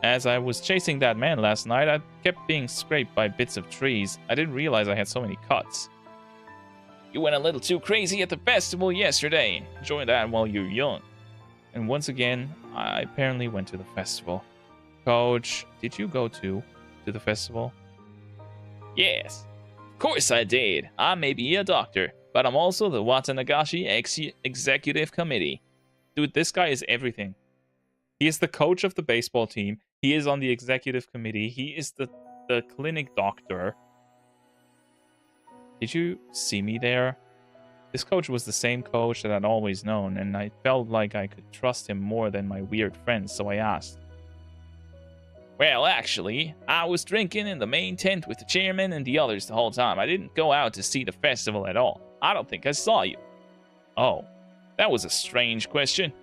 As I was chasing that man last night, I kept being scraped by bits of trees. I didn't realize I had so many cuts. You went a little too crazy at the festival yesterday. Enjoy that while you're young. And once again, I apparently went to the festival. Coach, did you go to the festival? Yes, of course I did. I may be a doctor, but I'm also the Watanagashi Executive Committee. Dude, this guy is everything. He is the coach of the baseball team. He is on the executive committee. He is the clinic doctor. Did you see me there? This coach was the same coach that I'd always known, and I felt like I could trust him more than my weird friends, so I asked. Well, actually, I was drinking in the main tent with the chairman and the others the whole time. I didn't go out to see the festival at all. I don't think I saw you. Oh, that was a strange question.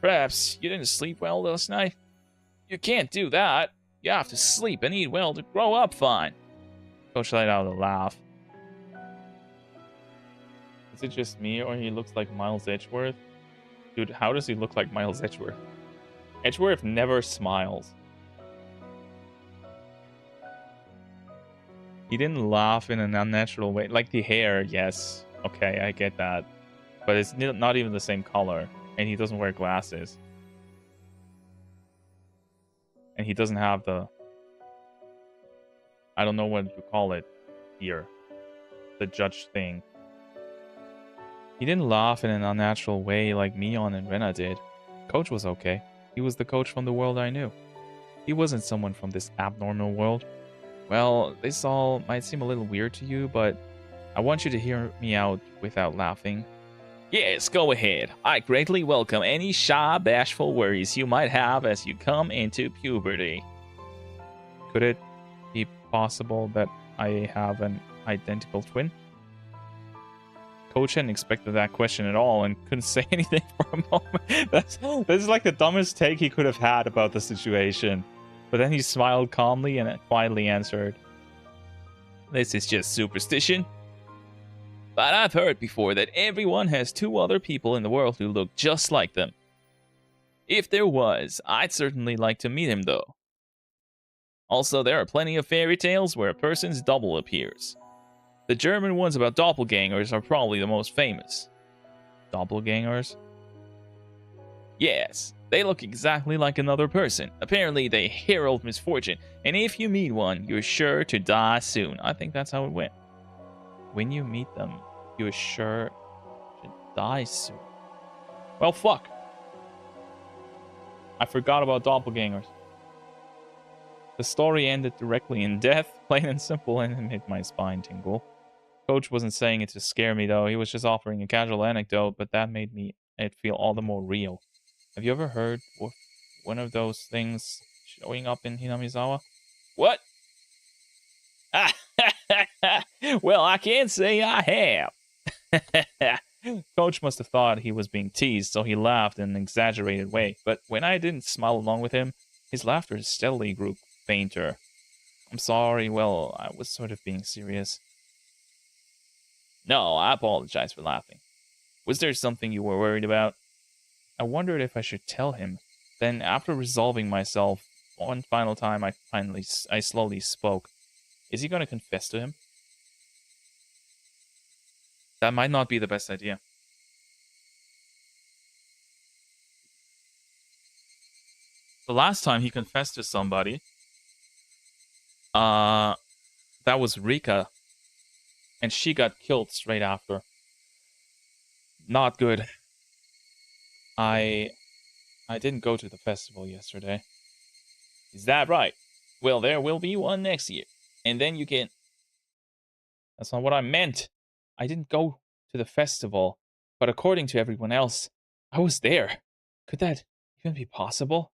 Perhaps you didn't sleep well last night? You can't do that. You have to sleep and eat well to grow up fine. Coach let out a laugh. Is it just me, or he looks like Miles Edgeworth? Dude, how does he look like Miles Edgeworth? Edgeworth never smiles. He didn't laugh in an unnatural way. Like the hair, yes. Okay, I get that. But it's not even the same color. And he doesn't wear glasses. And he doesn't have the... I don't know what you call it here. The judge thing. He didn't laugh in an unnatural way like Neon and Rena did. Coach was okay. He was the coach from the world I knew. He wasn't someone from this abnormal world. Well, this all might seem a little weird to you, but I want you to hear me out without laughing. Yes, go ahead. I greatly welcome any shy, bashful worries you might have as you come into puberty. Could it be possible that I have an identical twin? Coach hadn't expected that question at all and couldn't say anything for a moment. This is like the dumbest take he could have had about the situation. But then he smiled calmly and quietly answered, "This is just superstition. But I've heard before that everyone has two other people in the world who look just like them. If there was, I'd certainly like to meet him though. Also, there are plenty of fairy tales where a person's double appears. The German ones about doppelgangers are probably the most famous." Doppelgangers? Yes, they look exactly like another person. Apparently, they herald misfortune, and if you meet one, you're sure to die soon. I think that's how it went. When you meet them, you're sure to die soon. Well, fuck. I forgot about doppelgangers. The story ended directly in death, plain and simple, and it made my spine tingle. Coach wasn't saying it to scare me, though. He was just offering a casual anecdote, but that made it feel all the more real. Have you ever heard of one of those things showing up in Hinamizawa? What? Well, I can't say I have. Coach must have thought he was being teased, so he laughed in an exaggerated way. But when I didn't smile along with him, his laughter steadily grew fainter. I'm sorry, well, I was sort of being serious. No, I apologize for laughing. Was there something you were worried about? I wondered if I should tell him. Then, after resolving myself one final time, I slowly spoke. Is he going to confess to him? That might not be the best idea. The last time he confessed to somebody, that was Rika, and she got killed straight after. Not good. I didn't go to the festival yesterday. Is that right? Well, there will be one next year. And then you can... That's not what I meant. I didn't go to the festival. But according to everyone else, I was there. Could that even be possible?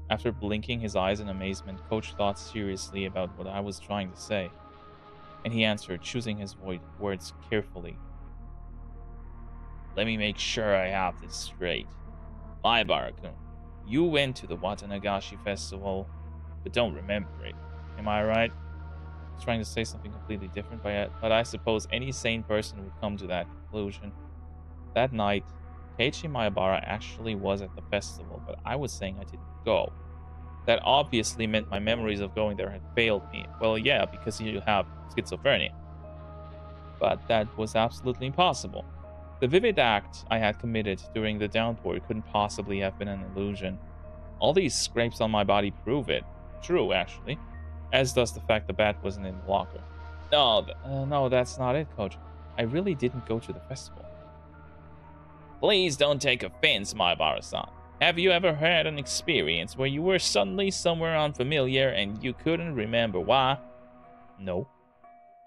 After blinking his eyes in amazement, Coach thought seriously about what I was trying to say. And he answered, choosing his words carefully. Let me make sure I have this straight. Maibara-kun, you went to the Watanagashi festival, but don't remember it. Am I right? I was trying to say something completely different, but I suppose any sane person would come to that conclusion. That night, Keiichi Maibara actually was at the festival, but I was saying I didn't go. That obviously meant my memories of going there had failed me. Well, yeah, because you have schizophrenia. But that was absolutely impossible. The vivid act I had committed during the downpour couldn't possibly have been an illusion. All these scrapes on my body prove it. True, actually. As does the fact the bat wasn't in the locker. No, that's not it, Coach. I really didn't go to the festival. Please don't take offense, Maibara-san. Have you ever had an experience where you were suddenly somewhere unfamiliar and you couldn't remember why? No.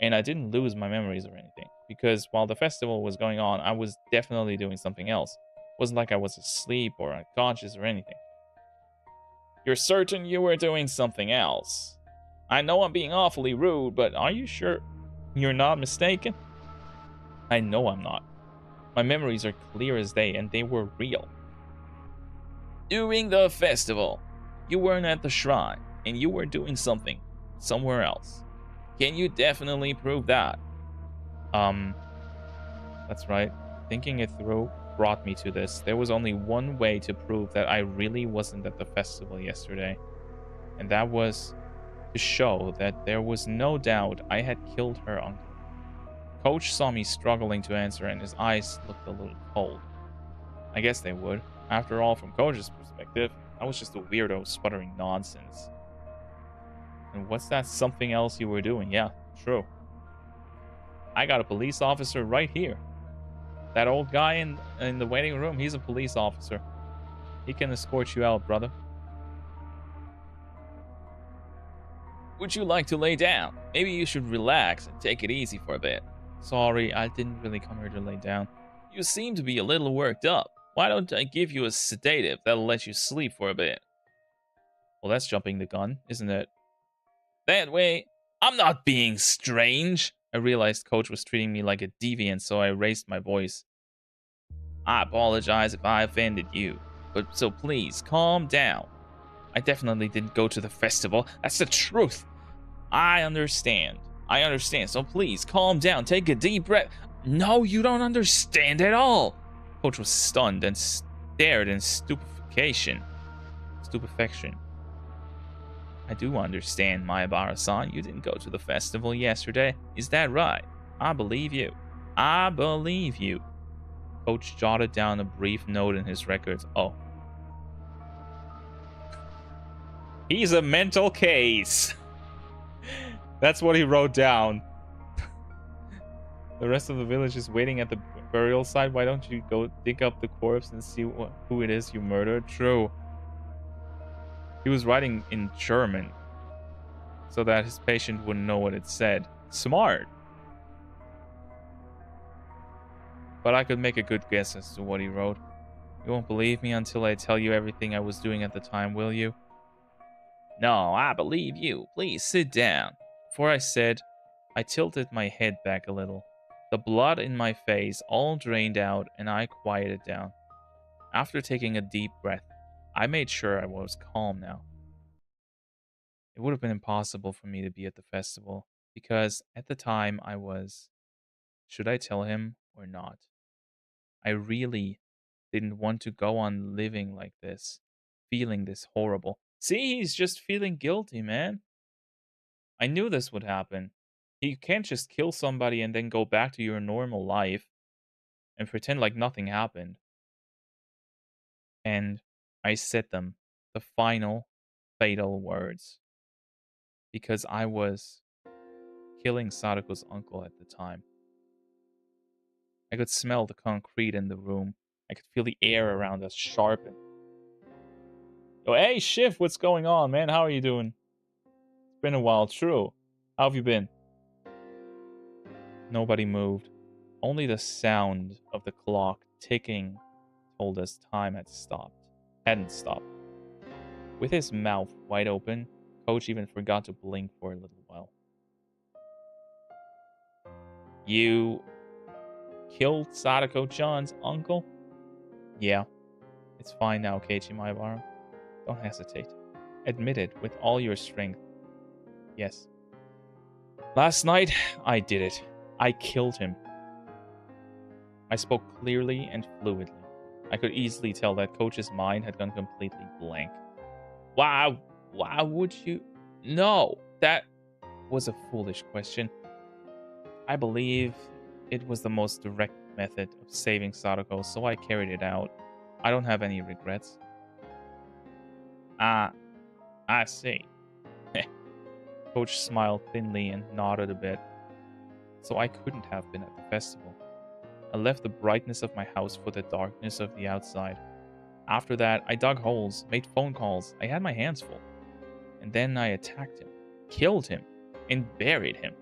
And I didn't lose my memories or anything, because while the festival was going on, I was definitely doing something else. It wasn't like I was asleep or unconscious or anything. You're certain you were doing something else? I know I'm being awfully rude, but are you sure you're not mistaken? I know I'm not. My memories are clear as day, and they were real. During the festival, you weren't at the shrine, and you were doing something somewhere else. Can you definitely prove that? That's right. Thinking it through, brought me to this. There was only one way to prove that I really wasn't at the festival yesterday, and that was to show that there was no doubt I had killed her uncle. Coach saw me struggling to answer, and his eyes looked a little cold. I guess they would. After all, from Coach's perspective, I was just a weirdo sputtering nonsense. And what's that something else you were doing? Yeah, true. I got a police officer right here. That old guy in the waiting room, he's a police officer. He can escort you out, brother. Would you like to lay down? Maybe you should relax and take it easy for a bit. Sorry, I didn't really come here to lay down. You seem to be a little worked up. Why don't I give you a sedative that'll let you sleep for a bit? Well, that's jumping the gun, isn't it? That way, I'm not being strange. I realized Coach was treating me like a deviant, so I raised my voice. I apologize if I offended you, but so please, calm down. I definitely didn't go to the festival. That's the truth. I understand. So please, calm down. Take a deep breath. No, you don't understand at all. Coach was stunned and stared in stupefaction. I do understand, Mayabara-san. You didn't go to the festival yesterday. Is that right? I believe you. Coach jotted down a brief note in his records. Oh. He's a mental case. That's what he wrote down. The rest of the village is waiting at the burial site. Why don't you go dig up the corpse and see who it is you murdered? True. He was writing in German so that his patient wouldn't know what it said. Smart. But I could make a good guess as to what he wrote. You won't believe me until I tell you everything I was doing at the time, will you? No, I believe you. Please sit down. Before I said, I tilted my head back a little. The blood in my face all drained out and I quieted down. After taking a deep breath, I made sure I was calm now. It would have been impossible for me to be at the festival because at the time I was... Should I tell him or not? I really didn't want to go on living like this, feeling this horrible. See, he's just feeling guilty, man. I knew this would happen. You can't just kill somebody and then go back to your normal life and pretend like nothing happened. And I said them, the final, fatal words. Because I was killing Sadako's uncle at the time. I could smell the concrete in the room. I could feel the air around us sharpen. Oh, hey, Shift, what's going on, man? How are you doing? It's been a while, true. How have you been? Nobody moved. Only the sound of the clock ticking told us time hadn't stopped. With his mouth wide open, Coach even forgot to blink for a little while. You killed Sadako-chan's uncle? Yeah. It's fine now, Keiichi Maebara. Don't hesitate. Admit it with all your strength. Yes. Last night, I did it. I killed him. I spoke clearly and fluidly. I could easily tell that Coach's mind had gone completely blank. Why would you? No, that was a foolish question. I believe it was the most direct method of saving Sadako, so I carried it out. I don't have any regrets. I see. Coach smiled thinly and nodded a bit. So I couldn't have been at the festival. I left the brightness of my house for the darkness of the outside. After that, I dug holes, made phone calls. I had my hands full. And then I attacked him, killed him, and buried him.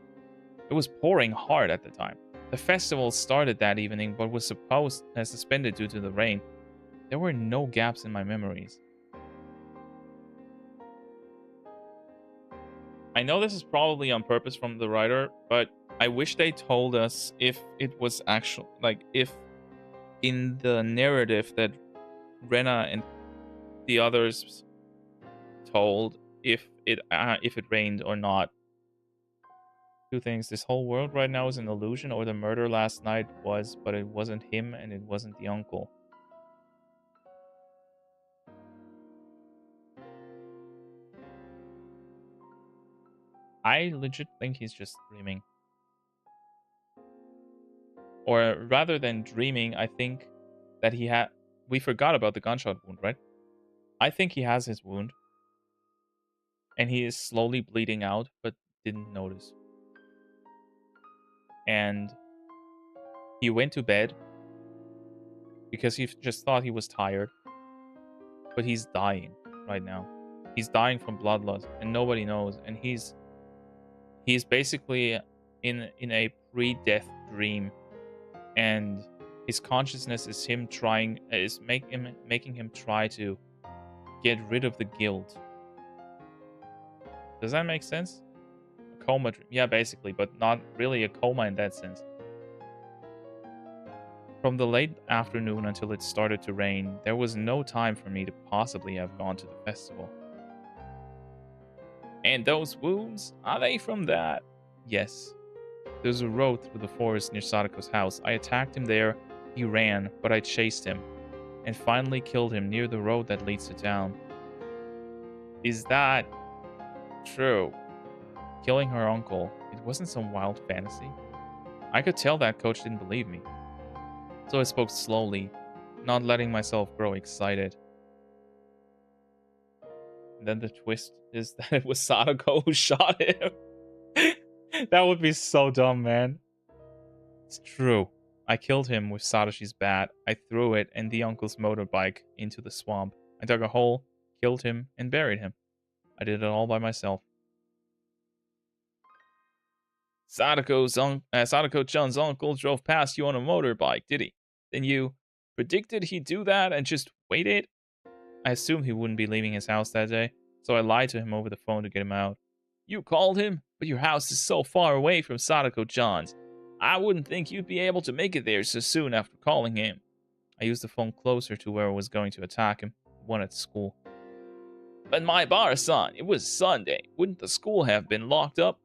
It was pouring hard at the time. The festival started that evening, but was suspended due to the rain. There were no gaps in my memories. I know this is probably on purpose from the writer, but I wish they told us if it was actual, like if in the narrative that Rena and the others told, if it rained or not. Two things. This whole world right now is an illusion, or the murder last night was, but it wasn't him and it wasn't the uncle. I legit think he's just dreaming. Or rather than dreaming, I think that he had... We forgot about the gunshot wound, right? I think he has his wound. And he is slowly bleeding out, but didn't notice. And he went to bed because he just thought he was tired. But he's dying right now. He's dying from blood loss, and nobody knows. And he's basically in a pre-death dream, and his consciousness is making him try to get rid of the guilt. Does that make sense? A coma dream, yeah, basically, but not really a coma in that sense. From the late afternoon until it started to rain, there was no time for me to possibly have gone to the festival. And those wounds, are they from that? Yes. There's a road through the forest near Sadako's house. I attacked him there. He ran, but I chased him, and finally killed him near the road that leads to town. Is that true? Killing her uncle, it wasn't some wild fantasy. I could tell that coach didn't believe me. So I spoke slowly, not letting myself grow excited. And then the twist is that it was Sadako who shot him. That would be so dumb, man. It's true. I killed him with Satoshi's bat. I threw it and the uncle's motorbike into the swamp. I dug a hole, killed him, and buried him. I did it all by myself. Sadako-chan's uncle drove past you on a motorbike, did he? Then you predicted he'd do that and just waited? I assumed he wouldn't be leaving his house that day, so I lied to him over the phone to get him out. You called him? But your house is so far away from Sadako-chan's. I wouldn't think you'd be able to make it there so soon after calling him. I used the phone closer to where I was going to attack him, the one at school. But my bar-san, it was Sunday. Wouldn't the school have been locked up?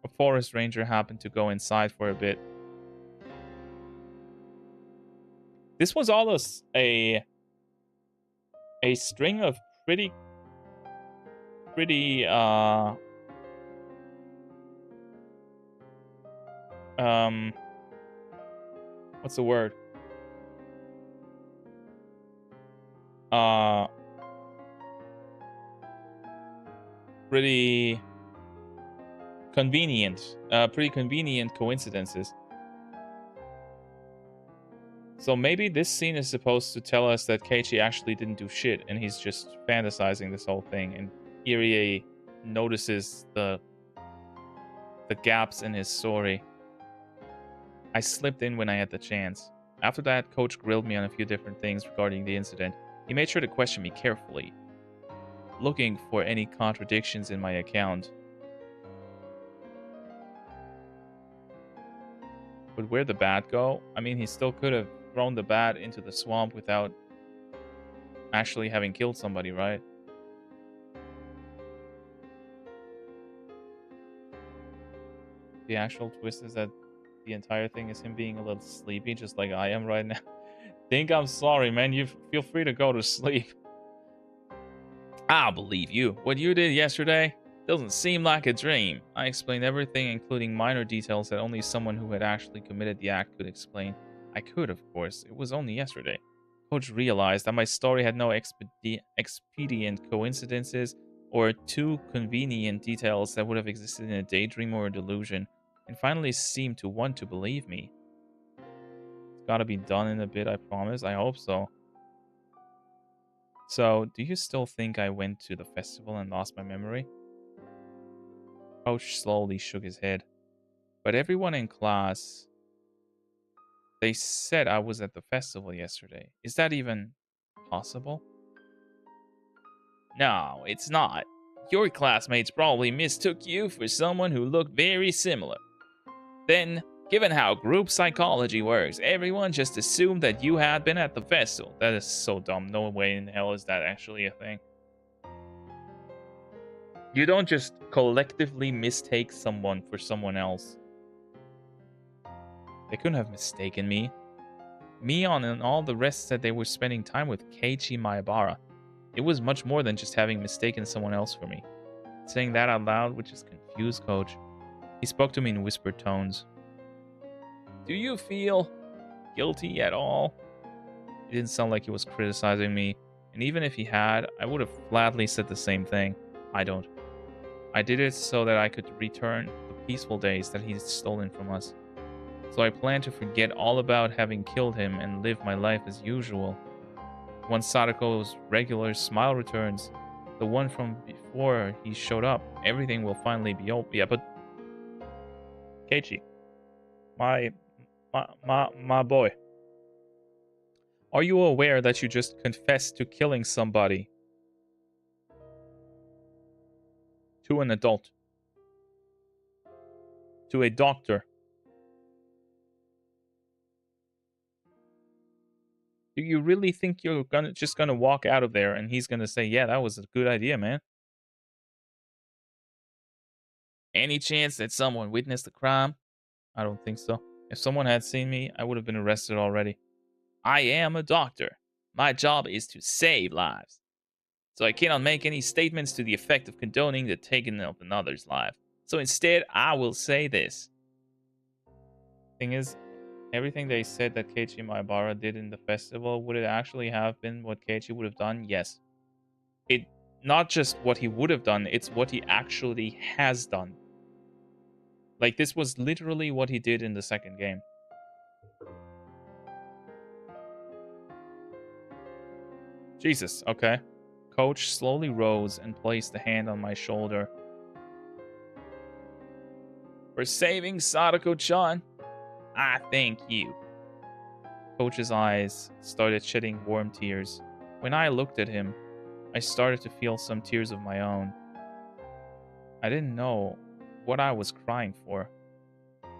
A forest ranger happened to go inside for a bit. This was almost a string of pretty what's the word? Pretty convenient coincidences. So maybe this scene is supposed to tell us that Keiichi actually didn't do shit and he's just fantasizing this whole thing, and Irie notices the gaps in his story. I slipped in when I had the chance. After that, Coach grilled me on a few different things regarding the incident. He made sure to question me carefully, looking for any contradictions in my account. But where'd the bat go? I mean, he still could have thrown the bat into the swamp without actually having killed somebody, right? The actual twist is that the entire thing is him being a little sleepy, just like I am right now. Think I'm sorry, man. You feel free to go to sleep. I'll believe you. What you did yesterday doesn't seem like a dream. I explained everything, including minor details that only someone who had actually committed the act could explain. I could, of course. It was only yesterday. Coach realized that my story had no expedient coincidences or too convenient details that would have existed in a daydream or a delusion, and finally seemed to want to believe me. It's gotta be done in a bit, I promise. I hope so. So, do you still think I went to the festival and lost my memory? Coach slowly shook his head. But everyone in class, they said I was at the festival yesterday. Is that even possible? No, it's not. Your classmates probably mistook you for someone who looked very similar. Then, given how group psychology works, everyone just assumed that you had been at the festival. That is so dumb. No way in hell is that actually a thing. You don't just collectively mistake someone for someone else. They couldn't have mistaken me. Mion and all the rest said they were spending time with Keiichi Maebara. It was much more than just having mistaken someone else for me. Saying that out loud would just confuse Coach. He spoke to me in whispered tones. Do you feel guilty at all? It didn't sound like he was criticizing me, and even if he had, I would have gladly said the same thing. I don't. I did it so that I could return the peaceful days that he'd stolen from us. So I plan to forget all about having killed him and live my life as usual. Once Sadako's regular smile returns, the one from before he showed up, everything will finally be over. Yeah, but Keiichi, my boy, are you aware that you just confessed to killing somebody? To an adult. To a doctor. Do you really think you're just gonna walk out of there and he's gonna say, yeah, that was a good idea, man? Any chance that someone witnessed the crime? I don't think so. If someone had seen me, I would have been arrested already. I am a doctor. My job is to save lives. So I cannot make any statements to the effect of condoning the taking of another's life. So instead, I will say this. Thing is, everything they said that Keiichi Maebara did in the festival, would it actually have been what Keiichi would have done? Yes. It not just what he would have done, it's what he actually has done. Like, this was literally what he did in the second game. Jesus, okay. Coach slowly rose and placed a hand on my shoulder. For saving Sadako-chan, I thank you. Coach's eyes started shedding warm tears. When I looked at him, I started to feel some tears of my own. I didn't know what I was crying for.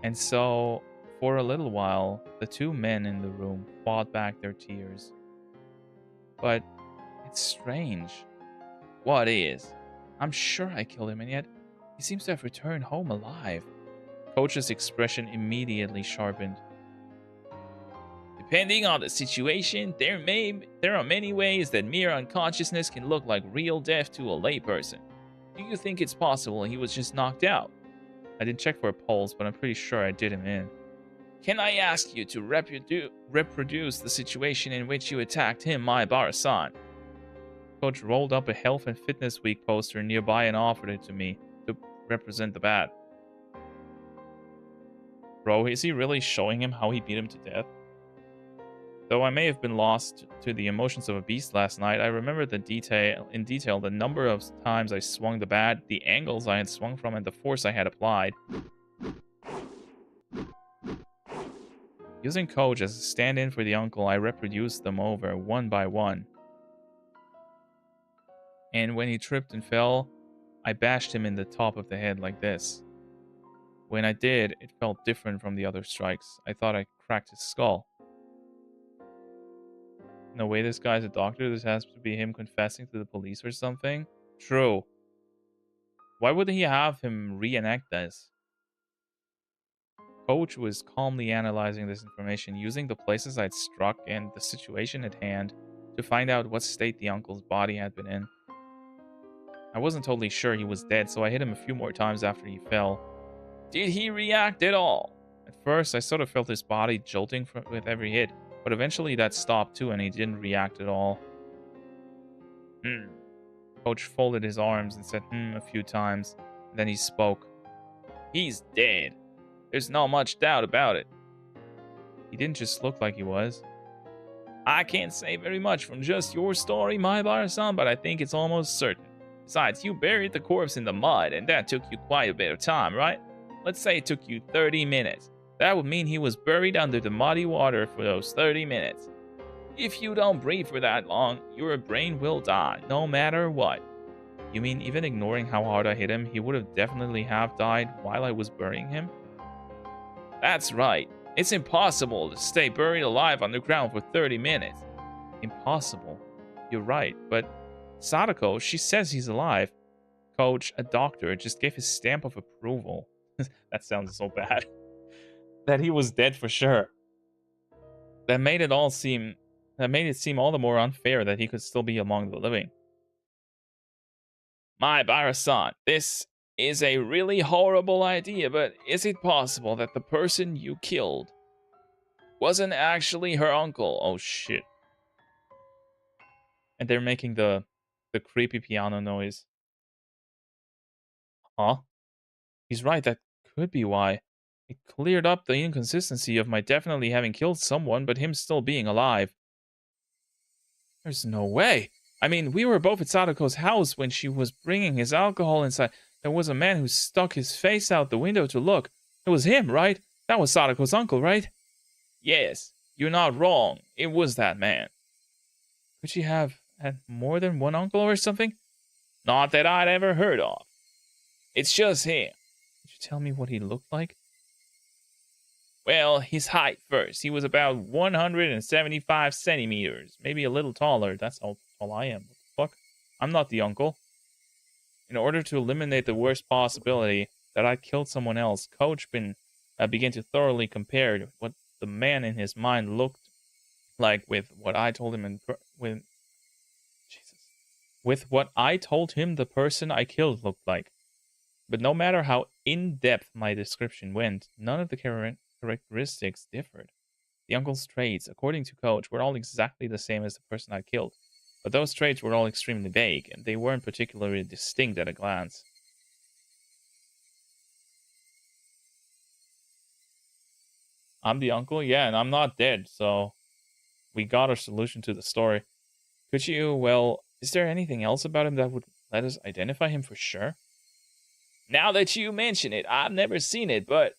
And so, for a little while, the two men in the room fought back their tears. But it's strange. What is? I'm sure I killed him, and yet he seems to have returned home alive. Coach's expression immediately sharpened. Depending on the situation, there are many ways that mere unconsciousness can look like real death to a layperson. Do you think it's possible he was just knocked out? I didn't check for a pulse, but I'm pretty sure I did him in. Can I ask you to reproduce the situation in which you attacked him, Maebara-san? Coach rolled up a Health and Fitness Week poster nearby and offered it to me to represent the bat. Bro, is he really showing him how he beat him to death? Though I may have been lost to the emotions of a beast last night, I remember in detail the number of times I swung the bat, the angles I had swung from, and the force I had applied. Using Coach as a stand-in for the uncle, I reproduced them over one by one. And when he tripped and fell, I bashed him in the top of the head like this. When I did, it felt different from the other strikes. I thought I cracked his skull. No way this guy's a doctor. This has to be him confessing to the police or something. True. Why wouldn't he have him reenact this? Coach was calmly analyzing this information, using the places I'd struck and the situation at hand to find out what state the uncle's body had been in. I wasn't totally sure he was dead, so I hit him a few more times after he fell. Did he react at all? At first, I sort of felt his body jolting with every hit, but eventually that stopped too and he didn't react at all. Coach folded his arms and said a few times. Then he spoke. He's dead. There's not much doubt about it. He didn't just look like he was. I can't say very much from just your story, Maebara-san, but I think it's almost certain. Besides, you buried the corpse in the mud, and that took you quite a bit of time, right? Let's say it took you 30 minutes. That would mean he was buried under the muddy water for those 30 minutes. If you don't breathe for that long, your brain will die, no matter what. You mean even ignoring how hard I hit him, he would have definitely have died while I was burying him? That's right. It's impossible to stay buried alive underground for 30 minutes. Impossible. You're right, but Sadako, she says he's alive. coach, a doctor, just gave his stamp of approval. That sounds so bad. That he was dead for sure. That made it seem all the more unfair that he could still be among the living. My Barasan, this is a really horrible idea, but is it possible that the person you killed wasn't actually her uncle? Oh shit. And they're making the creepy piano noise. Huh? He's right, that could be why. It cleared up the inconsistency of my definitely having killed someone, but him still being alive. There's no way. I mean, we were both at Sadako's house when she was bringing his alcohol inside. There was a man who stuck his face out the window to look. It was him, right? That was Sadako's uncle, right? Yes, you're not wrong. It was that man. Could she have had more than one uncle or something? Not that I'd ever heard of. It's just him. Could you tell me what he looked like? Well, his height first. He was about 175 centimeters. Maybe a little taller. That's how tall I am. What the fuck? I'm not the uncle. In order to eliminate the worst possibility that I killed someone else, Coach began to thoroughly compare what the man in his mind looked like with what I told him with what I told him the person I killed looked like. But no matter how in-depth my description went, none of the characteristics differed. The uncle's traits, according to Coach, were all exactly the same as the person I killed. But those traits were all extremely vague, and they weren't particularly distinct at a glance. I'm the uncle? Yeah, and I'm not dead, so we got a solution to the story. Could you, well, is there anything else about him that would let us identify him for sure? Now that you mention it, I've never seen it, but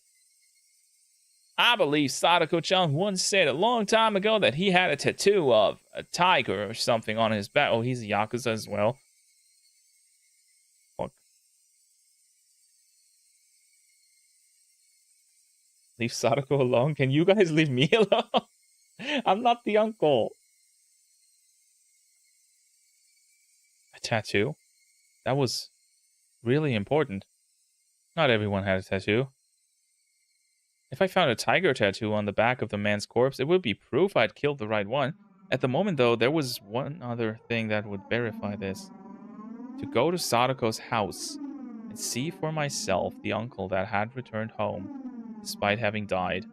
I believe Sadako-chan once said a long time ago that he had a tattoo of a tiger or something on his back. Oh, he's a Yakuza as well. Fuck. Leave Sadako alone? Can you guys leave me alone? I'm not the uncle. A tattoo? That was really important. Not everyone had a tattoo. If I found a tiger tattoo on the back of the man's corpse, it would be proof I'd killed the right one. At the moment, though, there was one other thing that would verify this. To go to Sadako's house and see for myself the uncle that had returned home, despite having died.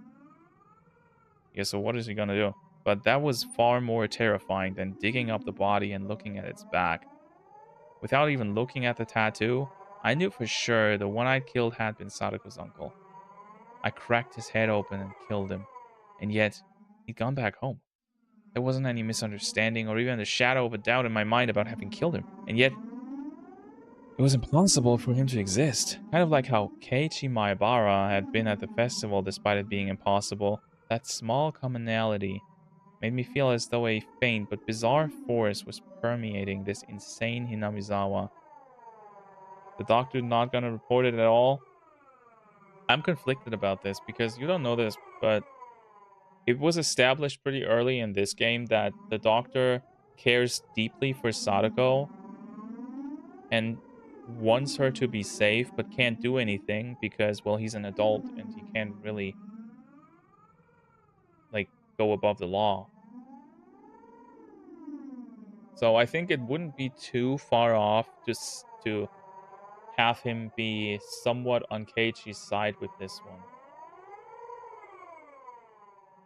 Yeah, so what is he gonna do? But that was far more terrifying than digging up the body and looking at its back. Without even looking at the tattoo, I knew for sure the one I'd killed had been Sadako's uncle. I cracked his head open and killed him, and yet he'd gone back home. There wasn't any misunderstanding or even the shadow of a doubt in my mind about having killed him, and yet it was impossible for him to exist. Kind of like how Keiichi Maebara had been at the festival despite it being impossible. That small commonality made me feel as though a faint but bizarre force was permeating this insane Hinamizawa. The doctor not gonna report it at all? I'm conflicted about this because you don't know this, but it was established pretty early in this game that the doctor cares deeply for Sadako and wants her to be safe, but can't do anything because, well, he's an adult and he can't really, like, go above the law. So I think it wouldn't be too far off just to have him be somewhat on Keiichi's side with this one.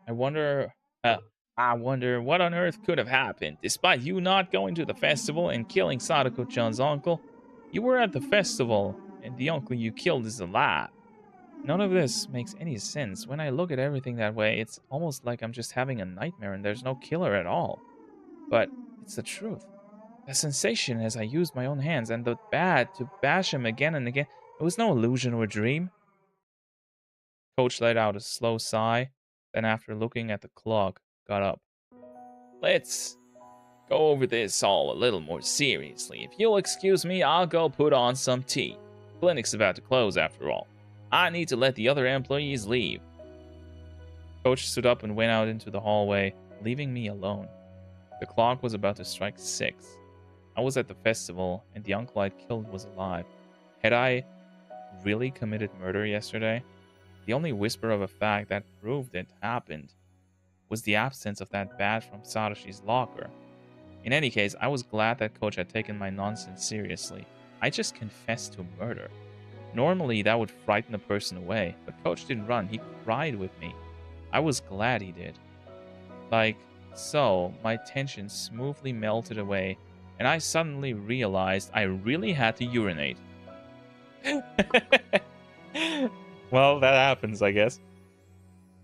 I wonder, uh, I wonder what on earth could have happened. Despite you not going to the festival and killing Sadako-chan's uncle, you were at the festival, and the uncle you killed is alive. None of this makes any sense. When I look at everything that way, it's almost like I'm just having a nightmare and there's no killer at all. But it's the truth. The sensation as I used my own hands and the bat to bash him again and again, it was no illusion or dream. Coach let out a slow sigh, then after looking at the clock, got up. Let's go over this all a little more seriously. If you'll excuse me, I'll go put on some tea. Clinic's about to close after all. I need to let the other employees leave. Coach stood up and went out into the hallway, leaving me alone. The clock was about to strike 6. I was at the festival, and the uncle I'd killed was alive. Had I really committed murder yesterday? The only whisper of a fact that proved it happened was the absence of that badge from Saroshi's locker. In any case, I was glad that Coach had taken my nonsense seriously. I just confessed to murder. Normally, that would frighten a person away, but Coach didn't run. He cried with me. I was glad he did. Like so, my tension smoothly melted away, and I suddenly realized I really had to urinate. Well, that happens, I guess.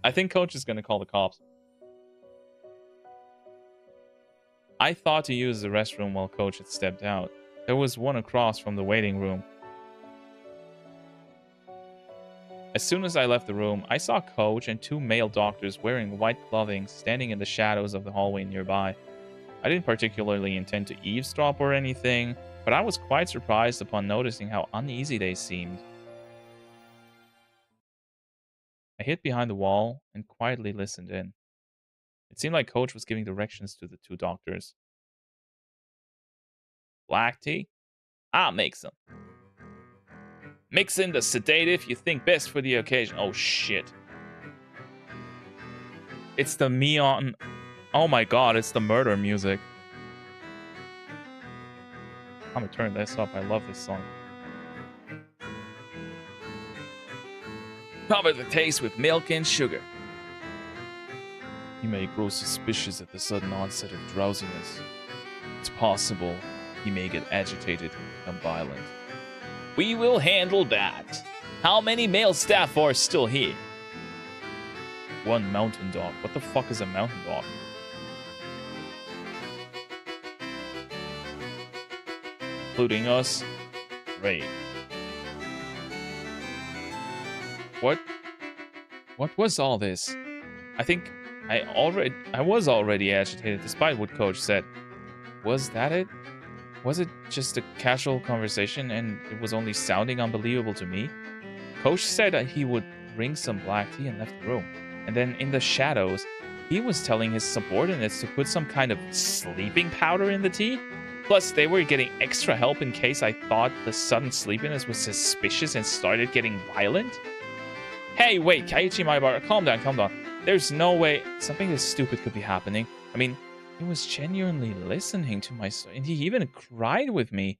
I think Coach is going to call the cops. I thought to use the restroom while Coach had stepped out. There was one across from the waiting room. As soon as I left the room, I saw Coach and two male doctors wearing white clothing standing in the shadows of the hallway nearby. I didn't particularly intend to eavesdrop or anything, but I was quite surprised upon noticing how uneasy they seemed. I hid behind the wall and quietly listened in. It seemed like Coach was giving directions to the two doctors. Black tea? I'll make some. Mix in the sedative you think best for the occasion. Oh, shit. It's the Neon. Oh my god, it's the murder music. I'm gonna turn this up. I love this song. Cover the taste with milk and sugar. He may grow suspicious at the sudden onset of drowsiness. It's possible he may get agitated and become violent. We will handle that. How many male staff are still here? One mountain dog. What the fuck is a mountain dog? Including us? Great. What was all this? I think I was already agitated despite what Coach said. Was that it? Was it just a casual conversation and it was only sounding unbelievable to me? Coach said that he would bring some black tea and left the room. And then in the shadows, he was telling his subordinates to put some kind of sleeping powder in the tea. Plus, they were getting extra help in case I thought the sudden sleepiness was suspicious and started getting violent. Hey, wait, Kaiichi Maibara, calm down, calm down. There's no way something this stupid could be happening. I mean, he was genuinely listening to my story, and he even cried with me.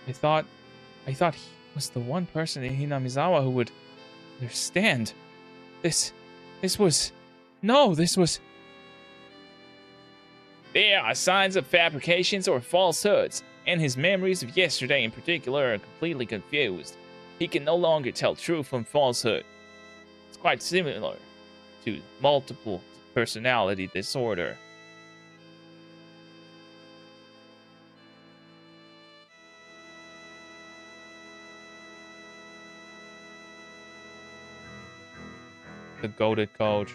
I thought he was the one person in Hinamizawa who would understand. This was... There are signs of fabrications or falsehoods, and his memories of yesterday in particular are completely confused. He can no longer tell truth from falsehood. It's quite similar to multiple personality disorder. The goated Coach.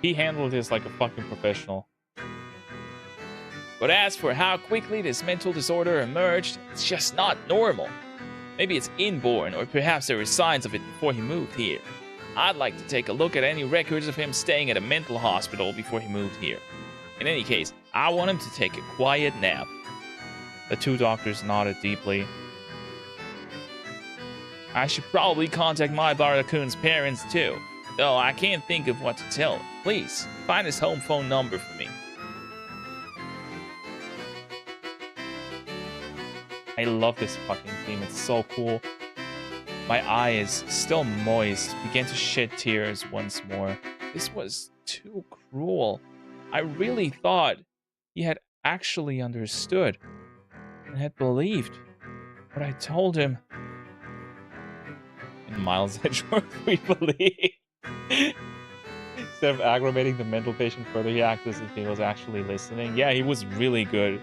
He handled this like a fucking professional. But as for how quickly this mental disorder emerged, it's just not normal. Maybe it's inborn, or perhaps there were signs of it before he moved here. I'd like to take a look at any records of him staying at a mental hospital before he moved here. In any case, I want him to take a quiet nap. The two doctors nodded deeply. I should probably contact Maibara-kun's parents too, though I can't think of what to tell him. Please, find his home phone number for me. I love this fucking theme, it's so cool. My eyes, still moist, began to shed tears once more. This was too cruel. I really thought he had actually understood and had believed what I told him. In Miles Edgeworth, we believe. Instead of aggravating the mental patient further, he acted as if he was actually listening. Yeah, he was really good.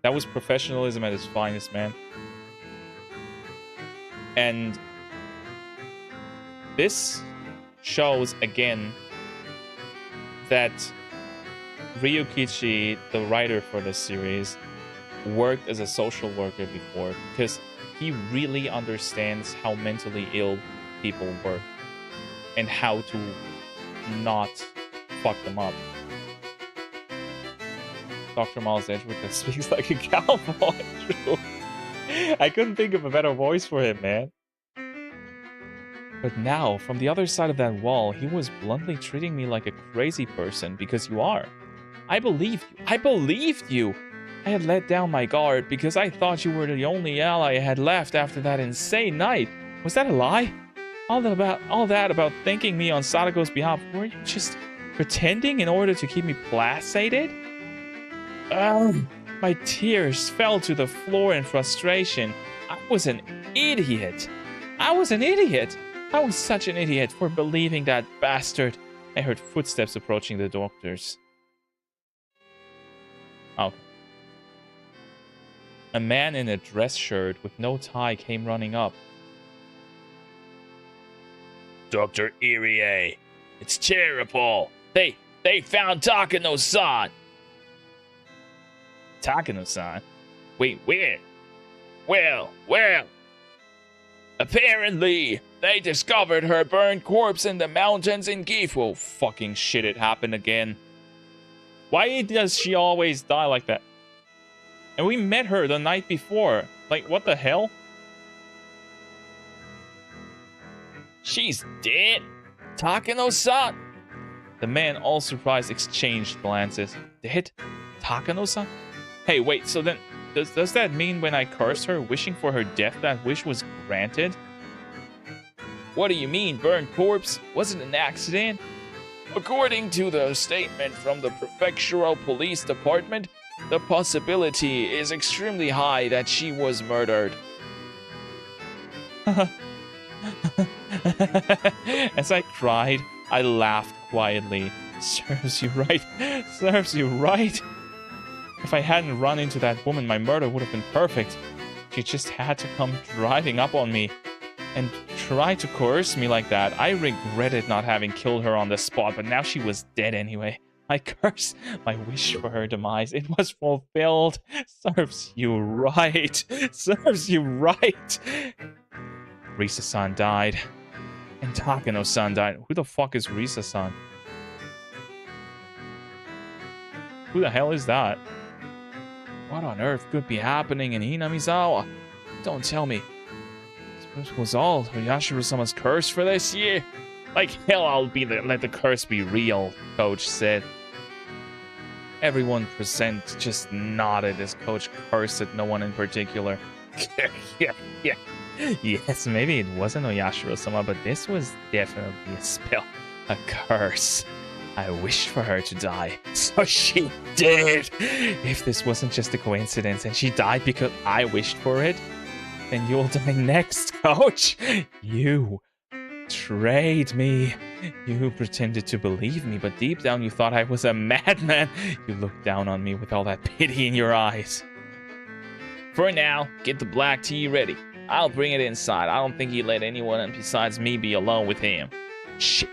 That was professionalism at its finest, man. And this shows again that Ryukichi, the writer for this series, worked as a social worker before, because he really understands how mentally ill people work and how to not fucked them up. Dr. Miles Edgewood that speaks like a cowboy. True. I couldn't think of a better voice for him, man. But now, from the other side of that wall, he was bluntly treating me like a crazy person, because you are. I believed you. I believed you! I had let down my guard because I thought you were the only ally I had left after that insane night. Was that a lie? All that about thanking me on Sadako's behalf, were you just pretending in order to keep me placated? My tears fell to the floor in frustration. I was an idiot. I was such an idiot for believing that bastard. I heard footsteps approaching the doctors. Okay. A man in a dress shirt with no tie came running up. Dr. Irie, it's terrible. They found Takano-san. Takano-san? Wait, where? Well. Apparently, they discovered her burned corpse in the mountains in Gifu. Fucking shit, it happened again. Why does she always die like that? And we met her the night before. Like, what the hell? She's dead? Takano-san? The man, all surprised, exchanged glances. Dead? Takano-san? Hey, wait, so then, does that mean when I cursed her, wishing for her death, that wish was granted? What do you mean, burned corpse? Was it an accident? According to the statement from the Prefectural Police Department, the possibility is extremely high that she was murdered. As I cried, I laughed quietly. Serves you right. Serves you right. If I hadn't run into that woman, my murder would have been perfect. She just had to come driving up on me and try to coerce me like that. I regretted not having killed her on the spot, but now she was dead anyway. I curse my wish for her demise. It was fulfilled. Serves you right. Serves you right. Risa-san died. And Takano-san died. Who the fuck is Risa-san? Who the hell is that? What on earth could be happening in Hinamizawa? Don't tell me. This was all Yashiro-sama's curse for this year? Like hell I'll let the curse be real, Coach said. Everyone present just nodded as Coach cursed at no one in particular. yeah. Yes, maybe it wasn't Oyashiro-sama, but this was definitely a spell. A curse. I wished for her to die, so she did. If this wasn't just a coincidence and she died because I wished for it, then you'll die next, Coach. You betrayed me. You pretended to believe me, but deep down you thought I was a madman. You looked down on me with all that pity in your eyes. For now, get the black tea ready. I'll bring it inside. I don't think he let anyone besides me be alone with him. Shit.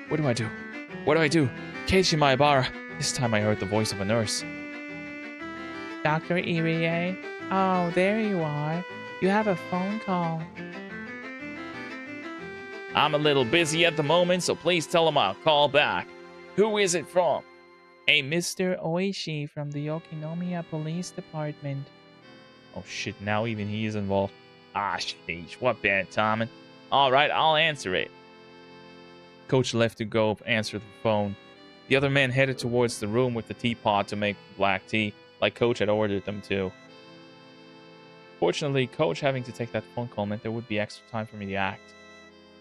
What do I do? Keiichi Maebara. This time I heard the voice of a nurse. Dr. Irie? Oh, there you are. You have a phone call. I'm a little busy at the moment, so please tell him I'll call back. Who is it from? A Mr. Oishi from the Yokinomiya Police Department. Oh shit, now even he is involved. Ah, sheesh, what bad timing. Alright, I'll answer it. Coach left to go answer the phone. The other men headed towards the room with the teapot to make black tea, like Coach had ordered them to. Fortunately, Coach having to take that phone call meant there would be extra time for me to act.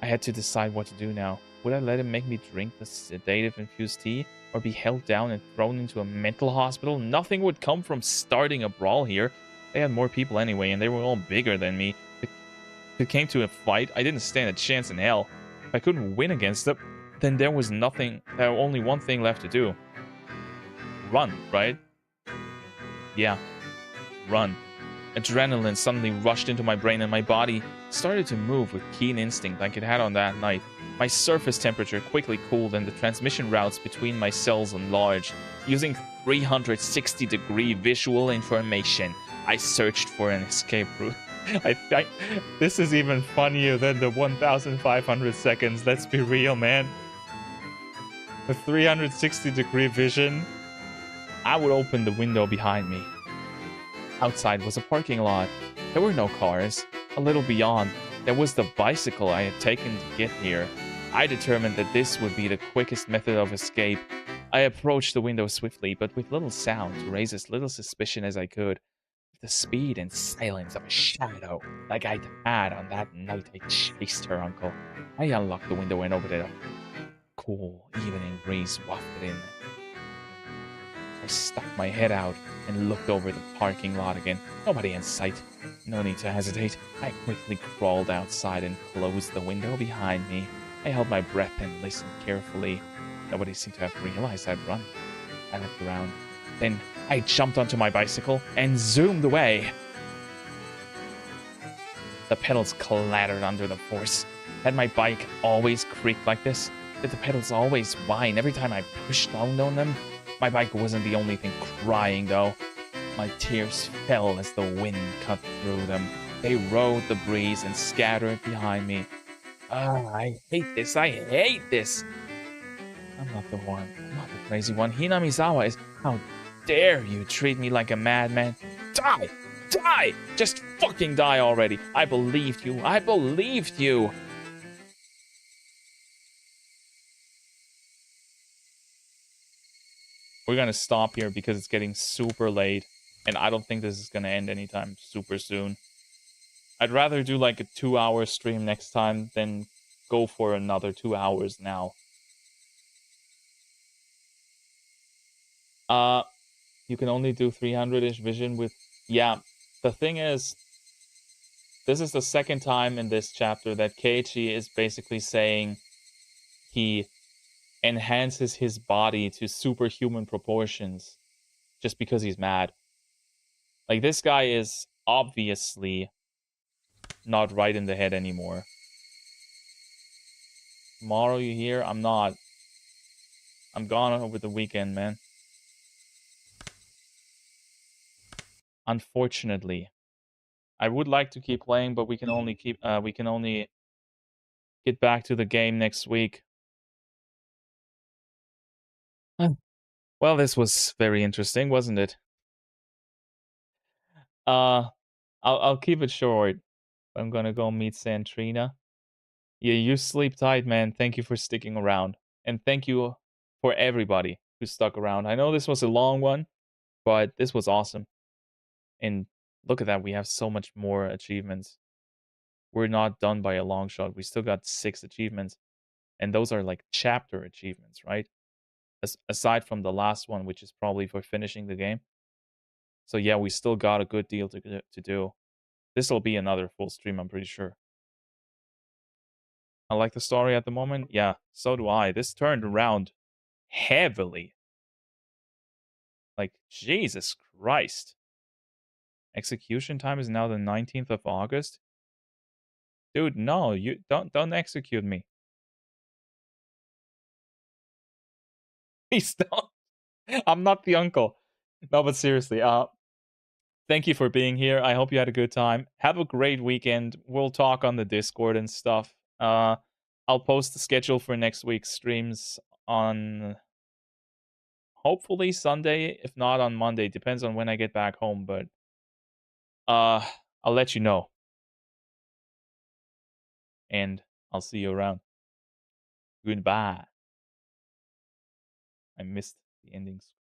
I had to decide what to do now. Would I let him make me drink the sedative-infused tea, or be held down and thrown into a mental hospital? Nothing would come from starting a brawl here. They had more people anyway, and they were all bigger than me. If it came to a fight, I didn't stand a chance in hell. If I couldn't win against them, then there was only one thing left to do. Run, right? Yeah, run. Adrenaline suddenly rushed into my brain and my body started to move with keen instinct like it had on that night. My surface temperature quickly cooled and the transmission routes between my cells enlarged. Using 360-degree visual information, I searched for an escape route. This is even funnier than the 1,500 seconds, let's be real, man. a 360-degree vision, I would open the window behind me. Outside was a parking lot. There were no cars. A little beyond, there was the bicycle I had taken to get here. I determined that this would be the quickest method of escape. I approached the window swiftly, but with little sound to raise as little suspicion as I could. With the speed and silence of a shadow, like I'd had on that night I chased her uncle, I unlocked the window and opened it up. Cool evening breeze wafted in. I stuck my head out and looked over the parking lot again. Nobody in sight. No need to hesitate. I quickly crawled outside and closed the window behind me. I held my breath and listened carefully. Nobody seemed to have realized I'd run. I looked around. Then I jumped onto my bicycle and zoomed away. The pedals clattered under the force. Had my bike always creaked like this? Did the pedals always whine every time I pushed down on them? My bike wasn't the only thing crying, though. My tears fell as the wind cut through them. They rode the breeze and scattered behind me. I hate this. I hate this. I'm not the one. I'm not the crazy one. Hinamizawa is... How dare you treat me like a madman? Die! Die! Just fucking die already. I believed you. I believed you. We're going to stop here because it's getting super late. And I don't think this is going to end anytime super soon. I'd rather do like a 2-hour stream next time than go for another 2 hours now. You can only do 300-ish vision with... Yeah, the thing is, this is the second time in this chapter that Keiichi is basically saying he enhances his body to superhuman proportions just because he's mad. Like, this guy is obviously not right in the head anymore. Tomorrow, you hear? I'm not. I'm gone over the weekend, man. Unfortunately. I would like to keep playing, but we can only get back to the game next week. Well, this was very interesting, wasn't it? I'll keep it short. I'm gonna go meet Santrina. Yeah, you sleep tight, man. Thank you for sticking around. And thank you for everybody who stuck around. I know this was a long one, but this was awesome. And look at that, we have so much more achievements. We're not done by a long shot. We still got 6 achievements. And those are like chapter achievements, right? Aside from the last one, which is probably for finishing the game. So yeah, we still got a good deal to do. This will be another full stream, I'm pretty sure. I like the story at the moment. Yeah, so do I. This turned around heavily. Like, Jesus Christ. Execution time is now the 19th of August. Dude, no, you don't execute me. Please don't. I'm not the uncle. No, but seriously, thank you for being here. I hope you had a good time. Have a great weekend. We'll talk on the Discord and stuff. I'll post the schedule for next week's streams on hopefully Sunday, if not on Monday. Depends on when I get back home, but I'll let you know. And I'll see you around. Goodbye. I missed the ending screen.